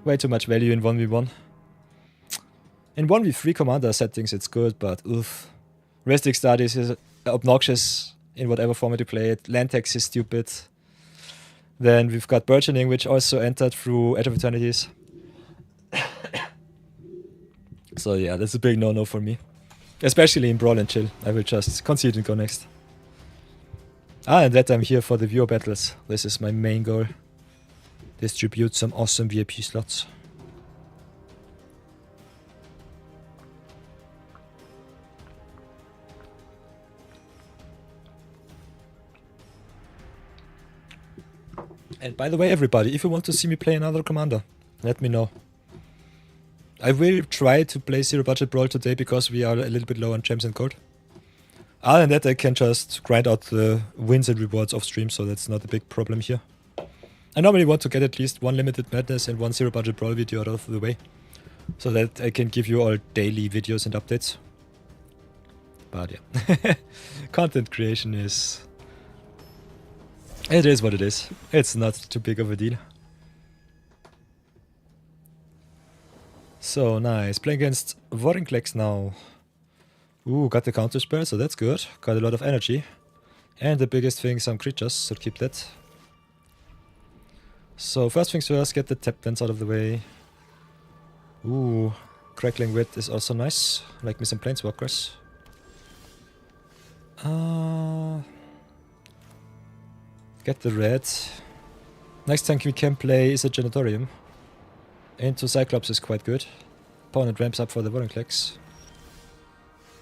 Way too much value in 1v1. In 1v3 commander settings it's good, but oof. Restic Studies is obnoxious in whatever format you play it. Land tax is stupid. Then we've got Burgeoning, which also entered through Edge of Eternities. So yeah, that's a big no-no for me. Especially in Brawl and Chill. I will just concede and go next. And that I'm here for the viewer battles. This is my main goal. Distribute some awesome VIP slots. And by the way, everybody, if you want to see me play another commander, let me know. I will try to play Zero Budget Brawl today because we are a little bit low on gems and gold. Other than that, I can just grind out the wins and rewards off stream, so that's not a big problem here. I normally want to get at least one Limited Madness and one Zero Budget Brawl video out of the way. so that I can give you all daily videos and updates. But yeah, content creation is... It is what it is. It's not too big of a deal. So nice. Playing against Wildcard now. Ooh, got the counter spell, so that's good. Got a lot of energy. And the biggest thing, some creatures, so keep that. So first things first, get the tap dance out of the way. Ooh, Crackling Wit is also nice. Like me some Planeswalkers. Get the red. Next thing we can play is a Janitorium. Into Cyclops is quite good. Opponent ramps up for the Wildcard.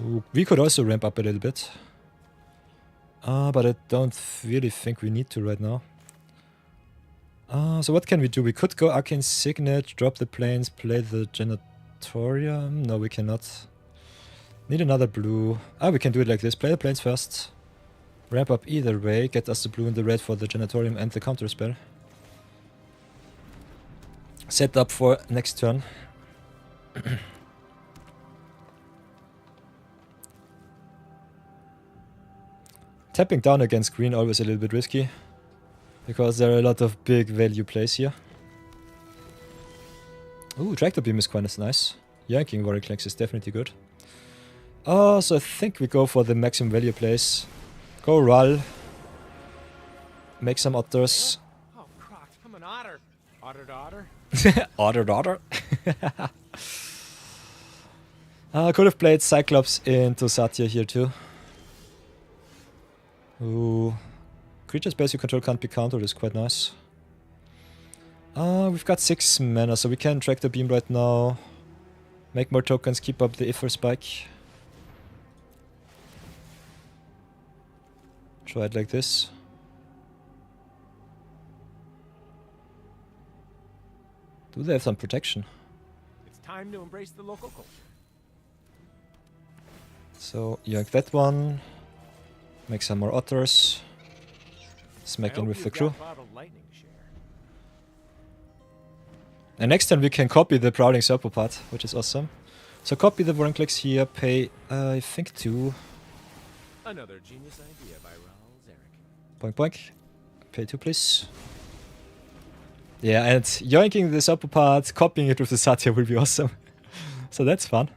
Ooh, we could also ramp up a little bit. But I don't really think we need to right now. So what can we do? We could go Arcane Signet, drop the planes, play the Janitorium. No, we cannot. Need another blue. We can do it like this. Play the planes first. Ramp up either way. Get us the blue and the red for the Janitorium and the counter spell. Set up for next turn. Tapping down against green always a little bit risky. Because there are a lot of big value plays here. Ooh, Tractor Beam is quite nice. Yanking Wildcard is definitely good. So I think we go for the maximum value plays. Go Rull. Make some otters. Oh, croc, I'm an otter. Otter. Otter. Could have played Cyclops into Satya here too. Ooh. Creature spells you control can't be countered is quite nice. We've got 6 mana, so we can track the beam right now. Make more tokens, keep up the Iffer spike. Try it like this. Do they have some protection? It's time to embrace the local culture. So, yank that one. Make some more otters. Smack in with the crew. And next time we can copy the Prowling Serpopod, which is awesome. So copy the Wildcard here, pay, I think 2. Another genius idea by Raoul Zarek. Boink boink. Pay 2 please. Yeah, and yoinking the Serpopod, copying it with the Satya will be awesome. So that's fun.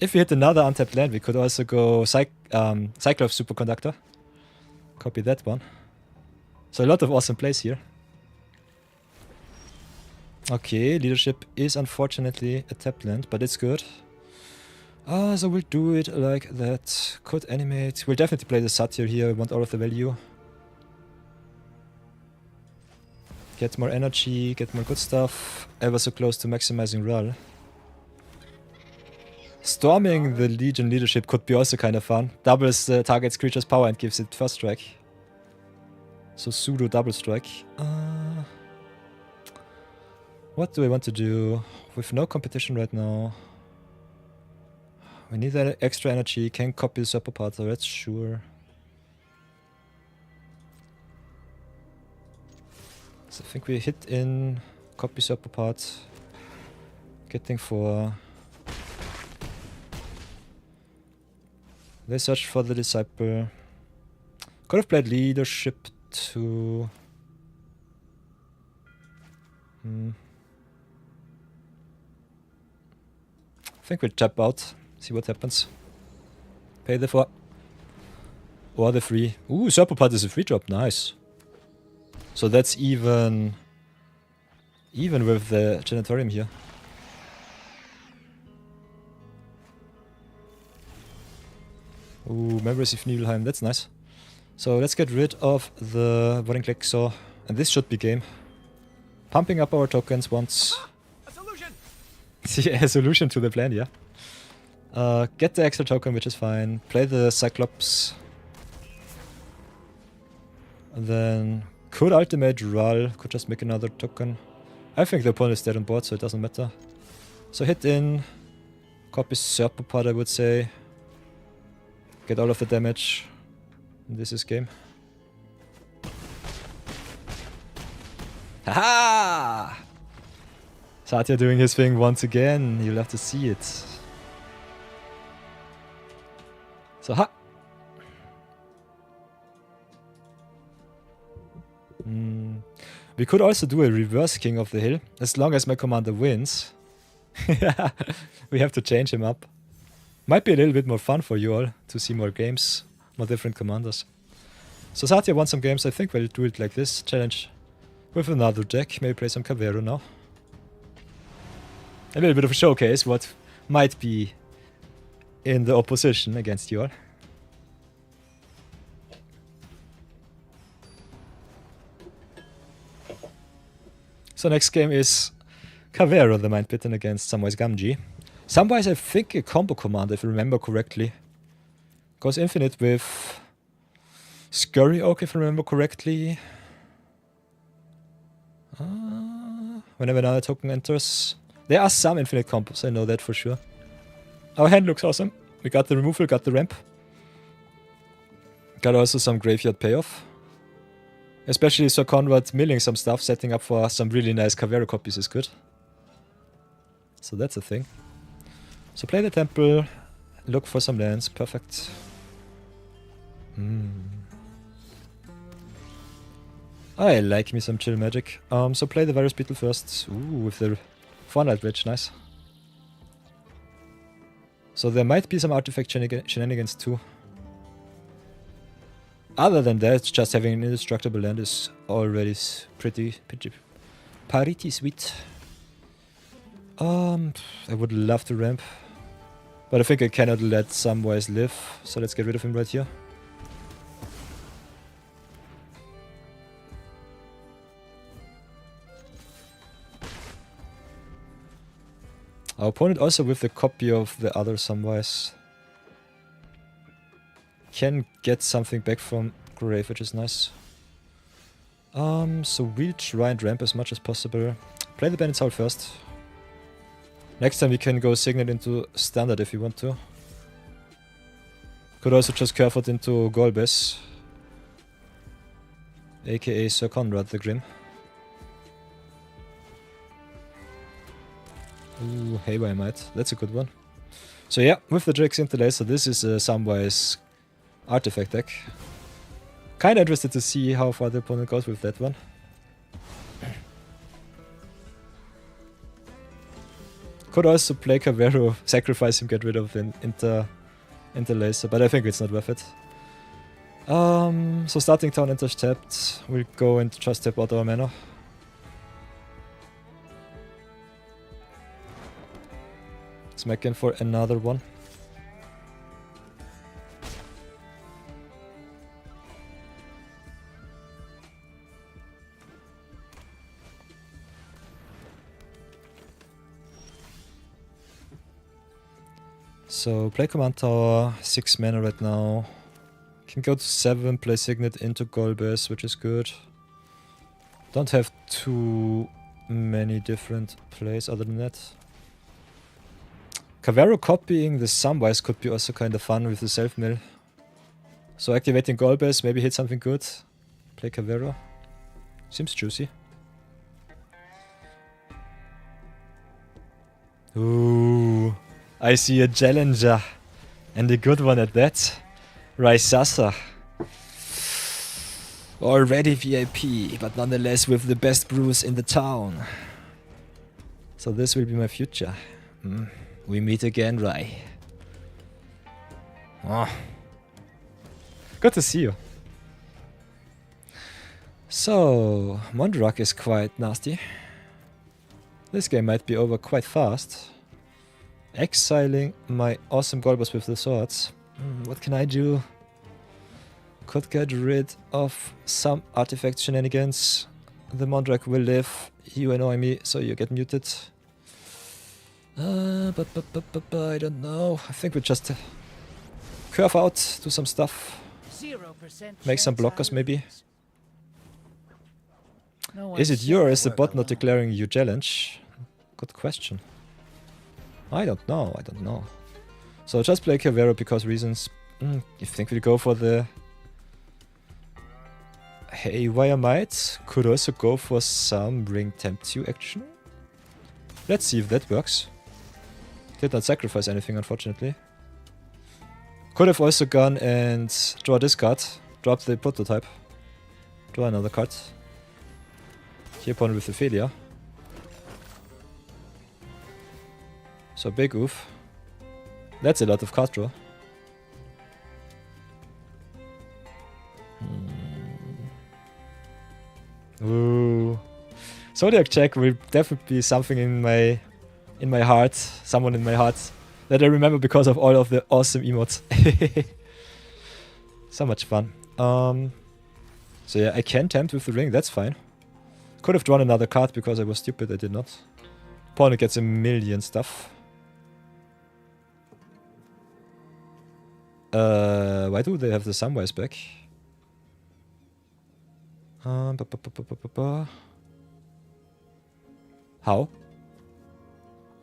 If we hit another untapped land, we could also go Cyclops Superconductor. Copy that one. So a lot of awesome plays here. Okay, leadership is unfortunately a tapped land, but it's good. So we'll do it like that. Could animate. We'll definitely play the Satya here. We want all of the value. Get more energy, get more good stuff. Ever so close to maximizing Rull. Storming the Legion leadership could be also kind of fun. Doubles the target's creature's power and gives it first strike. So pseudo double strike. What do I want to do? With no competition right now. We need that extra energy. Can copy the Serpopod, so that's sure. So I think we hit in copy Serpopod. Getting 4. They search for the Disciple. Could have played leadership to... I think we'll tap out, see what happens. Pay the 4. Or the 3. Ooh, Serpopod is a free drop, nice. So that's even with the Janitorium here. Ooh, Memories of Nibelheim, that's nice. So let's get rid of the Wildcard Saw, and this should be game. Pumping up our tokens once. A solution! Yeah, a solution to the plan, yeah. Get the extra token, which is fine. Play the Cyclops. And then could ultimate Rull, could just make another token. I think the opponent is dead on board, so it doesn't matter. So hit in, copy Serpopod, I would say. Get all of the damage. And this is game. Haha! Satya doing his thing once again. You'll have to see it. So, ha! We could also do a reverse King of the Hill, as long as my commander wins. We have to change him up. Might be a little bit more fun for you all to see more games, more different commanders. So Satya won some games. I think we'll do it like this. Challenge with another deck. Maybe play some Cavero now. A little bit of a showcase what might be in the opposition against you all. So next game is Cavero, the Mind Bitten, against Samwise Gamgee. Samwise, I think, a combo commander, if I remember correctly. Goes infinite with Scurry Oak, if I remember correctly. Whenever another token enters. There are some infinite combos, I know that for sure. Our hand looks awesome. We got the removal, got the ramp. Got also some graveyard payoff. Especially Sir Conrad milling some stuff, setting up for some really nice Cavero copies is good. So that's a thing. So play the temple, look for some lands, perfect. I like me some chill magic. So play the Virus Beetle first. Ooh, with the Fortnite Bridge, nice. So there might be some artifact shenanigans too. Other than that, just having an indestructible land is already pretty sweet. I would love to ramp, but I think I cannot let Samwise live, so let's get rid of him right here. Our opponent also with the copy of the other Samwise can get something back from grave, which is nice. So we'll try and ramp as much as possible. Play the Bandit's Howl first. Next time we can go Signet into Standard if you want to. Could also just curve it into Golbez, aka Sir Conrad the Grim. Ooh, Haywire Might, that's a good one. So yeah, with the Drake's Interlacer, this is a Samwise artifact deck. Kinda interested to see how far the opponent goes with that one. Could also play Cavero, sacrifice him, get rid of the Interlacer, but I think it's not worth it. So starting town enters tapped, we'll go and just tap out our mana. Smack in for another one. So play Command Tower, 6 mana right now. Can go to 7, play Signet into Golbez, which is good. Don't have too many different plays other than that. Cavero copying the Samwise could be also kind of fun with the self-mill. So activating Golbez, maybe hit something good. Play Cavero. Seems juicy. Ooh, I see a challenger. And a good one at that. Raisasa. Already VIP, but nonetheless with the best brews in the town. So this will be my future. We meet again, Rai. Oh. Good to see you. So, Mondrak is quite nasty. This game might be over quite fast. Exiling my awesome Golbez with the swords. What can I do? Could get rid of some artifact shenanigans. The Mondrak will live. You annoy me, so you get muted. I don't know. I think we just curve out, do some stuff. 0% Make some blockers maybe. Is it you or is the bot not declaring you challenge? Good question. I don't know, So just play Cavero because reasons. You think we'll go for the Haywire Might? Could also go for some Ring Tempt You action. Let's see if that works. Did not sacrifice anything, unfortunately. Could have also gone and draw this card. Drop the prototype. Draw another card. Here opponent with the failure. So big oof. That's a lot of card draw. Ooh. Zodiac check will definitely be something in my heart. Someone in my heart that I remember because of all of the awesome emotes. So much fun. So yeah, I can tempt with the ring, that's fine. Could have drawn another card because I was stupid, I did not. Opponent gets a million stuff. Why do they have the Samwise back? How?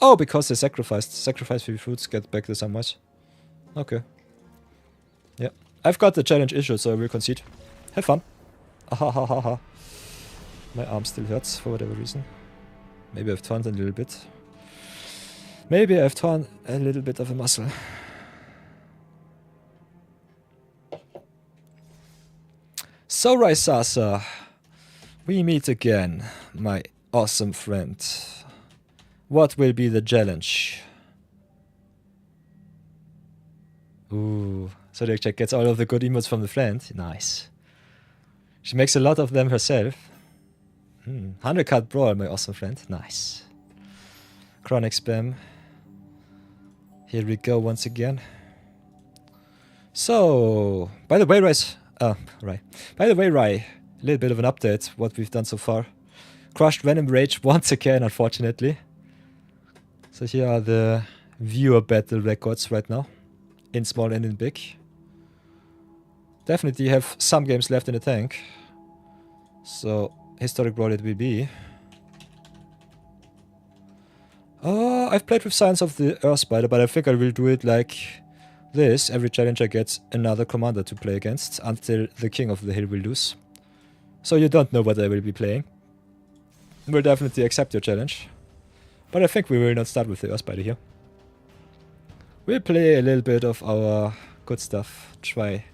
Oh, because they sacrificed. Sacrifice 3 fruits, get back the Samwise. Okay. Yeah. I've got the challenge issued, so I will concede. Have fun. Ahahaha. My arm still hurts for whatever reason. Maybe I've torn a little bit. Maybe I've torn a little bit of a muscle. So, Raisasa, we meet again, my awesome friend. What will be the challenge? Ooh, Zodiac Check gets all of the good emotes from the friend. Nice. She makes a lot of them herself. 100 card brawl, my awesome friend. Nice. Chronic spam. Here we go once again. So, by the way, Rai, a little bit of an update what we've done so far. Crushed Venom Rage once again, unfortunately. So here are the viewer battle records right now, in small and in big. Definitely have some games left in the tank. So, historic brawl it will be. I've played with Science of the Earth Spider, but I think I will do it like this. Every challenger gets another commander to play against until the King of the Hill will lose. So you don't know what I will be playing. We'll definitely accept your challenge. But I think we will not start with the Earth Spider here. We'll play a little bit of our good stuff. Try.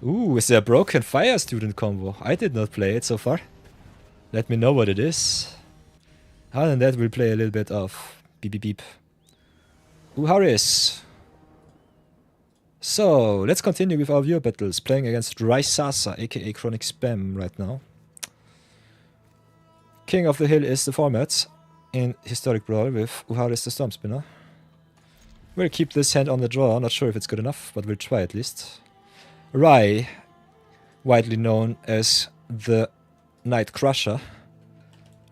Ooh, is there a Broken Fire Student combo? I did not play it so far. Let me know what it is. Other than that, we'll play a little bit of beep beep beep. Ooh, Harris. So, let's continue with our viewer battles. Playing against Raisasa, aka Chronic Spam right now. King of the Hill is the format in Historic Brawl with Uharis the Storm Spinner. We'll keep this hand on the draw, not sure if it's good enough, but we'll try at least. Rai, widely known as the Night Crusher,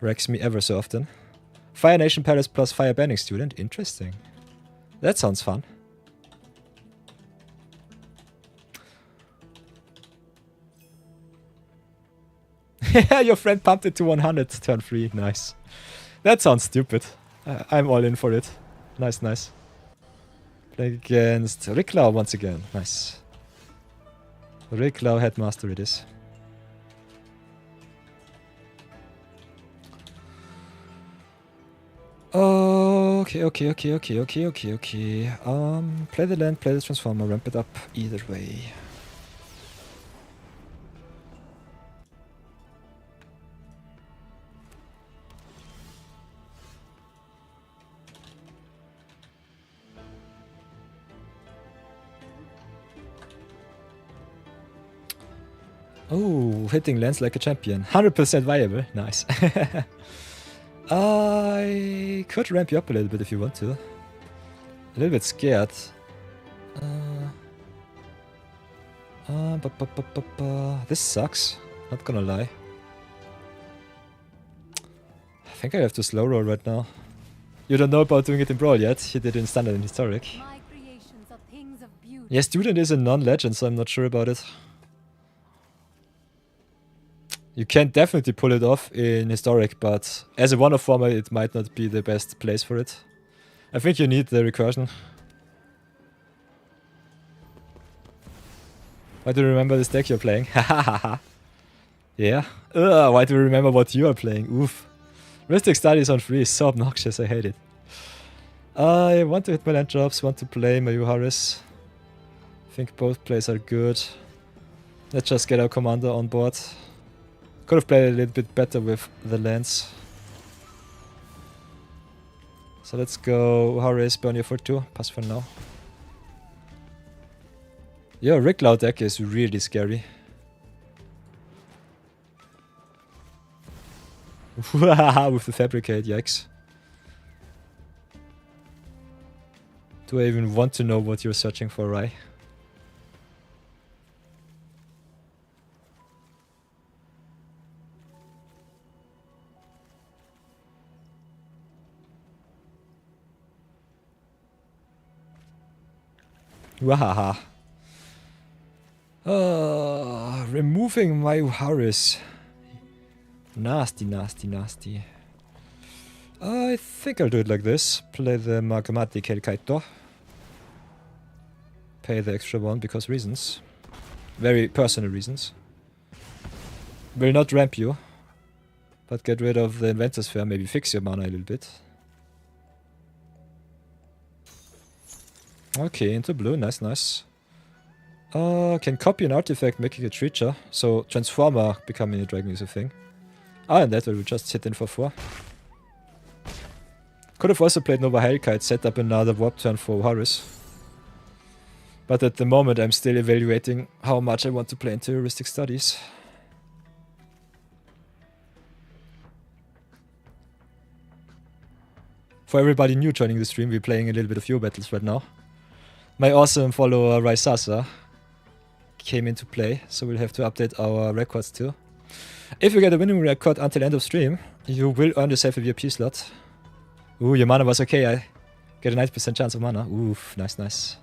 wrecks me ever so often. Fire Nation Palace plus Fire Banning Student, interesting. That sounds fun. Yeah, your friend pumped it to 100 turn 3, nice. That sounds stupid. I'm all in for it. Nice, nice. Play against Riklau once again, nice. Riklau Headmaster it is. Okay. Play the land, play the transformer, ramp it up either way. Oh, hitting lands like a champion. 100% viable. Nice. I could ramp you up a little bit if you want to. A little bit scared. This sucks. Not gonna lie. I think I have to slow roll right now. You don't know about doing it in Brawl yet. You did it in Standard and Historic. My creations are things of beauty. Yeah, Student is a non-legend, so I'm not sure about it. You can definitely pull it off in Historic, but as a one-off format, it might not be the best place for it. I think you need the recursion. Why do you remember this deck you're playing? Yeah? Why do you remember what you are playing? Oof. Mystic Studies on free is so obnoxious, I hate it. I want to hit my land drops, want to play my Uharis. I think both plays are good. Let's just get our commander on board. Could have played a little bit better with the lands. So let's go Uharis, burn you for 2, pass for now. Your Ricklow deck is really scary. With the Fabricate, yikes. Do I even want to know what you're searching for, Rai? Wahaha. Removing my Uharis. Nasty, nasty, nasty. I think I'll do it like this. Play the Magmatic Helkaito. Pay the extra 1 because reasons. Very personal reasons. Will not ramp you. But get rid of the Inventor's Fair. Maybe fix your mana a little bit. Okay, into blue. Nice, nice. Can copy an artifact making a creature. So Transformer becoming a dragon is a thing. And that will just hit in for 4. Could have also played Nova Hellkite, set up another warp turn for Uharis. But at the moment I'm still evaluating how much I want to play into Heuristic Studies. For everybody new joining the stream, we're playing a little bit of Yo battles right now. My awesome follower Raisasa came into play, so we'll have to update our records too. If you get a winning record until end of stream, you will earn yourself a VIP slot. Ooh, your mana was okay. I get a 90% chance of mana. Oof, nice, nice.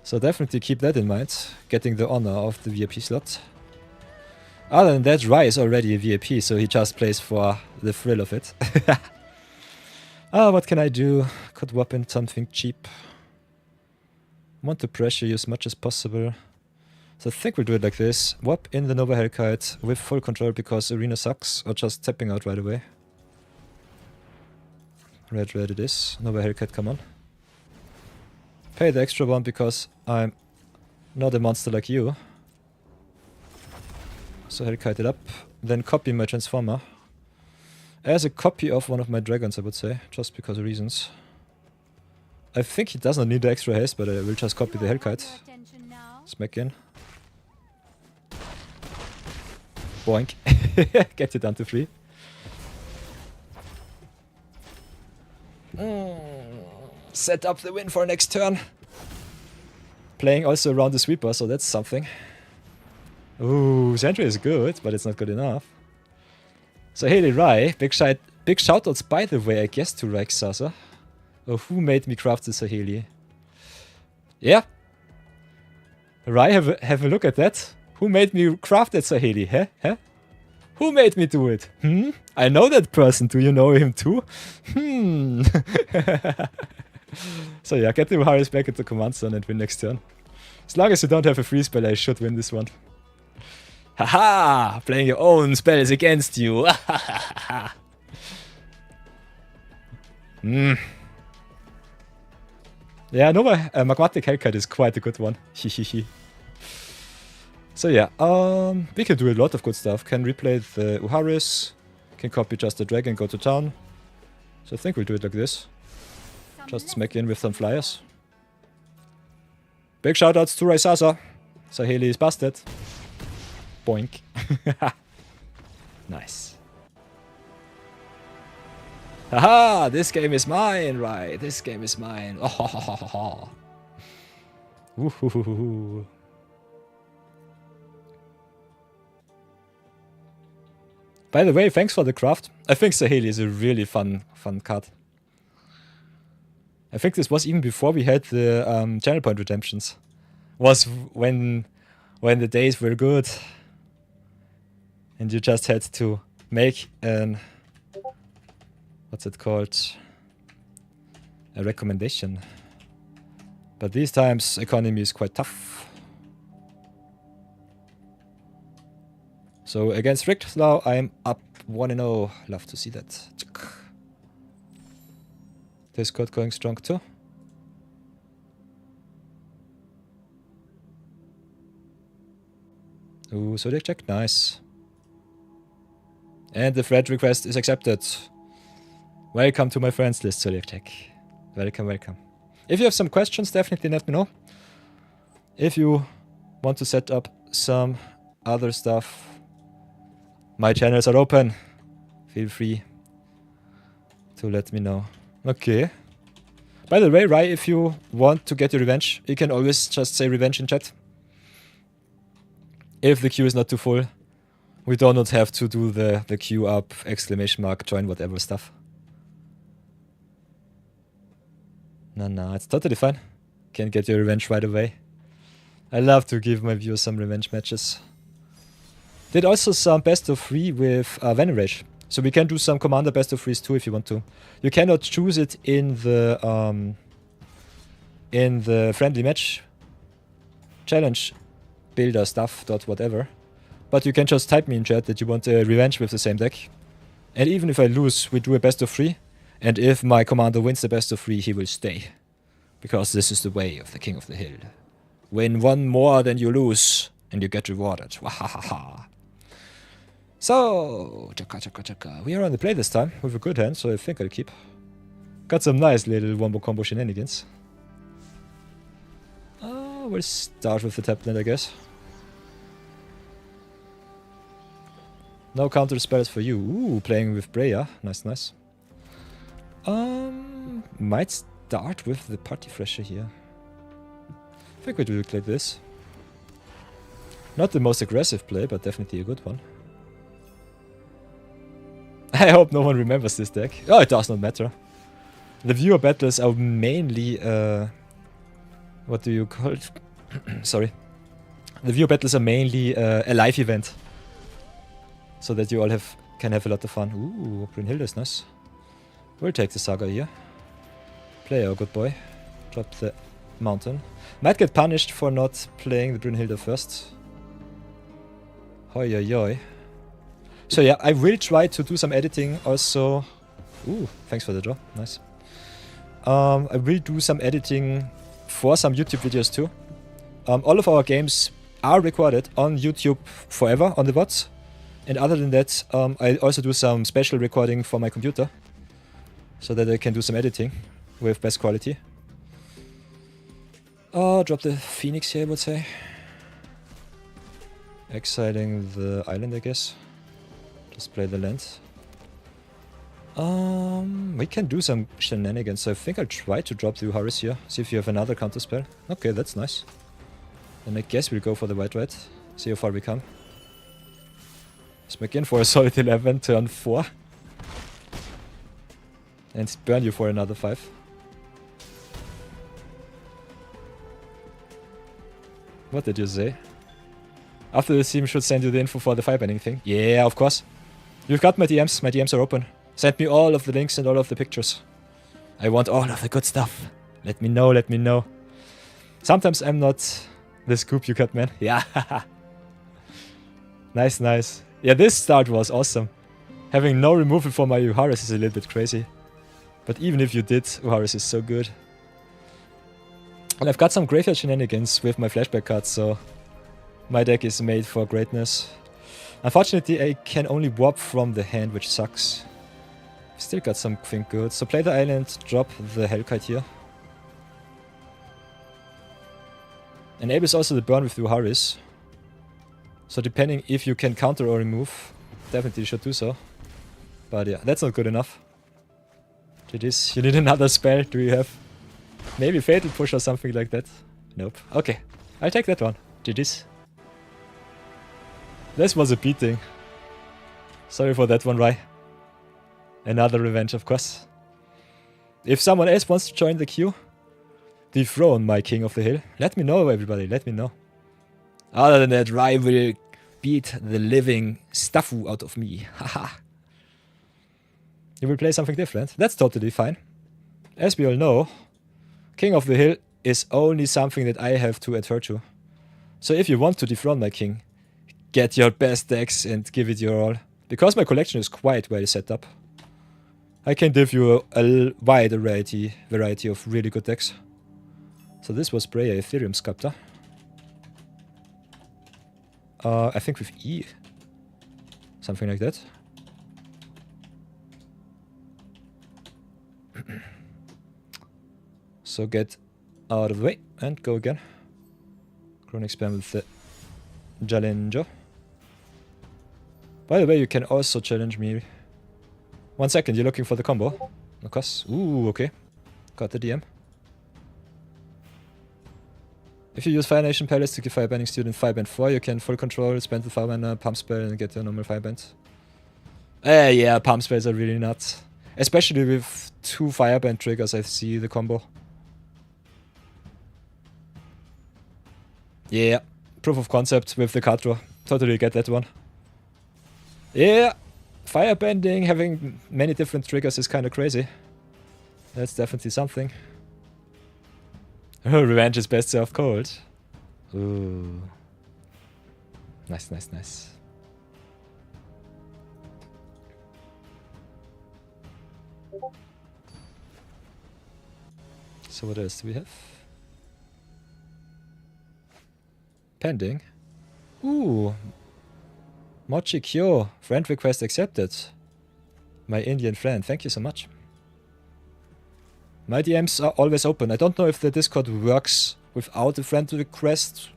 So definitely keep that in mind, getting the honor of the VIP slot. Other than that, Rai is already a VIP, so he just plays for the thrill of it. What can I do? Could swap in something cheap. Want to pressure you as much as possible. So I think we'll do it like this. Swap in the Nova Hellkite with full control because Arena sucks, or just tapping out right away. Red it is. Nova Hellkite, come on. Pay the extra 1 because I'm not a monster like you. So Hellkite it up. Then copy my Transformer. As a copy of one of my dragons, I would say, just because of reasons. I think he does not need the extra haste, but I will just copy the Hellkite. Smack in. Boink. Get you down to 3. Set up the win for next turn. Playing also around the sweeper, so that's something. Ooh, Sentry is good, but it's not good enough. So Haley Rai, big shoutouts by the way, I guess, to Raixasa. Oh, who made me craft the Saheli? Yeah. Rai, have a look at that. Who made me craft that Saheli, huh? Who made me do it? I know that person. Do you know him too? So yeah, get the Uharis back into command zone and win next turn. As long as you don't have a free spell, I should win this one. Haha! Playing your own spells against you. Yeah, Nova Magmatic Hellkite is quite a good one. So yeah, we can do a lot of good stuff. Can replay the Uharis, can copy just the dragon, go to town. So I think we'll do it like this. Just smack in with some flyers. Big shoutouts to Raisasa. Saheli is busted. Boink. Nice. Haha, this game is mine, right? This game is mine. Oh, Woohoo. By the way, thanks for the craft. I think Saheli is a really fun card. I think this was even before we had the channel point redemptions. Was when the days were good. And you just had to make an... what's it called? A recommendation. But these times, economy is quite tough. So against Rick now, I'm up 1-0. Love to see that. Discord going strong too. Ooh, Zodiac check, nice. And the friend request is accepted. Welcome to my friends list, Zodiac check. Welcome, welcome. If you have some questions, definitely let me know. If you want to set up some other stuff, my channels are open. Feel free to let me know. Okay. By the way, Rai, if you want to get your revenge, you can always just say revenge in chat. If the queue is not too full, we do not have to do the queue up, exclamation mark, join whatever stuff. No, it's totally fine. Can get your revenge right away. I love to give my viewers some revenge matches. Did also some best of 3 with Venerage. So we can do some commander best of 3s too if you want to. You cannot choose it in the friendly match challenge builder stuff dot whatever. But you can just type me in chat that you want a revenge with the same deck. And even if I lose, we do a best of 3. And if my commander wins the best of 3, he will stay. Because this is the way of the King of the Hill. Win one more than you lose, and you get rewarded. Wahahaha. So, chaka. We are on the play this time with a good hand, so I think I'll keep. Got some nice little wombo combo shenanigans. We'll start with the tap land, I guess. No counter spells for you. Ooh, playing with Breya. Nice. Might start with the Party Fresher here. I think we do it like this. Not the most aggressive play, but definitely a good one. I hope no one remembers this deck. Oh, it does not matter. The viewer battles are mainly, what do you call it? Sorry. The viewer battles are mainly a live event. So that you all can have a lot of fun. Ooh, Brunhilde is nice. We'll take the Saga here. Play our good boy. Drop the mountain. Might get punished for not playing the Brunhilde first. Hoi hoi hoi. So yeah, I will try to do some editing also. Ooh, thanks for the draw. Nice. I will do some editing for some YouTube videos too. All of our games are recorded on YouTube forever on the bots. And other than that, I also do some special recording for my computer. So that I can do some editing with best quality. Drop the Phoenix here, I would say. Exiling the island, I guess. Just play the land. We can do some shenanigans, so I think I'll try to drop the Uharis here. See if you have another counter spell. Okay, that's nice. And I guess we'll go for the white. See how far we come. Smack in for a solid 11, turn 4. And burn you for another 5. What did you say? After the team should send you the info for the 5-ending thing. Yeah, of course. You've got my DMs. My DMs are open. Send me all of the links and all of the pictures. I want all of the good stuff. Let me know. Sometimes I'm not the scoop you got, man. Yeah. Nice. Yeah, this start was awesome. Having no removal for my Uharis is a little bit crazy. But even if you did, Uharis is so good. And I've got some graveyard shenanigans with my flashback cards, so my deck is made for greatness. Unfortunately, I can only warp from the hand, which sucks. Still got something good. So play the island, drop the Hellkite here. Enables also the burn with the Uharis. So depending if you can counter or remove, definitely you should do so. But yeah, that's not good enough. GG's. You need another spell. Do you have maybe Fatal Push or something like that? Nope. Okay, I'll take that one. GG's. This was a beating. Sorry for that one, Rai. Another revenge, of course. If someone else wants to join the queue, dethrone my King of the Hill, let me know, everybody. Let me know. Other than that, Rai will beat the living stuffu out of me. Haha. You will play something different. That's totally fine. As we all know, King of the Hill is only something that I have to adhere to. So if you want to dethrone my king, get your best decks and give it your all. Because my collection is quite well set up, I can give you a wide variety of really good decks. So this was Breya Ethereum Sculptor. I think with E. Something like that. So get out of the way and go again. Chronic spam with the Jalenjo. By the way, you can also challenge me. 1 second, you're looking for the combo. Of course. Ooh, okay. Got the DM. If you use Fire Nation Palace to give Firebending Student Fireband 4, you can full control, spend the Fireband Pump Spell and get a normal Fireband. Yeah, Pump Spells are really nuts. Especially with 2 Fireband triggers, I see the combo. Yeah, proof of concept with the card draw. Totally get that one. Yeah, Firebending, having many different triggers is kind of crazy. That's definitely something. Revenge is best served cold. Ooh. Nice, nice, nice. So what else do we have? Pending. Ooh. Mochi Kyo. Friend request accepted. My Indian friend. Thank you so much. My DMs are always open. I don't know if the Discord works without a friend request,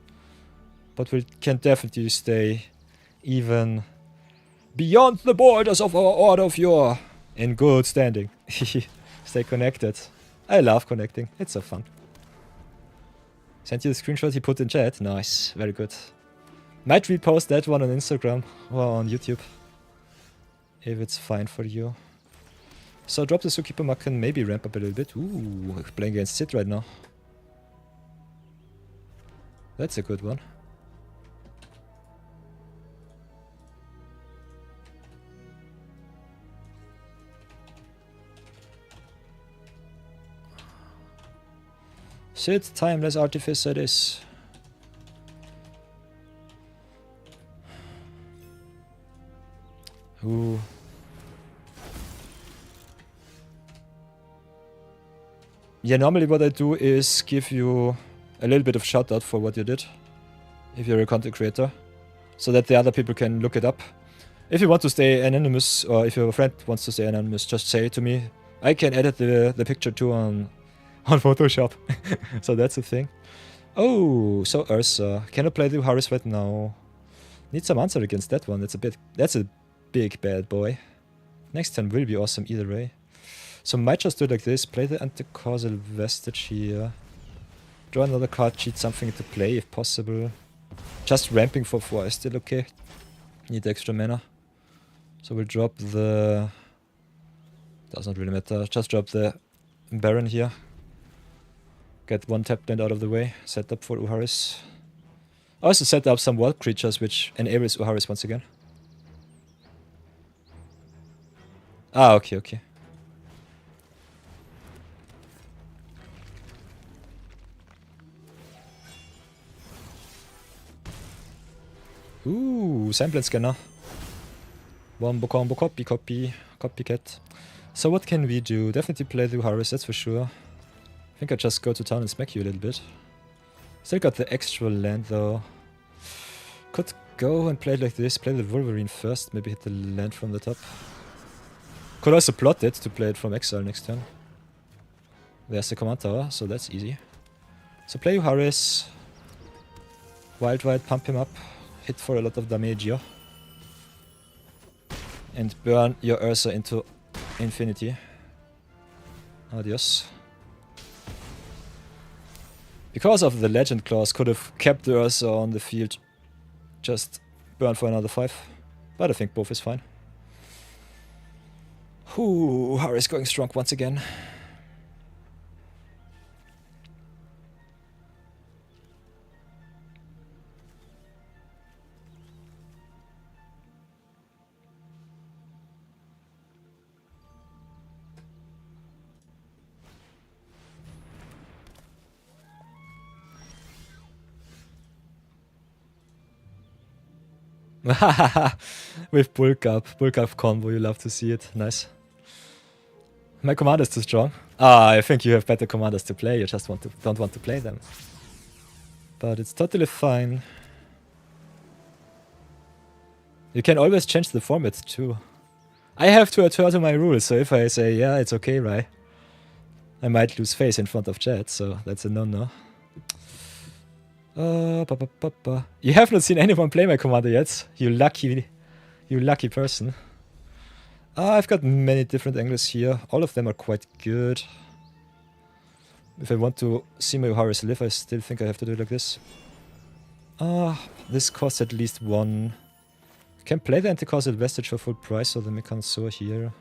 but we can definitely stay even beyond the borders of our Order of Yore in good standing. Stay connected. I love connecting. It's so fun. Sent you the screenshot he put in chat. Nice. Very good. Might repost that one on Instagram or on YouTube. If it's fine for you. So drop the Zookeeper Mark can maybe ramp up a little bit. Ooh, playing against Sid right now. That's a good one. Sid, Timeless Artificer it is. Ooh. Yeah, normally what I do is give you a little bit of shout out for what you did, if you're a content creator, so that the other people can look it up. If you want to stay anonymous, or if your friend wants to stay anonymous, just say it to me. I can edit the picture too on Photoshop, so that's the thing. Oh, so Ursa, can I play the Harris right now? Need some answer against that one. That's a big bad boy. Next turn will be awesome either way. So might just do it like this, play the Anticausal Vestige here. Draw another card, cheat something to play if possible. Just ramping for 4 is still okay. Need extra mana. So we'll drop the... Doesn't really matter, just drop the Baron here. Get 1 tap land out of the way, set up for Uharis. Also set up some wild creatures which enables Uharis once again. Ah, okay, okay. Ooh, Semblance Scanner. Wombo combo, copycat. So what can we do? Definitely play the Uharis, that's for sure. I think I just go to town and smack you a little bit. Still got the extra land though. Could go and play it like this, play the Wolverine first, maybe hit the land from the top. Could also plot it to play it from exile next turn. There's the command tower, so that's easy. So play Uharis. Wild pump him up. Hit for a lot of damage here. And burn your Ursa into infinity. Adios. Because of the legend clause, could have kept the Ursa on the field. Just burn for another 5. But I think both is fine. Ooh, Harry's going strong once again. With bulk up combo, you love to see it. Nice. My commander's too strong. Ah, I think you have better commanders to play, you just don't want to play them. But it's totally fine. You can always change the format too. I have to adhere to my rules, so if I say, yeah, it's okay, right? I might lose face in front of chat, so that's a no-no. You have not seen anyone play my commander yet. You lucky person. I've got many different angles here. All of them are quite good. If I want to see my Horus live, I still think I have to do it like this. This costs at least one. Can play the anti-causal vestige for full price, so the Mekan Soar here.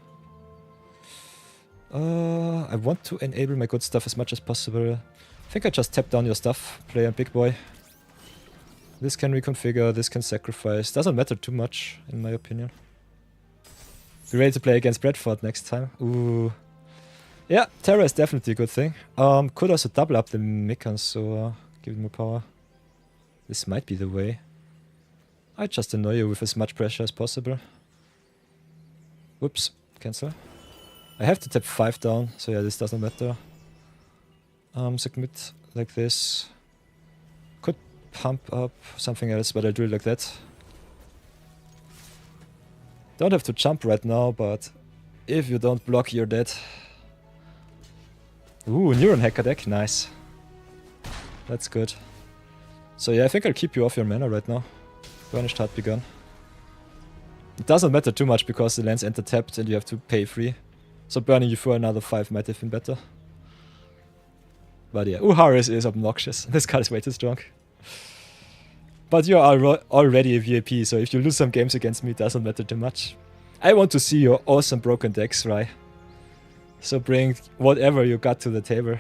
I want to enable my good stuff as much as possible. I think I just tap down your stuff, play a big boy. This can reconfigure, this can sacrifice. Doesn't matter too much, in my opinion. Be ready to play against Bradford next time. Ooh. Yeah, Terra is definitely a good thing. Could also double up the Mekan Soar, give it more power. This might be the way. I just annoy you with as much pressure as possible. Whoops, cancel. I have to tap 5 down, so yeah, this doesn't matter. Submit like this. Could pump up something else, but I'll do it like that. Don't have to jump right now, but if you don't block, you're dead. Ooh, Neuron Hacker deck, nice. That's good. So yeah, I think I'll keep you off your mana right now. Burnished Heart Begun. It doesn't matter too much because the lands enter tapped and you have to pay free. So burning you for another 5 might have been better. But yeah, Horus is obnoxious. This card is way too strong. But you are already a VIP, so if you lose some games against me, it doesn't matter too much. I want to see your awesome broken decks, right? So bring whatever you got to the table.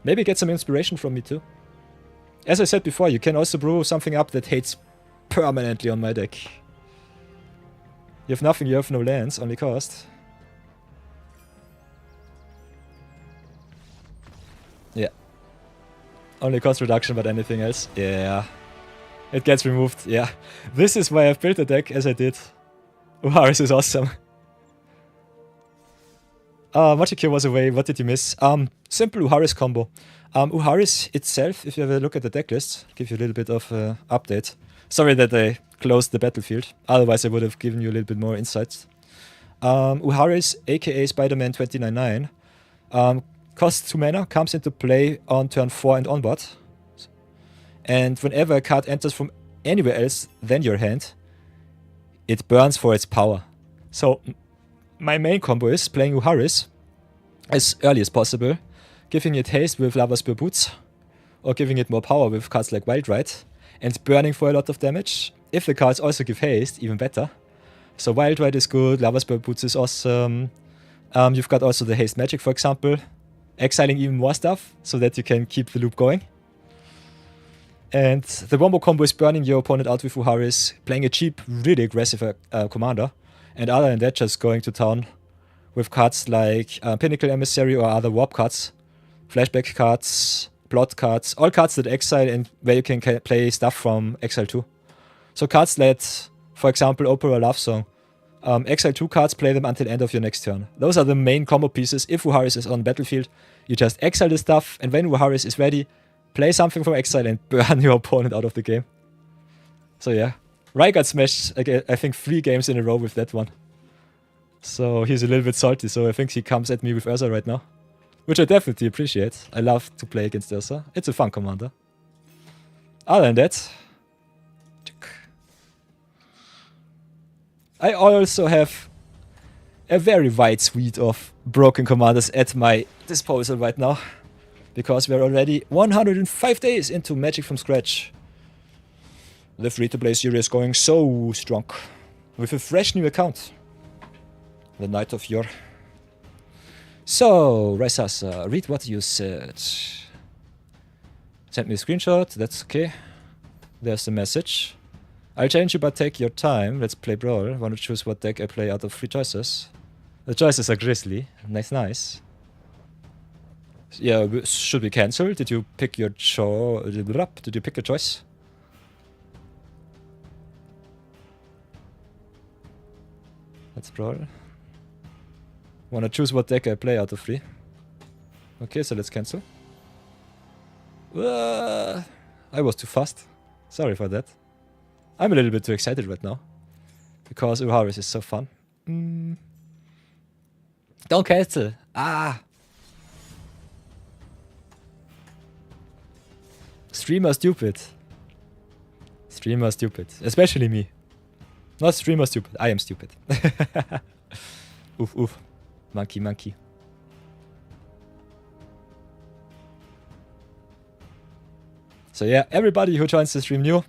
Maybe get some inspiration from me too. As I said before, you can also brew something up that hates permanently on my deck. You have nothing, you have no lands, only cost. Yeah. Only cost reduction, but anything else? Yeah. It gets removed, yeah. This is why I've built the deck as I did. Horus is awesome. Magic here was away, what did you miss? Simple Horus combo. Horus itself, if you have a look at the deck list, give you a little bit of update. Sorry that I closed the battlefield, otherwise I would have given you a little bit more insights. Horus, aka Spider-Man 299, costs 2 mana, comes into play on turn 4 and onward. And whenever a card enters from anywhere else than your hand, it burns for its power. So my main combo is playing Horus as early as possible, giving it haste with Lava Spear Boots, or giving it more power with cards like Wild Ride, and burning for a lot of damage. If the cards also give haste, even better. So Wild Ride is good, Lava Spear Boots is awesome. You've got also the haste magic, for example, exiling even more stuff so that you can keep the loop going. And the wombo combo is burning your opponent out with Horus, playing a cheap, really aggressive commander, and other than that, just going to town with cards like Pinnacle Emissary or other warp cards, flashback cards, plot cards, all cards that exile and where you can play stuff from Exile 2. So cards that, for example, Opera Love Song, Exile 2 cards, play them until end of your next turn. Those are the main combo pieces. If Horus is on battlefield, you just exile the stuff, and when Horus is ready, play something from exile and burn your opponent out of the game. So yeah, Rai got smashed, I think 3 games in a row with that one. So he's a little bit salty, so I think he comes at me with Ursa right now. Which I definitely appreciate. I love to play against Ursa. It's a fun commander. Other than that, I also have a very wide suite of broken commanders at my disposal right now. Because we're already 105 days into Magic from scratch. The free-to-play series going so strong. With a fresh new account. The Knight of Yor. So, Raisasa, read what you said. Send me a screenshot, that's okay. There's the message. I'll challenge you, but take your time. Let's play Brawl. Want to choose what deck I play out of 3 choices? The choices are Grizzly. Nice, nice. Yeah, should we cancel? Did you pick your Did you pick a choice? Let's brawl. Wanna choose what deck I play out of 3. Okay, so let's cancel. I was too fast. Sorry for that. I'm a little bit too excited right now. Because Uharis is so fun. Don't cancel. Ah! Streamer stupid. Streamer stupid. Especially me. Not streamer stupid. I am stupid. Oof, oof. Monkey, monkey. So yeah, everybody who joins the stream new,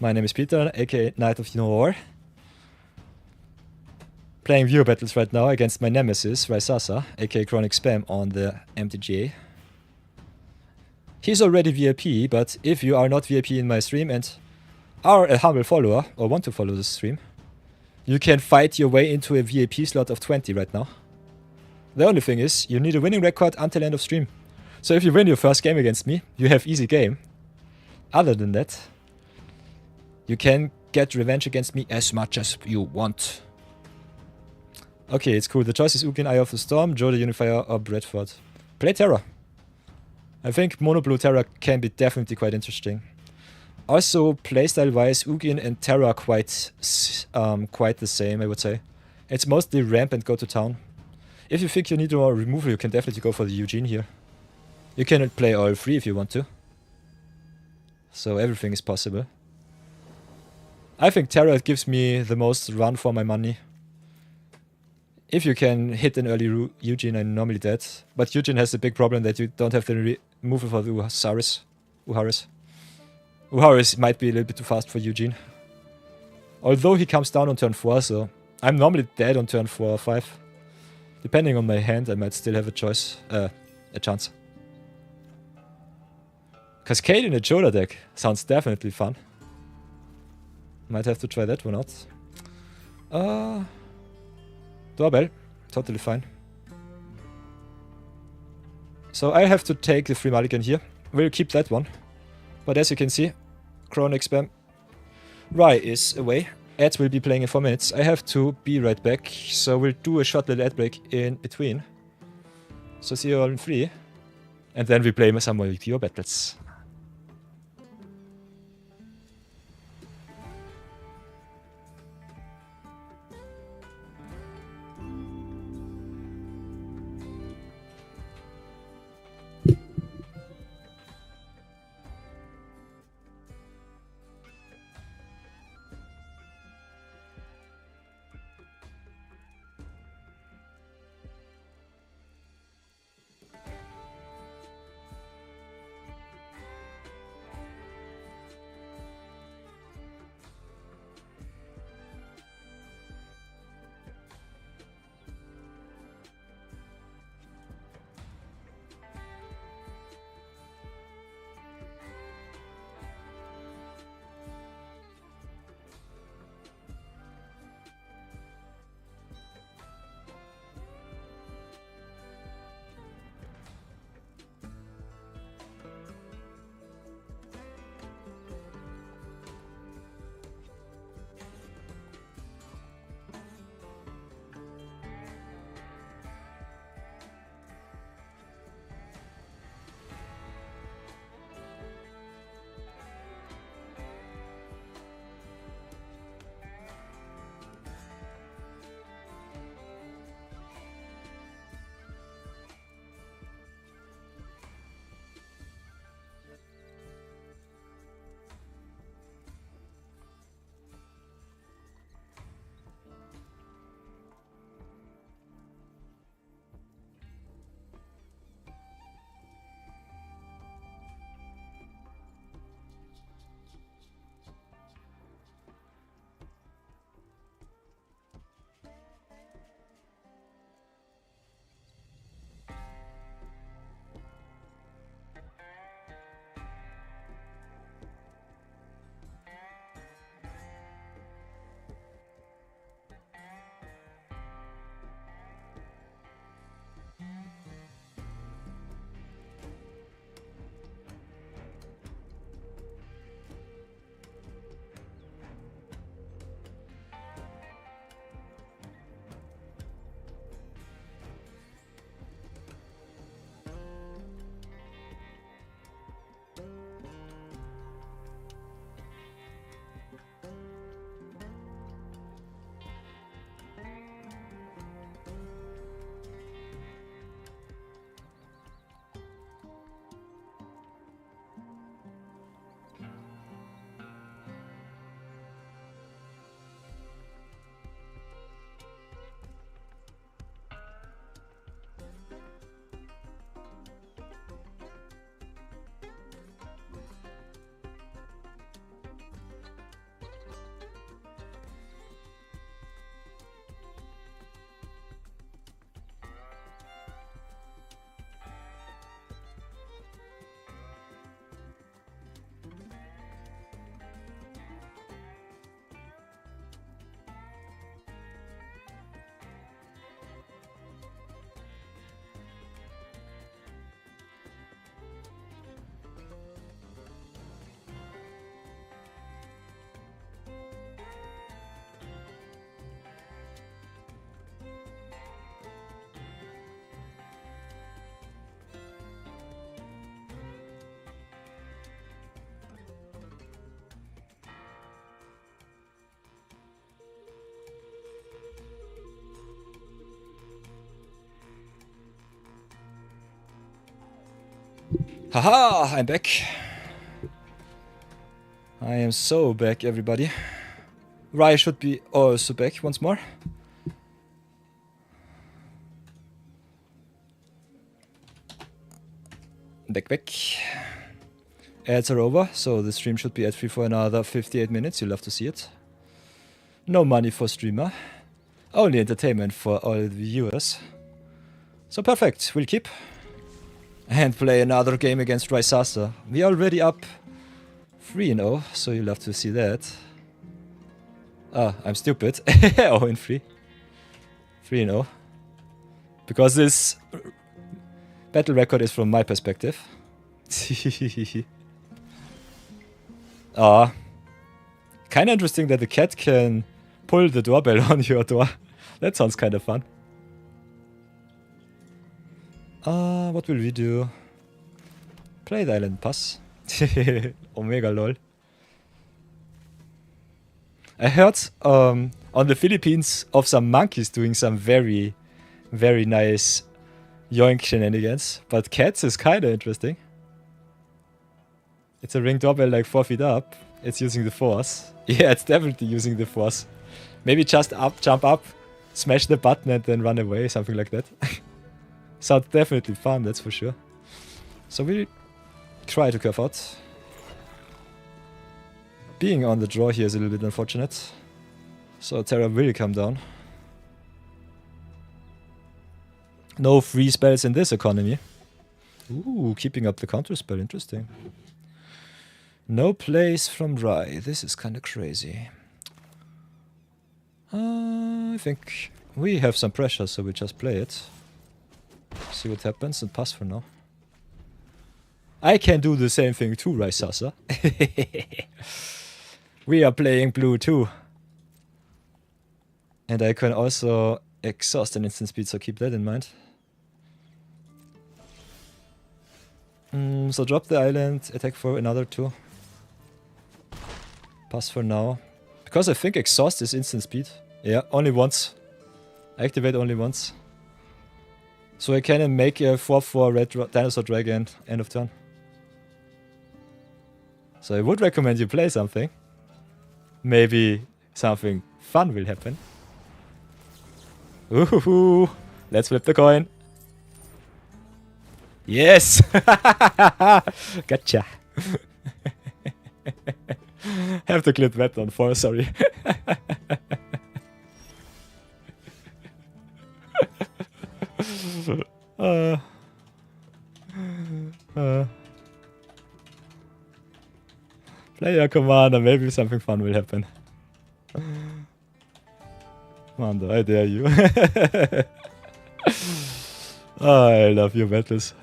my name is Peter, aka Knight of War. Playing viewer battles right now against my nemesis, Raisasa, aka Chronic Spam on the MTGA. He's already VIP, but if you are not VIP in my stream and are a humble follower, or want to follow the stream, you can fight your way into a VIP slot of 20 right now. The only thing is, you need a winning record until end of stream. So if you win your first game against me, you have easy game. Other than that, you can get revenge against me as much as you want. Okay, it's cool. The choice is Ugin, Eye of the Storm, Joe the Unifier, or Bradford. Play Terra. I think Mono Blue Terra can be definitely quite interesting. Also, playstyle wise, Ugin and Terra are quite the same, I would say. It's mostly ramp and go to town. If you think you need more removal, you can definitely go for the Eugene here. You can play all 3 if you want to. So everything is possible. I think Terra gives me the most run for my money. If you can hit an early Eugene, I'm normally dead. But Eugene has the big problem that you don't have the removal for the Uharis. Uharis might be a little bit too fast for Eugene. Although he comes down on turn 4, so I'm normally dead on turn 4 or 5. Depending on my hand, I might still have a chance. Cascade in a Joda deck sounds definitely fun. Might have to try that one out. Doorbell, totally fine. So I have to take the free mulligan here. We'll keep that one. But as you can see, Chronic Spam Rai is away. Ed will be playing in 4 minutes. I have to be right back, so we'll do a short little ad break in between. So see you all in 3. And then we play some more viewer battles. Haha, I'm back. I am so back, everybody. Rai should be also back once more. Back. Ads are over, so the stream should be ad free for another 58 minutes. You'll love to see it. No money for streamer. Only entertainment for all the viewers. So perfect, we'll keep. And play another game against Raisasa. We are already up 3-0, so you'll love to see that. Ah, I'm stupid. 0-3. 3-0. Because this battle record is from my perspective. Ah. Kinda interesting that the cat can pull the doorbell on your door. That sounds kind of fun. What will we do? Play the island pass. Omega lol. I heard on the Philippines of some monkeys doing some very, very nice yoink shenanigans. But cats is kinda interesting. It's a ring doorbell like 4 feet up. It's using the force. Yeah, it's definitely using the force. Maybe just up, jump up, smash the button and then run away, something like that. Sounds definitely fun, that's for sure. So we'll try to curve out. Being on the draw here is a little bit unfortunate. So Terra will come down. No free spells in this economy. Ooh, keeping up the counter spell, interesting. No plays from Rai. This is kind of crazy. I think we have some pressure, so we just play it. See what happens and pass for now. I can do the same thing too, Raisasa. We are playing blue too. And I can also exhaust an instant speed, so keep that in mind. So drop the island, attack for another 2. Pass for now. Because I think exhaust is instant speed. Yeah, only once. Activate only once. So I can make a 4/4 red dinosaur dragon end of turn. So I would recommend you play something. Maybe something fun will happen. Ooh, let's flip the coin. Yes! Gotcha. Have to clip that on 4, sorry. Player commander, maybe something fun will happen. Commander, I dare you. Oh, I love your battles.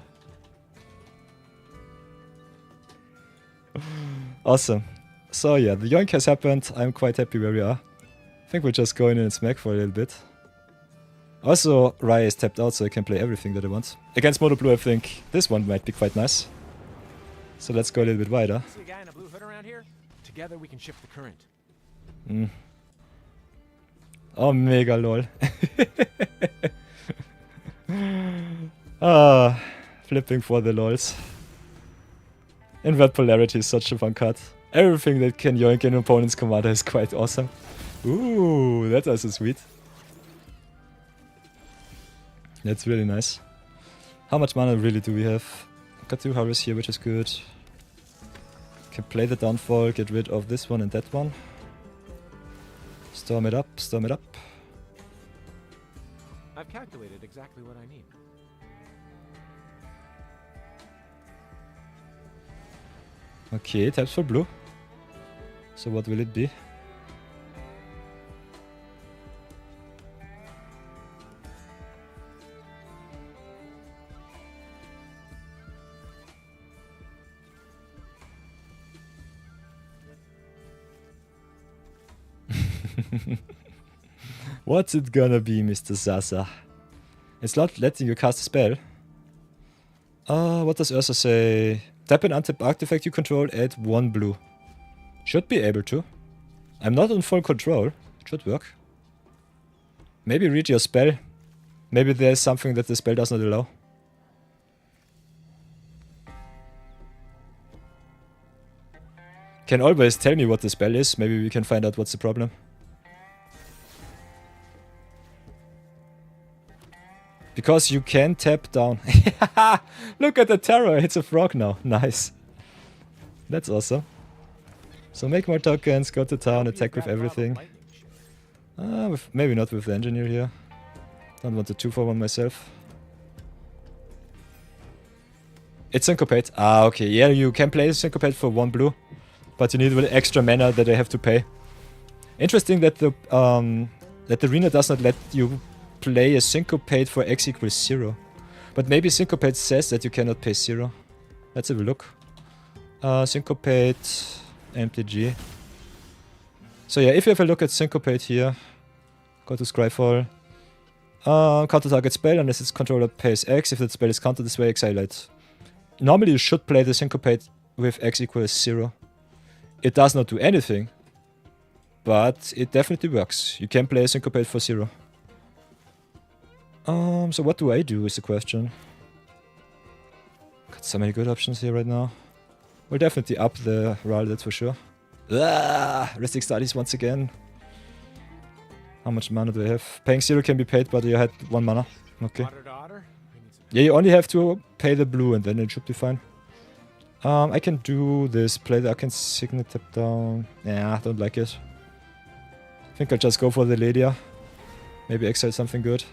Awesome. So yeah, the yoink has happened. I'm quite happy where we are. I think we'll just go in and smack for a little bit. Also, Rai is tapped out, so I can play everything that I want. Against Mono Blue, I think this one might be quite nice. So let's go a little bit wider. See a guy in a blue hood around here? Together we can shift the current. Oh, mega lol. Ah, flipping for the lols. Invert Polarity is such a fun card. Everything that can yoink an opponent's commander is quite awesome. Ooh, that's also sweet. That's really nice. How much mana really do we have? Got 2 Horrors here, which is good. Can play the Downfall, get rid of this one and that one. Storm it up, storm it up. I've calculated exactly what I need. Okay, taps for blue. So what will it be? What's it gonna be, Mr. Sasa? It's not letting you cast a spell. What does Ursa say? Tap an untap artifact you control, add 1 blue. Should be able to. I'm not in full control. It should work. Maybe read your spell. Maybe there's something that the spell does not allow. can always tell me what the spell is. Maybe we can find out what's the problem. Because you can tap down. Look at the terror, it's a frog now. Nice. That's awesome. So make more tokens, go to town, attack with everything. Maybe not with the engineer here. Don't want to 2-for-1 myself. It's syncopate. Ah, okay. Yeah, you can play syncopate for 1 blue. But you need a little extra mana that I have to pay. Interesting that the arena does not let you play a syncopate for x equals 0. But maybe syncopate says that you cannot pay 0. Let's have a look. Syncopate, MTG. So yeah, if you have a look at syncopate here, go to Scryfall. Counter target spell unless its controller pays X. If that spell is countered this way, exile it. Normally you should play the syncopate with X equals 0. It does not do anything, but it definitely works. You can play a syncopate for 0. So what do I do is the question. Got so many good options here right now. We'll definitely up the RAL, that's for sure. Resting studies once again. How much mana do I have? Paying 0 can be paid, but you had 1 mana. Okay. Yeah, you only have to pay the blue and then it should be fine. I can do this, play the Arcane Signet, tap down. Nah, don't like it. I think I'll just go for the Ledia. Maybe exile something good.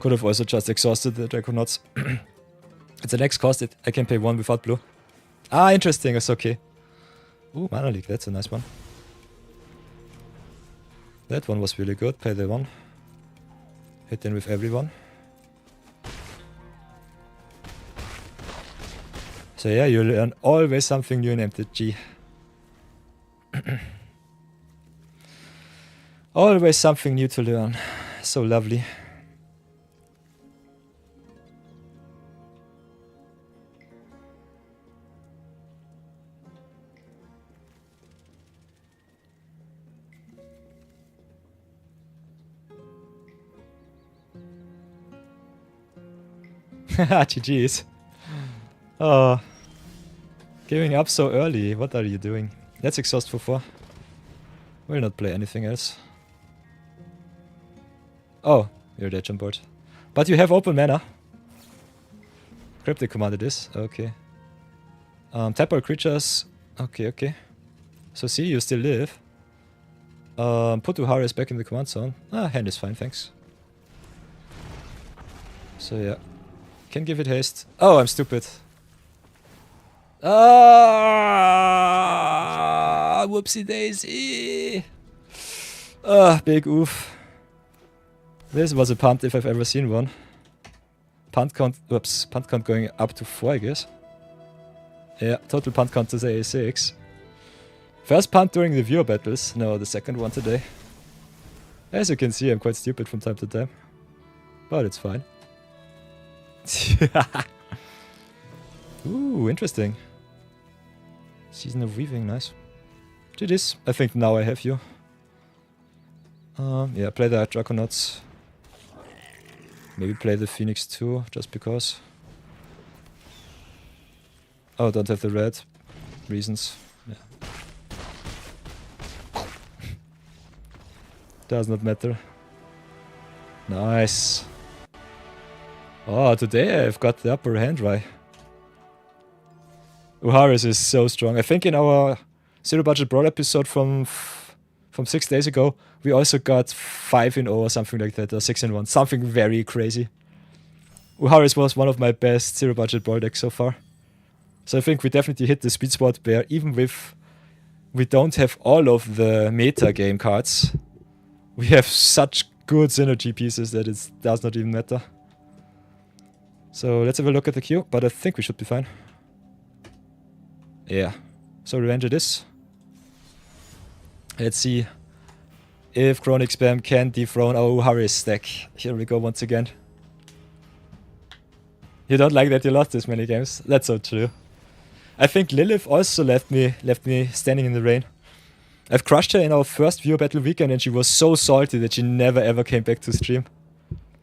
Could have also just exhausted the Draconauts. It's an X cost, I can pay 1 without blue. Ah, interesting, it's okay. Ooh, Mana Leak, that's a nice one. That one was really good, pay the 1. Hit in with everyone. So yeah, you learn always something new in MTG. Always something new to learn. So lovely. GG's. Oh. Giving up so early. What are you doing? Let's exhaust for 4. Will not play anything else. Oh, you're dead on board. But you have open mana. Cryptic command it is. Okay. Tap all creatures. Okay, okay. So see, you still live. Put Uharis back in the command zone. Ah, hand is fine, thanks. So yeah. Can give it haste. Oh, I'm stupid. Ah, whoopsie daisy. Ah, big oof. This was a punt if I've ever seen one. Punt count, whoops, punt count going up to 4, I guess. Yeah, total punt count is A6. First punt during the viewer battles. No, the second one today. As you can see, I'm quite stupid from time to time. But it's fine. Ooh, interesting. Season of Weaving, nice. GG's. I think now I have you. Yeah, play the Draconauts. Maybe play the Phoenix too, just because. Oh, don't have the red reasons. Yeah. Does not matter. Nice. Oh, today I've got the upper hand right. Uharis is so strong. I think in our Zero Budget Brawl episode from 6 days ago, we also got 5-0 or something like that, or 6-1. Something very crazy. Uharis was one of my best Zero Budget Brawl decks so far. So I think we definitely hit the speed spot where even if we don't have all of the meta game cards, we have such good synergy pieces that it does not even matter. So let's have a look at the queue, but I think we should be fine. Yeah, so revenge it is. Let's see if Chronic Spam can dethrone our Uharis stack. Here we go once again. You don't like that you lost this many games? That's so true. I think Lilith also left me standing in the rain. I've crushed her in our first viewer battle weekend and she was so salty that she never ever came back to stream.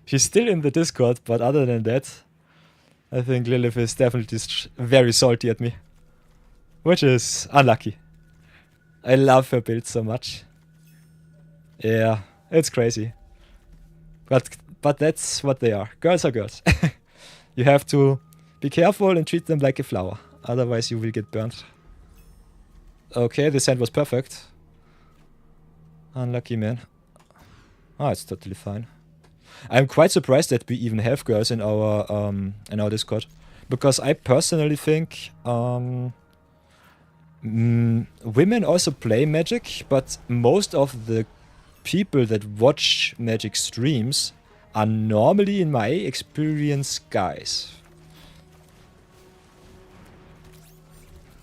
She's still in the Discord, but other than that, I think Lilith is definitely very salty at me. Which is unlucky. I love her build so much. Yeah, it's crazy. But that's what they are. Girls are girls. You have to be careful and treat them like a flower. Otherwise you will get burnt. Okay, the sand was perfect. Unlucky, man. Ah, it's totally fine. I'm quite surprised that we even have girls in our Discord. Because I personally think women also play Magic, but most of the people that watch Magic streams are normally, in my experience, guys.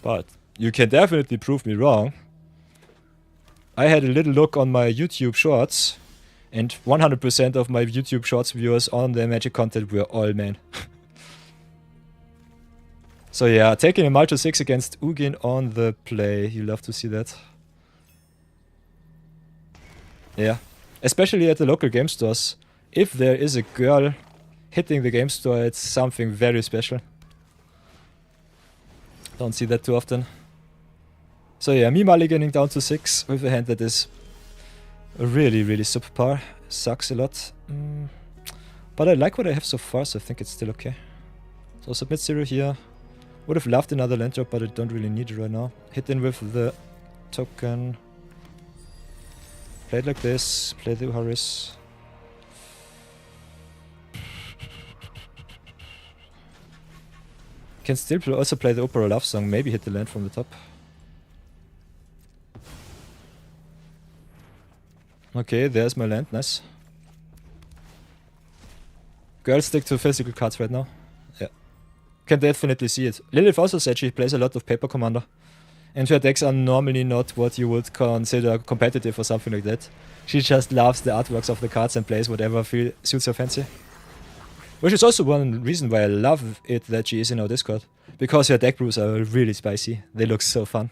But you can definitely prove me wrong. I had a little look on my YouTube shorts, and 100% of my YouTube shorts viewers on the Magic content were all men. So yeah, taking a Malto 6 against Ugin on the play. You love to see that. Yeah. Especially at the local game stores. If there is a girl hitting the game store, it's something very special. Don't see that too often. So yeah, me mulliganing down to 6 with a hand that is really, really subpar. Sucks a lot. But I like what I have so far, so I think it's still okay. So submit 0 here. Would have loved another land drop, but I don't really need it right now. Hit in with the token. Play it like this. Play the Uharis. Can still also play the Opera Love Song. Maybe hit the land from the top. Okay, there's my land. Nice. Girls stick to physical cards right now. Yeah. Can definitely see it. Lilith also said she plays a lot of Paper Commander. And her decks are normally not what you would consider competitive or something like that. She just loves the artworks of the cards and plays whatever suits her fancy. Which is also one reason why I love it that she is in our Discord. Because her deck brews are really spicy. They look so fun.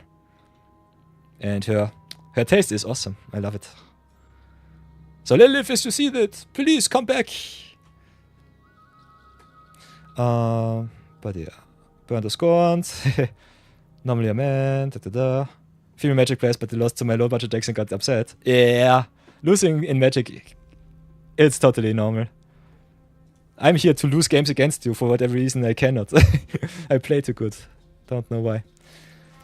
And her taste is awesome. I love it. So Lilith, if you see that, please come back. But yeah. Burned or scorned. Normally a man. Female Magic players, but they lost to my low budget decks and got upset. Yeah. Losing in Magic, it's totally normal. I'm here to lose games against you for whatever reason I cannot. I play too good. Don't know why.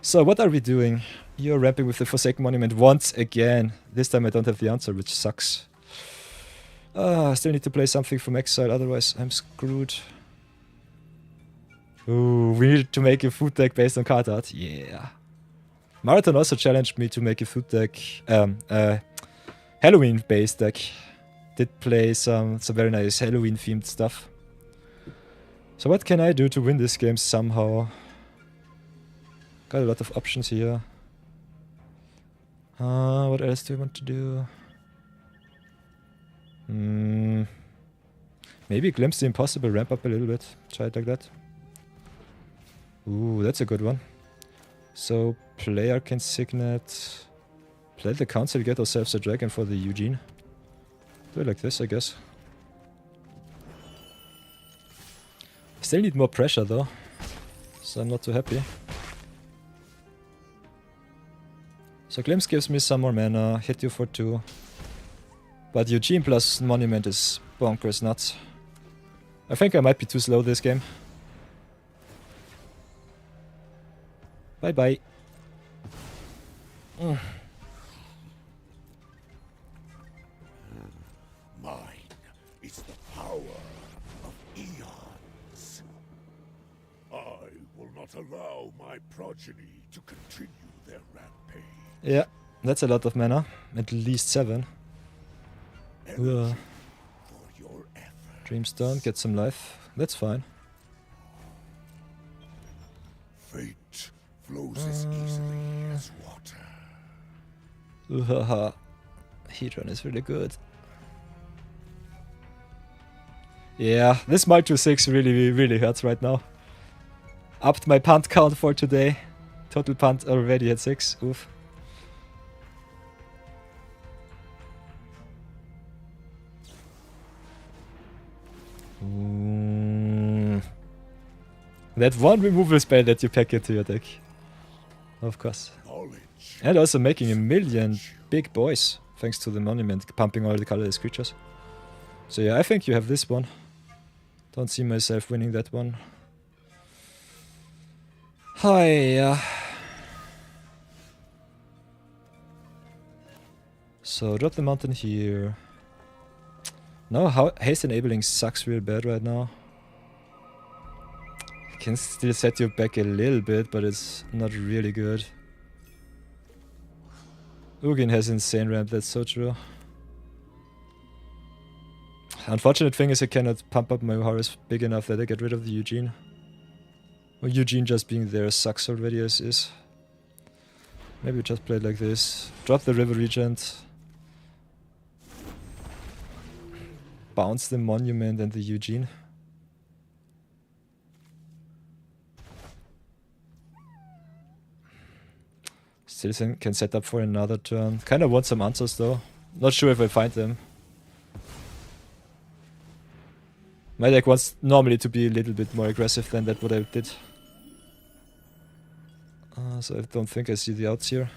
So what are we doing? You're ramping with the Forsaken Monument once again. This time I don't have the answer, which sucks. I still need to play something from exile, otherwise I'm screwed. Ooh, we need to make a food deck based on card art. Yeah. Marathon also challenged me to make a food deck, Halloween based deck. Did play some very nice Halloween themed stuff. So what can I do to win this game somehow? Got a lot of options here. What else do I want to do? Maybe glimpse the impossible, ramp up a little bit. Try it like that. Ooh, that's a good one. So player can signet. Play the council, get ourselves a dragon for the Eugene. Do it like this, I guess. Still need more pressure though, so I'm not too happy. So Glimpse gives me some more mana, hit you for 2. But Eugene plus Monument is bonkers nuts. I think I might be too slow this game. Bye bye. Mine is the power of eons. I will not allow my progeny to continue their rampage. Yeah, that's a lot of mana. At least 7. For your efforts. Dreamstone, get some life. That's fine. Fate flows as easily as water. Haha. Hedron is really good. Yeah, this Malto 6 really hurts right now. Upped my punt count for today. Total punt already at 6. Oof. That one removal spell that you pack into your deck. Of course. Knowledge. And also making a million big boys. Thanks to the monument pumping all the colorless creatures. So yeah, I think you have this one. Don't see myself winning that one. Hi. So drop the mountain here. No, haste enabling sucks real bad right now. Can still set you back a little bit, but it's not really good. Ugin has insane ramp, that's so true. Unfortunate thing is I cannot pump up my Horus big enough that I get rid of the Eugene. Well, Eugene just being there sucks already as is. Maybe just play it like this. Drop the River Regent. Bounce the Monument and the Eugene. Still can set up for another turn. Kinda want some answers though. Not sure if I find them. My deck wants normally to be a little bit more aggressive than that what I did. So I don't think I see the outs here.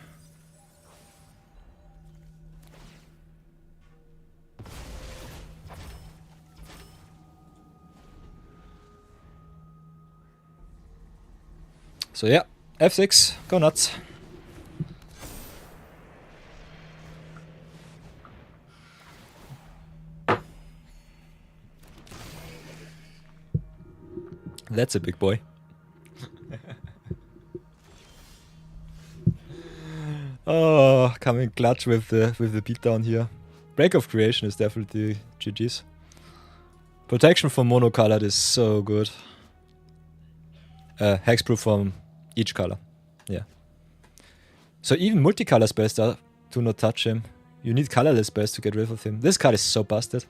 So yeah, F6, go nuts. That's a big boy. Oh, coming clutch with the beatdown here. Break of Creation is definitely GG's. Protection from monocolored is so good. Hexproof from each color. Yeah. So even multicolor spells do not touch him. You need colorless spells to get rid of him. This card is so busted.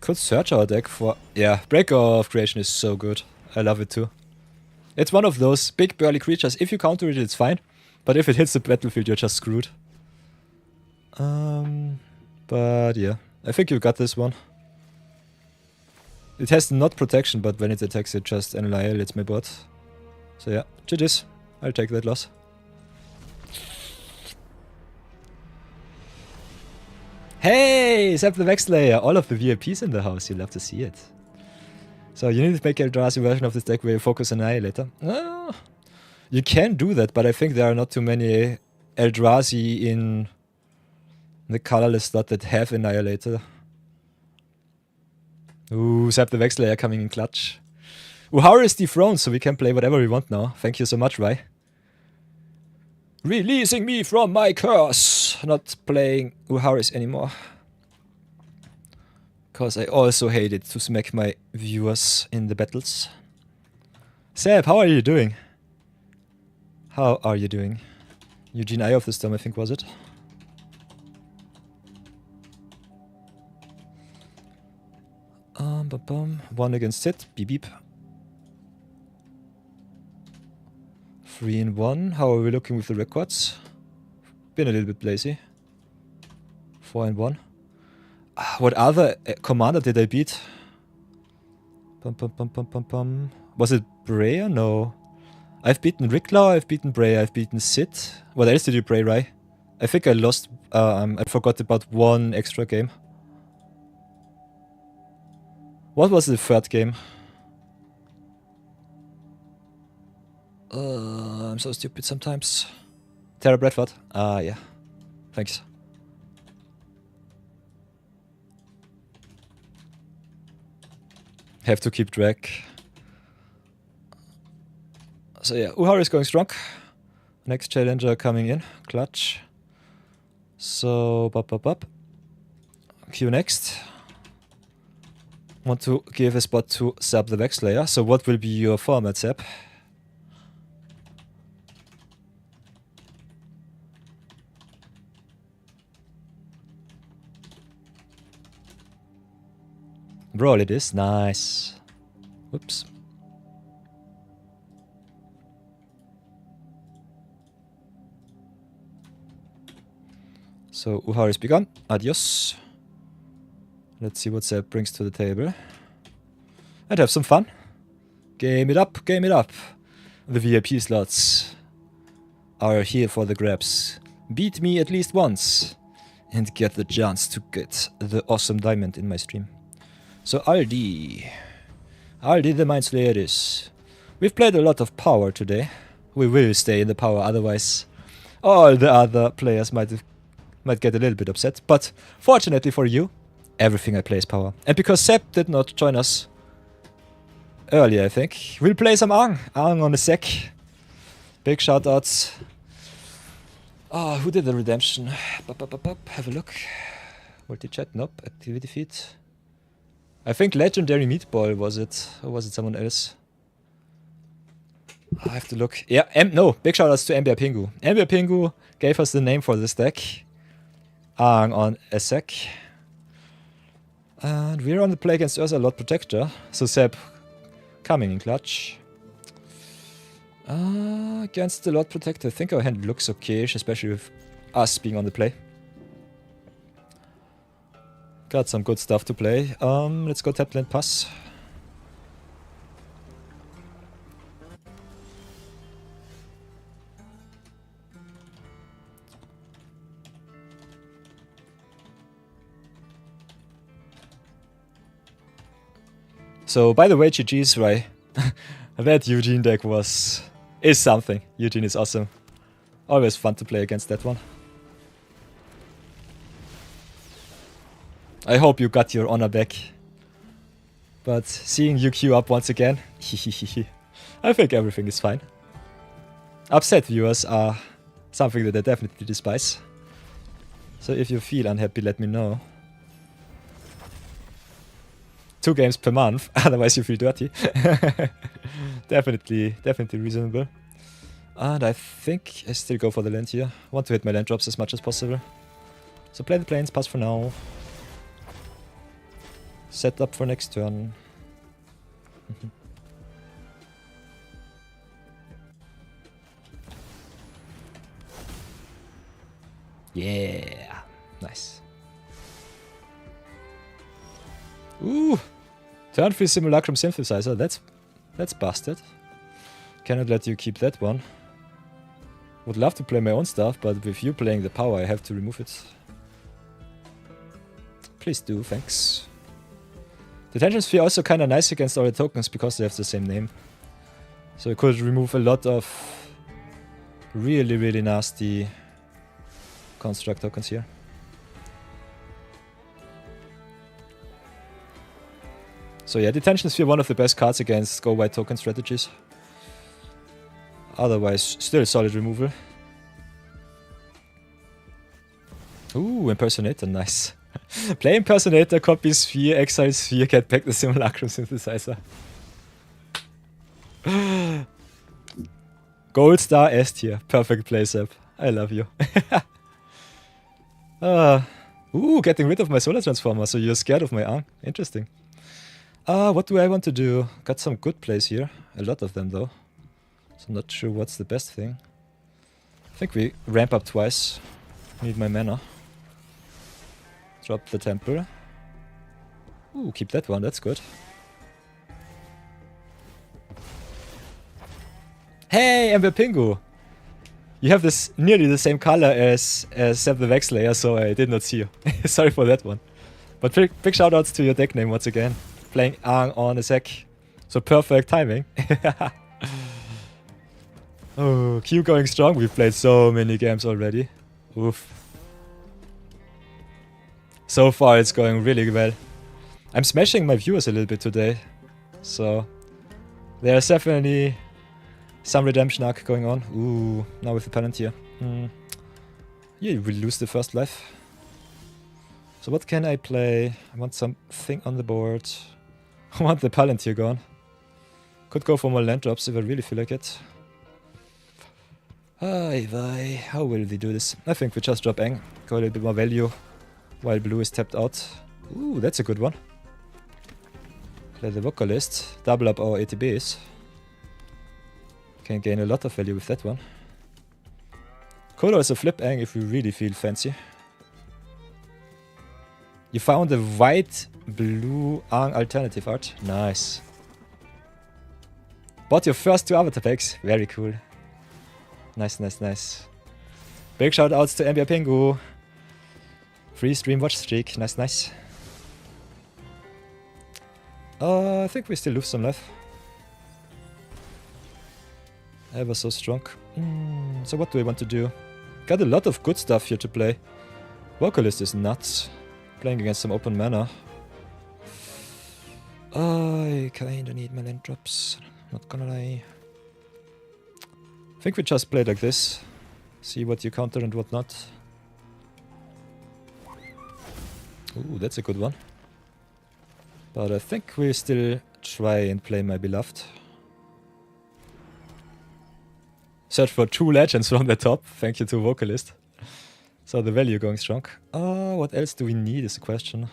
Could search our deck for... Yeah, Break of Creation is so good. I love it too. It's one of those big burly creatures. If you counter it, it's fine. But if it hits the battlefield, you're just screwed. But yeah, I think you got this one. It has not protection, but when it attacks, it just annihilates my bot. So yeah, GG's. I'll take that loss. Hey, Zap the Vexlayer! All of the VIPs in the house, you love to see it. So you need to make a Eldrazi version of this deck where you focus Annihilator. You can do that, but I think there are not too many Eldrazi in the colorless slot that have Annihilator. Ooh, Zap the Vexlayer coming in clutch. Uhara is dethroned, so we can play whatever we want now. Thank you so much, Rai. Releasing me from my curse! Not playing Uharis anymore. Because I also hated to smack my viewers in the battles. Seb, how are you doing? How are you doing? Eugene Eye of the Storm, I think, was it? One against it. Beep beep. 3-1. How are we looking with the records? Been a little bit lazy. 4-1. What other commander did I beat? Was it Breya? No. I've beaten Ricklaw, I've beaten Breya, I've beaten Sid. What else did you play, Rai? I think I lost... I forgot about one extra game. What was the third game? I'm so stupid sometimes. Tara Bradford? Yeah. Thanks. Have to keep track. So yeah, Uhara is going strong. Next challenger coming in. Clutch. So, Q next. Want to give a spot to Zap the Vexlayer. So what will be your format, Zap? Brawl it is. Nice. Whoops. So Uhara is begun. Adios. Let's see what Zap brings to the table. and have some fun. Game it up, game it up. The VIP slots are here for the grabs. Beat me at least once and get the chance to get the awesome diamond in my stream. So Aldi the Mind Slayer is. We've played a lot of power today. We will stay in the power, otherwise all the other players might get a little bit upset. But fortunately for you, everything I play is power. And because Seb did not join us earlier, I think, we'll play some Ang on a sec. Big shoutouts. Oh, who did the redemption? Have a look. Multi-chat? Nope. Activity feed. I think Legendary Meatball was it. Or was it someone else? I have to look. Yeah, no. Big shoutouts to MBR Pingu. MBR Pingu gave us the name for this deck. Ang on a sec. And we're on the play against Ursa Lord Protector. So Seb coming in clutch. Against the Lord Protector, I think our hand looks okay, especially with us being on the play. Got some good stuff to play. Let's go tap land pass. So, by the way, GG's, right? That Eugene deck is something. Eugene is awesome. Always fun to play against that one. I hope you got your honor back. But seeing you queue up once again, I think everything is fine. Upset viewers are something that I definitely despise. So if you feel unhappy, let me know. 2 games per month, otherwise you feel dirty. Definitely reasonable. And I think I still go for the land here. Want to hit my land drops as much as possible. So play the planes, pass for now. Set up for next turn. Yeah, nice. Ooh, turn 3 Simulacrum Synthesizer. That's busted. Cannot let you keep that one. Would love to play my own stuff, but with you playing the power, I have to remove it. Please do, thanks. Detention Sphere also kinda nice against all the tokens because they have the same name. So I could remove a lot of really nasty construct tokens here. So yeah, Detention Sphere, one of the best cards against go white token strategies. Otherwise, still solid removal. Ooh, Impersonator, nice. Play Impersonator, copy Sphere, exile Sphere, get back the Simulacrum Synthesizer. Gold Star S tier, perfect play Seb. I love you. Ooh, getting rid of my Solar Transformer, so you're scared of my Ang. Interesting. What do I want to do? Got some good plays here. A lot of them though. So I'm not sure what's the best thing. I think we ramp up twice. Need my mana. Drop the temple. Ooh, keep that one, that's good. Hey, Ember Pingu! You have this nearly the same color as Seb the Vexlayer, so I did not see you. Sorry for that one. But big shoutouts to your deck name once again. Playing Ang on a sec. So perfect timing. Oh, Q going strong. We've played so many games already. Oof. So far it's going really well. I'm smashing my viewers a little bit today. So there's definitely some redemption arc going on. Ooh, now with the Palantir. Yeah, we lose the first life. So what can I play? I want something on the board. I want the Palantir gone. Could go for more land drops if I really feel like it. How will we do this? I think we just drop Ang. Go a little bit more value while blue is tapped out. Ooh, that's a good one. Play the Vocalist. Double up our ATBs. Can gain a lot of value with that one. Could also flip Ang if we really feel fancy. You found a white blue Ang alternative art. Nice. Bought your first 2 avatar packs. Very cool. Nice, nice, nice. Big shout outs to NBA Pingu. Free stream watch streak. Nice, nice. I think we still lose some life. Ever so strong. So what do we want to do? Got a lot of good stuff here to play. Vocalist is nuts. Playing against some open mana. I kinda need my land drops. Not gonna lie. I think we just play like this. See what you counter and what not. Ooh, that's a good one. But I think we still try and play my beloved. Search for 2 legends from the top. Thank you to Vocalist. So the value going strong. What else do we need is the question.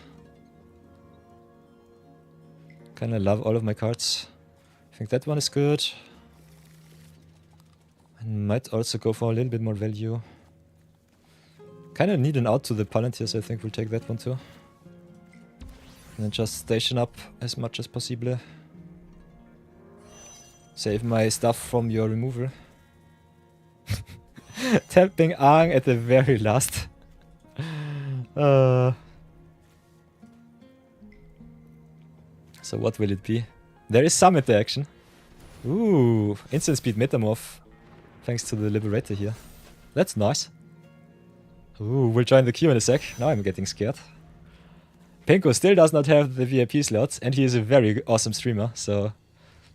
Kinda love all of my cards. I think that one is good. I might also go for a little bit more value. Kinda need an out to the Palantir, so I think we'll take that one too. And then just station up as much as possible. Save my stuff from your removal. Tapping Aang at the very last. So what will it be? There is some interaction. Ooh, instant speed metamorph. Thanks to the Liberator here. That's nice. Ooh, we'll join the queue in a sec. Now I'm getting scared. Pinko still does not have the VIP slots, and he is a very awesome streamer, so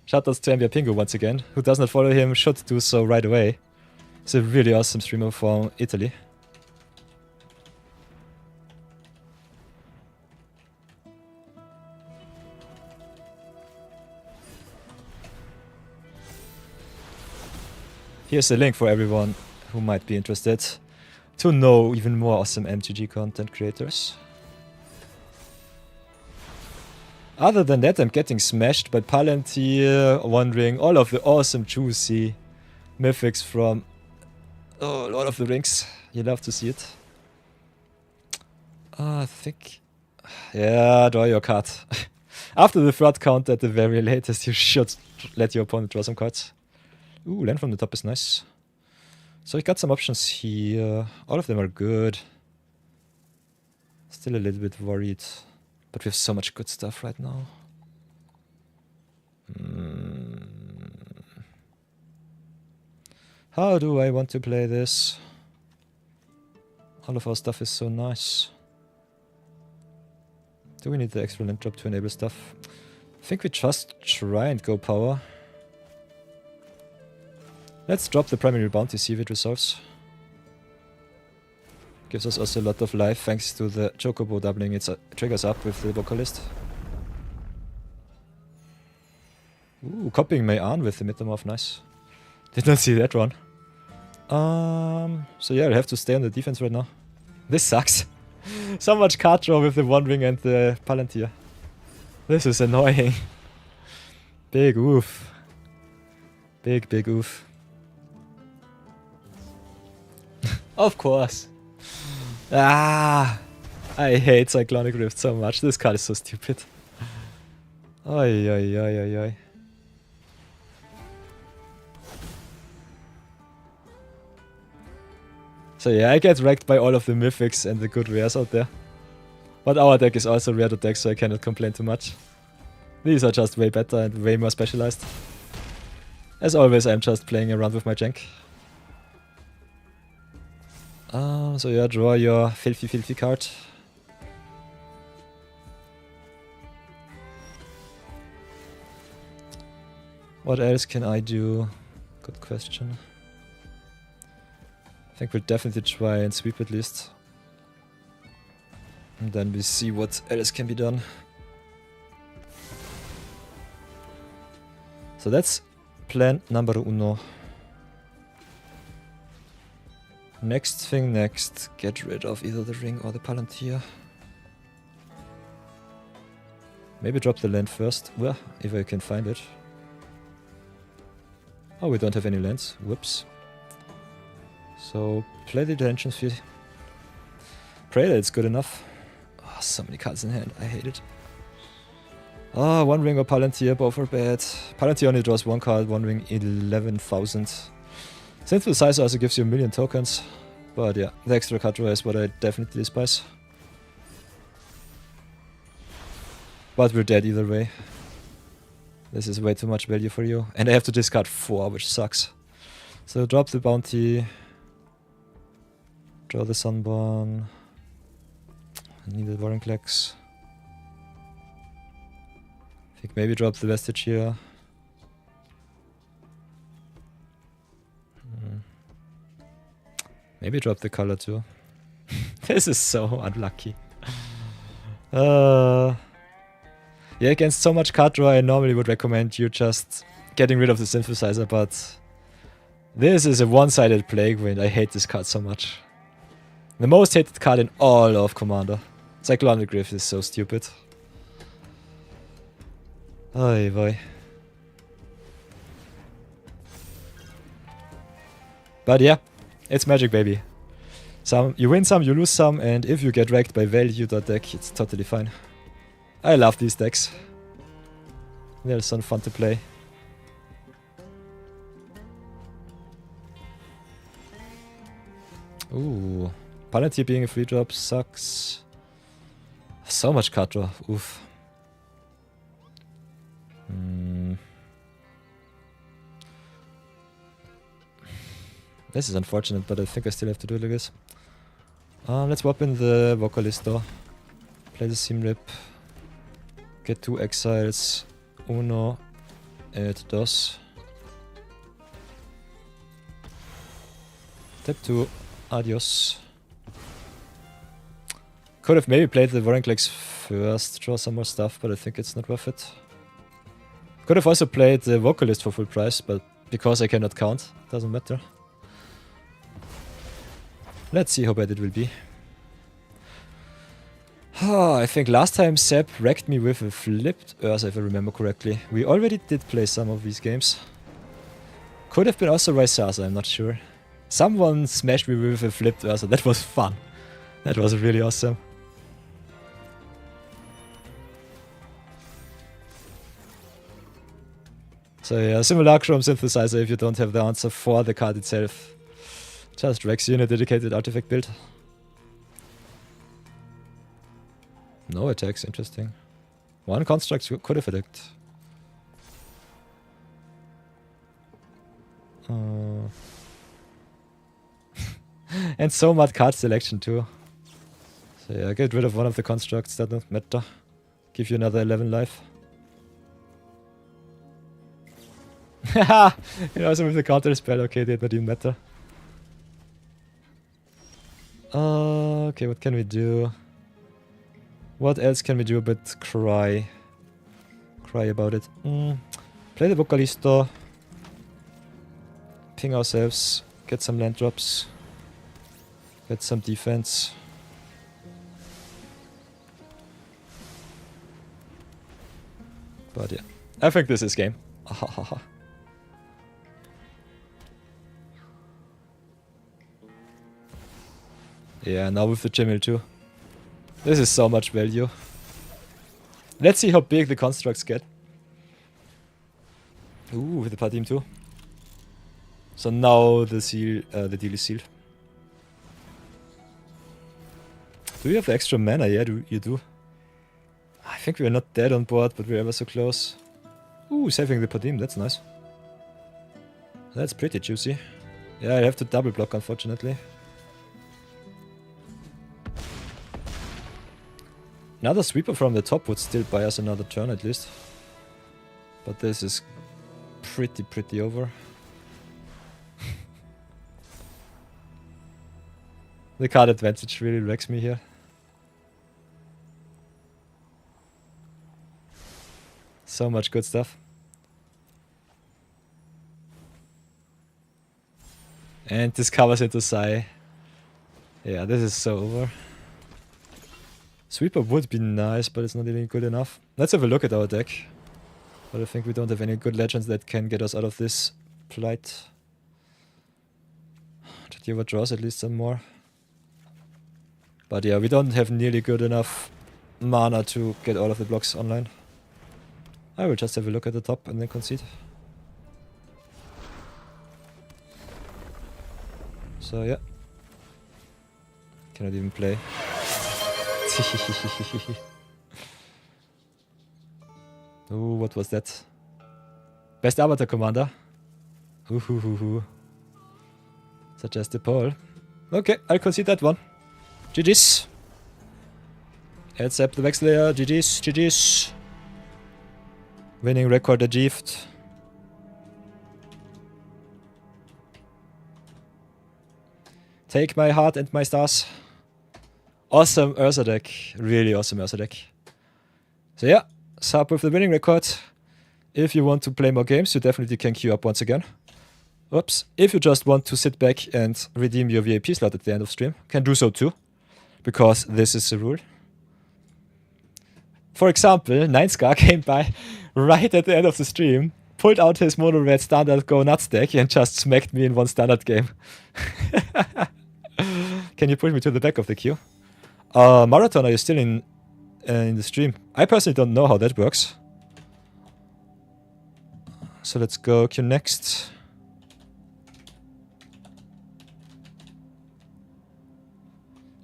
shoutouts to MBA Pingo once again. Who does not follow him should do so right away. He's a really awesome streamer from Italy. Here's a link for everyone who might be interested to know even more awesome MTG content creators. Other than that, I'm getting smashed by Palantir, Wandering, all of the awesome juicy mythics from Lord of the Rings. You love to see it. I think... Yeah, draw your card. After the third count at the very latest, you should let your opponent draw some cards. Ooh, land from the top is nice. So we got some options here. All of them are good. Still a little bit worried. But we have so much good stuff right now. How do I want to play this? All of our stuff is so nice. Do we need the extra land drop to enable stuff? I think we just try and go power. Let's drop the primary bounty, see if it resolves. Gives us also a lot of life thanks to the Chocobo doubling its triggers up with the Vocalist. Ooh, copying my Arn with the Metamorph, nice. Did not see that one. So yeah, I have to stay on the defense right now. This sucks. So much card draw with the Wandering and the Palantir. This is annoying. Big oof. Big, big oof. Of course. Ah, I hate Cyclonic Rift so much. This card is so stupid. Oi, oi, oi, oi, oi. So yeah, I get wrecked by all of the mythics and the good rares out there. But our deck is also rare to deck, so I cannot complain too much. These are just way better and way more specialized. As always, I'm just playing around with my jank. So yeah, draw your filthy card. What else can I do? Good question. I think we'll definitely try and sweep at least. And then we see what else can be done. So that's plan number uno. Next thing next, get rid of either the ring or the Palantir. Maybe drop the land first, well, if I can find it. Oh, we don't have any lands, whoops. So, play the Dimension Sphere. Pray that it's good enough. Oh, so many cards in hand, I hate it. Oh, One Ring or Palantir, both are bad. Palantir only draws one card, One Ring 11,000. Synthesizer also gives you 1,000,000 tokens. But yeah, the extra card draw is what I definitely despise. But we're dead either way. This is way too much value for you. And I have to discard 4, which sucks. So drop the bounty. Draw the Sunburn. I need the Warring Clex. I think maybe drop the Vestige here. Maybe drop the color too. This is so unlucky. Yeah, against so much card draw I normally would recommend you just getting rid of the Synthesizer, but this is a one-sided Plague Wind. I hate this card so much. The most hated card in all of Commander. Cyclonic Rift is so stupid. Oy boy. But yeah, it's Magic, baby. You win some, you lose some, and if you get wrecked by value.deck, it's totally fine. I love these decks. They're so fun to play. Ooh, Palantir being a free drop sucks. So much card draw, oof. This is unfortunate, but I think I still have to do it like this. Let's swap in the Vocalisto. Play the Seam Rip. Get 2 exiles. Uno. Et dos. Tap 2. Adios. Could have maybe played the Warring Clex first, draw some more stuff, but I think it's not worth it. Could have also played the Vocalist for full price, but because I cannot count, doesn't matter. Let's see how bad it will be. I think last time Seb wrecked me with a flipped Ursa, if I remember correctly. We already did play some of these games. Could have been also Rysasa, I'm not sure. Someone smashed me with a flipped Ursa, that was fun. That was really awesome. So yeah, Simulacrum Synthesizer if you don't have the answer for the card itself. Just wrecks you in a dedicated artifact build. No attacks, interesting. One construct could have attacked. And so much card selection too. So yeah, get rid of one of the constructs, that doesn't matter. Give you another 11 life. Haha! Also with the counter spell, okay, that didn't even matter. Okay, what can we do? What else can we do but cry? Cry about it. Play the Vocalisto. Ping ourselves. Get some land drops. Get some defense. But yeah, I think this is game. Yeah, now with the Jimil too. This is so much value. Let's see how big the constructs get. Ooh, with the Padim too. So now the seal, the deal is sealed. Do you have extra mana? Yeah, you do. I think we're not dead on board, but we're ever so close. Ooh, saving the Padim, that's nice. That's pretty juicy. Yeah, I have to double block, unfortunately. Another sweeper from the top would still buy us another turn at least. But this is pretty over. The card advantage really wrecks me here. So much good stuff. And this covers into Sai. Yeah, this is so over. Sweeper would be nice, but it's not even good enough. Let's have a look at our deck. But I think we don't have any good legends that can get us out of this plight. Jatiwa draws at least some more. But yeah, we don't have nearly good enough mana to get all of the blocks online. I will just have a look at the top and then concede. So yeah. Cannot even play. Oh, what was that? Best Avatar Commander. Suggest a poll. Okay, I'll concede that one. GG's. Accept the Wexlayer. GG's. GG's. Winning record achieved. Take my heart and my stars. Awesome Ursa deck. Really awesome Ursa deck. So yeah, sub with the winning record. If you want to play more games, you definitely can queue up once again. Oops. If you just want to sit back and redeem your VIP slot at the end of stream, can do so too. Because this is the rule. For example, 9scar came by right at the end of the stream, pulled out his mono red standard go nuts deck and just smacked me in one standard game. Can you push me to the back of the queue? Marathon, are you still in the stream? I personally don't know how that works. So let's go queue next.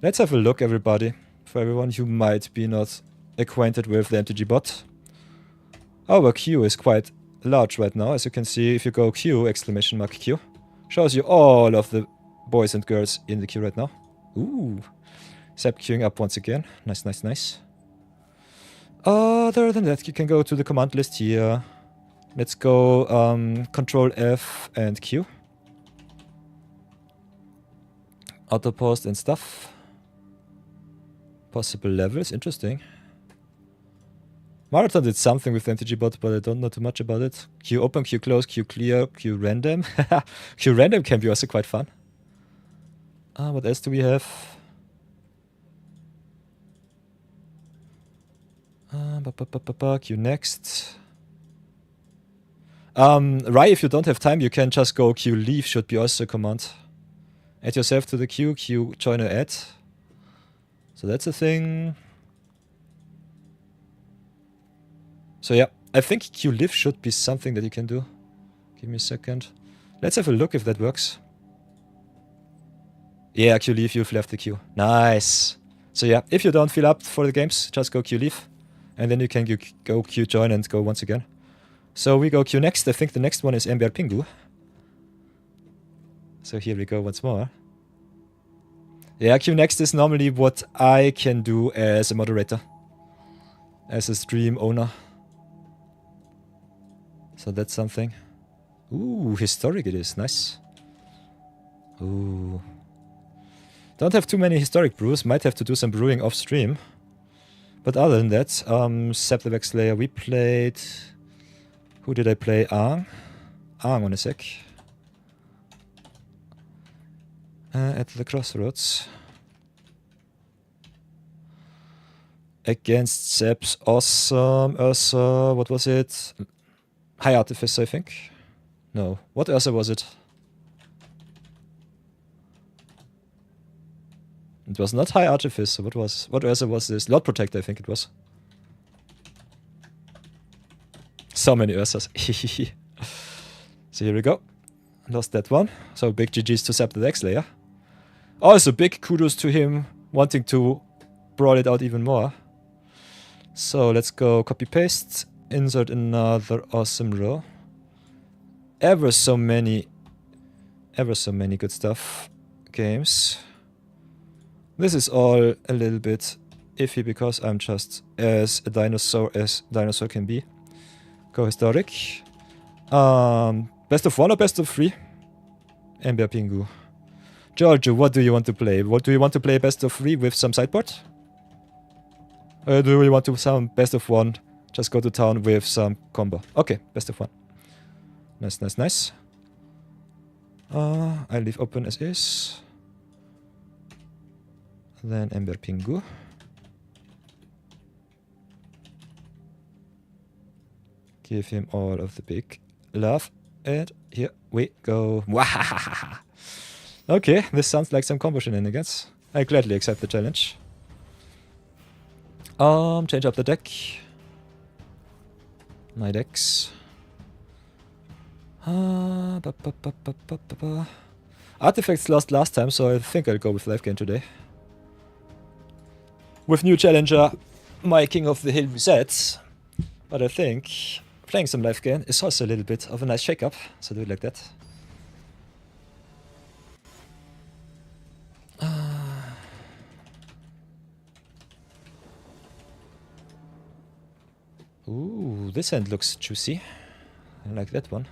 Let's have a look, everybody. For everyone who might be not acquainted with the MTG bot. Our queue is quite large right now. As you can see, if you go queue, exclamation mark queue, shows you all of the boys and girls in the queue right now. Ooh. Sep queuing up once again. Nice, nice, nice. Other than that, you can go to the command list here. Let's go Control F and Q. Auto post and stuff. Possible levels, interesting. Marathon did something with the MTG bot, but I don't know too much about it. Q open, Q close, Q clear, Q random. Q random can be also quite fun. What else do we have? Q next. Rai, if you don't have time, you can just go Q leave, should be also a command. Add yourself to the queue, Q join or add. So that's a thing. So yeah, I think Q live should be something that you can do. Give me a second. Let's have a look if that works. Yeah, Q leave, you've left the queue. Nice. So yeah, if you don't fill up for the games, just go Q leave. And then you can go Q join and go once again. So we go Q next. I think the next one is MBR Pingu. So here we go once more. Yeah, Q next is normally what I can do as a moderator. As a stream owner. So that's something. Ooh, historic it is. Nice. Ooh. Don't have too many historic brews. Might have to do some brewing off stream. But other than that, Sep the Wexlayer we played. Who did I play? Aang. Aang on a sec. At the crossroads. Against Sep's awesome Ursa. What was it? High Artifice, I think. No. What Ursa was it? It was not High Artifice. So what Ursa was this? Lord Protector, I think it was. So many Ursas. So here we go. Lost that one. So big GG's to Sep the Wexlayer. Also big kudos to him wanting to brawl it out even more. So let's go copy paste. Insert another awesome row. Ever so many good stuff. Games. This is all a little bit iffy because I'm just as a dinosaur as dinosaur can be. Go historic. Best of 1 or best of 3? MBR Pingu. Giorgio, what do you want to play? What do you want to play best of 3 with some sideboard? Or do you want to some best of 1? Just go to town with some combo. Okay, best of 1. Nice, nice, nice. I leave open as is. Then MBR Pingu. Give him all of the big love. And here we go. Okay, this sounds like some combo shenanigans. I gladly accept the challenge. Change up the deck. My decks. Artifacts lost last time, so I think I'll go with life gain today. With new challenger, my King of the Hill resets. But I think playing some life gain is also a little bit of a nice shake-up, so do it like that. Ooh, this hand looks juicy. I like that one.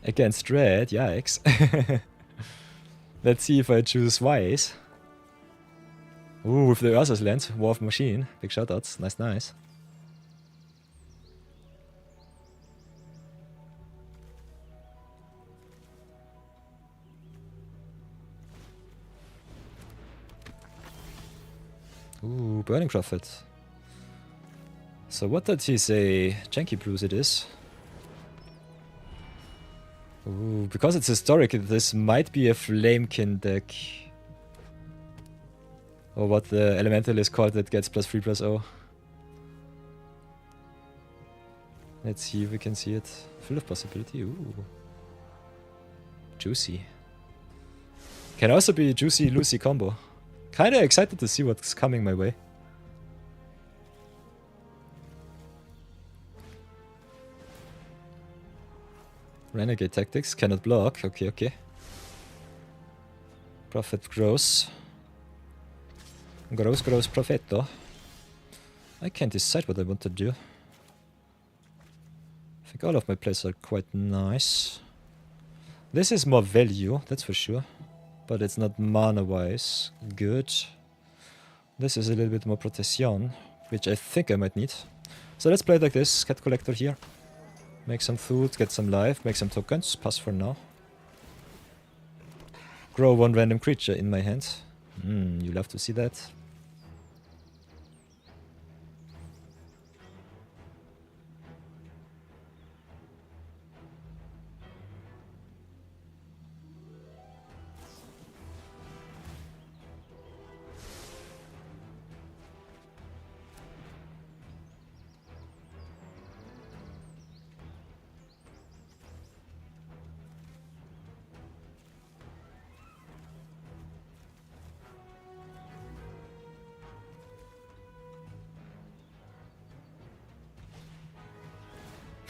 Against red, yikes. Let's see if I choose wise. Ooh, with the Ursa's Land, War of Machine. Big shoutouts, nice, nice. Ooh, Burning Prophet. So what did he say? Janky Blues it is. Ooh, because it's historic, this might be a Flamekin deck. Or what the elemental is called that gets +3/+0. Let's see if we can see it. Full of possibility. Ooh. Juicy. Can also be Juicy Lucy combo. Kinda excited to see what's coming my way. Renegade Tactics, cannot block. Okay, okay. Prophet grows. Gross Prophetto. I can't decide what I want to do. I think all of my plays are quite nice. This is more value, that's for sure. But it's not mana-wise good. This is a little bit more protection, which I think I might need. So let's play it like this. Cat Collector here. Make some food, get some life, make some tokens. Pass for now. Grow one random creature in my hand. You love to see that.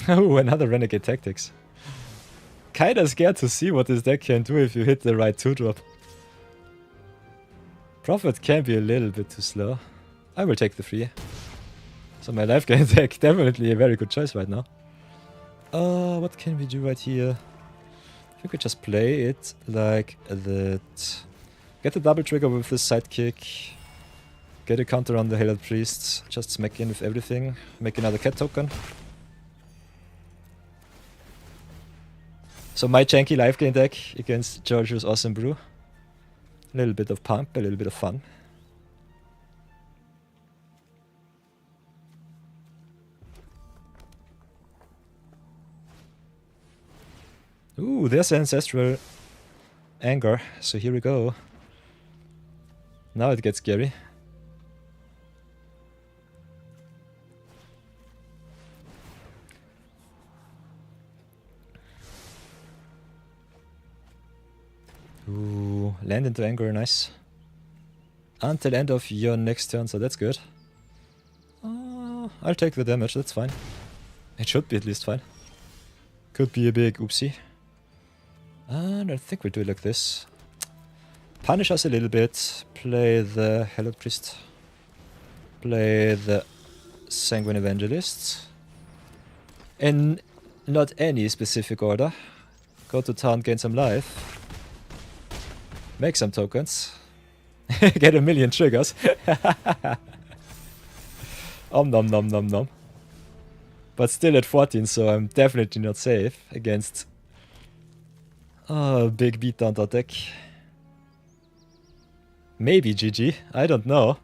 Oh, another Renegade Tactics. Kinda scared to see what this deck can do if you hit the right 2-drop. Prophet can be a little bit too slow. I will take the 3. So my life gain deck, definitely a very good choice right now. What can we do right here? I think we just play it like that. Get the double trigger with the sidekick. Get a counter on the Herald Priest. Just smack in with everything. Make another cat token. So my janky life gain deck against Giorgio's awesome brew. A little bit of pump, a little bit of fun. Ooh, there's Ancestral Anger. So here we go. Now it gets scary. Ooh, land into anger, nice. Until end of your next turn, so that's good. I'll take the damage, that's fine. It should be at least fine. Could be a big oopsie. And I think we'll do it like this. Punish us a little bit. Play the Herald Priest. Play the Sanguine Evangelist. In not any specific order. Go to town, gain some life. Make some tokens. Get a million triggers. Nom nom nom nom. But still at 14, so I'm definitely not safe against big beatdown deck. Maybe GG, I don't know.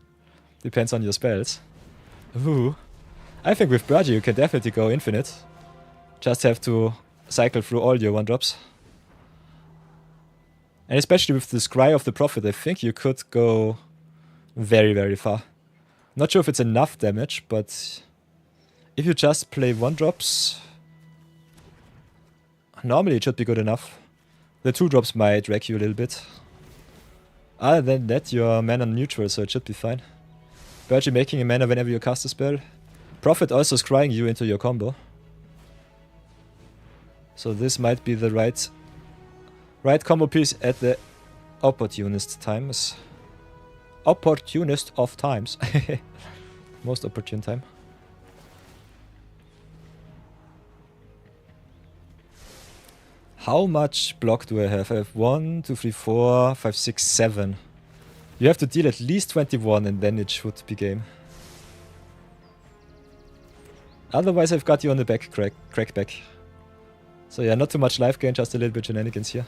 Depends on your spells. Ooh. I think with Birdie you can definitely go infinite. Just have to cycle through all your 1-drops. And especially with the Scry of the Prophet, I think you could go very, very far. Not sure if it's enough damage, but if you just play 1-drops, normally it should be good enough. The 2-drops might wreck you a little bit. Other than that, you're mana neutral, so it should be fine. Birdie making a mana whenever you cast a spell. Prophet also scrying you into your combo. So this might be the right combo piece at the opportunist times. Opportunist of times. Most opportune time. How much block do I have? I have 1, 2, 3, 4, 5, 6, 7. You have to deal at least 21 and then it should be game. Otherwise I've got you on the back, crack back. So yeah, not too much life gain, just a little bit shenanigans here.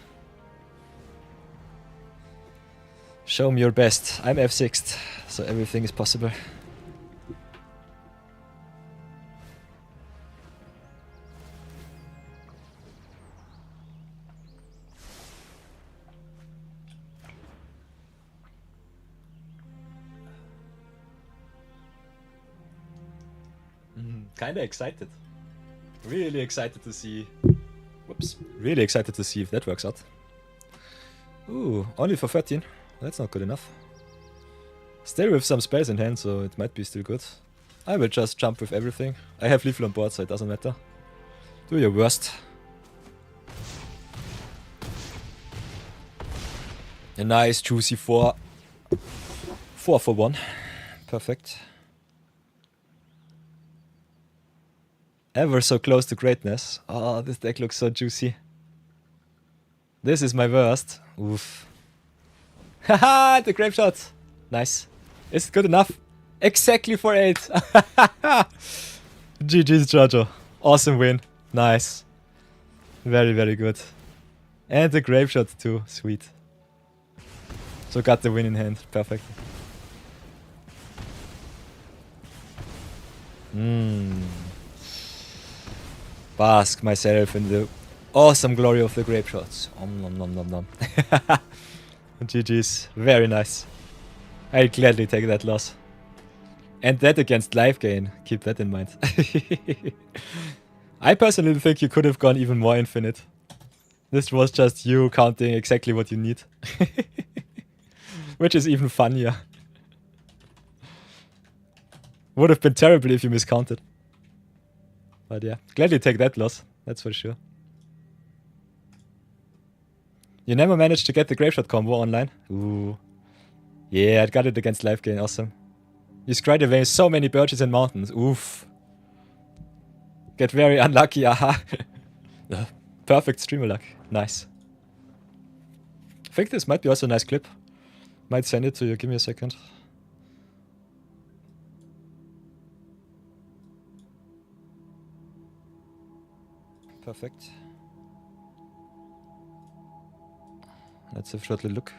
Show me your best. I'm F6th, so everything is possible. Kinda excited. Really excited to see. Whoops. Really excited to see if that works out. Ooh, only for 13. That's not good enough. Still with some spells in hand, so it might be still good. I will just jump with everything. I have lethal on board, so it doesn't matter. Do your worst. A nice juicy 4 for 1. Perfect. Ever so close to greatness. Oh, this deck looks so juicy. This is my worst. Oof. Haha, the grape shot. Nice. Is it good enough? Exactly for 8. GG's, Jojo. Awesome win. Nice. Very, very good. And the grape shot too. Sweet. So got the win in hand. Perfect. Bask myself in the awesome glory of the grape shots. Nom nom nom nom. GG's. Very nice. I'll gladly take that loss. And that against life gain. Keep that in mind. I personally think you could have gone even more infinite. This was just you counting exactly what you need. Which is even funnier. Would have been terrible if you miscounted. But yeah, gladly take that loss, that's for sure. You never managed to get the grape shot combo online? Ooh. Yeah, I got it against life gain, awesome. You scryed away so many birches and mountains, oof. Get very unlucky, aha. Perfect streamer luck, nice. I think this might be also a nice clip. Might send it to you, give me a second. Perfect. Let's have a short little look.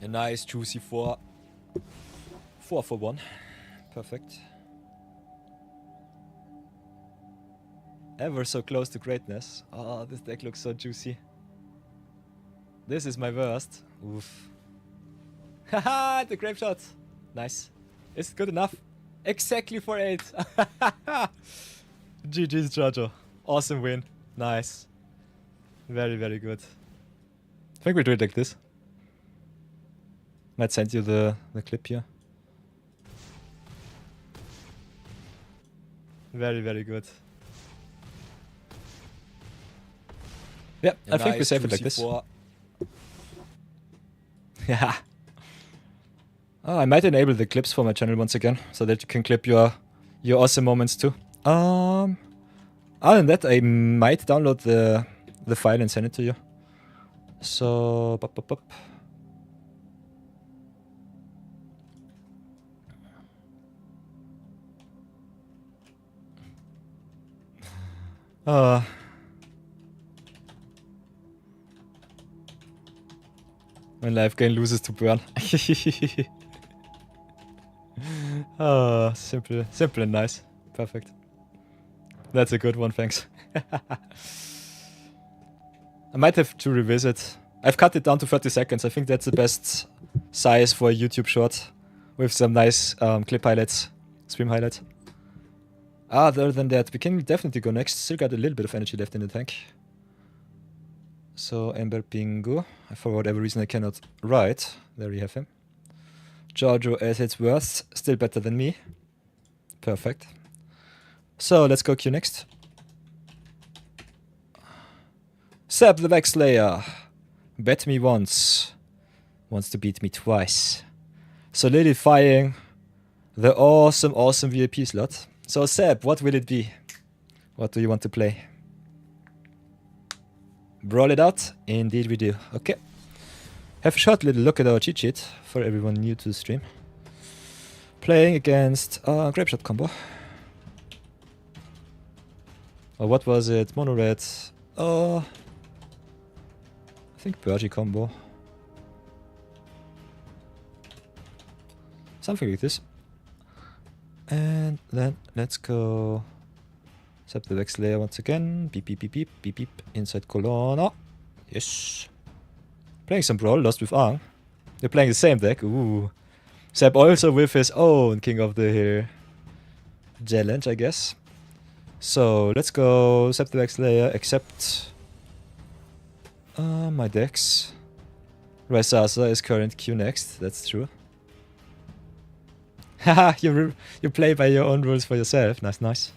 A nice juicy 4 for 1. Perfect. Ever so close to greatness. Oh, this deck looks so juicy. This is my worst. Oof. Haha, the grape shot. Nice. Is it good enough? Exactly for 8. GG's, Jojo. Awesome win. Nice. Very, very good. I think we'll do it like this. Might send you the clip here. Very, very good. Yeah, I think we save it like this. Yeah. Oh, I might enable the clips for my channel once again, so that you can clip your awesome moments too. Other than that, I might download the file and send it to you. So, when life gain loses to burn. Simple and nice. Perfect. That's a good one, thanks. I might have to revisit. I've cut it down to 30 seconds. I think that's the best size for a YouTube short with some nice clip highlights, stream highlights. Other than that, we can definitely go next. Still got a little bit of energy left in the tank. So, Ember Pingu. For whatever reason I cannot write. There you have him. Giorgio at its worst. Still better than me. Perfect. So, let's go Q next. Seb the Vexlayer. Bet me once. Wants to beat me twice. Solidifying the awesome, awesome VIP slot. So Seb, what will it be? What do you want to play? Brawl it out? Indeed we do. Okay. Have a short little look at our cheat sheet for everyone new to the stream. Playing against Grape Shot combo. Or what was it? Mono red. I think Purgy combo. Something like this. And then let's go. Sep the Vexlayer once again. Beep beep beep beep beep beep. Inside Colonna. Yes. Playing some Brawl, lost with Ang. They're playing the same deck. Ooh. Sep also with his own King of the Hill challenge, I guess. So let's go Sep the Vexlayer, except my decks. Raisasa is current Q next, that's true. Haha, you play by your own rules for yourself. Nice, nice.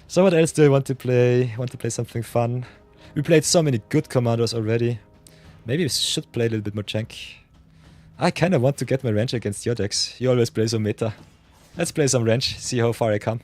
So what else do I want to play? Want to play something fun? We played so many good commandos already. Maybe we should play a little bit more jank. I kinda want to get my range against your decks. You always play so meta. Let's play some range, see how far I come.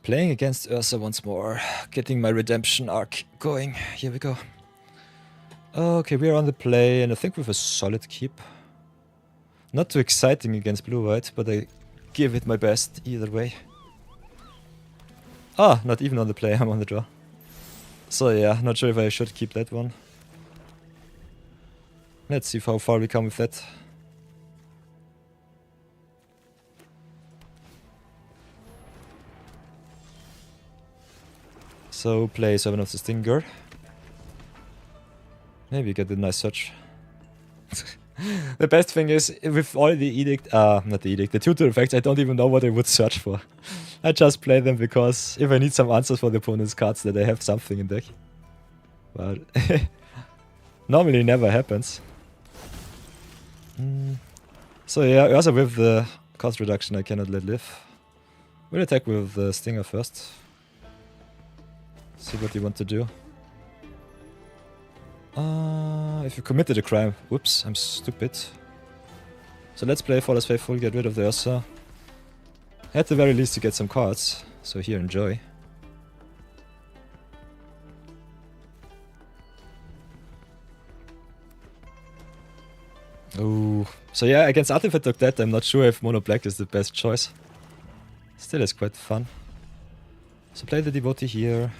Playing against Ursa once more, getting my redemption arc going. Here we go. Okay, we're on the play, and I think with a solid keep. Not too exciting against blue-white, but I give it my best either way. Ah, not even on the play, I'm on the draw. So yeah, not sure if I should keep that one. Let's see how far we come with that. So play Servant of the Stinger. Maybe get a nice search. The best thing is, with all the edict, not the edict, the tutor effects, I don't even know what I would search for. I just play them because if I need some answers for the opponent's cards, that I have something in deck. But normally never happens. So yeah, also with the cost reduction I cannot let live. We'll attack with the Stinger first. See what you want to do. If you committed a crime. Whoops, I'm stupid. So let's play Fall as Faithful, get rid of the Ursa. At the very least to get some cards. So here, enjoy. Oh, so yeah, against Artifact like that, I'm not sure if Mono Black is the best choice. Still is quite fun. So play the Devotee here.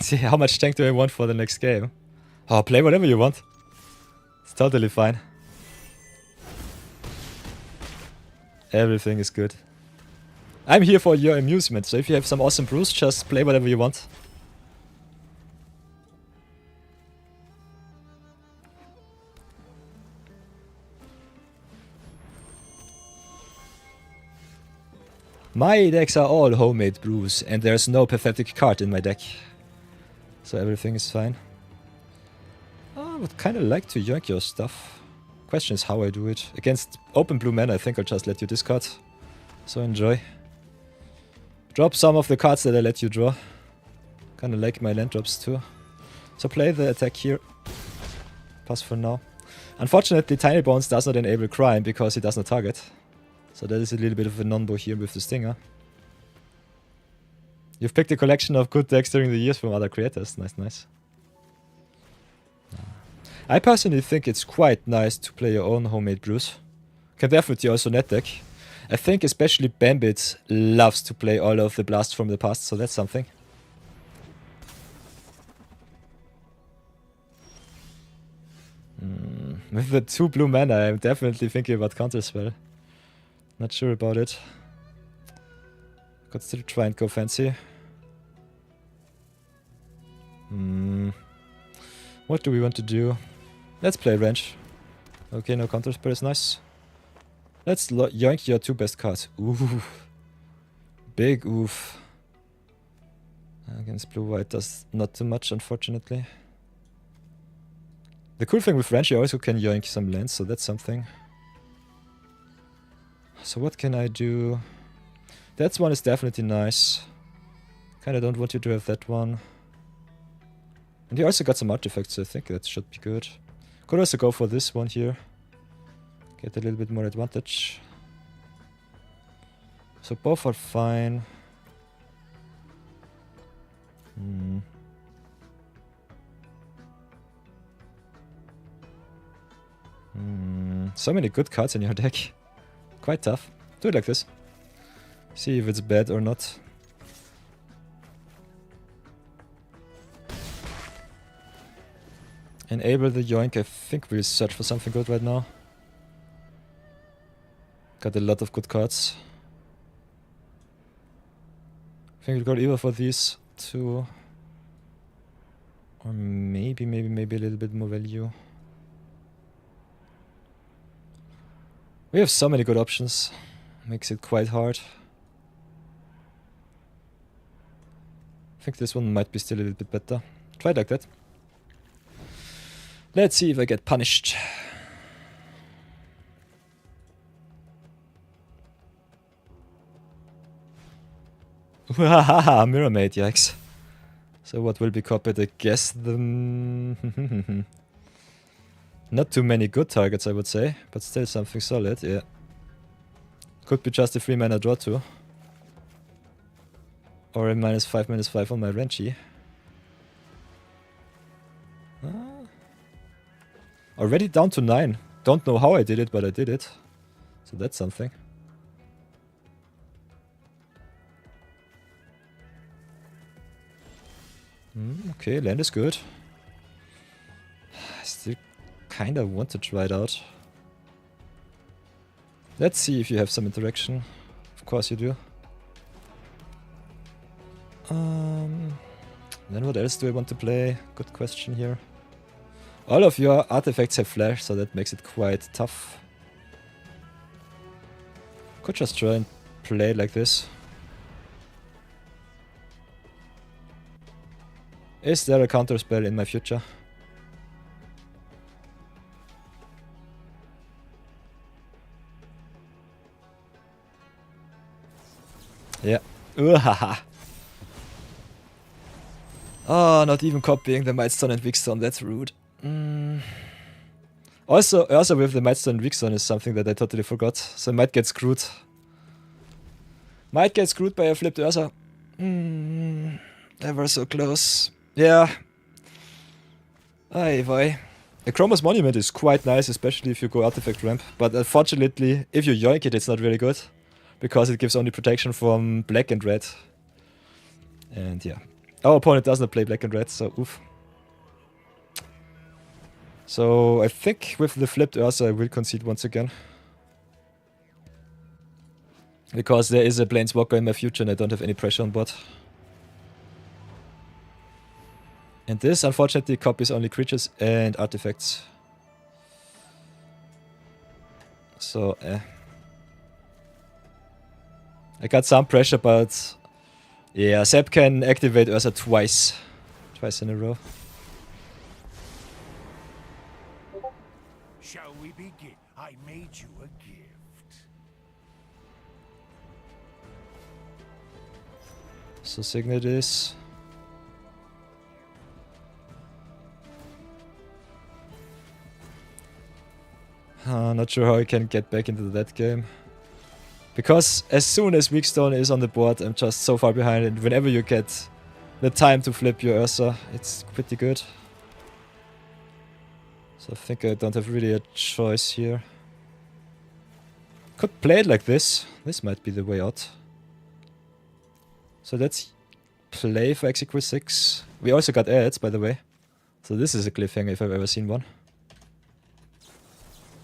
See, how much tank do I want for the next game? Oh, play whatever you want. It's totally fine. Everything is good. I'm here for your amusement, so if you have some awesome brews, just play whatever you want. My decks are all homemade brews, and there's no pathetic card in my deck. So everything is fine. I would kinda like to yoink your stuff. Question is how I do it. Against open blue mana, I think I'll just let you discard. So enjoy. Drop some of the cards that I let you draw. Kinda like my land drops too. So play the attack here. Pass for now. Unfortunately, Tiny Bones does not enable crime because he does not target. So that is a little bit of a non-bo here with the Stinger. You've picked a collection of good decks during the years from other creators. Nice, nice. I personally think it's quite nice to play your own homemade brews. Can definitely also net deck. I think especially Bambit loves to play all of the blasts from the past, so that's something. With the 2 blue mana, I'm definitely thinking about counterspell. Not sure about it. Could still try and go fancy. What do we want to do? Let's play range. Okay, no counterspell is nice. Let's yoink your 2 best cards. Ooh. Big oof. Against blue-white does not too much, unfortunately. The cool thing with range, you also can yoink some lands, so that's something. So what can I do? That one is definitely nice. Kinda don't want you to have that one. And you also got some artifacts, so I think that should be good. Could also go for this one here. Get a little bit more advantage. So both are fine. So many good cards in your deck. Quite tough. Do it like this. See if it's bad or not. Enable the yoink. I think we'll search for something good right now. Got a lot of good cards. I think we'll go either for these two. Or maybe a little bit more value. We have so many good options. Makes it quite hard. I think this one might be still a little bit better. Try it like that. Let's see if I get punished. Haha, Mirror Maid, yikes. So what will be copied? I guess the... Not too many good targets, I would say, but still something solid, yeah. Could be just a 3 mana draw too. Or a -5/-5 on my Renchi. Already down to 9. Don't know how I did it, but I did it. So that's something. Okay, land is good. I still kind of want to try it out. Let's see if you have some interaction. Of course you do. Then what else do I want to play? Good question here. All of your artifacts have flash, so that makes it quite tough. Could just try and play it like this. Is there a counter spell in my future? Yeah. Uhaha. Oh, not even copying the Mightstone and Wigstone, that's rude. Also with the Mightstone and Wigstone is something that I totally forgot, so I might get screwed. Might get screwed by a flipped Ursa. Ever so close. Yeah. Ay vey. A Chroma's Monument is quite nice, especially if you go Artifact Ramp, but unfortunately, if you yoink it, it's not really good, because it gives only protection from black and red. And yeah. Our opponent doesn't play black and red, so oof. So I think with the flipped Ursa I will concede once again. Because there is a Planeswalker in my future and I don't have any pressure on bot. And this unfortunately copies only creatures and artifacts. So I got some pressure, but yeah, Seb can activate Ursa twice in a row. Shall we begin? I made you a gift. So Signet is... Not sure how I can get back into that game. Because as soon as Weakstone is on the board, I'm just so far behind, and whenever you get the time to flip your Ursa, it's pretty good. So I think I don't have really a choice here. Could play it like this. This might be the way out. So let's play for Exequer 6. We also got ads, by the way. So this is a cliffhanger if I've ever seen one.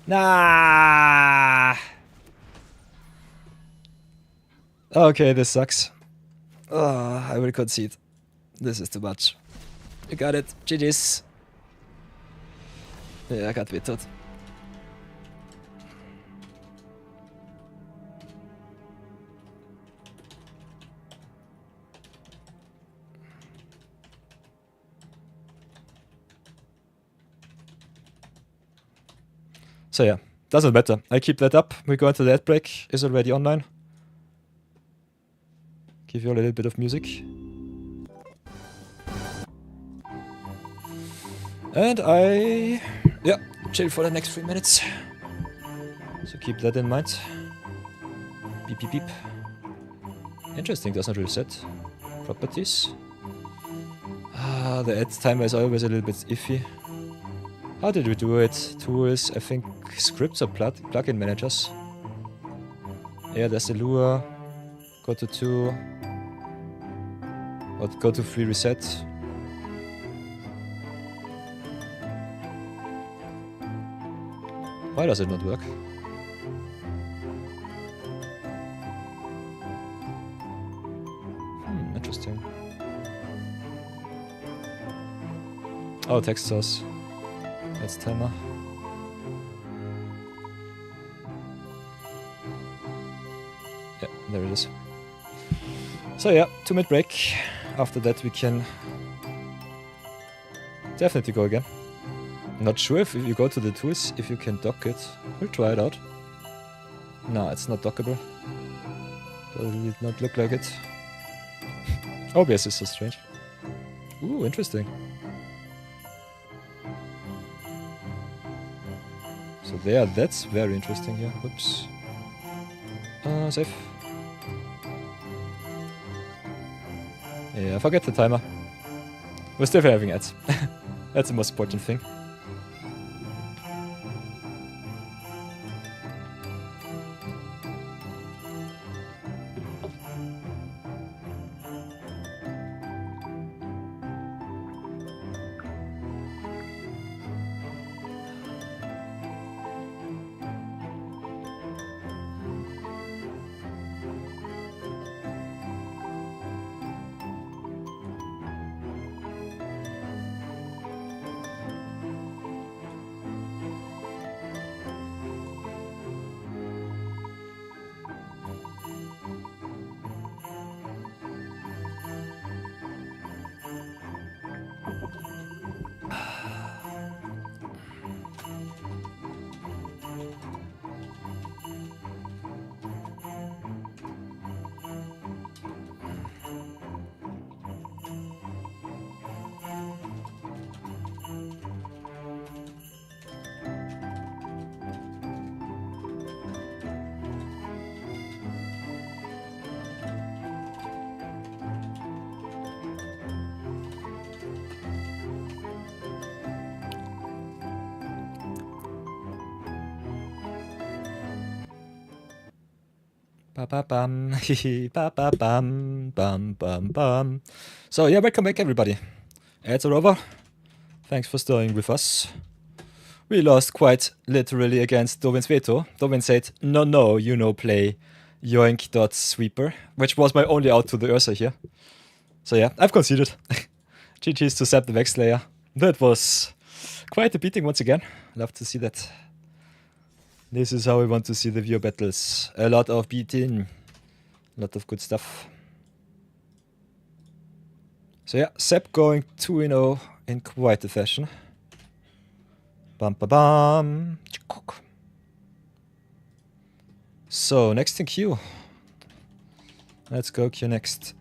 Nah! Okay, this sucks. Oh, I will concede. This is too much. You got it. GG's. Ja, jag got vetoed. So yeah, doesn't matter. I keep that up. We go into the ad break. Is already online. Give you a little bit of music. And yeah, chill for the next 3 minutes. So keep that in mind. Beep beep beep. Interesting, doesn't really set. Properties. Ah, the ad timer is always a little bit iffy. How did we do it? Tools, I think scripts or plugin managers. Yeah, there's the lure. Go to 2. Or go to 3 reset. Why does it not work? Interesting. Oh, text source. That's timer. Yeah, there it is. So yeah, 2-minute break. After that we can definitely go again. Not sure if you go to the tools, if you can dock it. We'll try it out. No, it's not dockable. Does not look like it. OBS is so strange. Ooh, interesting. So there, that's very interesting here. Whoops. Save. Yeah, forget the timer. We're still having ads. That's the most important thing. Ba-ba-bum, ba-ba-bum, bum-bum-bum. So yeah, welcome back everybody. Ads are over. Thanks for staying with us. We lost quite literally against Dovin's veto. Dovin said, no, you know play yoink.sweeper, which was my only out to the Ursa here. So yeah, I've conceded. GG's to Zap the Vexlayer. That was quite a beating once again. Love to see that. This is how we want to see the viewer battles. A lot of beating. A lot of good stuff. So yeah, Sepp going 2-0 in quite a fashion. Bum ba bum. So next in queue. Let's go queue next.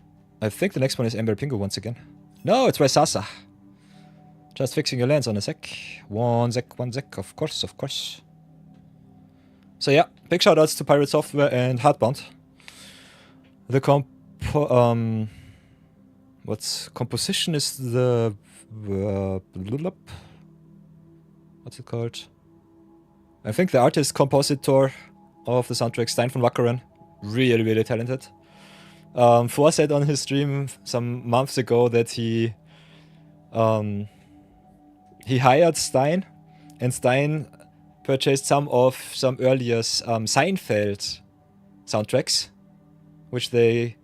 I think the next one is Ember Pingu once again. No, it's Raisasa. Just fixing your lands on a sec. One sec, of course, of course. So yeah, big shoutouts to Pirate Software and Hardbound. The composition is the what's it called? I think the artist compositor of the soundtrack, Stein von Wackeren, really talented. Thor said on his stream some months ago that he hired Stein, and Stein purchased some earlier Seinfeld soundtracks, which they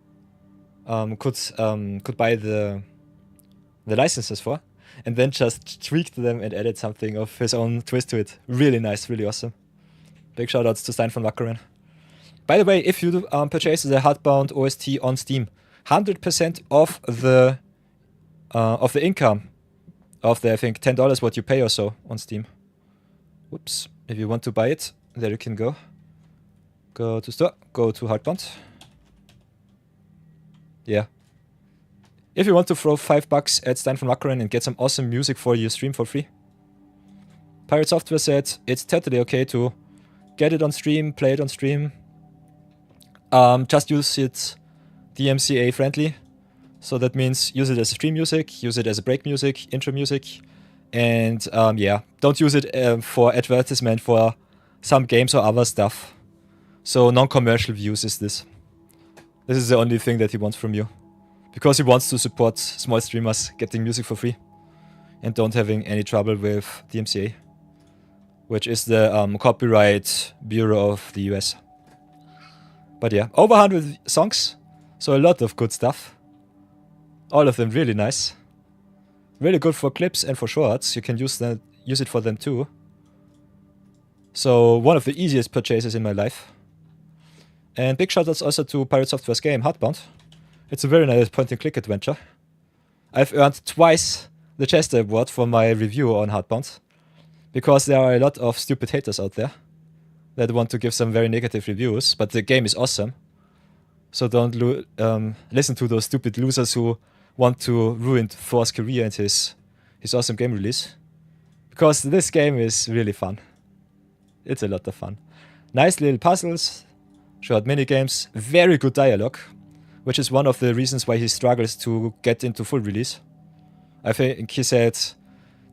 could buy the licenses for, and then just tweaked them and added something of his own twist to it. Really nice, really awesome. Big shoutouts to Stein von Wackeren. By the way, if you purchase the Hardbound OST on Steam, 100% of the income of the, I think, $10 what you pay or so on Steam. Whoops. If you want to buy it, there you can go. Go to store, go to Hardbound. Yeah. If you want to throw $5 at Stein von Wackeren and get some awesome music for your stream for free, Pirate Software said it's totally okay to get it on stream, play it on stream. Just use it DMCA friendly. So that means use it as stream music, use it as a break music, intro music, and yeah, don't use it for advertisement for some games or other stuff. So non-commercial views is this. This is the only thing that he wants from you. Because he wants to support small streamers getting music for free and don't having any trouble with DMCA, which is the Copyright Bureau of the US. But yeah, over 100 songs, so a lot of good stuff. All of them really nice. Really good for clips and for shorts. You can use it for them too. So one of the easiest purchases in my life. And big shoutouts also to Pirate Software's game, Hardbound. It's a very nice point-and-click adventure. I've earned twice the Chester Award for my review on Hardbound, because there are a lot of stupid haters out there that want to give some very negative reviews, but the game is awesome. So don't listen to those stupid losers who want to ruin Thor's career and his awesome game release. Because this game is really fun. It's a lot of fun. Nice little puzzles, short minigames, very good dialogue, which is one of the reasons why he struggles to get into full release. I think he said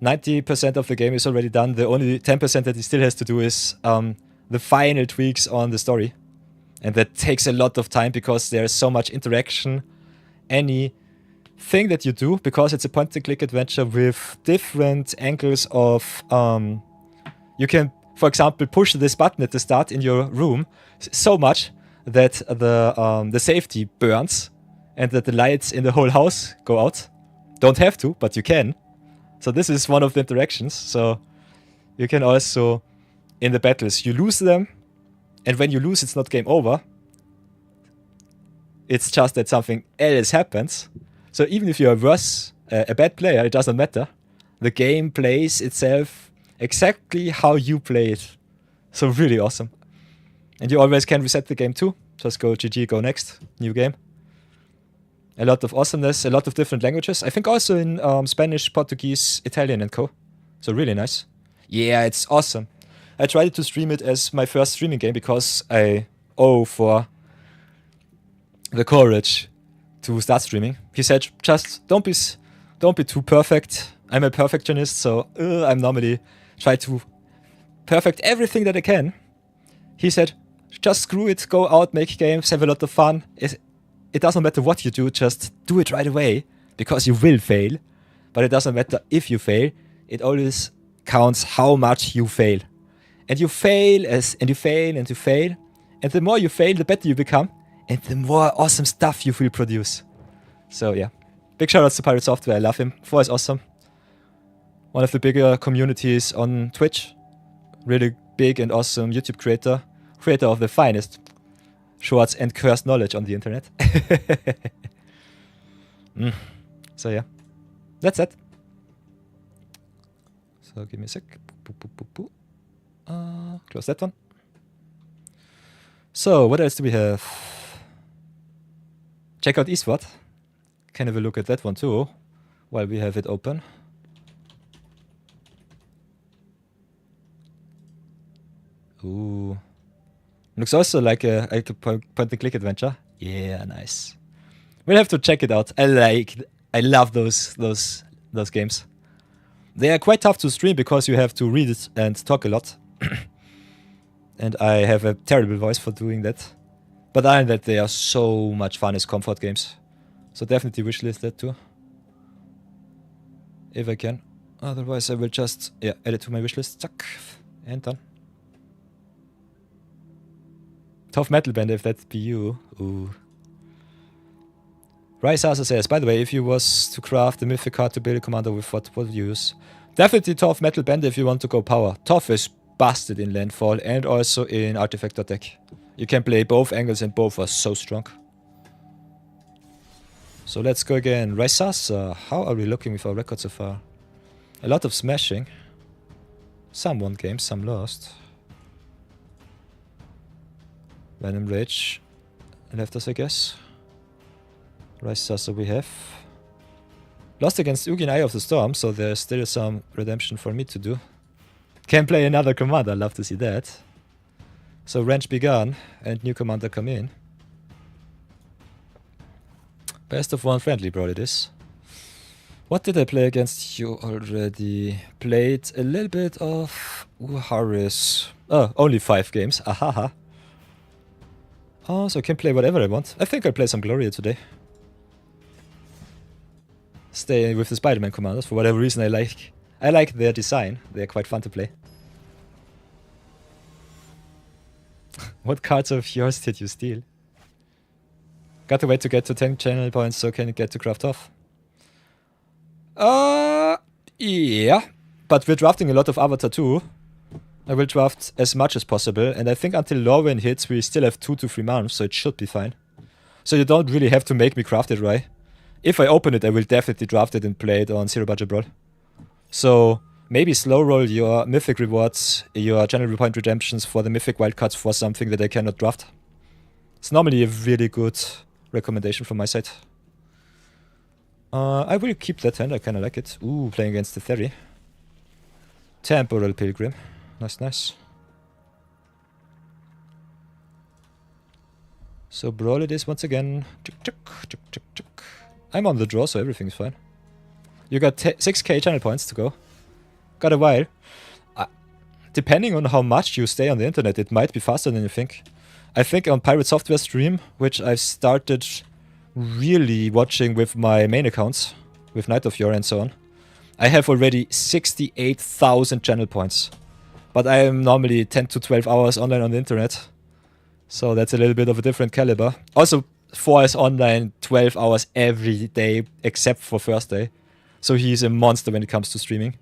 90% of the game is already done. The only 10% that he still has to do is the final tweaks on the story. And that takes a lot of time because there's so much interaction. Anything that you do, because it's a point-and-click adventure with different angles of... you can, for example, push this button at the start in your room so much that the safety burns and that the lights in the whole house go out. Don't have to, but you can. So this is one of the interactions. So you can also, in the battles, you lose them. And when you lose, it's not game over. It's just that something else happens. So even if you're a bad player, it doesn't matter. The game plays itself exactly how you play it. So really awesome. And you always can reset the game too. Just go GG, go next, new game. A lot of awesomeness, a lot of different languages. I think also in Spanish, Portuguese, Italian and co. So really nice. Yeah, it's awesome. I tried to stream it as my first streaming game because I owe for the courage to start streaming. He said, just don't be too perfect. I'm a perfectionist, so I'm normally try to perfect everything that I can. He said, just screw it, go out, make games, have a lot of fun. It doesn't matter what you do, just do it right away, because you will fail. But it doesn't matter if you fail. It always counts how much you fail. And you fail, and you fail, and you fail. And the more you fail, the better you become. And the more awesome stuff you will produce. So yeah. Big shout outs to Pirate Software, I love him. Thor is awesome. One of the bigger communities on Twitch. Really big and awesome YouTube creator. Creator of the finest shorts and cursed knowledge on the internet. So yeah. That's it. So give me a sec. Close that one. So what else do we have? Check out Eastward. Can have a look at that one too, while we have it open. Ooh, Looks also like a point-and-click adventure. Yeah, nice. We'll have to check it out. I love those games. They are quite tough to stream because you have to read it and talk a lot. And I have a terrible voice for doing that. But other than that, they are so much fun as comfort games. So definitely wishlist that too. If I can. Otherwise I will just add it to my wishlist. Zack. And done. Tough Metal Band, if that be you. Ooh. Rice Asa says, by the way, if you was to craft a mythic card to build a commander with what would you use? Definitely Tough Metal Band if you want to go power. Tough is busted in landfall and also in artifact deck. You can play both angles and both are so strong. So let's go again. Raisasa, how are we looking with our record so far? A lot of smashing. Some won games, some lost. Venom Rage left us, I guess. Raisasa we have. Lost against Ugin Eye of the Storm, so there's still some redemption for me to do. Can play another commander, love to see that. So Wrench begun and new commander come in. Best of one friendly, bro, it is. What did I play against you already? Played a little bit of Uharis. Oh, only 5 games. Ahaha. Oh, so I can play whatever I want. I think I'll play some Gloria today. Stay with the Spider-Man commanders for whatever reason I like their design. They're quite fun to play. What cards of yours did you steal? Got to wait to get to 10 channel points so can get to craft off. Yeah. But we're drafting a lot of Avatar too. I will draft as much as possible, and I think until Lorwyn hits we still have 2 to 3 months, so it should be fine. So you don't really have to make me craft it, right? If I open it, I will definitely draft it and play it on Zero Budget Brawl. So maybe slow roll your mythic rewards, your general point redemptions for the mythic wildcards for something that I cannot draft. It's normally a really good recommendation from my side. I will keep that hand, I kinda like it. Ooh, playing against the Theory. Temporal Pilgrim. Nice, nice. So Brawl it is once again. I'm on the draw, so everything's fine. You got 6k channel points to go. Got a while. Depending on how much you stay on the internet, it might be faster than you think. I think on Pirate Software stream, which I've started really watching with my main accounts, with Night of Yore and so on, I have already 68,000 channel points. But I am normally 10 to 12 hours online on the internet. So that's a little bit of a different caliber. Also, 4 is online 12 hours every day, except for Thursday. So he's a monster when it comes to streaming.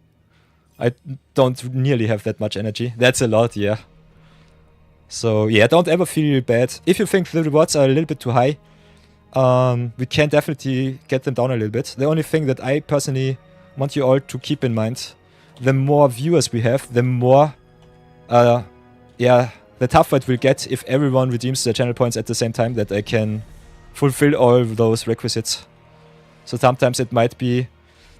I don't nearly have that much energy. That's a lot, yeah. So yeah, don't ever feel bad. If you think the rewards are a little bit too high, we can definitely get them down a little bit. The only thing that I personally want you all to keep in mind, the more viewers we have, the more, the tougher it will get if everyone redeems their channel points at the same time, that I can fulfill all those requisites. So sometimes it might be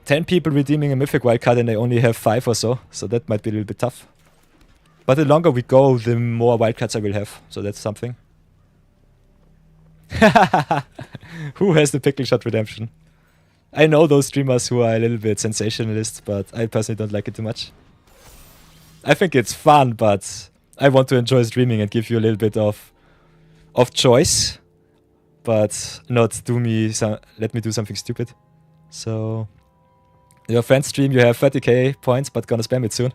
10 people redeeming a mythic wildcard and I only have 5 or so, so that might be a little bit tough. But the longer we go, the more wildcards I will have, so that's something. Who has the pickle shot redemption? I know those streamers who are a little bit sensationalist, but I personally don't like it too much. I think it's fun, but I want to enjoy streaming and give you a little bit of choice, but not let me do something stupid. So, your friend stream, you have 30k points, but gonna spam it soon.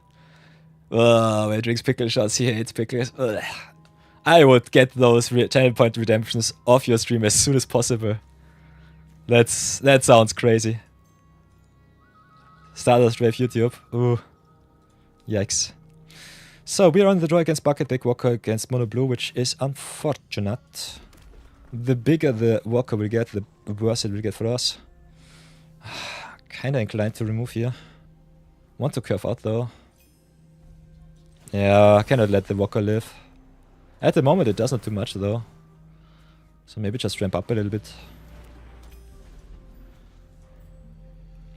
Oh, he drinks pickle shots, he hates pickles. Ugh. I would get those channel point redemptions off your stream as soon as possible. That sounds crazy. Stardust Wave YouTube. Ooh. Yikes. So we're on the draw against Bucket Big Walker against Mono Blue, which is unfortunate. The bigger the Walker will get, the worse it will get for us. Kinda inclined to remove here. Want to curve out though. Yeah, I cannot let the Walker live. At the moment it doesn't do much though. So maybe just ramp up a little bit.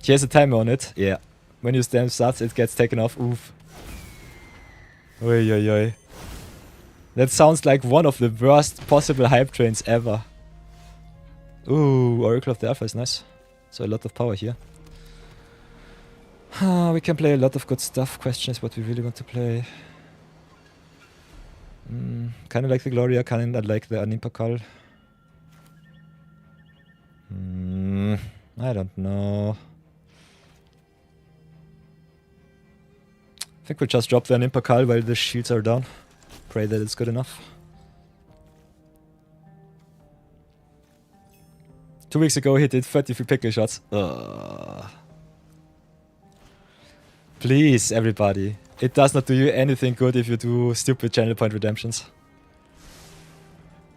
He has a timer on it. Yeah. When you stand starts, it gets taken off. Oof. Oi oi oi. That sounds like one of the worst possible hype trains ever. Ooh, Oracle of the Alpha is nice. So a lot of power here. We can play a lot of good stuff. Question is what we really want to play. Kinda like the Gloria, kinda like the Animpakal. I don't know. I think we'll just drop the Animpakal while the shields are down. Pray that it's good enough. 2 weeks ago he did 33 pickle shots. Please, everybody. It does not do you anything good if you do stupid channel point redemptions.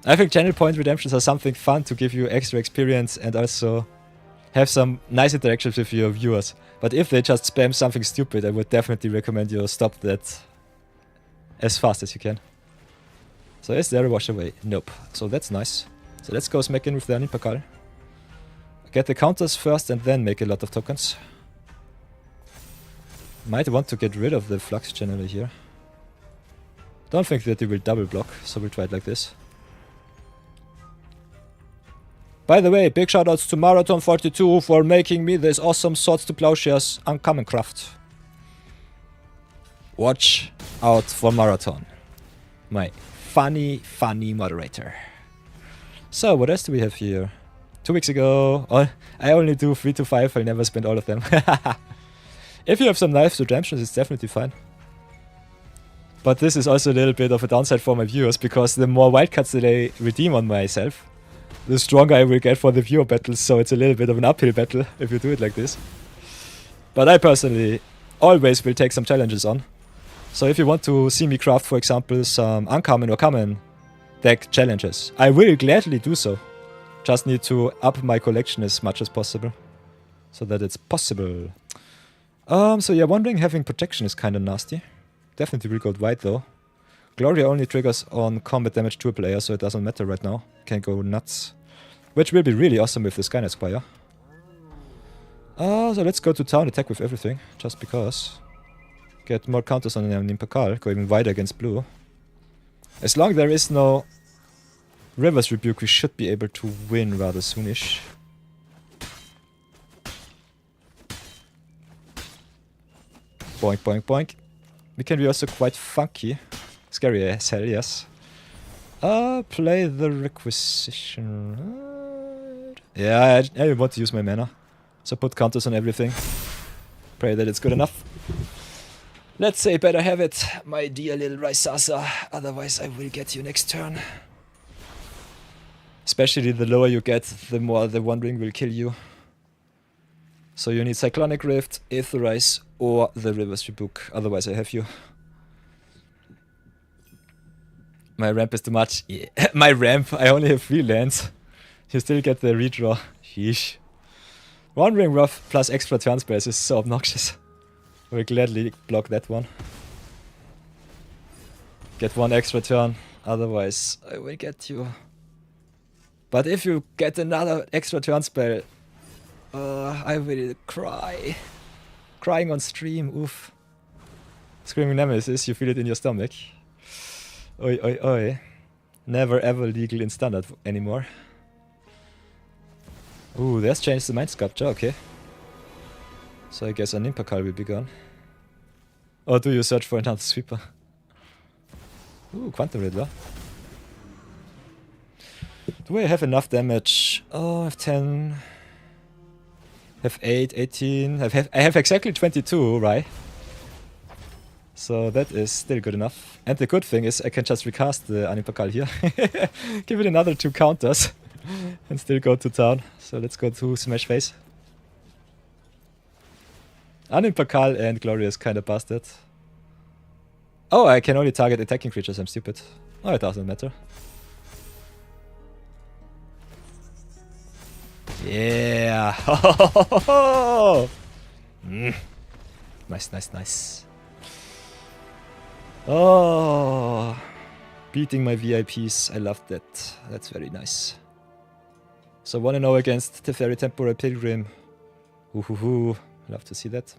I think channel point redemptions are something fun to give you extra experience and also have some nice interactions with your viewers. But if they just spam something stupid, I would definitely recommend you stop that as fast as you can. So is there a wash away? Nope. So that's nice. So let's go smack in with the Animpakal. Get the counters first and then make a lot of tokens. Might want to get rid of the flux channeler here. Don't think that he will double block, so we'll try it like this. By the way, big shoutouts to Marathon42 for making me this awesome Swords to Plowshares uncommon craft. Watch out for Marathon. My funny moderator. So, what else do we have here? 2 weeks ago, I only do 3 to 5, I'll never spend all of them. If you have some nice redemptions, it's definitely fine. But this is also a little bit of a downside for my viewers, because the more wildcards that I redeem on myself, the stronger I will get for the viewer battles, so it's a little bit of an uphill battle if you do it like this. But I personally always will take some challenges on. So if you want to see me craft, for example, some uncommon or common deck challenges, I will gladly do so. Just need to up my collection as much as possible, so that it's possible. So yeah, Wandering having protection is kinda nasty. Definitely will go white though. Gloria only triggers on combat damage to a player, so it doesn't matter right now. Can go nuts. Which will be really awesome with the Skynet Spire. So let's go to town, attack with everything, just because. Get more counters on Animpakal, go even wider against blue. As long as there is no River's Rebuke, we should be able to win rather soonish. Boink, boink, boink. We can be also quite funky. Scary as hell, yes. Play the Requisition. Yeah, I want to use my mana. So put counters on everything. Pray that it's good enough. Let's say better have it, my dear little Raisasa. Otherwise I will get you next turn. Especially the lower you get, the more the Wandering will kill you. So you need Cyclonic Rift, Aetherize, or the River's Rebuke. Otherwise I have you. My ramp is too much. Yeah. My ramp, I only have 3 lands. You still get the redraw. Sheesh. Wandering Rough plus extra turn space is so obnoxious. I will gladly block that one. Get 1 extra turn, otherwise I will get you. But if you get another extra turn spell, I will cry. Crying on stream, oof. Screaming Nemesis, you feel it in your stomach. Oi, oi, oi. Never ever legal in standard anymore. Ooh, there's changed the Mind Sculpture, okay. So I guess Animpakal will be gone. Or do you search for another sweeper? Ooh, Quantum Riddler. Do I have enough damage? Oh, I have 10. I have 8, 18. I have exactly 22, right? So that is still good enough. And the good thing is I can just recast the Animpakal here. Give it another 2 counters. And still go to town. So let's go to Smash Face. Animpakal and Gloria is kinda busted. Oh, I can only target attacking creatures, I'm stupid. Oh, it doesn't matter. Yeah! Nice, nice, nice. Oh! Beating my VIPs, I love that. That's very nice. So 1-0 against Teferi Temporal Pilgrim. Ooh, love to see that.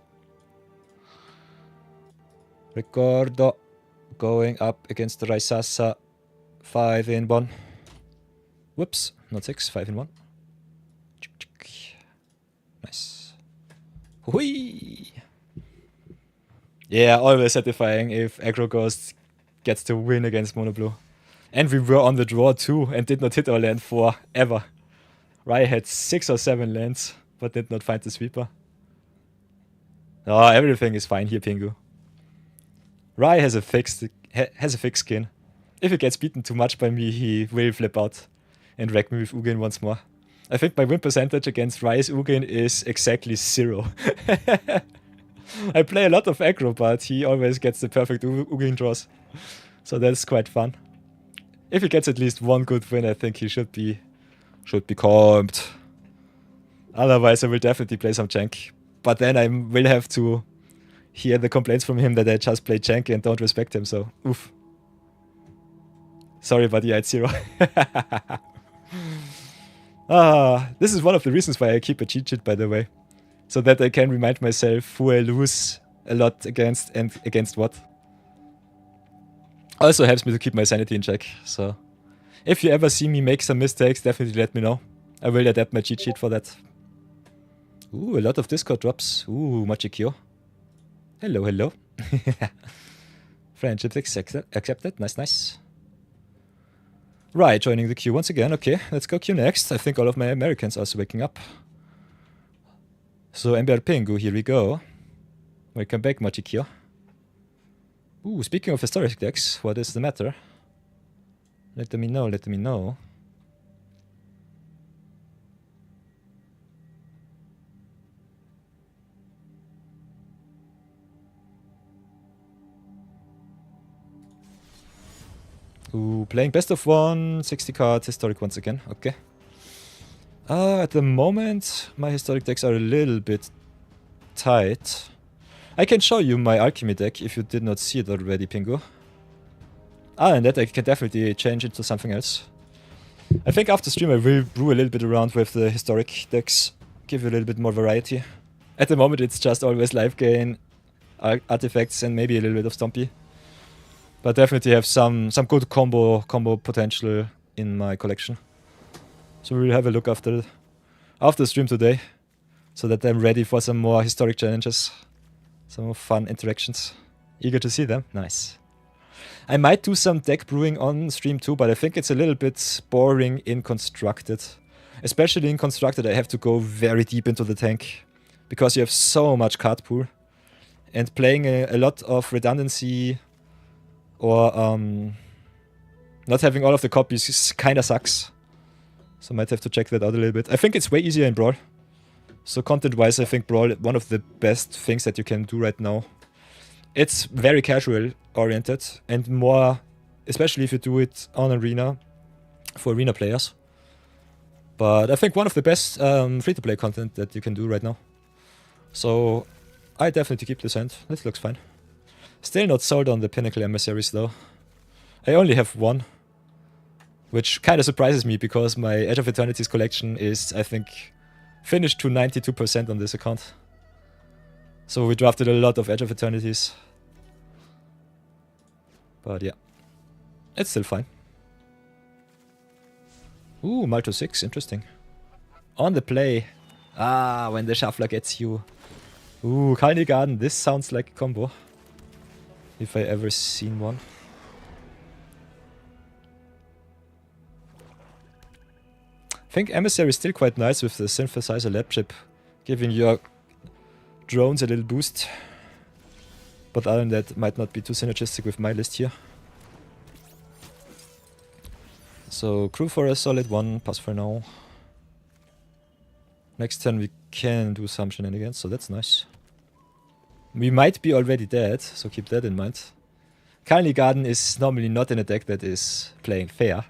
Ricordo going up against Raisasa. 5 in 1. Whoops, not 6, 5 in 1. Nice. Hui! Yeah, always satisfying if Aggro Ghost gets to win against Mono Blue. And we were on the draw too and did not hit our land forever. Rai had 6 or 7 lands, but did not find the sweeper. Oh, everything is fine here, Pingu. Rai has a fixed skin. If he gets beaten too much by me, he will flip out and wreck me with Ugin once more. I think my win percentage against Rai's Ugin is exactly 0. I play a lot of aggro, but he always gets the perfect Ugin draws. So that's quite fun. If he gets at least one good win, I think he should be calmed. Otherwise, I will definitely play some jank. But then I will have to hear the complaints from him that I just play jank and don't respect him, so oof. Sorry, buddy, I had 0. This is one of the reasons why I keep a cheat sheet, by the way. So that I can remind myself who I lose a lot against and against what. Also helps me to keep my sanity in check, so if you ever see me make some mistakes, definitely let me know. I will adapt my cheat sheet for that. Ooh, a lot of Discord drops. Ooh, Machikyo. Hello, hello. Friendships accepted. Nice, nice. Right, joining the queue once again. Okay, let's go queue next. I think all of my Americans are also waking up. So, MBR Pingu, here we go. Welcome back, Machikyo. Ooh, speaking of historic decks, what is the matter? Let me know, let me know. Ooh, playing best of 1, 60 cards, historic once again, okay. At the moment, my historic decks are a little bit tight. I can show you my alchemy deck if you did not see it already, Pingu. And that I can definitely change it to something else. I think after stream I will brew a little bit around with the historic decks, give you a little bit more variety. At the moment it's just always life gain, artifacts and maybe a little bit of Stompy. But definitely have some good combo potential in my collection. So we'll have a look after stream today, so that I'm ready for some more historic challenges. Some more fun interactions. Eager to see them. Nice. I might do some deck brewing on stream too, but I think it's a little bit boring in Constructed. Especially in Constructed, I have to go very deep into the tank, because you have so much card pool. And playing a lot of redundancy or not having all of the copies kinda sucks. So I might have to check that out a little bit. I think it's way easier in Brawl. So content-wise, I think Brawl is one of the best things that you can do right now. It's very casual-oriented and more, especially if you do it on Arena, for Arena players. But I think one of the best free-to-play content that you can do right now. So I definitely keep this hand. This looks fine. Still not sold on the Pinnacle emissaries though. I only have one. Which kind of surprises me because my Edge of Eternities collection is, I think, finished to 92% on this account. So we drafted a lot of Edge of Eternities. But yeah, it's still fine. Ooh, Malto 6, interesting. On the play. Ah, when the shuffler gets you. Ooh, Kalni Garden, this sounds like a combo. If I ever seen one. I think Emissary is still quite nice with the Synthesizer Lab Chip, giving your drones a little boost. But other than that, might not be too synergistic with my list here. So, crew for a solid 1, pass for now. Next turn we can do some shenanigans, so that's nice. We might be already dead, so keep that in mind. Kalni Garden is normally not in a deck that is playing fair.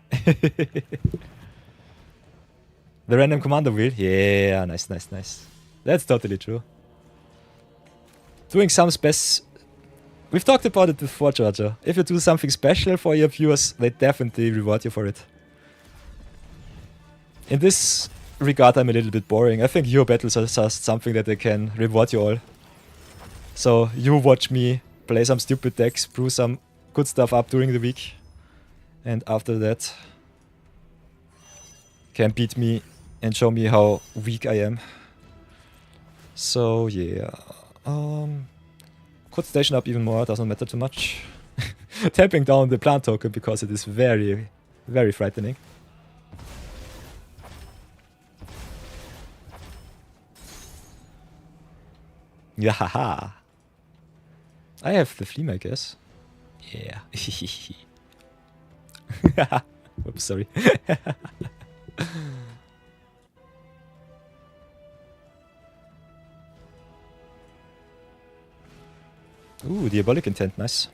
The random commander wheel? Yeah, nice, nice, nice. That's totally true. Doing some we've talked about it before, Georgia. If you do something special for your viewers, they definitely reward you for it. In this regard, I'm a little bit boring. I think your battles are just something that they can reward you all. So you watch me play some stupid decks, brew some good stuff up during the week, And after that, can beat me and show me how weak I am. So yeah, could station up even more, doesn't matter too much. Tapping down the plant token because it is very, very frightening. Yahaha! I have the flea, I guess. Yeah. Oops, sorry. Ooh, Diabolic Intent, nice.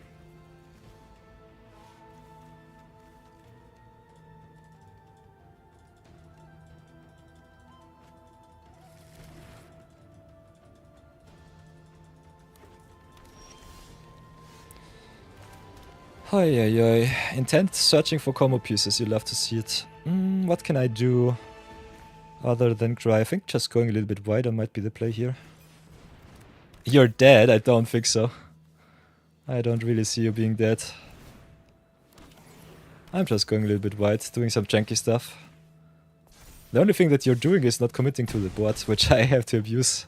Oi, oi, oi. Intent searching for combo pieces, you love to see it. What can I do other than cry? I think just going a little bit wider might be the play here. You're dead? I don't think so. I don't really see you being dead. I'm just going a little bit wide, doing some janky stuff. The only thing that you're doing is not committing to the board, which I have to abuse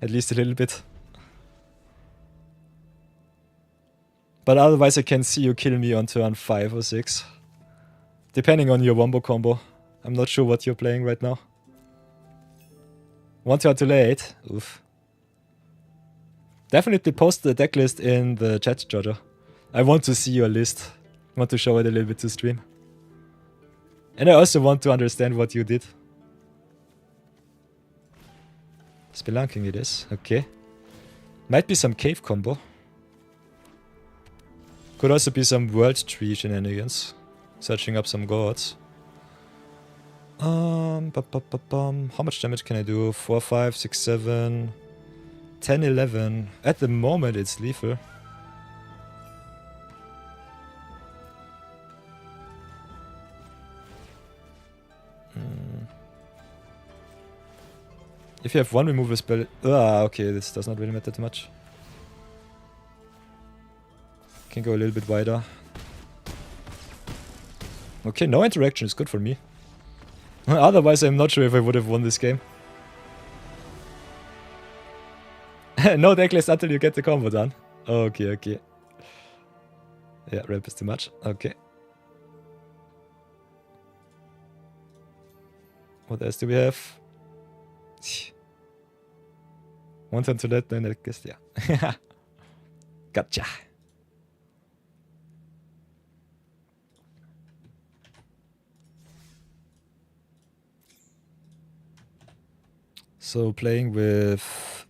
at least a little bit. But otherwise I can see you kill me on turn 5 or 6. Depending on your wombo combo. I'm not sure what you're playing right now. One turn too late. Oof. Definitely post the deck list in the chat, Jojo. I want to see your list. I want to show it a little bit to stream. And I also want to understand what you did. Spelunking it is, okay. Might be some cave combo. Could also be some world tree shenanigans. Searching up some gods. How much damage can I do? 4, 5, 6, 7, 10, 11. At the moment it's lethal. If you have one removal spell... okay, this does not really matter too much. Can go a little bit wider. Okay, no interaction is good for me. Otherwise, I'm not sure if I would have won this game. No decklist until you get the combo done. Okay, okay. Yeah, ramp is too much. Okay. What else do we have? One turn to let, then I guess, yeah. Gotcha. So playing with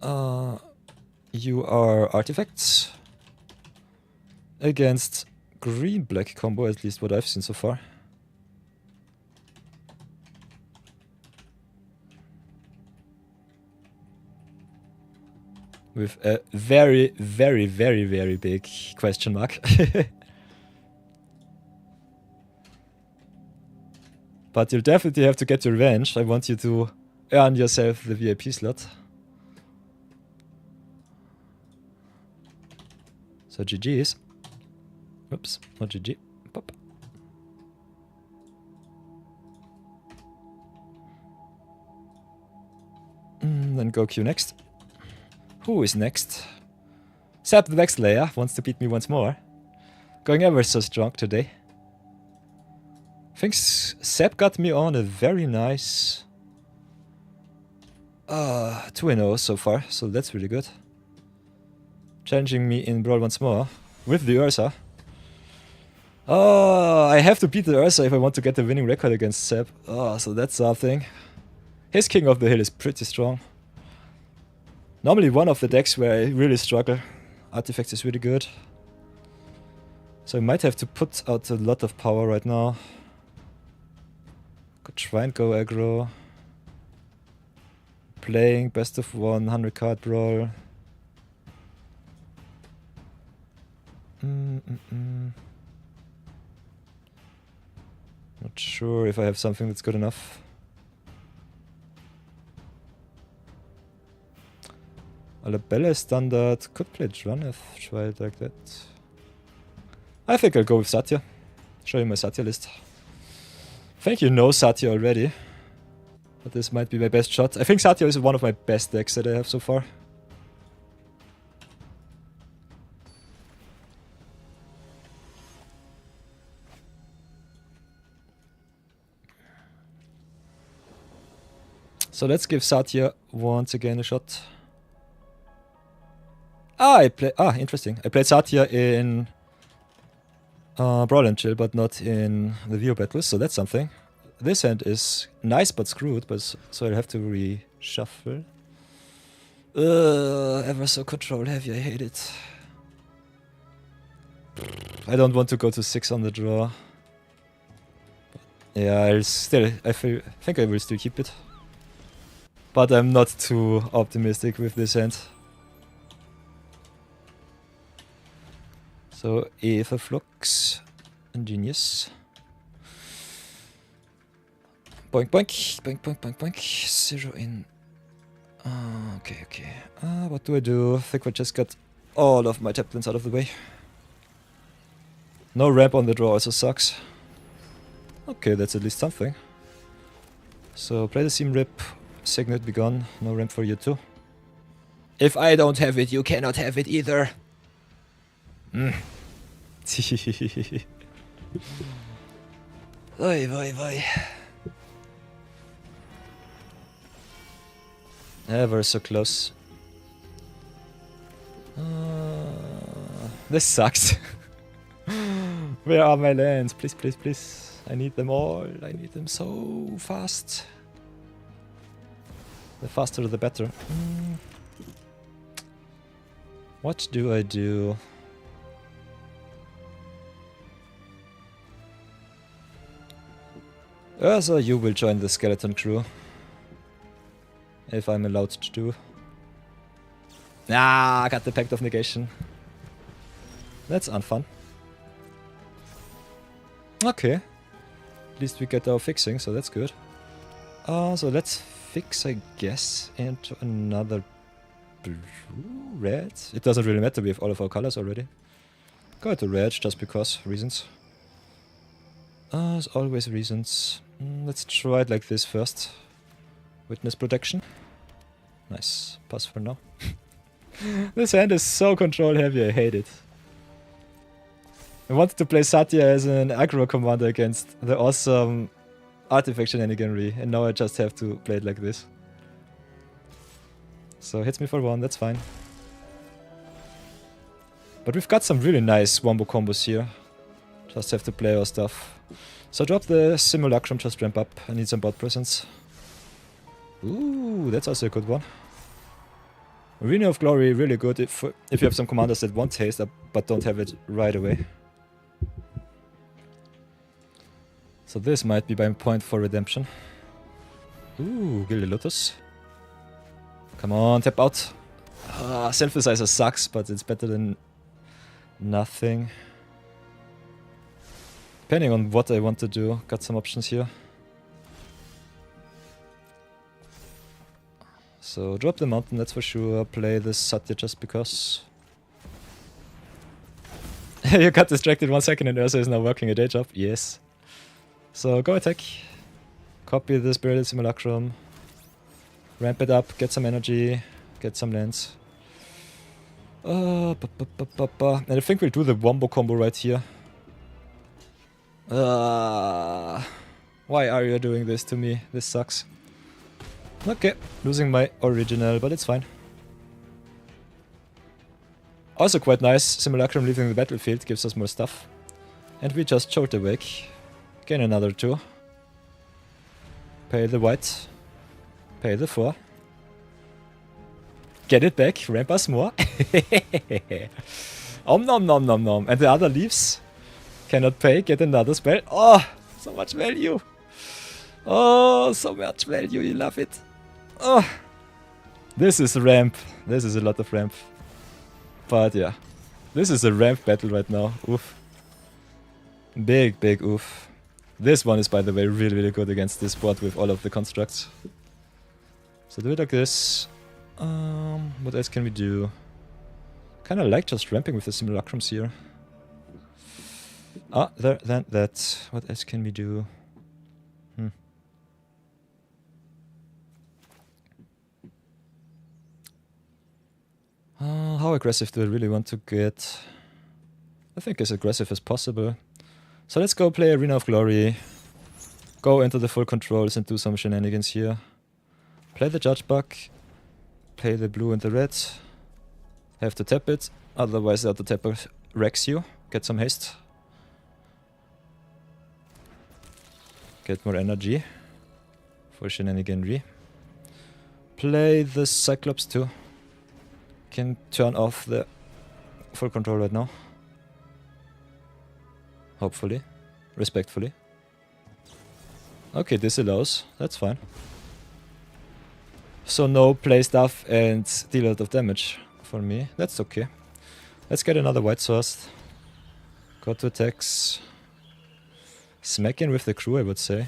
UR artifacts against green-black combo, at least what I've seen so far. With a very, very, very, very big question mark. But you'll definitely have to get your revenge. I want you to earn yourself the VIP slot. So GG's. Oops, not GG. Pop. Then go Q next. Who is next? Seb the Vexlayer wants to beat me once more. Going ever so strong today. I think Seb got me on a very nice 2-0 so far, so that's really good. Challenging me in Brawl once more with the Ursa. Oh, I have to beat the Ursa if I want to get the winning record against Seb. Oh, so that's something. His King of the Hill is pretty strong. Normally one of the decks where I really struggle. Artifacts is really good. So I might have to put out a lot of power right now. Could try and go aggro. Playing best of 100 card brawl. Not sure if I have something that's good enough. Alabella is standard. Could play Draneth, try it like that. I think I'll go with Satya. Show you my Satya list. I think you know Satya already. But this might be my best shot. I think Satya is one of my best decks that I have so far. So let's give Satya once again a shot. Interesting. I played Satya in Brawl and Chill, but not in the View battles, so that's something. This hand is nice but screwed, so I'll have to reshuffle. Ever so control heavy, I hate it. I don't want to go to 6 on the draw. But yeah, I think I will still keep it. But I'm not too optimistic with this hand. So Eva Flux, ingenious. Boink boink, boink boink boink boink. 0 in. Okay. What do I do? I think I just got all of my taplins out of the way. No ramp on the draw also sucks. Okay, that's at least something. So play the Seam Rip, Signet be gone, no ramp for you too. If I don't have it, you cannot have it either. Oi. Ever so close. This sucks. Where are my lands? Please. I need them all. I need them so fast. The faster the better. What do I do? So you will join the skeleton crew. If I'm allowed to do. I got the Pact of Negation. That's unfun. Okay. At least we get our fixing, so that's good. So let's fix, I guess, into another blue, red. It doesn't really matter, we have all of our colors already. Go to red, just because, reasons. As always, reasons. Let's try it like this first. Witness protection. Nice. Pass for now. This hand is so control heavy, I hate it. I wanted to play Satya as an aggro commander against the awesome artifact shenaniganry, and now I just have to play it like this. So hits me for 1, that's fine. But we've got some really nice wombo combos here. Just have to play our stuff. So drop the Simulacrum, just ramp up. I need some bot presence. Ooh, that's also a good one. Arena of Glory, really good if you have some commanders that want haste but don't have it right away. So this might be my point for redemption. Ooh, Gilded Lotus. Come on, tap out. Synthesizer sucks, but it's better than nothing. Depending on what I want to do, got some options here. So drop the mountain, that's for sure. Play this Satya just because. You got distracted 1 second and Ursa is now working a day job. Yes. So go attack. Copy the Spirited Simulacrum. Ramp it up, get some energy, get some lands. And I think we'll do the wombo combo right here. Why are you doing this to me? This sucks. Okay, losing my original, but it's fine. Also quite nice, Simulacrum leaving the battlefield gives us more stuff. And we just short awake. Gain another 2. Pay the white. Pay the 4. Get it back, ramp us more. Om nom nom nom nom. And the other leaves. Cannot pay, get another spell. Oh, so much value. Oh, so much value, you love it. Oh, this is a ramp. This is a lot of ramp. But yeah, this is a ramp battle right now. Oof. Big oof. This one is, by the way, really good against this board with all of the constructs. So do it like this. What else can we do? Kinda like just ramping with the Simulacrums here. Then that. What else can we do? How aggressive do I really want to get? I think as aggressive as possible. So let's go play Arena of Glory. Go into the full controls and do some shenanigans here. Play the Judge Bug. Play the blue and the red. Have to tap it, otherwise the auto tapper wrecks you. Get some haste. Get more energy for shenaniganry. Play the Cyclops too. Can turn off the full control right now. Hopefully. Respectfully. Okay, this allows. That's fine. So no play stuff and deal a lot of damage for me. That's okay. Let's get another white source. Go to attacks. Smack in with the crew, I would say.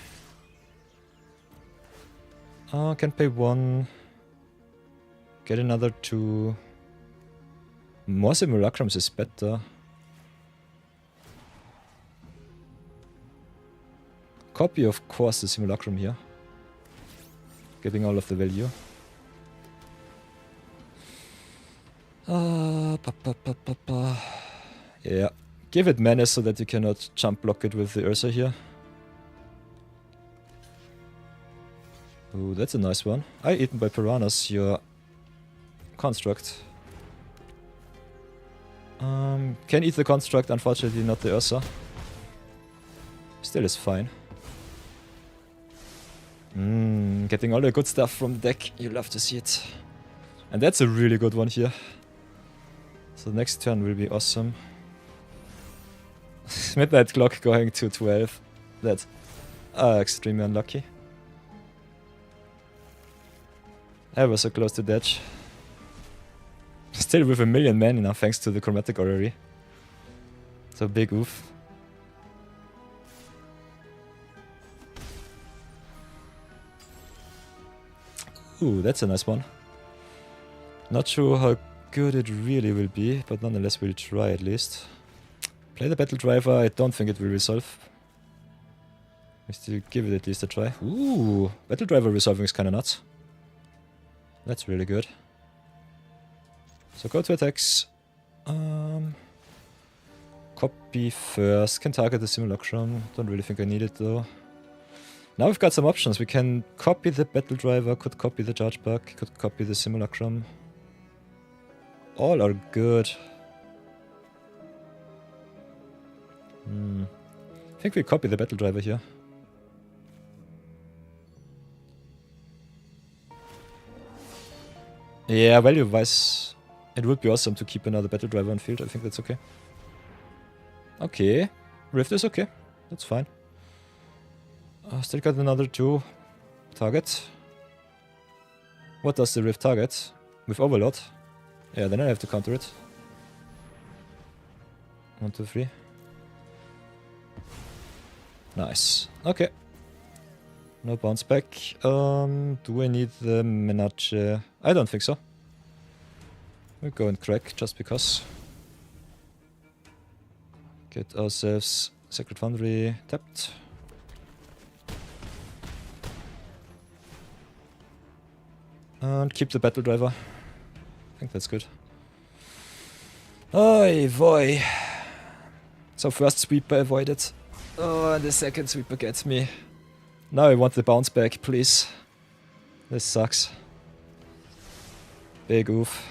Can pay 1. Get another 2. More simulacrums is better. Copy, of course, the simulacrum here. Getting all of the value. Yeah. Give it menace so that you cannot jump block it with the Ursa here. Ooh, that's a nice one. Eaten by piranhas, your construct. Can eat the construct, unfortunately not the Ursa. Still is fine. Getting all the good stuff from the deck. You love to see it. And that's a really good one here. So the next turn will be awesome. Midnight clock going to 12. That's extremely unlucky. I was so close to death. Still with 1,000,000 mana thanks to the chromatic orrery. So big oof. Ooh, that's a nice one. Not sure how good it really will be, but nonetheless we'll try at least. Play the battle driver, I don't think it will resolve. We still give it at least a try. Ooh, battle driver resolving is kinda nuts. That's really good. So go to attacks. Copy first. Can target the simulacrum. Don't really think I need it though. Now we've got some options. We can copy the battle driver, could copy the charge bug, could copy the simulacrum. All are good. I think we copy the battle driver here. Yeah, value-wise, it would be awesome to keep another battle driver on field. I think that's okay. Okay, Rift is okay. That's fine. Still got another 2 target. What does the Rift target? With Overlord? Yeah, then I have to counter it. 1, 2, 3. Nice. Okay. No bounce back. Do I need the Menage? I don't think so. We'll go and crack just because. Get ourselves Sacred Foundry tapped. And keep the battle driver. I think that's good. Oy boy. So first sweeper avoided. Oh, and the second sweeper gets me. Now I want the bounce back, please. This sucks. Big oof.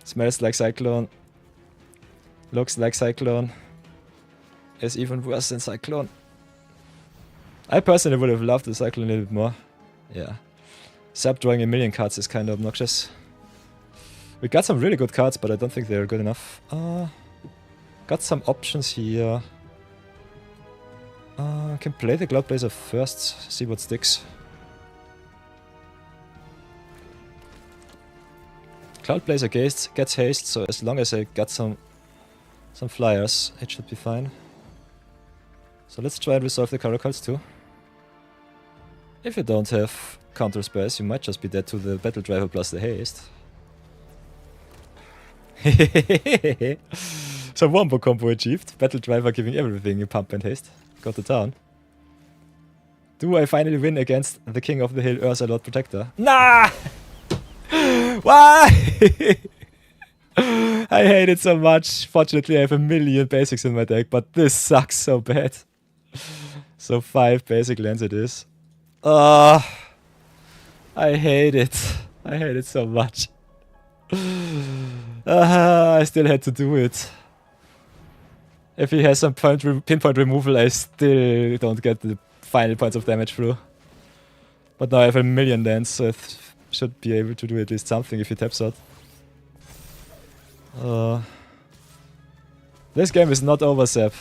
Smells like Cyclone. Looks like Cyclone. Is even worse than Cyclone. I personally would have loved the Cyclone a little bit more. Yeah. Sub-drawing 1,000,000 cards is kind of obnoxious. We got some really good cards, but I don't think they're good enough. Got some options here. Can play the Cloud Blazer first, see what sticks. Cloud Blazer gets haste, so as long as I got some flyers, it should be fine. So let's try and resolve the Caracals too. If you don't have counter spells, you might just be dead to the battle driver plus the haste. So wombo combo achieved. Battle driver giving everything a pump and haste. Go to town. Do I finally win against the King of the Hill, Ursa Lord Protector? Nah! Why? I hate it so much. Fortunately, I have a million basics in my deck, but this sucks so bad. So 5 basic lands it is. I hate it. I hate it so much. I still had to do it. If he has some pinpoint removal, I still don't get the final points of damage through. But now I have a million lands, so I should be able to do at least something if he taps out. This game is not over, Seb.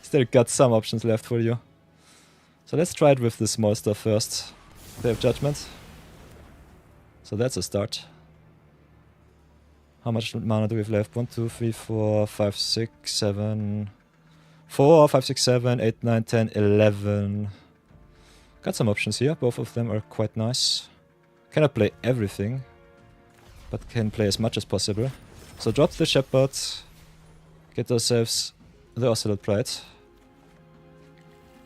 Still got some options left for you. So let's try it with the small stuff first. They have Judgment. So that's a start. How much mana do we have left? 1, 2, 3, 4, 5, 6, 7... 4, 5, 6, 7, 8, 9, 10, 11. Got some options here. Both of them are quite nice. Cannot play everything, but can play as much as possible. So drop the Shepherd. Get ourselves the Ocelot Pride.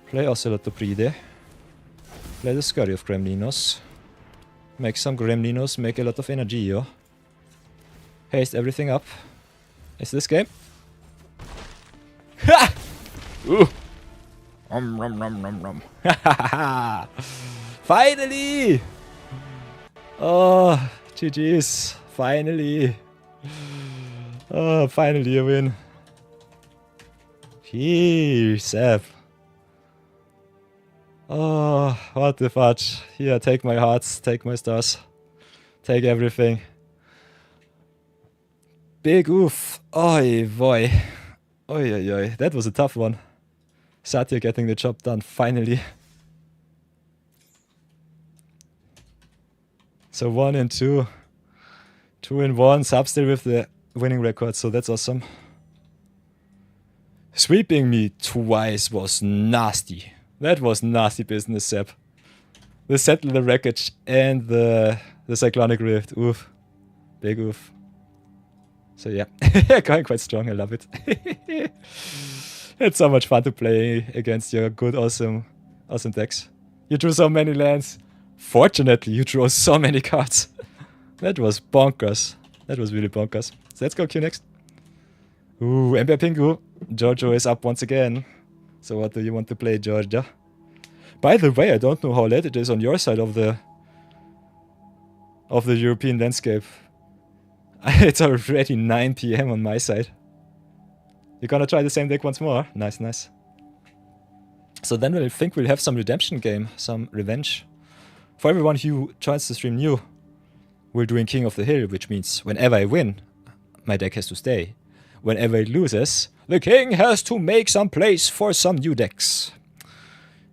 Play Ocelot to Pride. Play the Scurry of Gremlinos. Make some Gremlinos, make a lot of energy, yo. Haste everything up. Is this game? Ha! Ooh. Finally! Oh, GG's. Finally. Oh, finally a win. Jeez, Seb. Oh, what the fudge. Here, take my hearts, take my stars. Take everything. Big oof. Oi, boy. Oi, oi, oi. That was a tough one. Satya getting the job done, finally. So 1 and 2. 2 and 1. Sub still with the winning record, so that's awesome. Sweeping me twice was nasty. That was nasty business, Seb. The Settle the Wreckage and the Cyclonic Rift. Oof. Big oof. So yeah, going quite strong, I love it. It's so much fun to play against your good, awesome decks. You drew so many lands. Fortunately, you drew so many cards. That was bonkers. That was really bonkers. So let's go Q next. Ooh, Ember Pingu. Giorgio is up once again. So what do you want to play, Giorgio? By the way, I don't know how late it is on your side of the European landscape. It's already 9 PM on my side. You're gonna try the same deck once more? Nice, nice. So then I think we'll have some redemption game, some revenge. For everyone who joins the stream new, we're doing King of the Hill, which means whenever I win, my deck has to stay. Whenever it loses, the king has to make some place for some new decks.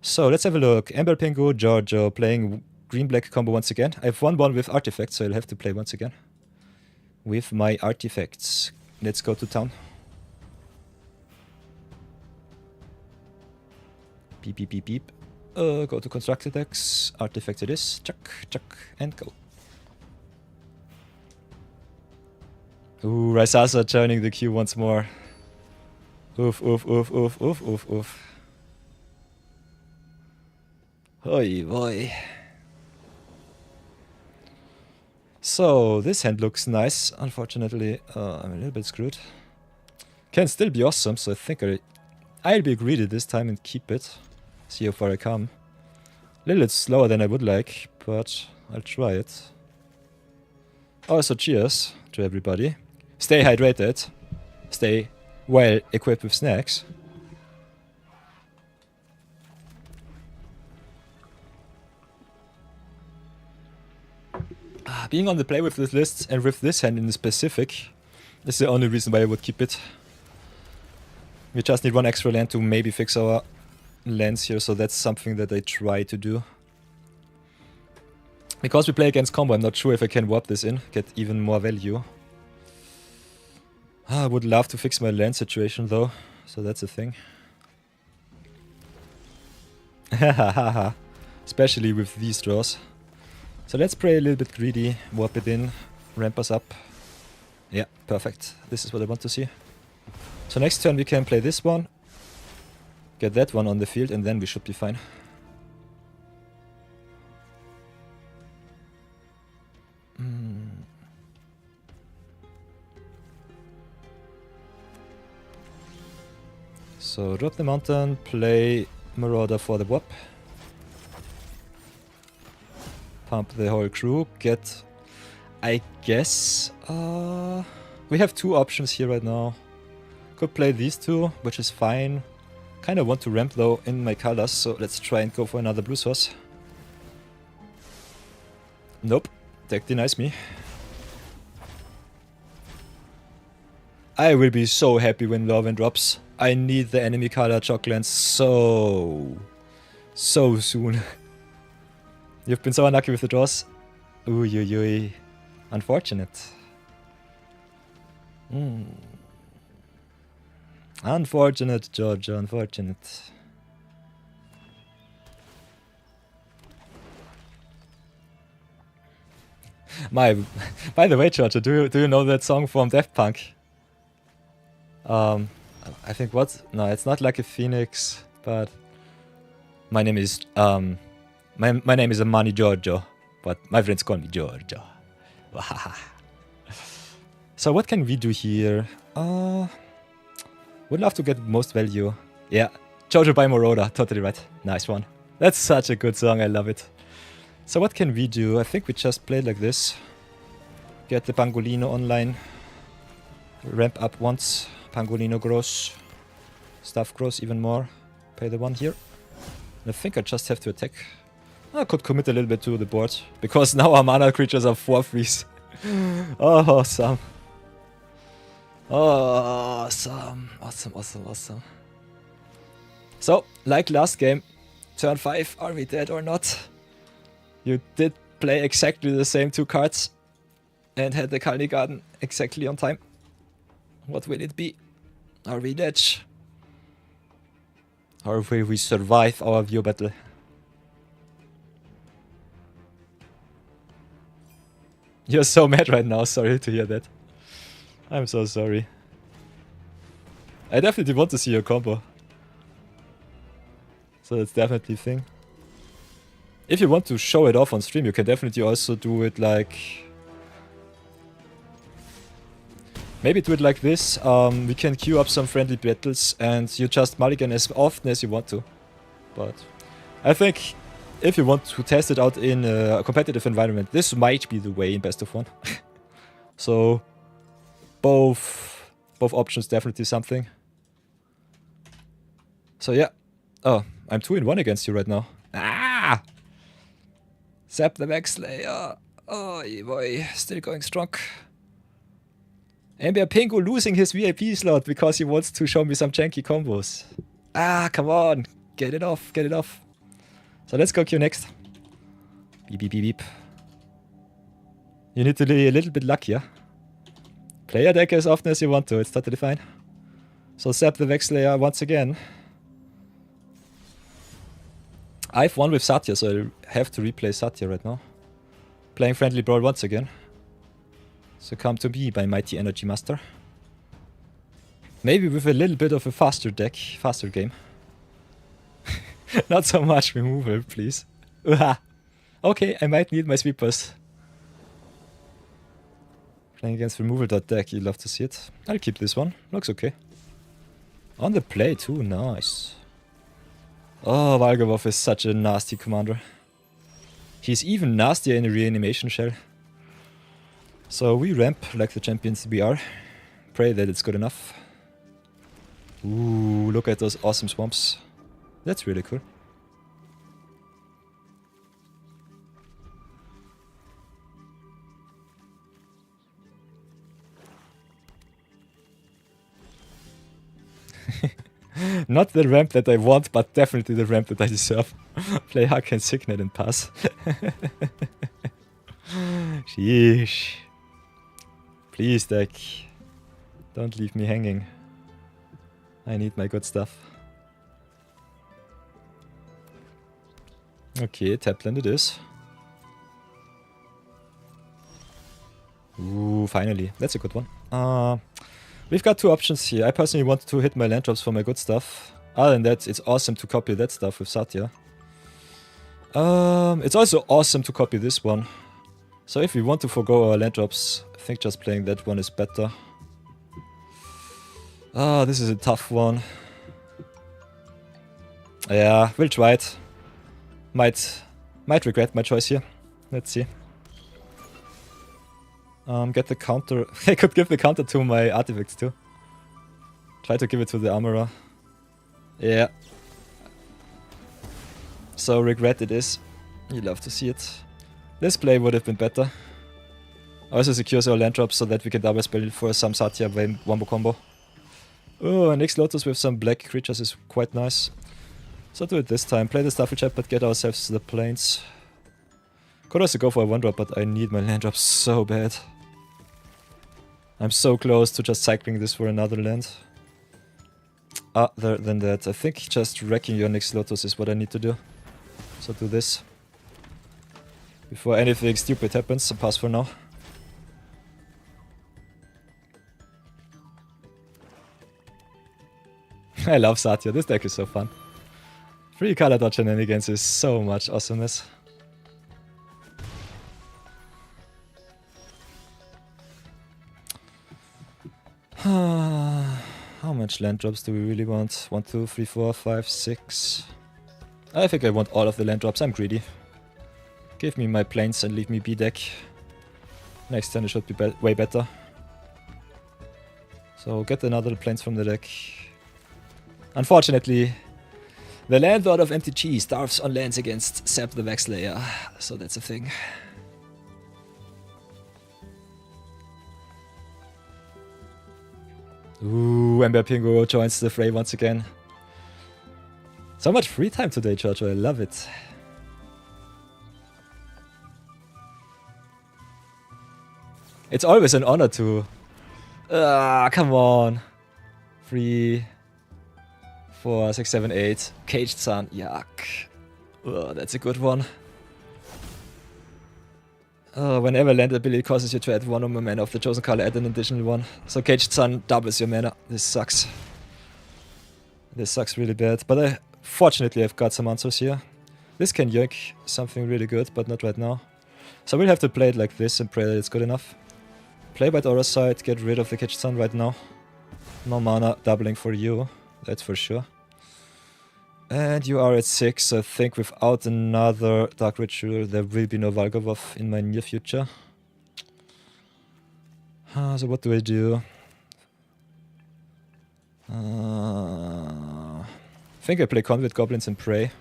So let's have a look. Ember Pingu, Giorgio playing green-black combo once again. I have 1-1 with artifacts, so I'll have to play once again with my artifacts. Let's go to town. Beep, beep, beep, beep. Go to constructed decks. Artifact it is. Chuck, chuck, and go. Ooh, Raisasa joining the queue once more. Oof, oof, oof, oof, oof, oof, oof. Oi, boy. So, this hand looks nice. Unfortunately, I'm a little bit screwed. Can still be awesome, so I think I'll be greedy this time and keep it. See how far I come. A little bit slower than I would like, but I'll try it. Also, cheers to everybody. Stay hydrated. Stay well equipped with snacks. Being on the play with this list and with this hand in specific is the only reason why I would keep it. We just need 1 extra land to maybe fix our lands here, so that's something that I try to do. Because we play against combo, I'm not sure if I can warp this in, get even more value. I would love to fix my land situation though, so that's a thing. Especially with these draws. So let's play a little bit greedy, warp it in, ramp us up. Yeah, perfect. This is what I want to see. So next turn we can play this one, get that one on the field, and then we should be fine. So drop the mountain, play Marauder for the WAP. Pump the whole crew, get... I guess... we have two options here right now. Could play these two, which is fine. Kinda want to ramp though in my colors, so let's try and go for another blue source. Nope, deck denies me. I will be so happy when Lorwyn drops. I need the enemy color Chocolate so soon. You've been so unlucky with the draws. Ooh. Unfortunate. Unfortunate, Georgia, unfortunate. By the way, Georgia, do you know that song from Daft Punk? I think what? No, it's not like a phoenix, but my name is my name is Amani Giorgio, but my friends call me Giorgio. So what can we do here? Would love to get most value. Yeah, Giorgio by Moroda, totally right. Nice one. That's such a good song, I love it. So what can we do? I think we just play like this. Get the Pangolino online. Ramp up once. Pangolino grows. Stuff grows even more. Pay the one here. And I think I just have to attack. I could commit a little bit to the board. Because now our mana creatures are 4/3s. Awesome. Awesome. Awesome. So, like last game, turn 5, are we dead or not? You did play exactly the same two cards and had the Kali Garden exactly on time. What will it be? Are we dead? Or will we survive our view battle? You're so mad right now, sorry to hear that. I'm so sorry. I definitely want to see your combo. So that's definitely a thing. If you want to show it off on stream, you can definitely also do it like... Maybe do it like this. We can queue up some friendly battles and you just mulligan as often as you want to. But I think if you want to test it out in a competitive environment, this might be the way in best of 1. So both options definitely something. So yeah. Oh, I'm 2-1 against you right now. Ah! Zap the Maxslayer. Oh boy, still going strong. Amber Pingu losing his VIP slot because he wants to show me some janky combos. Ah, come on. Get it off, get it off. So let's go queue next. Beep, beep, beep, beep. You need to be a little bit luckier. Play your deck as often as you want to, it's totally fine. So zap the Vexlayer once again. I've won with Satya, so I'll have to replay Satya right now. Playing Friendly Brawl once again. So come to me, my mighty Energy Master. Maybe with a little bit of a faster deck, faster game. Not so much removal, please. Okay, I might need my sweepers. Playing against removal.deck, you love to see it. I'll keep this one, looks okay. On the play too, nice. Oh, Valgavov is such a nasty commander. He's even nastier in a reanimation shell. So we ramp like the champions we are. Pray that it's good enough. Ooh, look at those awesome swamps. That's really cool. Not the ramp that I want, but definitely the ramp that I deserve. Play Hack Signet and pass. Sheesh. Please, deck. Don't leave me hanging. I need my good stuff. Okay, Tapland it is. Ooh, finally. That's a good one. We've got two options here. I personally want to hit my land drops for my good stuff. Other than that, it's awesome to copy that stuff with Satya. It's also awesome to copy this one. So if we want to forgo our land drops, I think just playing that one is better. Ah, this is a tough one. Yeah, we'll try it. Might regret my choice here. Let's see. Get the counter. I could give the counter to my artifacts too. Try to give it to the armorer. Yeah. So regret it is. You love to see it. This play would have been better. Also secures our land drops so that we can double spell for some Satya wombo combo. Oh, next Lotus with some black creatures is quite nice. So do it this time. Play the Starfish Chat but get ourselves to the plains. Could also go for a 1-drop, but I need my land drops so bad. I'm so close to just cycling this for another land. Other than that, I think just wrecking your next Lotus is what I need to do. So do this. Before anything stupid happens, so pass for now. I love Satya, this deck is so fun. 3 color dodge shenanigans is so much awesomeness. How much land drops do we really want? 1, 2, 3, 4, 5, 6. I think I want all of the land drops, I'm greedy. Give me my plains and leave me B deck. Next turn it should be way better. So get another plains from the deck. Unfortunately, the Landlord of MTG starves on lands against Seb the Vexlayer, so that's a thing. Ooh, Ember Pingo joins the fray once again. So much free time today, Giorgio, I love it. It's always an honor to... come on. 3, 4, 6, 7, 8. Caged Sun, yuck. That's a good one. Whenever land ability causes you to add 1 or more mana of the chosen color, add an additional 1. So Caged Sun doubles your mana. This sucks. This sucks really bad. But fortunately I've got some answers here. This can yoink something really good, but not right now. So we'll have to play it like this and pray that it's good enough. Play by Aura side, get rid of the Caged Sun right now. No mana doubling for you, that's for sure. And you are at 6, so I think without another Dark Ritual there will be no Valgavoth in my near future. So what do I do? I think I play Convict Goblins and pray.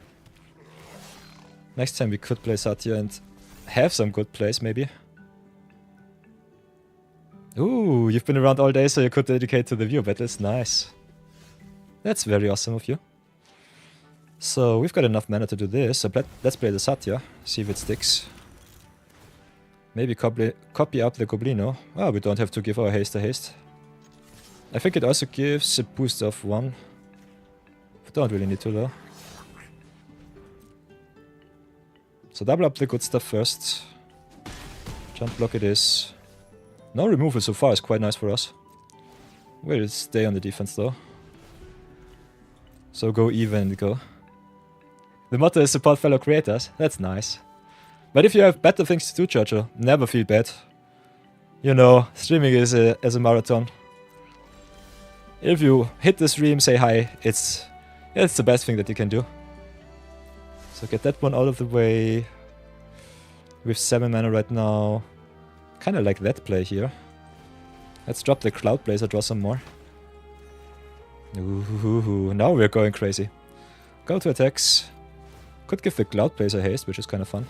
Next time we could play Satya and have some good plays maybe. Ooh, you've been around all day so you could dedicate to the view battles, nice. That's very awesome of you. So we've got enough mana to do this, so let's play the Satya, see if it sticks. Maybe copy up the Goblino. Oh, we don't have to give our haste a haste. I think it also gives a boost of 1. We don't really need to though. So double up the good stuff first. Jump block it is. No removal so far is quite nice for us. We'll stay on the defense though. So go even, go. The motto is support fellow creators. That's nice. But if you have better things to do, Giorgio, never feel bad. You know, streaming is as a marathon. If you hit the stream, say hi. It's the best thing that you can do. So get that one out of the way. With 7 mana right now. Kinda like that play here. Let's drop the Cloud Blazer, draw some more. Ooh, now we're going crazy. Go to attacks. Could give the Cloud Blazer haste, which is kind of fun.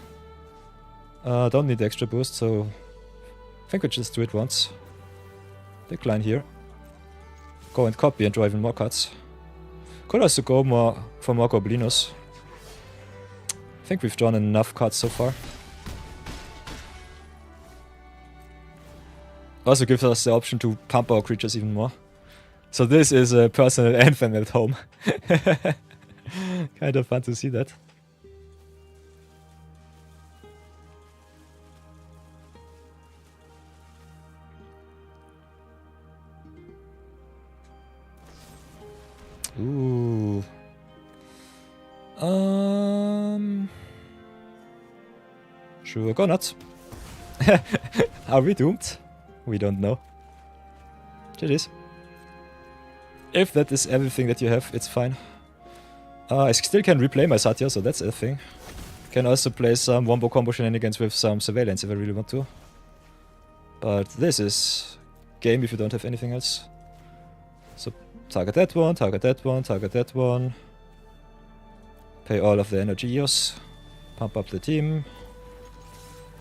Don't need the extra boost, so I think we just do it once. Decline here. Go and copy and draw even more cards. Could also go for more Goblinos. I think we've drawn enough cards so far. Also gives us the option to pump our creatures even more. So this is a personal anthem at home. Kind of fun to see that. Ooh. Sure, go nuts. Are we doomed? We don't know. GG's. If that is everything that you have, it's fine. I still can replay my Satya, so that's a thing. Can also play some wombo combo shenanigans with some surveillance if I really want to. But this is game if you don't have anything else. So target that one, target that one, target that one. Pay all of the energios. Pump up the team.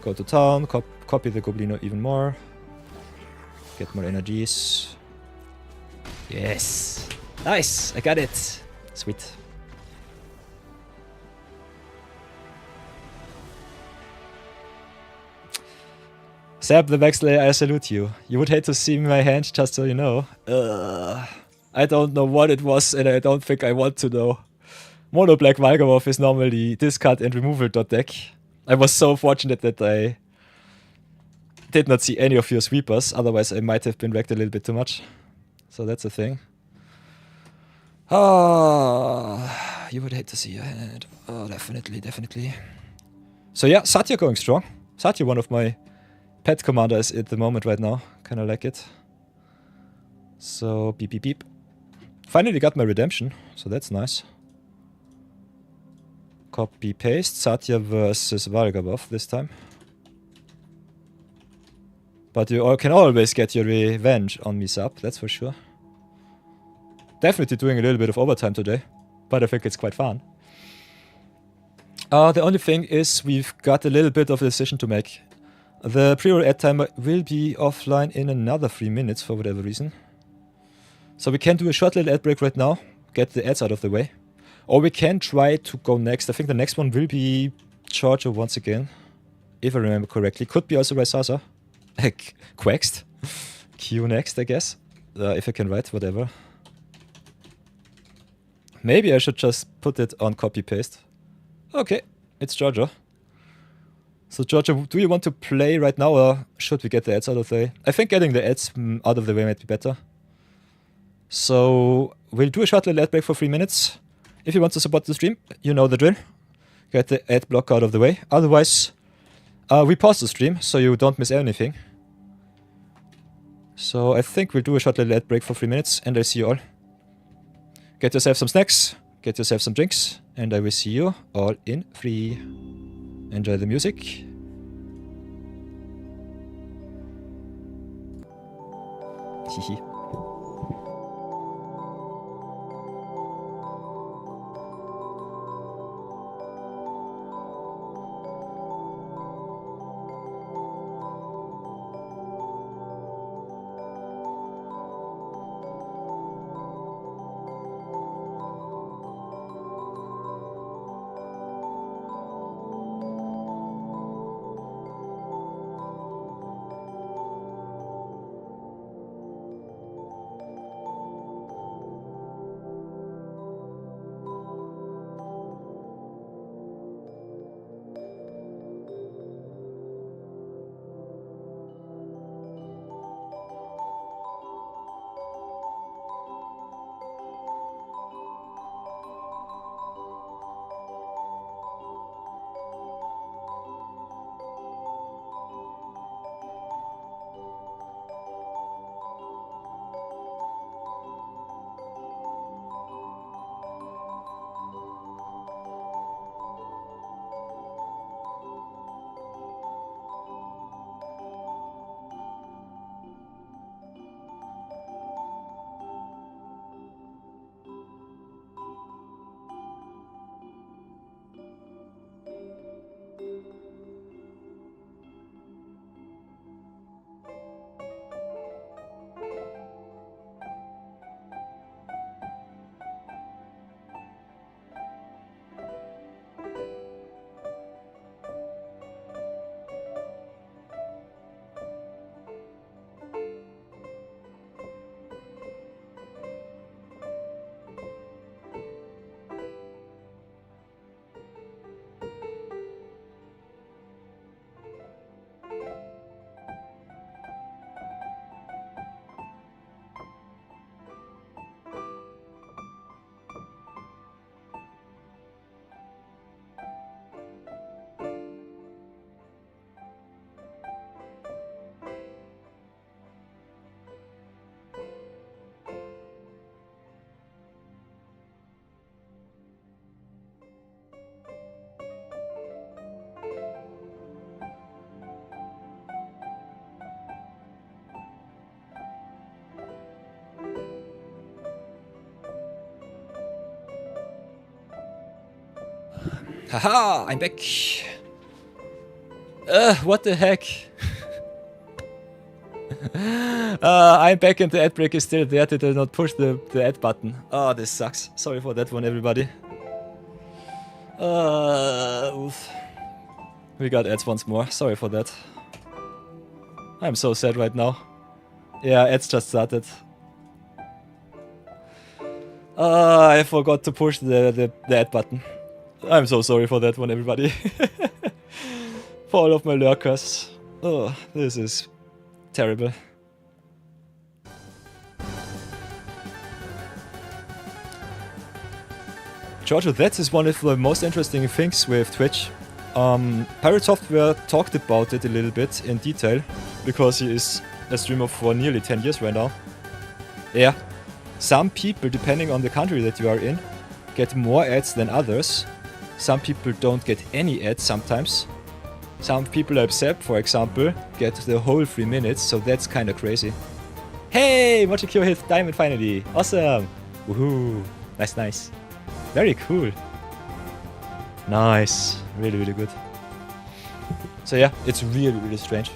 Go to town, copy the Goblino even more. Get more energies. Yes! Nice! I got it! Sweet. Sab the Vexlayer, I salute you. You would hate to see my hand, just so you know. I don't know what it was, and I don't think I want to know. Mono Black Valgamorph is normally discard and removal deck. I was so fortunate that I did not see any of your sweepers, otherwise I might have been wrecked a little bit too much. So that's a thing. Ah, you would hate to see your hand. Oh, definitely, definitely. So yeah, Satya going strong. Satya, one of my pet commanders at the moment right now. Kinda like it. So, beep beep beep. Finally got my redemption, so that's nice. Copy paste, Satya versus Valgaboth this time. But you all can always get your revenge on me, Sap, that's for sure. Definitely doing a little bit of overtime today, but I think it's quite fun. The only thing is we've got a little bit of a decision to make. The pre-roll ad timer will be offline in another 3 minutes for whatever reason. So we can do a short little ad break right now, get the ads out of the way. Or we can try to go next. I think the next one will be Georgia once again, if I remember correctly. Could be also Raisasa. Quext. Q next, I guess. If I can write, whatever. Maybe I should just put it on copy-paste. Okay, it's Georgia. So Georgia, do you want to play right now, or should we get the ads out of the way? I think getting the ads out of the way might be better. So we'll do a short little ad break for 3 minutes. If you want to support the stream, you know the drill. Get the ad block out of the way. Otherwise, we pause the stream so you don't miss anything. So I think we'll do a short little ad break for 3 minutes, and I'll see you all. Get yourself some snacks, get yourself some drinks, and I will see you all in 3. Enjoy the music. Hihi. Haha, I'm back. What the heck? I'm back and the ad break is still there. Did I not push the ad button? Oh, this sucks. Sorry for that one, everybody. Oof. We got ads once more. Sorry for that. I'm so sad right now. Yeah, ads just started. I forgot to push the ad button. I'm so sorry for that one, everybody. For all of my lurkers. Oh, this is terrible. Giorgio, that is one of the most interesting things with Twitch. Pirate Software talked about it a little bit in detail, because he is a streamer for nearly 10 years right now. Yeah, some people, depending on the country that you are in, get more ads than others. Some people don't get any ads sometimes. Some people like Sepp, for example, get the whole 3 minutes, so that's kinda crazy. Hey, Mochikyo hit diamond finally! Awesome! Woohoo! Nice, nice. Very cool. Nice. Really, really good. So yeah, it's really, really strange.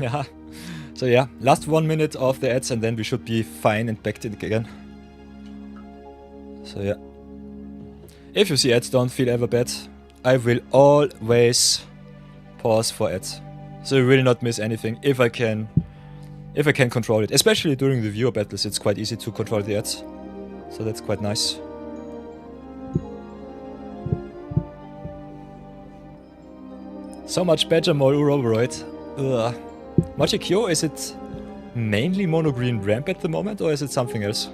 Yeah. So yeah, last 1 minute of the ads and then we should be fine and back to it again. So yeah. If you see ads, don't feel ever bad. I will always pause for ads. So you will not miss anything if I can control it. Especially during the viewer battles, it's quite easy to control the ads. So that's quite nice. So much Badger Mole Uroboroid. Ugh. Mochikyo, is it mainly mono green ramp at the moment, or is it something else?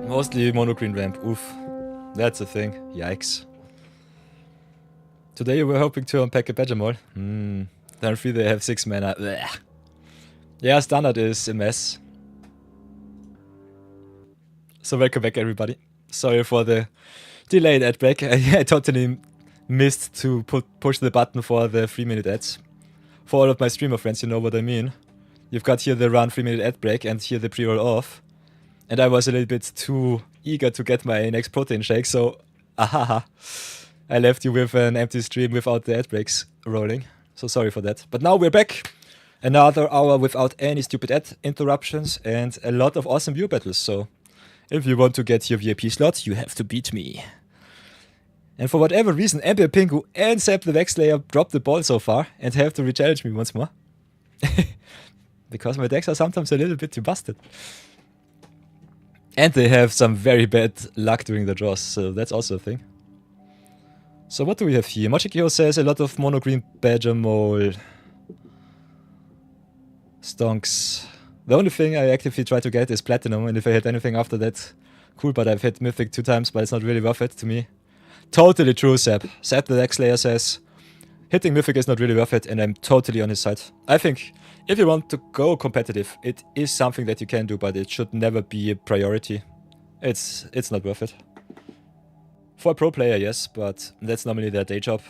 Mostly mono green ramp. Oof. That's a thing. Yikes. Today you were hoping to unpack a Badger Mole. Turn 3 they have 6 mana. Blech. Yeah, standard is a mess. So welcome back, everybody. Sorry for the delayed ad break. I totally missed to push the button for the 3-minute ads. For all of my streamer friends, you know what I mean. You've got here the run 3-minute ad break and here the pre-roll off. And I was a little bit too eager to get my next protein shake, so ahaha. I left you with an empty stream without the ad breaks rolling. So sorry for that. But now we're back. Another hour without any stupid ad interruptions and a lot of awesome view battles. So if you want to get your VIP slot, you have to beat me. And for whatever reason, Emperor Pingu and Sepp the Vexlayer dropped the ball so far and have to re-challenge me once more. Because my decks are sometimes a little bit too busted. And they have some very bad luck during the draws, so that's also a thing. So what do we have here? Mochikyo says a lot of mono green Badger Mole. Stonks. The only thing I actively try to get is Platinum, and if I hit anything after that, cool, but I've hit Mythic 2 times, but it's not really worth it to me. Totally true, Sepp. Sepp the Deck Slayer says, hitting Mythic is not really worth it, and I'm totally on his side. I think if you want to go competitive, it is something that you can do, but it should never be a priority. It's not worth it. For a pro player, yes, but that's normally their day job.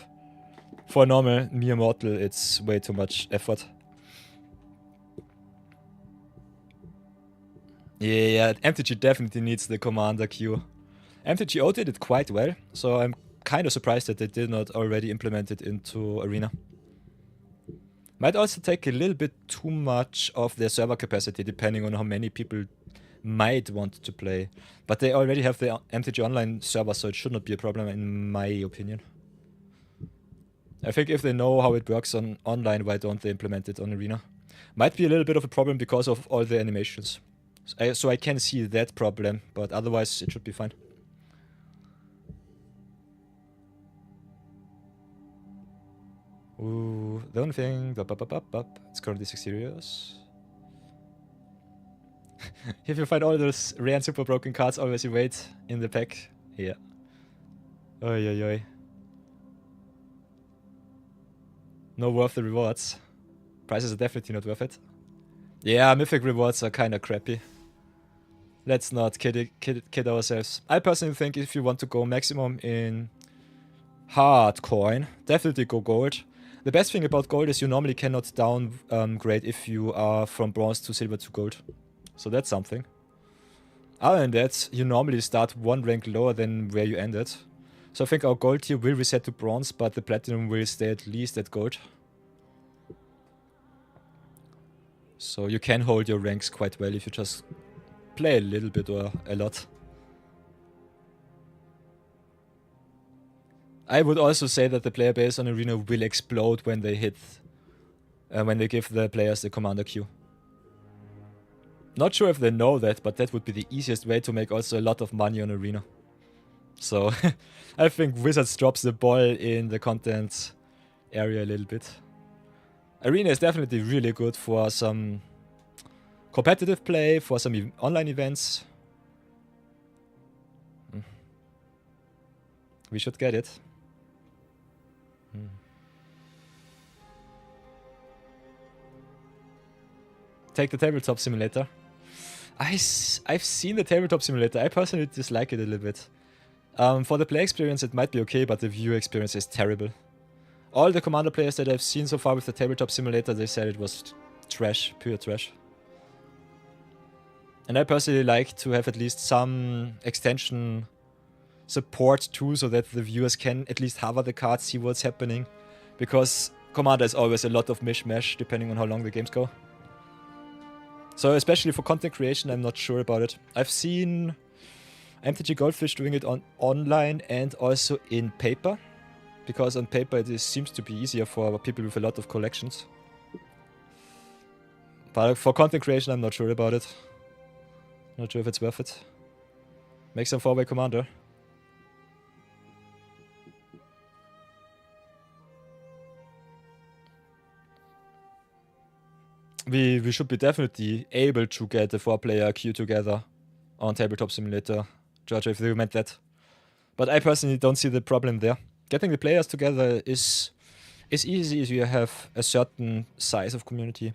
For a normal mere mortal, it's way too much effort. Yeah, MTG definitely needs the commander queue. MTGO did it quite well, so I'm kind of surprised that they did not already implement it into Arena. Might also take a little bit too much of their server capacity, depending on how many people might want to play. But they already have the MTG Online server, so it should not be a problem in my opinion. I think if they know how it works on online, why don't they implement it on Arena? Might be a little bit of a problem because of all the animations. So I can see that problem, but otherwise it should be fine. Ooh, the only thing... It's currently 60 euros. If you find all those rare and super broken cards, always you wait in the pack. Yeah. Oi, oi, oi. No worth the rewards. Prices are definitely not worth it. Yeah, mythic rewards are kinda crappy. Let's not kid ourselves. I personally think if you want to go maximum in hard coin, definitely go gold. The best thing about gold is you normally cannot downgrade if you are from bronze to silver to gold. So that's something. Other than that, you normally start one rank lower than where you ended. So I think our gold tier will reset to bronze, but the platinum will stay at least at gold. So you can hold your ranks quite well if you just play a little bit or a lot. I would also say that the player base on Arena will explode when they hit, when they give the players the commander queue. Not sure if they know that, but that would be the easiest way to make also a lot of money on Arena. So I think Wizards drops the ball in the content area a little bit. Arena is definitely really good for some competitive play, for some online events. We should get it. Take the tabletop simulator. I've seen the tabletop simulator. I personally dislike it a little bit. For the play experience it might be okay, but the viewer experience is terrible. All the commander players that I've seen so far with the tabletop simulator, they said it was trash, pure trash. And I personally like to have at least some extension support too, so that the viewers can at least hover the cards, see what's happening. Because commander is always a lot of mishmash depending on how long the games go. So especially for content creation, I'm not sure about it. I've seen MTG Goldfish doing it on online and also in paper. Because on paper it seems to be easier for people with a lot of collections. But for content creation, I'm not sure about it. Not sure if it's worth it. Make some 4-way commander. We should be definitely able to get a 4-player queue together on Tabletop Simulator. Georgia, if you meant that. But I personally don't see the problem there. Getting the players together is easy if you have a certain size of community.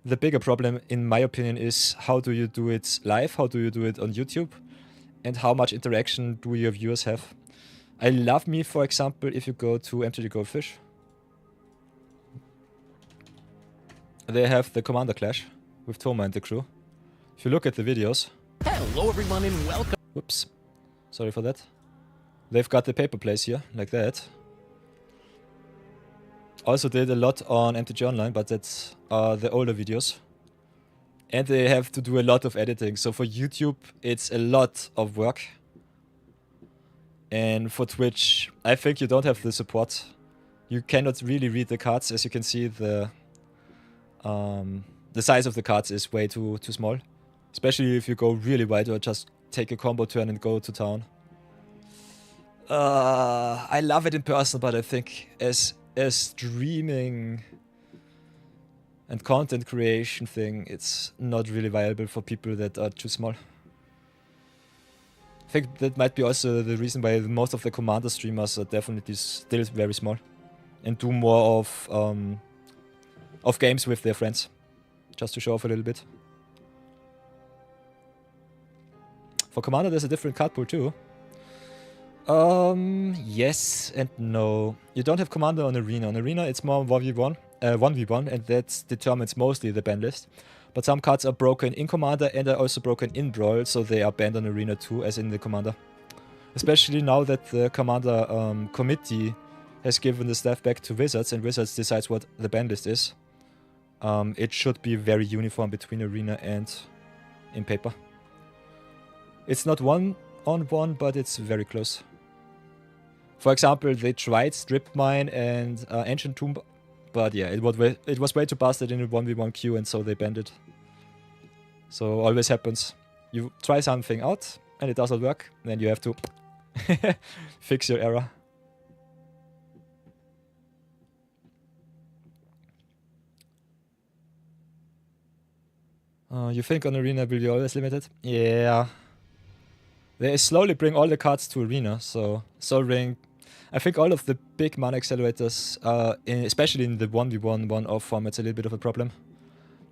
The bigger problem, in my opinion, is how do you do it live, how do you do it on YouTube, and how much interaction do your viewers have. I love me, for example, if you go to MTG Goldfish. They have the Commander Clash with Toma and the crew. If you look at the videos... Hello everyone and welcome! Whoops. Sorry for that. They've got the paper plays here, like that. Also did a lot on MTG Online, but that's the older videos. And they have to do a lot of editing, so for YouTube it's a lot of work. And for Twitch, I think you don't have the support. You cannot really read the cards, as you can see the size of the cards is way too small. Especially if you go really wide or just take a combo turn and go to town. I love it in person, but I think as a streaming and content creation thing, it's not really viable for people that are too small. I think that might be also the reason why most of the Commander streamers are definitely still very small and do more of games with their friends, just to show off a little bit. For Commander, there's a different card pool too. Yes and no. You don't have Commander on Arena. On Arena, it's more 1v1, and that determines mostly the ban list. But some cards are broken in Commander and are also broken in Brawl, so they are banned on Arena too, as in the Commander. Especially now that the Commander committee has given the staff back to Wizards, and Wizards decides what the ban list is. It should be very uniform between Arena and in paper. It's not 1-on-1, but it's very close. For example, they tried Strip Mine and Ancient Tomb, but yeah, it was way too busted in a 1v1 queue, and so they banned it. So always happens. You try something out and it doesn't work, then you have to fix your error. You think on Arena will be always limited? Yeah. They slowly bring all the cards to Arena, so Soul Ring. I think all of the big mana accelerators, especially in the 1v1 1-off form, it's a little bit of a problem.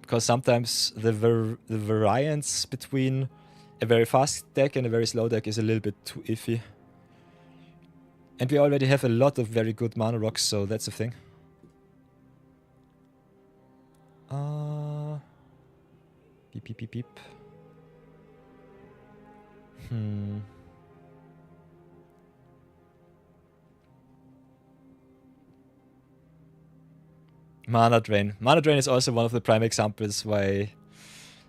Because sometimes the variance between a very fast deck and a very slow deck is a little bit too iffy. And we already have a lot of very good mana rocks, so that's the thing. Beep beep beep beep. Mana Drain. Mana Drain is also one of the prime examples why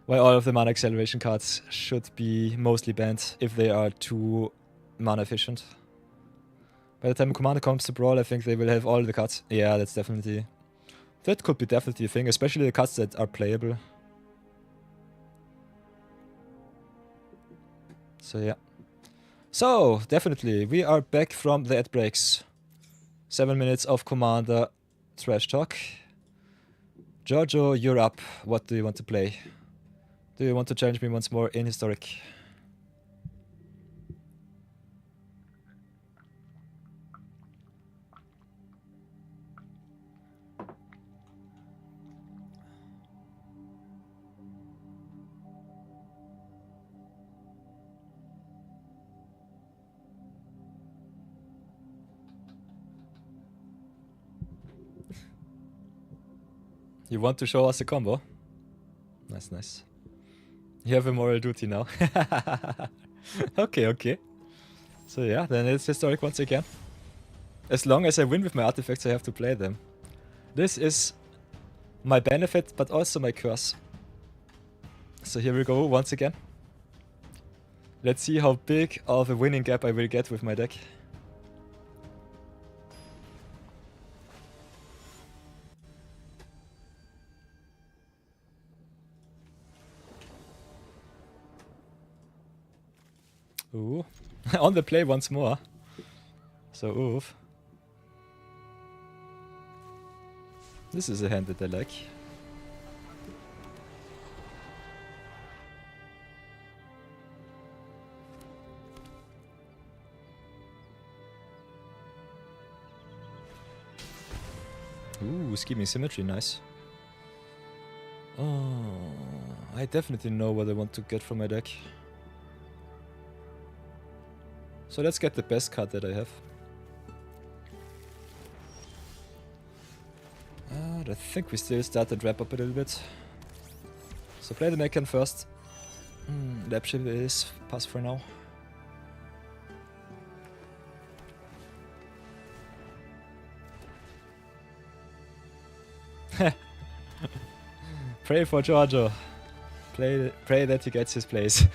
all of the mana acceleration cards should be mostly banned if they are too mana efficient. By the time Commander comes to Brawl, I think they will have all the cards. Yeah, that's definitely... That could be definitely a thing, especially the cards that are playable. So yeah. So, definitely, we are back from the ad breaks. 7 minutes of Commander trash talk. Giorgio, you're up. What do you want to play? Do you want to challenge me once more in Historic? You want to show us a combo? Nice, nice. You have a moral duty now. Okay, okay. So yeah, then it's Historic once again. As long as I win with my artifacts, I have to play them. This is my benefit, but also my curse. So here we go once again. Let's see how big of a winning gap I will get with my deck. Ooh. On the play once more. So oof. This is a hand that I like. Ooh, Scheming Symmetry, nice. Oh, I definitely know what I want to get from my deck. So let's get the best card that I have. I think we still start and wrap up a little bit. So play the Mechan first. Lapship is pass for now. Pray for Giorgio. Pray that he gets his place.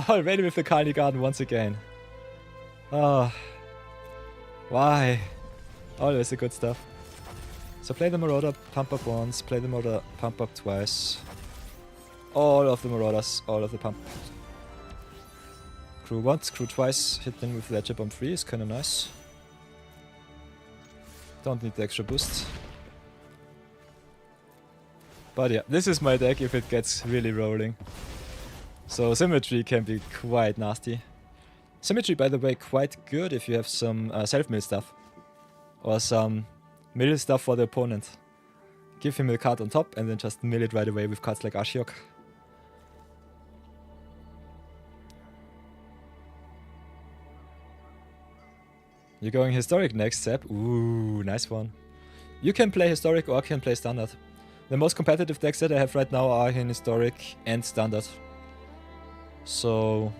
Already with the Carney Garden once again. Oh. Why? Always the good stuff. So play the Marauder, pump up once, play the Marauder, pump up twice. All of the Marauders, all of the pump. Crew once, crew twice, hit them with Ledger Bomb 3 is kinda nice. Don't need the extra boost. But yeah, this is my deck if it gets really rolling. So Symmetry can be quite nasty. Symmetry, by the way, quite good if you have some self-mill stuff. Or some mill stuff for the opponent. Give him a card on top and then just mill it right away with cards like Ashiok. You're going Historic next, Seb? Ooh, nice one. You can play Historic or can play Standard. The most competitive decks that I have right now are in Historic and Standard. So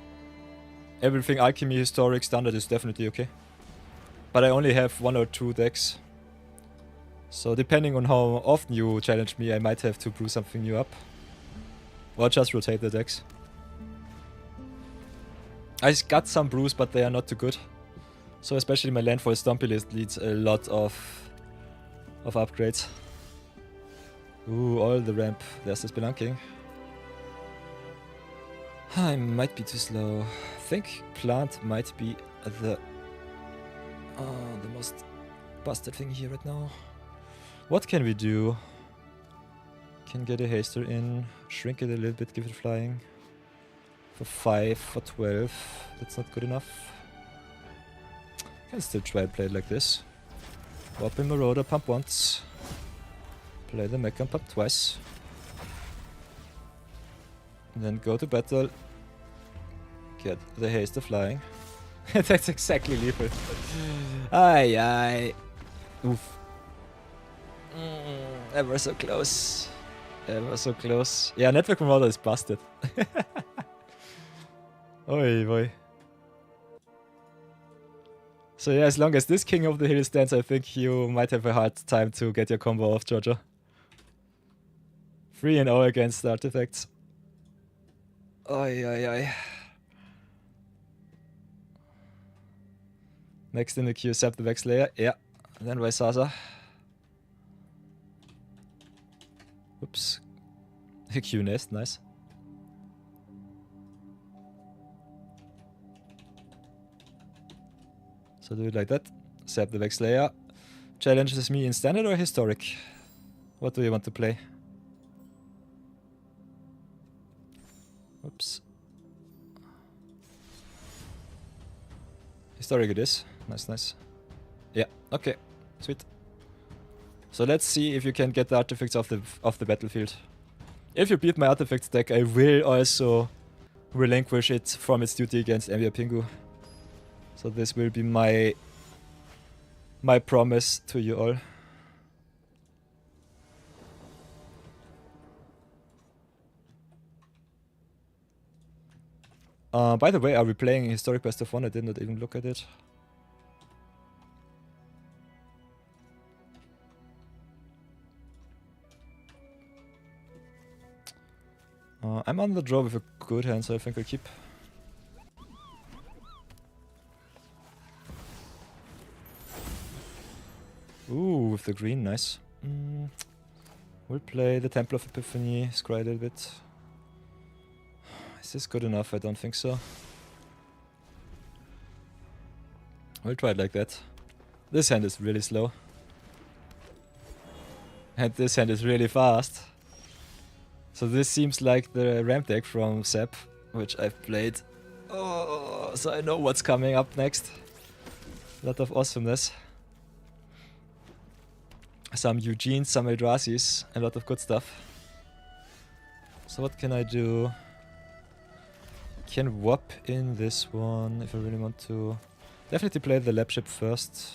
everything Alchemy, Historic, Standard is definitely okay. But I only have 1 or 2 decks. So depending on how often you challenge me, I might have to brew something new up. Or just rotate the decks. I got some brews, but they are not too good. So especially my Landfall Stompy list needs a lot of upgrades. Ooh, all the ramp. There's the Spelunking. I might be too slow. I think plant might be the most busted thing here right now. What can we do? Can get a haster in, shrink it a little bit, give it flying. For 5, for 12. That's not good enough. Can still try and play it like this. Whop in Marauder, pump once. Play the mech and pump twice. And then go to battle. Get the haster flying. That's exactly lethal. Aye aye. Oof. Ever so close. Ever so close. Yeah, Network Marauder is busted. Oi boy. So yeah, as long as this King of the Hill stands, I think you might have a hard time to get your combo off, Georgia. 3-0 against the artifacts. Oi oi oi. Next in the queue, Zap the Vex Slayer. Yeah. And then Vaisasa. Oops. A Q nest, nice. So do it like that. Zap the Vex Slayer. Challenges me in standard or historic? What do you want to play? Oops. Historic it is. Nice, nice. Yeah, okay. Sweet. So let's see if you can get the artifacts off the battlefield. If you beat my artifacts deck, I will also relinquish it from its duty against Envia Pingu. So this will be my promise to you all. By the way, are we playing Historic Best of 1? I did not even look at it. I'm on the draw with a good hand, so I think I'll keep. Ooh, with the green, nice. We'll play the Temple of Epiphany, scry a little bit. Is this good enough? I don't think so. We'll try it like that. This hand is really slow. And this hand is really fast. So this seems like the ramp deck from Zap, which I've played. Oh, so I know what's coming up next. A lot of awesomeness. Some Eugenes, some Eldrazi's, a lot of good stuff. So what can I do? Can whop in this one if I really want to. Definitely play the lab ship first.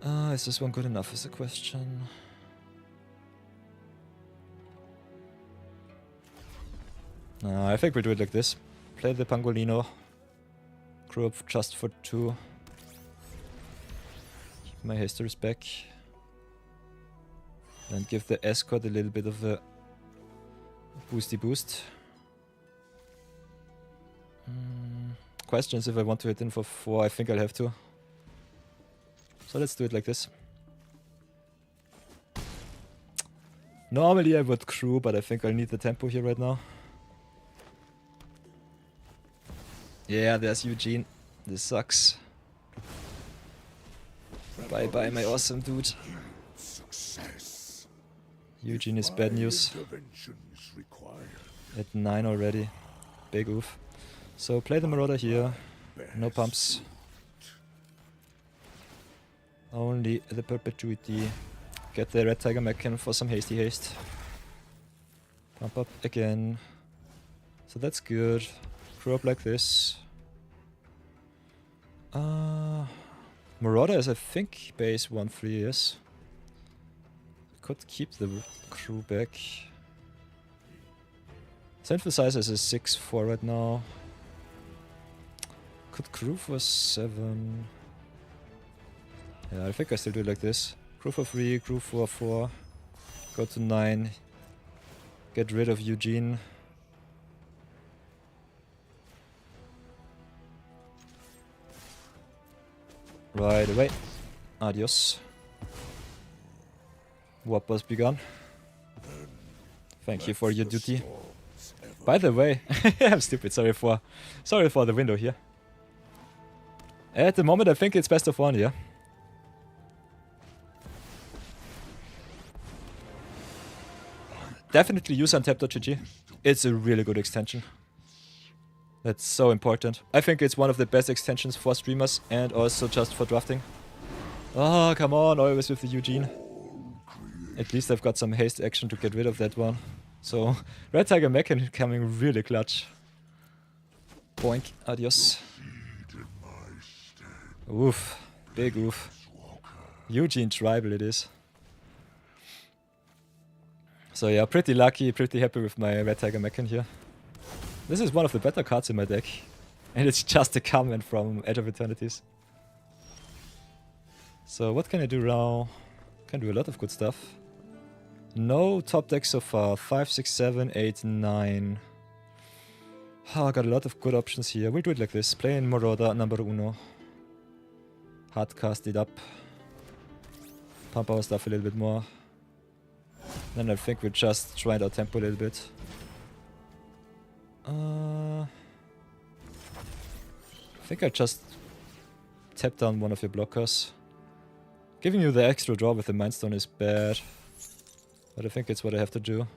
Is this one good enough is a question. No, I think we'll do it like this. Play the Pangolino. Crew up just for 2. Keep my histories back. And give the escort a little bit of a boosty boost. Questions if I want to hit in for 4. I think I'll have to. So let's do it like this. Normally I would crew, but I think I'll need the tempo here right now. Yeah, there's Eugene. This sucks. Bye bye, my awesome dude. Eugene is bad news. At 9 already. Big oof. So play the Marauder here. No pumps. Only the Perpetuity. Get the Red Tiger Mechan for some hasty haste. Pump up again. So that's good. Crew up like this. Marauder is, I think, base 1-3, yes. Could keep the crew back. Synthesizer is a 6-4 right now. Could crew for 7. Yeah, I think I still do it like this. Crew for 3, crew for 4. Go to 9. Get rid of Eugene. Right away. Adios. What was begun? Thank you for your duty. By the way, I'm stupid. Sorry for the window here. At the moment, I think it's best of one, yeah. Definitely use untap.gg. It's a really good extension. That's so important. I think it's one of the best extensions for streamers and also just for drafting. Oh, come on, always with the Eugene. At least I've got some haste action to get rid of that one. So, Red Tiger Mechan coming really clutch. Boink, adios. Oof, big oof. Eugene tribal it is. So yeah, pretty lucky, pretty happy with my Red Tiger Mechan here. This is one of the better cards in my deck. And it's just a comment from Edge of Eternities. So what can I do now? Can do a lot of good stuff. No top deck so far. 5, 6, 7, 8, 9. Oh, I got a lot of good options here. We'll do it like this. Play in Marauder, number uno. Hardcast it up. Pump our stuff a little bit more. Then I think we'll just try our tempo a little bit. I think I just tap down one of your blockers. Giving you the extra draw with the Mindstone is bad. But I think it's what I have to do.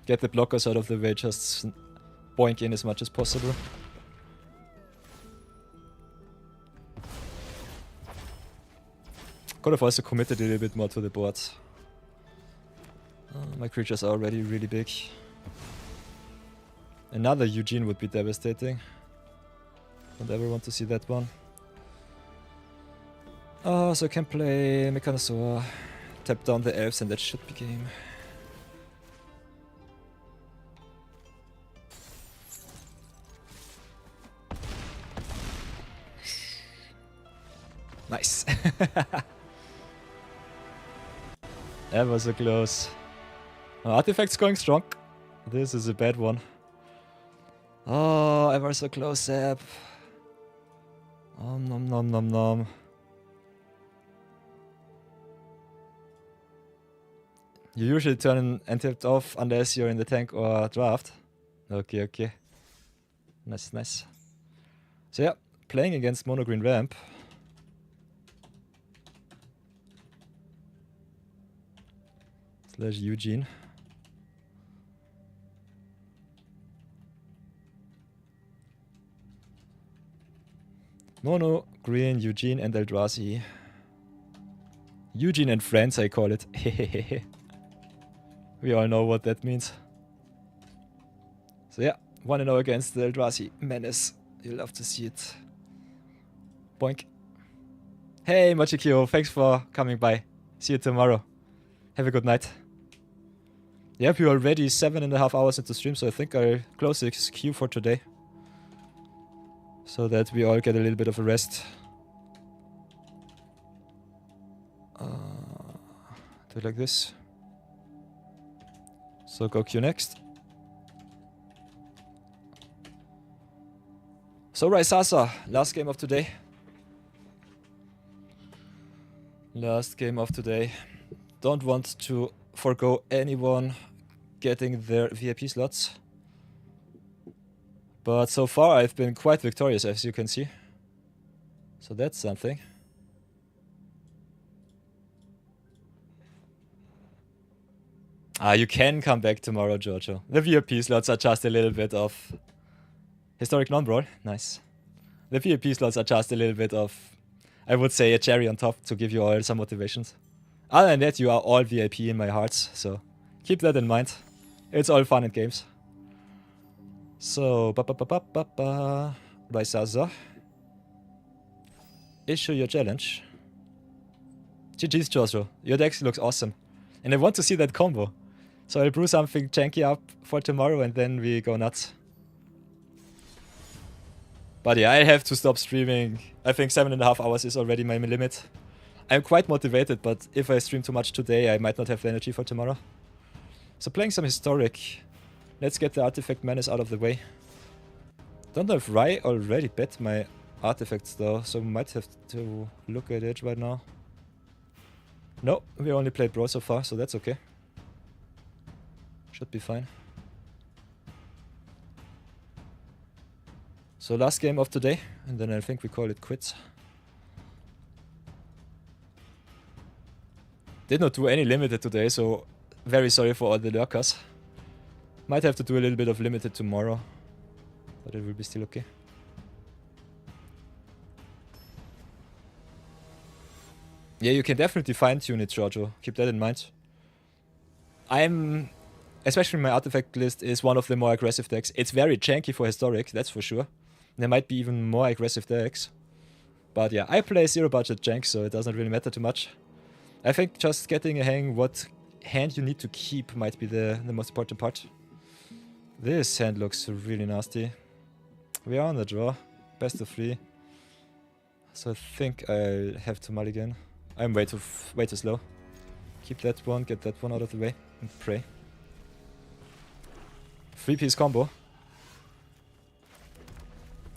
Get the blockers out of the way, just boink in as much as possible. Could have also committed a little bit more to the board. My creatures are already really big. Another Eugene would be devastating. Don't ever want to see that one. Oh, so I can play Mechanosaur, tap down the elves, and that should be game. Nice. Ever so close. Artifact's going strong. This is a bad one. Oh, ever so close, Zap. Nom nom nom nom. You usually turn untapped off unless you're in the tank or draft. Okay, okay. Nice, nice. So yeah, playing against Mono Green Ramp. Slash Eugene. Mono, Green, Eugene and Eldrazi. Eugene and friends, I call it. We all know what that means. So yeah, 1-0 against the Eldrazi Menace. You'll love to see it. Boink. Hey Machikyo, thanks for coming by. See you tomorrow. Have a good night. Yep, we're already 7.5 hours into stream, so I think I'll close this queue for today. So that we all get a little bit of a rest. Do it like this. So go queue next. So Raisasa, last game of today. Last game of today. Don't want to forgo anyone getting their VIP slots. But so far I've been quite victorious, as you can see. So that's something. You can come back tomorrow, Jojo. The VIP slots are just a little bit of... Historic non-brawl? Nice. The VIP slots are just a little bit of... I would say a cherry on top to give you all some motivations. Other than that, you are all VIP in my hearts, so keep that in mind. It's all fun and games. So, Raisaza. Issue your challenge. GG's, Jojo. Your deck looks awesome. And I want to see that combo. So I'll brew something janky up for tomorrow and then we go nuts. But yeah, I have to stop streaming. I think 7.5 hours is already my limit. I'm quite motivated, but if I stream too much today, I might not have the energy for tomorrow. So playing some historic. Let's get the artifact menace out of the way. Don't know if Rai already bet my artifacts though, so we might have to look at it right now. No, we only played Brawl so far, so that's okay. Should be fine. So last game of today, and then I think we call it quits. Did not do any limited today, so very sorry for all the lurkers. Might have to do a little bit of limited tomorrow, but it will be still okay. Yeah, you can definitely fine-tune it, Giorgio. Keep that in mind. Especially my artifact list is one of the more aggressive decks. It's very janky for historic, that's for sure. There might be even more aggressive decks. But yeah, I play zero budget jank, so it doesn't really matter too much. I think just getting a hang what hand you need to keep might be the most important part. This hand looks really nasty. We are on the draw. Best of 3. So I think I'll have to mulligan. I'm way too slow. Keep that one, get that one out of the way, and pray. 3-piece combo.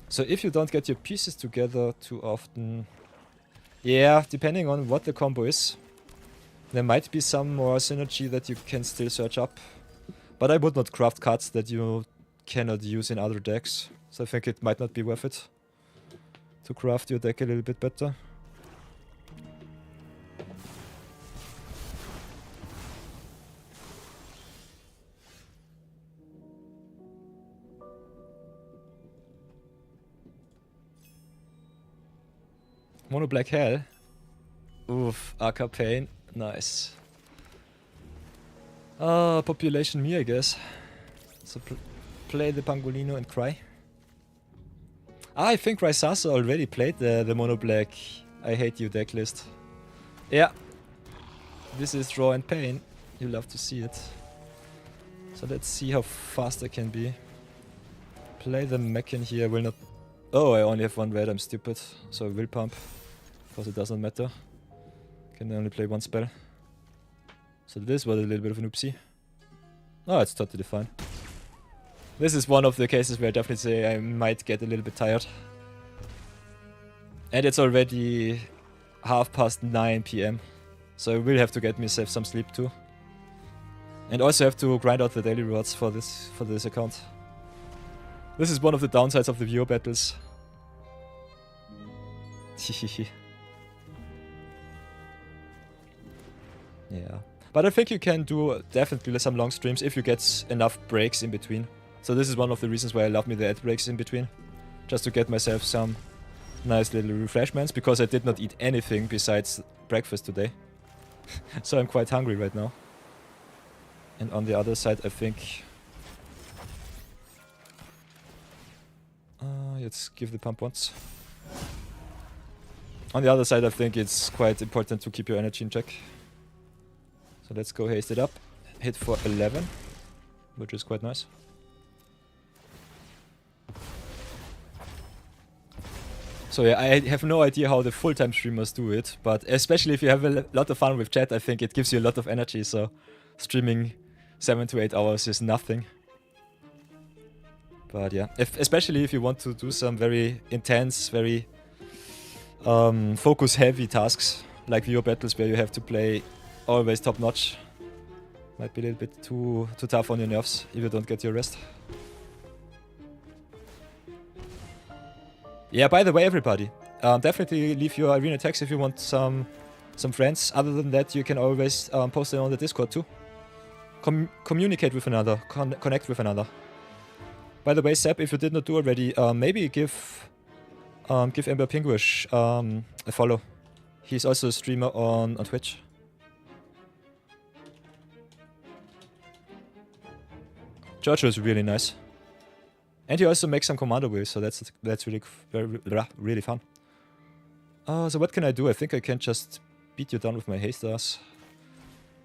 So if you don't get your pieces together too often... Yeah, depending on what the combo is, there might be some more synergy that you can still search up. But I would not craft cards that you cannot use in other decks. So I think it might not be worth it to craft your deck a little bit better. Mono Black Hell. Oof, Aka Pain. Nice. Population me, I guess. So play the Pangolino and cry. I think Rysasa already played the Mono Black I Hate You deck list. Yeah. This is Draw and Pain. You love to see it. So let's see how fast I can be. Play the mech in here. Will not... Oh, I only have one red. I'm stupid. So I will pump. Because it doesn't matter. Can only play one spell. So this was a little bit of an oopsie. Oh, it's totally fine. This is one of the cases where I definitely say I might get a little bit tired. And it's already 9:30 PM. So I will have to get myself some sleep too. And also have to grind out the daily rewards for this account. This is one of the downsides of the viewer battles. Yeah. But I think you can do definitely some long streams if you get enough breaks in between. So this is one of the reasons why I love me the ad breaks in between. Just to get myself some nice little refreshments, because I did not eat anything besides breakfast today. So I'm quite hungry right now. And on the other side I think... let's give the pump once. On the other side I think it's quite important to keep your energy in check. So let's go haste it up. Hit for 11, which is quite nice. So yeah, I have no idea how the full-time streamers do it, but especially if you have a lot of fun with chat, I think it gives you a lot of energy, so streaming 7 to 8 hours is nothing. But yeah, especially if you want to do some very intense, very focus-heavy tasks, like viewer battles where you have to play always top-notch. Might be a little bit too tough on your nerves if you don't get your rest. Yeah, by the way, everybody, definitely leave your arena tags if you want some friends. Other than that, you can always post them on the Discord too. Communicate with another, connect with another. By the way, Seb, if you did not do already, maybe give Ember Pinguish a follow. He's also a streamer on Twitch. Giorgio is really nice. And he also makes some commando wheels, so that's really fun. So what can I do? I think I can just beat you down with my haste ass.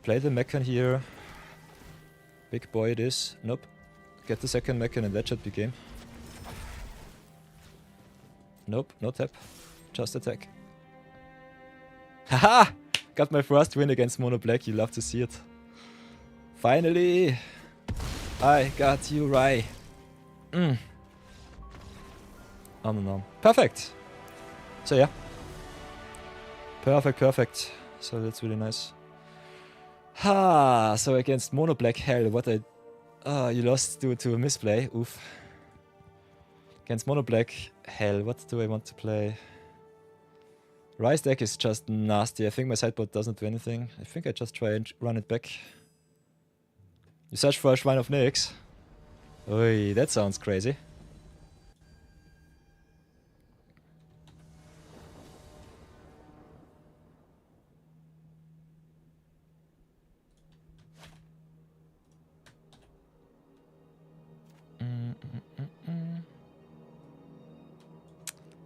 Play the mechan here. Big boy it is. Nope. Get the second mechan and that should be game. Nope, no tap. Just attack. Haha! Got my first win against Mono Black, you love to see it. Finally! I got you right. No. Perfect! So yeah. Perfect. So that's really nice. So against Mono Black Hell, what I You lost due to a misplay. Oof. Against mono black. Hell, what do I want to play? Rise deck is just nasty. I think my sideboard doesn't do anything. I think I just try and run it back. You search for a Shrine of Nyx. Oi, that sounds crazy.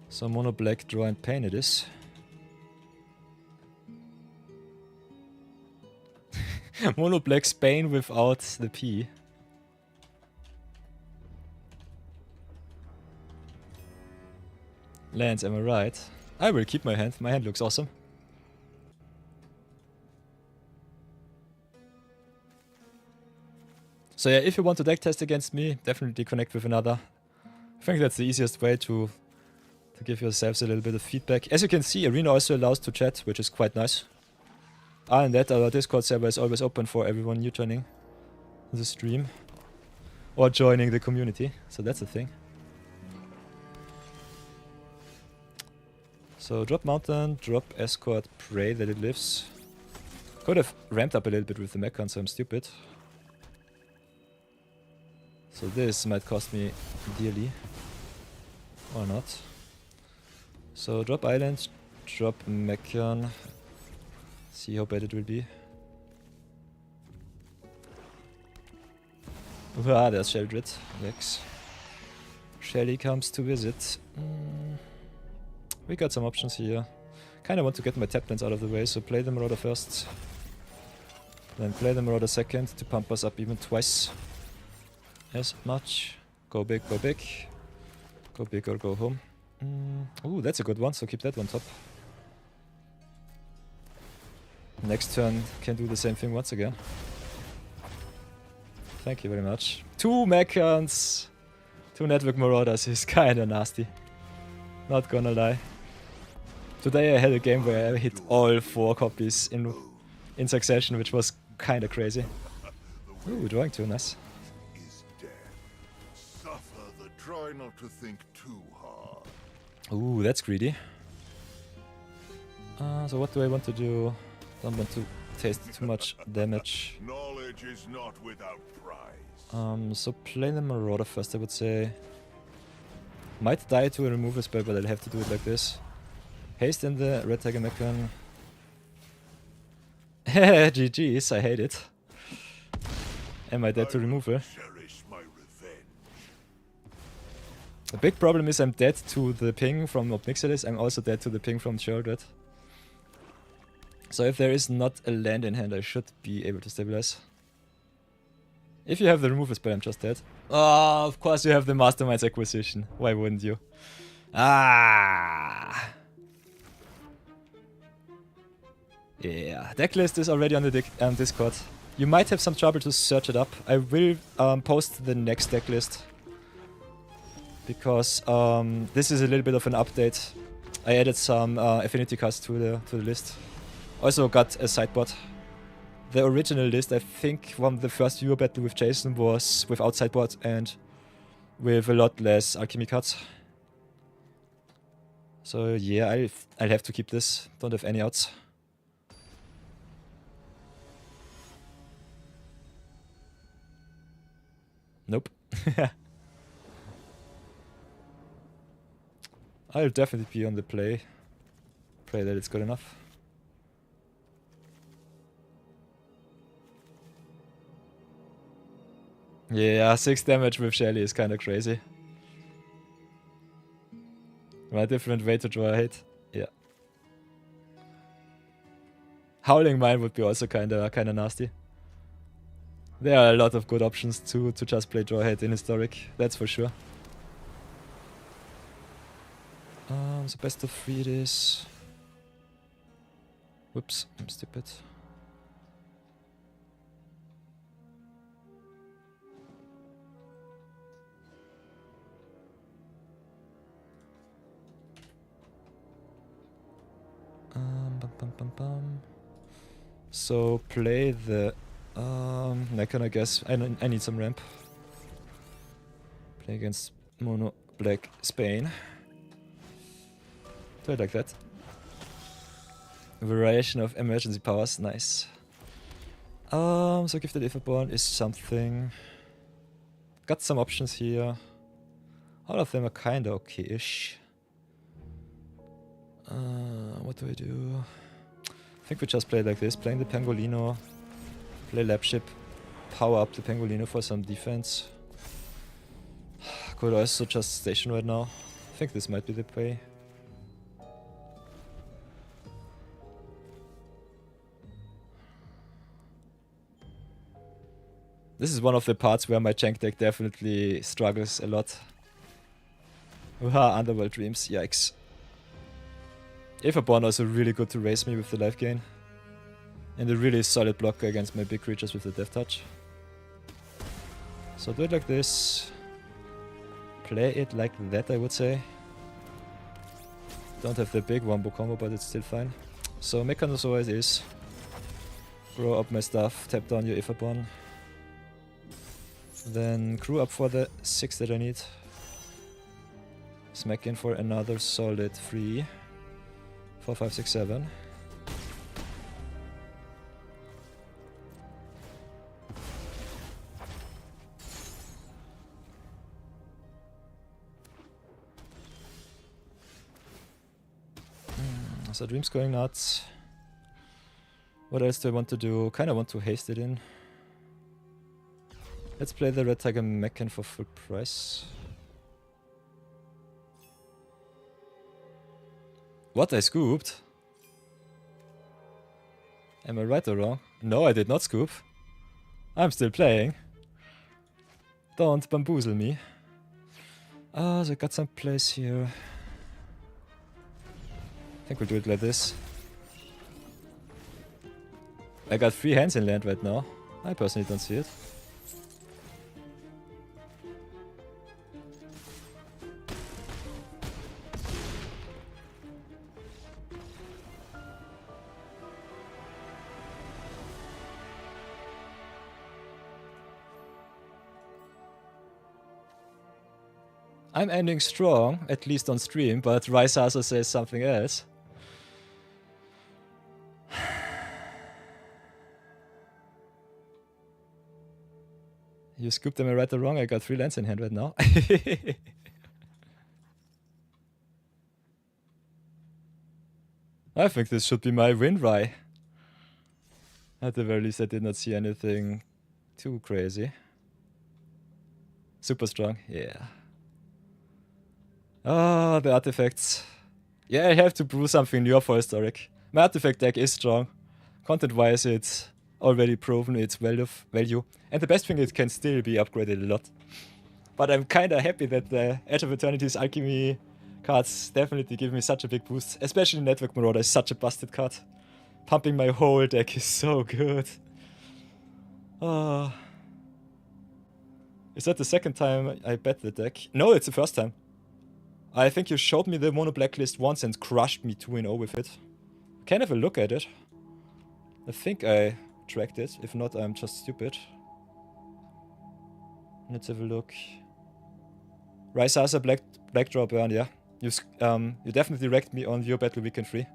So mono black, draw and pain it is. Mono black Spain without the P. Lands, am I right? I will keep my hand. My hand looks awesome. So yeah, if you want to deck test against me, definitely connect with another. I think that's the easiest way to give yourselves a little bit of feedback. As you can see, Arena also allows to chat, which is quite nice. And that our Discord server is always open for everyone new joining the stream or joining the community. So that's the thing. So drop Mountain, drop Escort, pray that it lives. Could have ramped up a little bit with the Mechon, so I'm stupid. So this might cost me dearly. Or not. So drop Island, drop Mechon. See how bad it will be. Ah, there's Sheldred. Lex. Shelly comes to visit. We got some options here. Kinda want to get my Taplands out of the way, so play the Marauder first. Then play the Marauder second to pump us up even twice as much. Go big, go big. Go big or go home. Ooh, that's a good one, so keep that one top. Next turn can do the same thing once again. Thank you very much. 2 Mechons! 2 Network Marauders is kinda nasty. Not gonna lie. Today I had a game where I hit all 4 copies in succession, which was kinda crazy. Ooh, drawing 2, nice. Is dead. Suffer the try not to think too hard. Ooh, that's greedy. So what do I want to do? Don't want to taste too much damage. Knowledge is not without price. So play the Marauder first, I would say. Might die to a removal spell, but I'll have to do it like this. Haste in the Red Tiger Mechon. GG's, I hate it. Am I dead to removal? Cherish my revenge. The big problem is I'm dead to the ping from Obnixilis. I'm also dead to the ping from Sheldred. So if there is not a land in hand, I should be able to stabilize. If you have the removal spell, I'm just dead. Oh, of course you have the Mastermind's Acquisition. Why wouldn't you? Ah! Yeah, decklist is already on the Discord. You might have some trouble to search it up. I will post the next decklist. Because this is a little bit of an update. I added some affinity cards to the list. Also got a sideboard. The original list, I think, from the first viewer battle with Jason was without sideboard and with a lot less alchemy cards. So yeah, I'll have to keep this. Don't have any outs. Nope. I'll definitely be on the play. Pray that it's good enough. Yeah, 6 damage with Shelly is kinda crazy. A different way to draw a hit. Yeah. Howling Mine would be also kinda nasty. There are a lot of good options to just play draw a hit in Historic, that's for sure. So best of 3 it is. Whoops, I'm stupid. So play the Necron, I guess. I need some ramp. Play against Mono Black Spain. Do it like that. Variation of emergency powers, nice. So Gifted Aetherborn is something. Got some options here. All of them are kinda okay-ish. What do I do? I think we just play it like this, playing the Pangolino, play Lapship, power up the Pangolino for some defense. Could also just station right now. I think this might be the play. This is one of the parts where my jank deck definitely struggles a lot. Underworld Dreams, yikes. Aetherborn also really good to raise me with the life gain. And a really solid blocker against my big creatures with the Death Touch. So do it like this. Play it like that, I would say. Don't have the big wombo combo, but it's still fine. So Mechanosaur it is. Grow up my stuff, tap down your Aetherborn. Then crew up for the 6 that I need. Smack in for another solid 3. 4, 5, 6, 7. So Dream's going nuts. What else do I want to do? Kinda want to haste it in. Let's play the Red Tiger Mechan for full price. What? I scooped? Am I right or wrong? No, I did not scoop. I'm still playing. Don't bamboozle me. So I got some plays here. I think we'll do it like this. I got 3 hands in land right now. I personally don't see it. I'm ending strong, at least on stream, but Rysasa says something else. You scooped them right or wrong, I got 3 lands in hand right now. I think this should be my win, Rye. At the very least I did not see anything too crazy. Super strong, yeah. Oh, the artifacts. Yeah, I have to brew something new for historic. My artifact deck is strong. Content-wise, it's already proven its value. And the best thing, it can still be upgraded a lot. But I'm kinda happy that the Edge of Eternity's Alchemy cards definitely give me such a big boost. Especially Network Marauder is such a busted card. Pumping my whole deck is so good. Oh. Is that the second time I bet the deck? No, it's the first time. I think you showed me the mono blacklist once and crushed me 2-0 with it. Can have a look at it. I think I tracked it. If not, I'm just stupid. Let's have a look. Rysasa Blackdraw Burn, yeah. You definitely wrecked me on your Battle Weekend 3.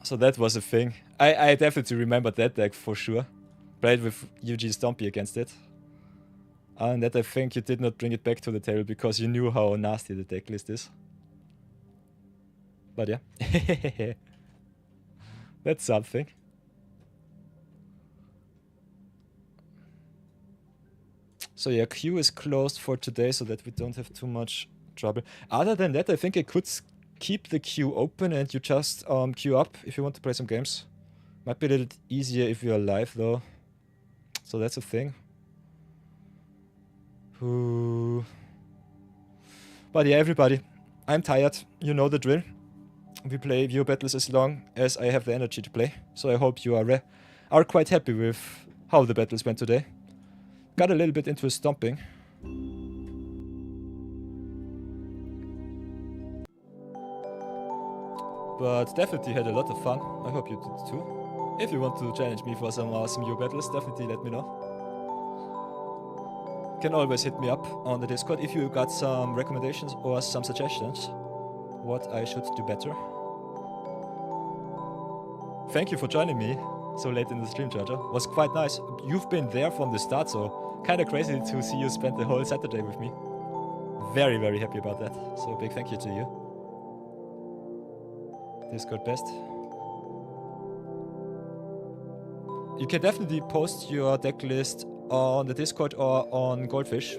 So that was a thing. I definitely remember that deck for sure. Played with UG Stompy against it. And that I think you did not bring it back to the table because you knew how nasty the deck list is. But yeah. That's something. So yeah, queue is closed for today so that we don't have too much trouble. Other than that, I think I could keep the queue open and you just queue up if you want to play some games. Might be a little easier if you're live though. So that's a thing. But yeah, everybody, I'm tired. You know the drill. We play viewer battles as long as I have the energy to play. So I hope you are quite happy with how the battles went today. Got a little bit into stomping. But definitely had a lot of fun. I hope you did too. If you want to challenge me for some awesome new battles, definitely let me know. Can always hit me up on the Discord if you got some recommendations or some suggestions what I should do better. Thank you for joining me so late in the stream, Georgia. Was quite nice. You've been there from the start, so kind of crazy to see you spend the whole Saturday with me. Very, very happy about that. So big thank you to you. Discord best. You can definitely post your deck list on the Discord or on Goldfish.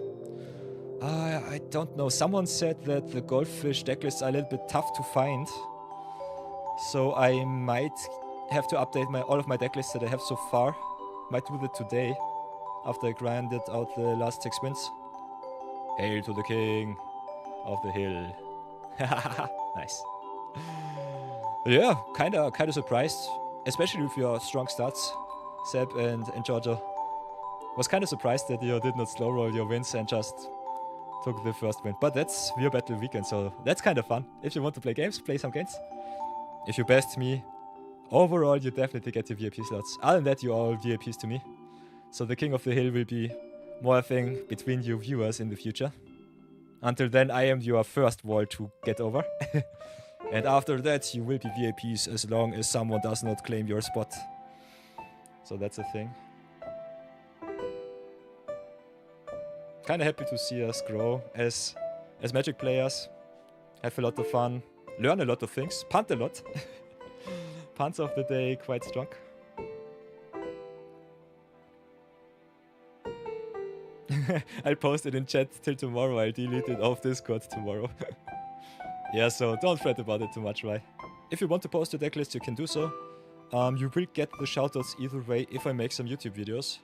I don't know. Someone said that the Goldfish deck lists are a little bit tough to find. So I might have to update all of my deck lists that I have so far. Might do that today after I grinded out the last 6 wins. Hail to the king of the hill. Nice. Yeah, kinda surprised, especially with your strong stats, Seb and Georgia. Was kinda surprised that you did not slow roll your wins and just took the first win. But that's Real Battle Weekend, so that's kinda fun. If you want to play games, play some games. If you best me, overall you definitely get your VIP slots. Other than that, you are all VIPs to me. So the King of the Hill will be more a thing between you viewers in the future. Until then, I am your first wall to get over. And after that, you will be VIPs as long as someone does not claim your spot. So that's a thing. Kinda happy to see us grow as Magic players. Have a lot of fun. Learn a lot of things. Punt a lot. Punts of the day quite strong. I'll post it in chat till tomorrow. I'll delete it off Discord tomorrow. Yeah, so don't fret about it too much, right? If you want to post your deck list, you can do so. You will get the shoutouts either way if I make some YouTube videos.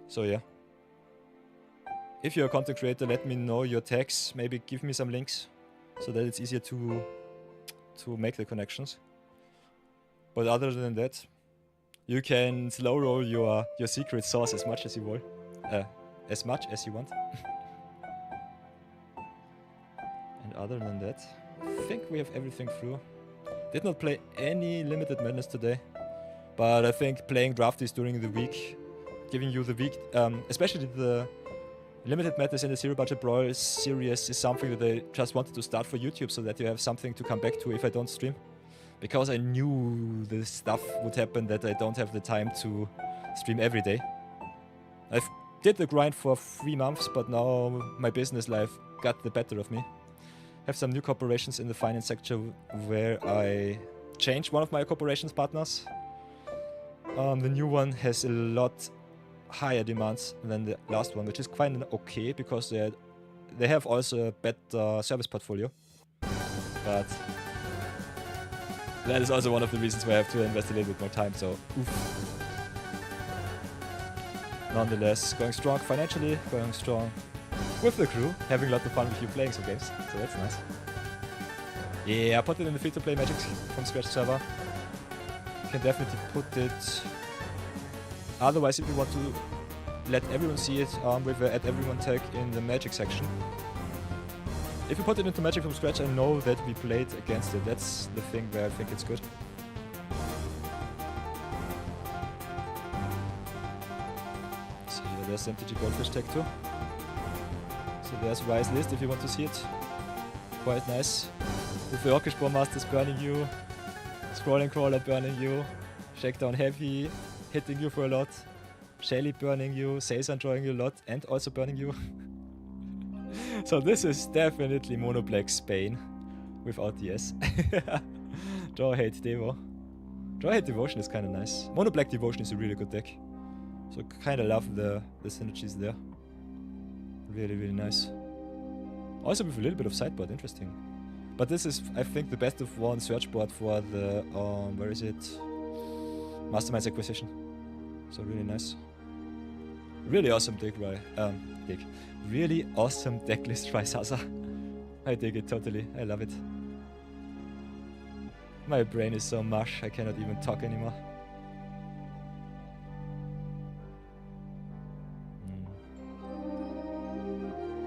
So yeah. If you're a content creator, let me know your tags. Maybe give me some links so that it's easier to make the connections. But other than that, you can slow roll your secret sauce as much as you want. And other than that, I think we have everything through. Did not play any Limited Madness today, but I think playing drafties during the week, giving you the week, especially the Limited Madness in the Zero Budget Brawl series is something that I just wanted to start for YouTube so that you have something to come back to if I don't stream. Because I knew this stuff would happen that I don't have the time to stream every day. I did the grind for 3 months, but now my business life got the better of me. Have some new corporations in the finance sector where I changed one of my corporations partners. The new one has a lot higher demands than the last one, which is quite okay because they have also a better service portfolio. But that is also one of the reasons why I have to invest a little bit more time, so oof. Nonetheless, going strong financially, going strong with the crew, having a lot of fun with you playing some games, so that's nice. Yeah, I put it in the free-to-play Magic from Scratch server. You can definitely put it. Otherwise, if you want to let everyone see it with the Add Everyone tag in the Magic section. If you put it into Magic from Scratch, I know that we played against it. That's the thing where I think it's good. See, there's the MTG Goldfish tag too. So there's Rise List if you want to see it. Quite nice. With the Orcish Bomb Masters burning you, Scrolling Crawler burning you, Shakedown Heavy hitting you for a lot, Shelly burning you, Saison drawing you a lot and also burning you. So this is definitely Mono Black Spain without the S. Draw Hate Devo. Draw Hate Devotion is kinda nice. Mono Black Devotion is a really good deck. So kinda love the synergies there. Really, really nice. Also with a little bit of sideboard, interesting. But this is, I think, the best of one search board for the, where is it? Mastermind's Acquisition. So really nice. Really awesome deck, really awesome deck list, Raizaza. I dig it totally. I love it. My brain is so mush, I cannot even talk anymore.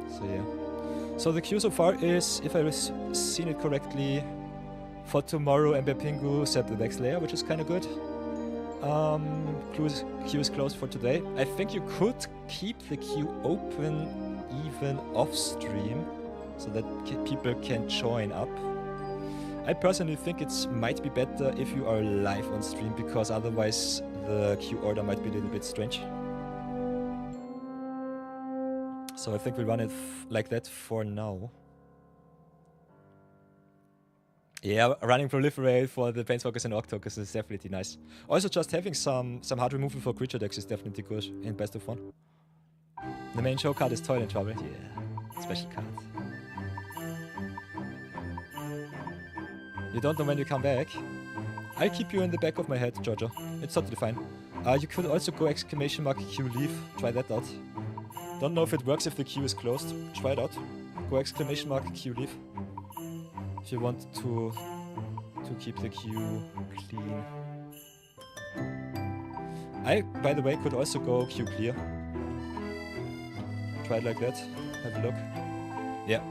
So yeah. So the queue so far is, if I've seen it correctly, for tomorrow Ember Pingu set the next layer, which is kind of good. Queue is closed for today. I think you could keep the queue open even off stream, so that people can join up. I personally think it might be better if you are live on stream, because otherwise the queue order might be a little bit strange. So I think we'll run it like that for now. Yeah, running Proliferate for the Planeswalkers and Octokers is definitely nice. Also, just having some hard removal for creature decks is definitely good in best of 1. The main show card is Toil and Trouble. Yeah, special card. You don't know when you come back. I'll keep you in the back of my head, Giorgio. It's totally fine. You could also go exclamation mark Q leave. Try that out. Don't know if it works if the queue is closed. Try it out. Go exclamation mark Q leave. If you want to keep the queue clean. I, by the way, could also go queue clear. Try it like that. Have a look. Yeah,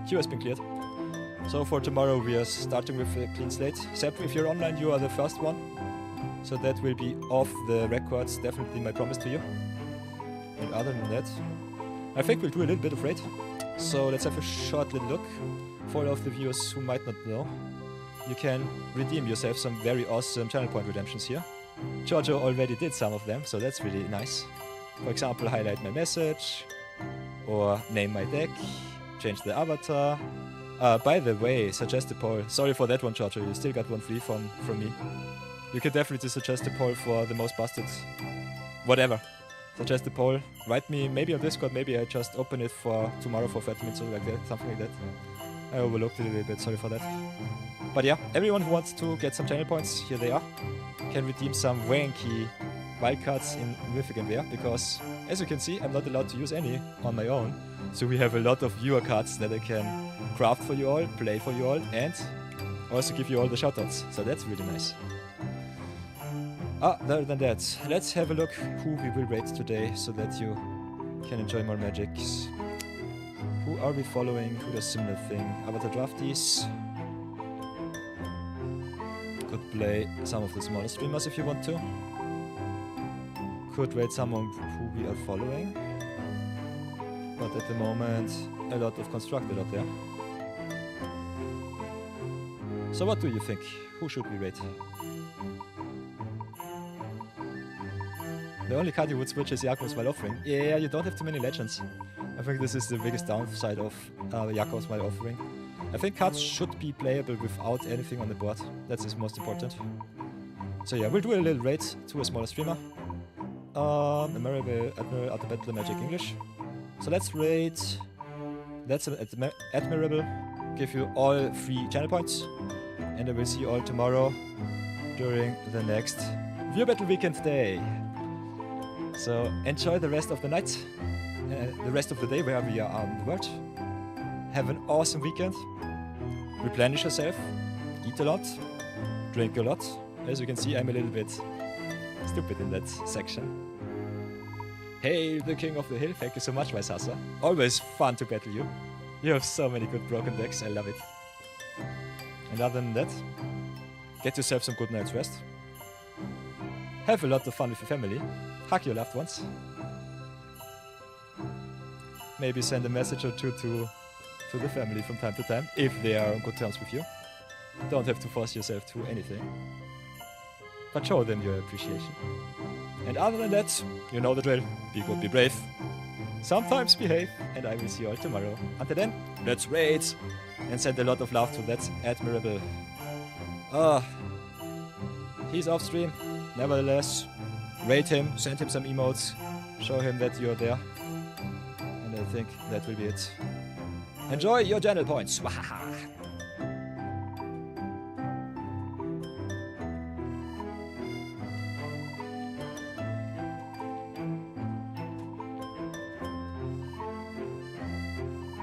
queue has been cleared. So for tomorrow we are starting with a clean slate. Except if you're online, you are the first one. So that will be off the records, definitely my promise to you. And other than that, I think we'll do a little bit of raid. So let's have a short little look. For all of the viewers who might not know, you can redeem yourself some very awesome channel point redemptions here. Giorgio already did some of them, so that's really nice. For example, highlight my message, or name my deck, change the avatar. By the way, suggest a poll. Sorry for that one, Giorgio, you still got one free from me. You can definitely suggest a poll for the most busted. Whatever. Suggest a poll. Write me, maybe on Discord, maybe I just open it for tomorrow for 30 minutes or like that, something like that. I overlooked it a little bit, sorry for that. But yeah, everyone who wants to get some channel points, here they are. Can redeem some wanky wildcards in Mythic and Rare, because as you can see, I'm not allowed to use any on my own. So we have a lot of viewer cards that I can craft for you all, play for you all, and also give you all the shoutouts. So that's really nice. Other than that, let's have a look who we will raid today, so that you can enjoy more magics. Who are we following? Who does similar thing? Avatar Drafties. Could play some of the smaller streamers if you want to. Could raid someone who we are following. But at the moment, a lot of Constructed out there. So what do you think? Who should we raid? The only card you would switch is Yakos while offering. Yeah, you don't have too many legends. I think this is the biggest downside of Yakos while offering. I think cards should be playable without anything on the board. That's most important. So yeah, we'll do a little raid to a smaller streamer. Admiral Out of Battle Magic English. So let's raid. That's an Admirable. Give you all 3 channel points. And I will see you all tomorrow during the next Viewer Battle Weekend day. So enjoy the rest of the night, the rest of the day wherever you are in the world. Have an awesome weekend. Replenish yourself, eat a lot, drink a lot. As you can see, I'm a little bit stupid in that section. Hail the King of the Hill, thank you so much, Vaisasa. Always fun to battle you. You have so many good broken decks, I love it. And other than that, get yourself some good night's rest. Have a lot of fun with your family. Hug your loved ones. Maybe send a message or two to the family from time to time, if they are on good terms with you. Don't have to force yourself to anything. But show them your appreciation. And other than that, you know the drill. Be good, be brave. Sometimes behave, and I will see you all tomorrow. Until then, let's raid! And send a lot of love to that Admirable. He's off stream. Nevertheless, rate him, send him some emotes, show him that you're there. And I think that will be it. Enjoy your channel points! Wahaha!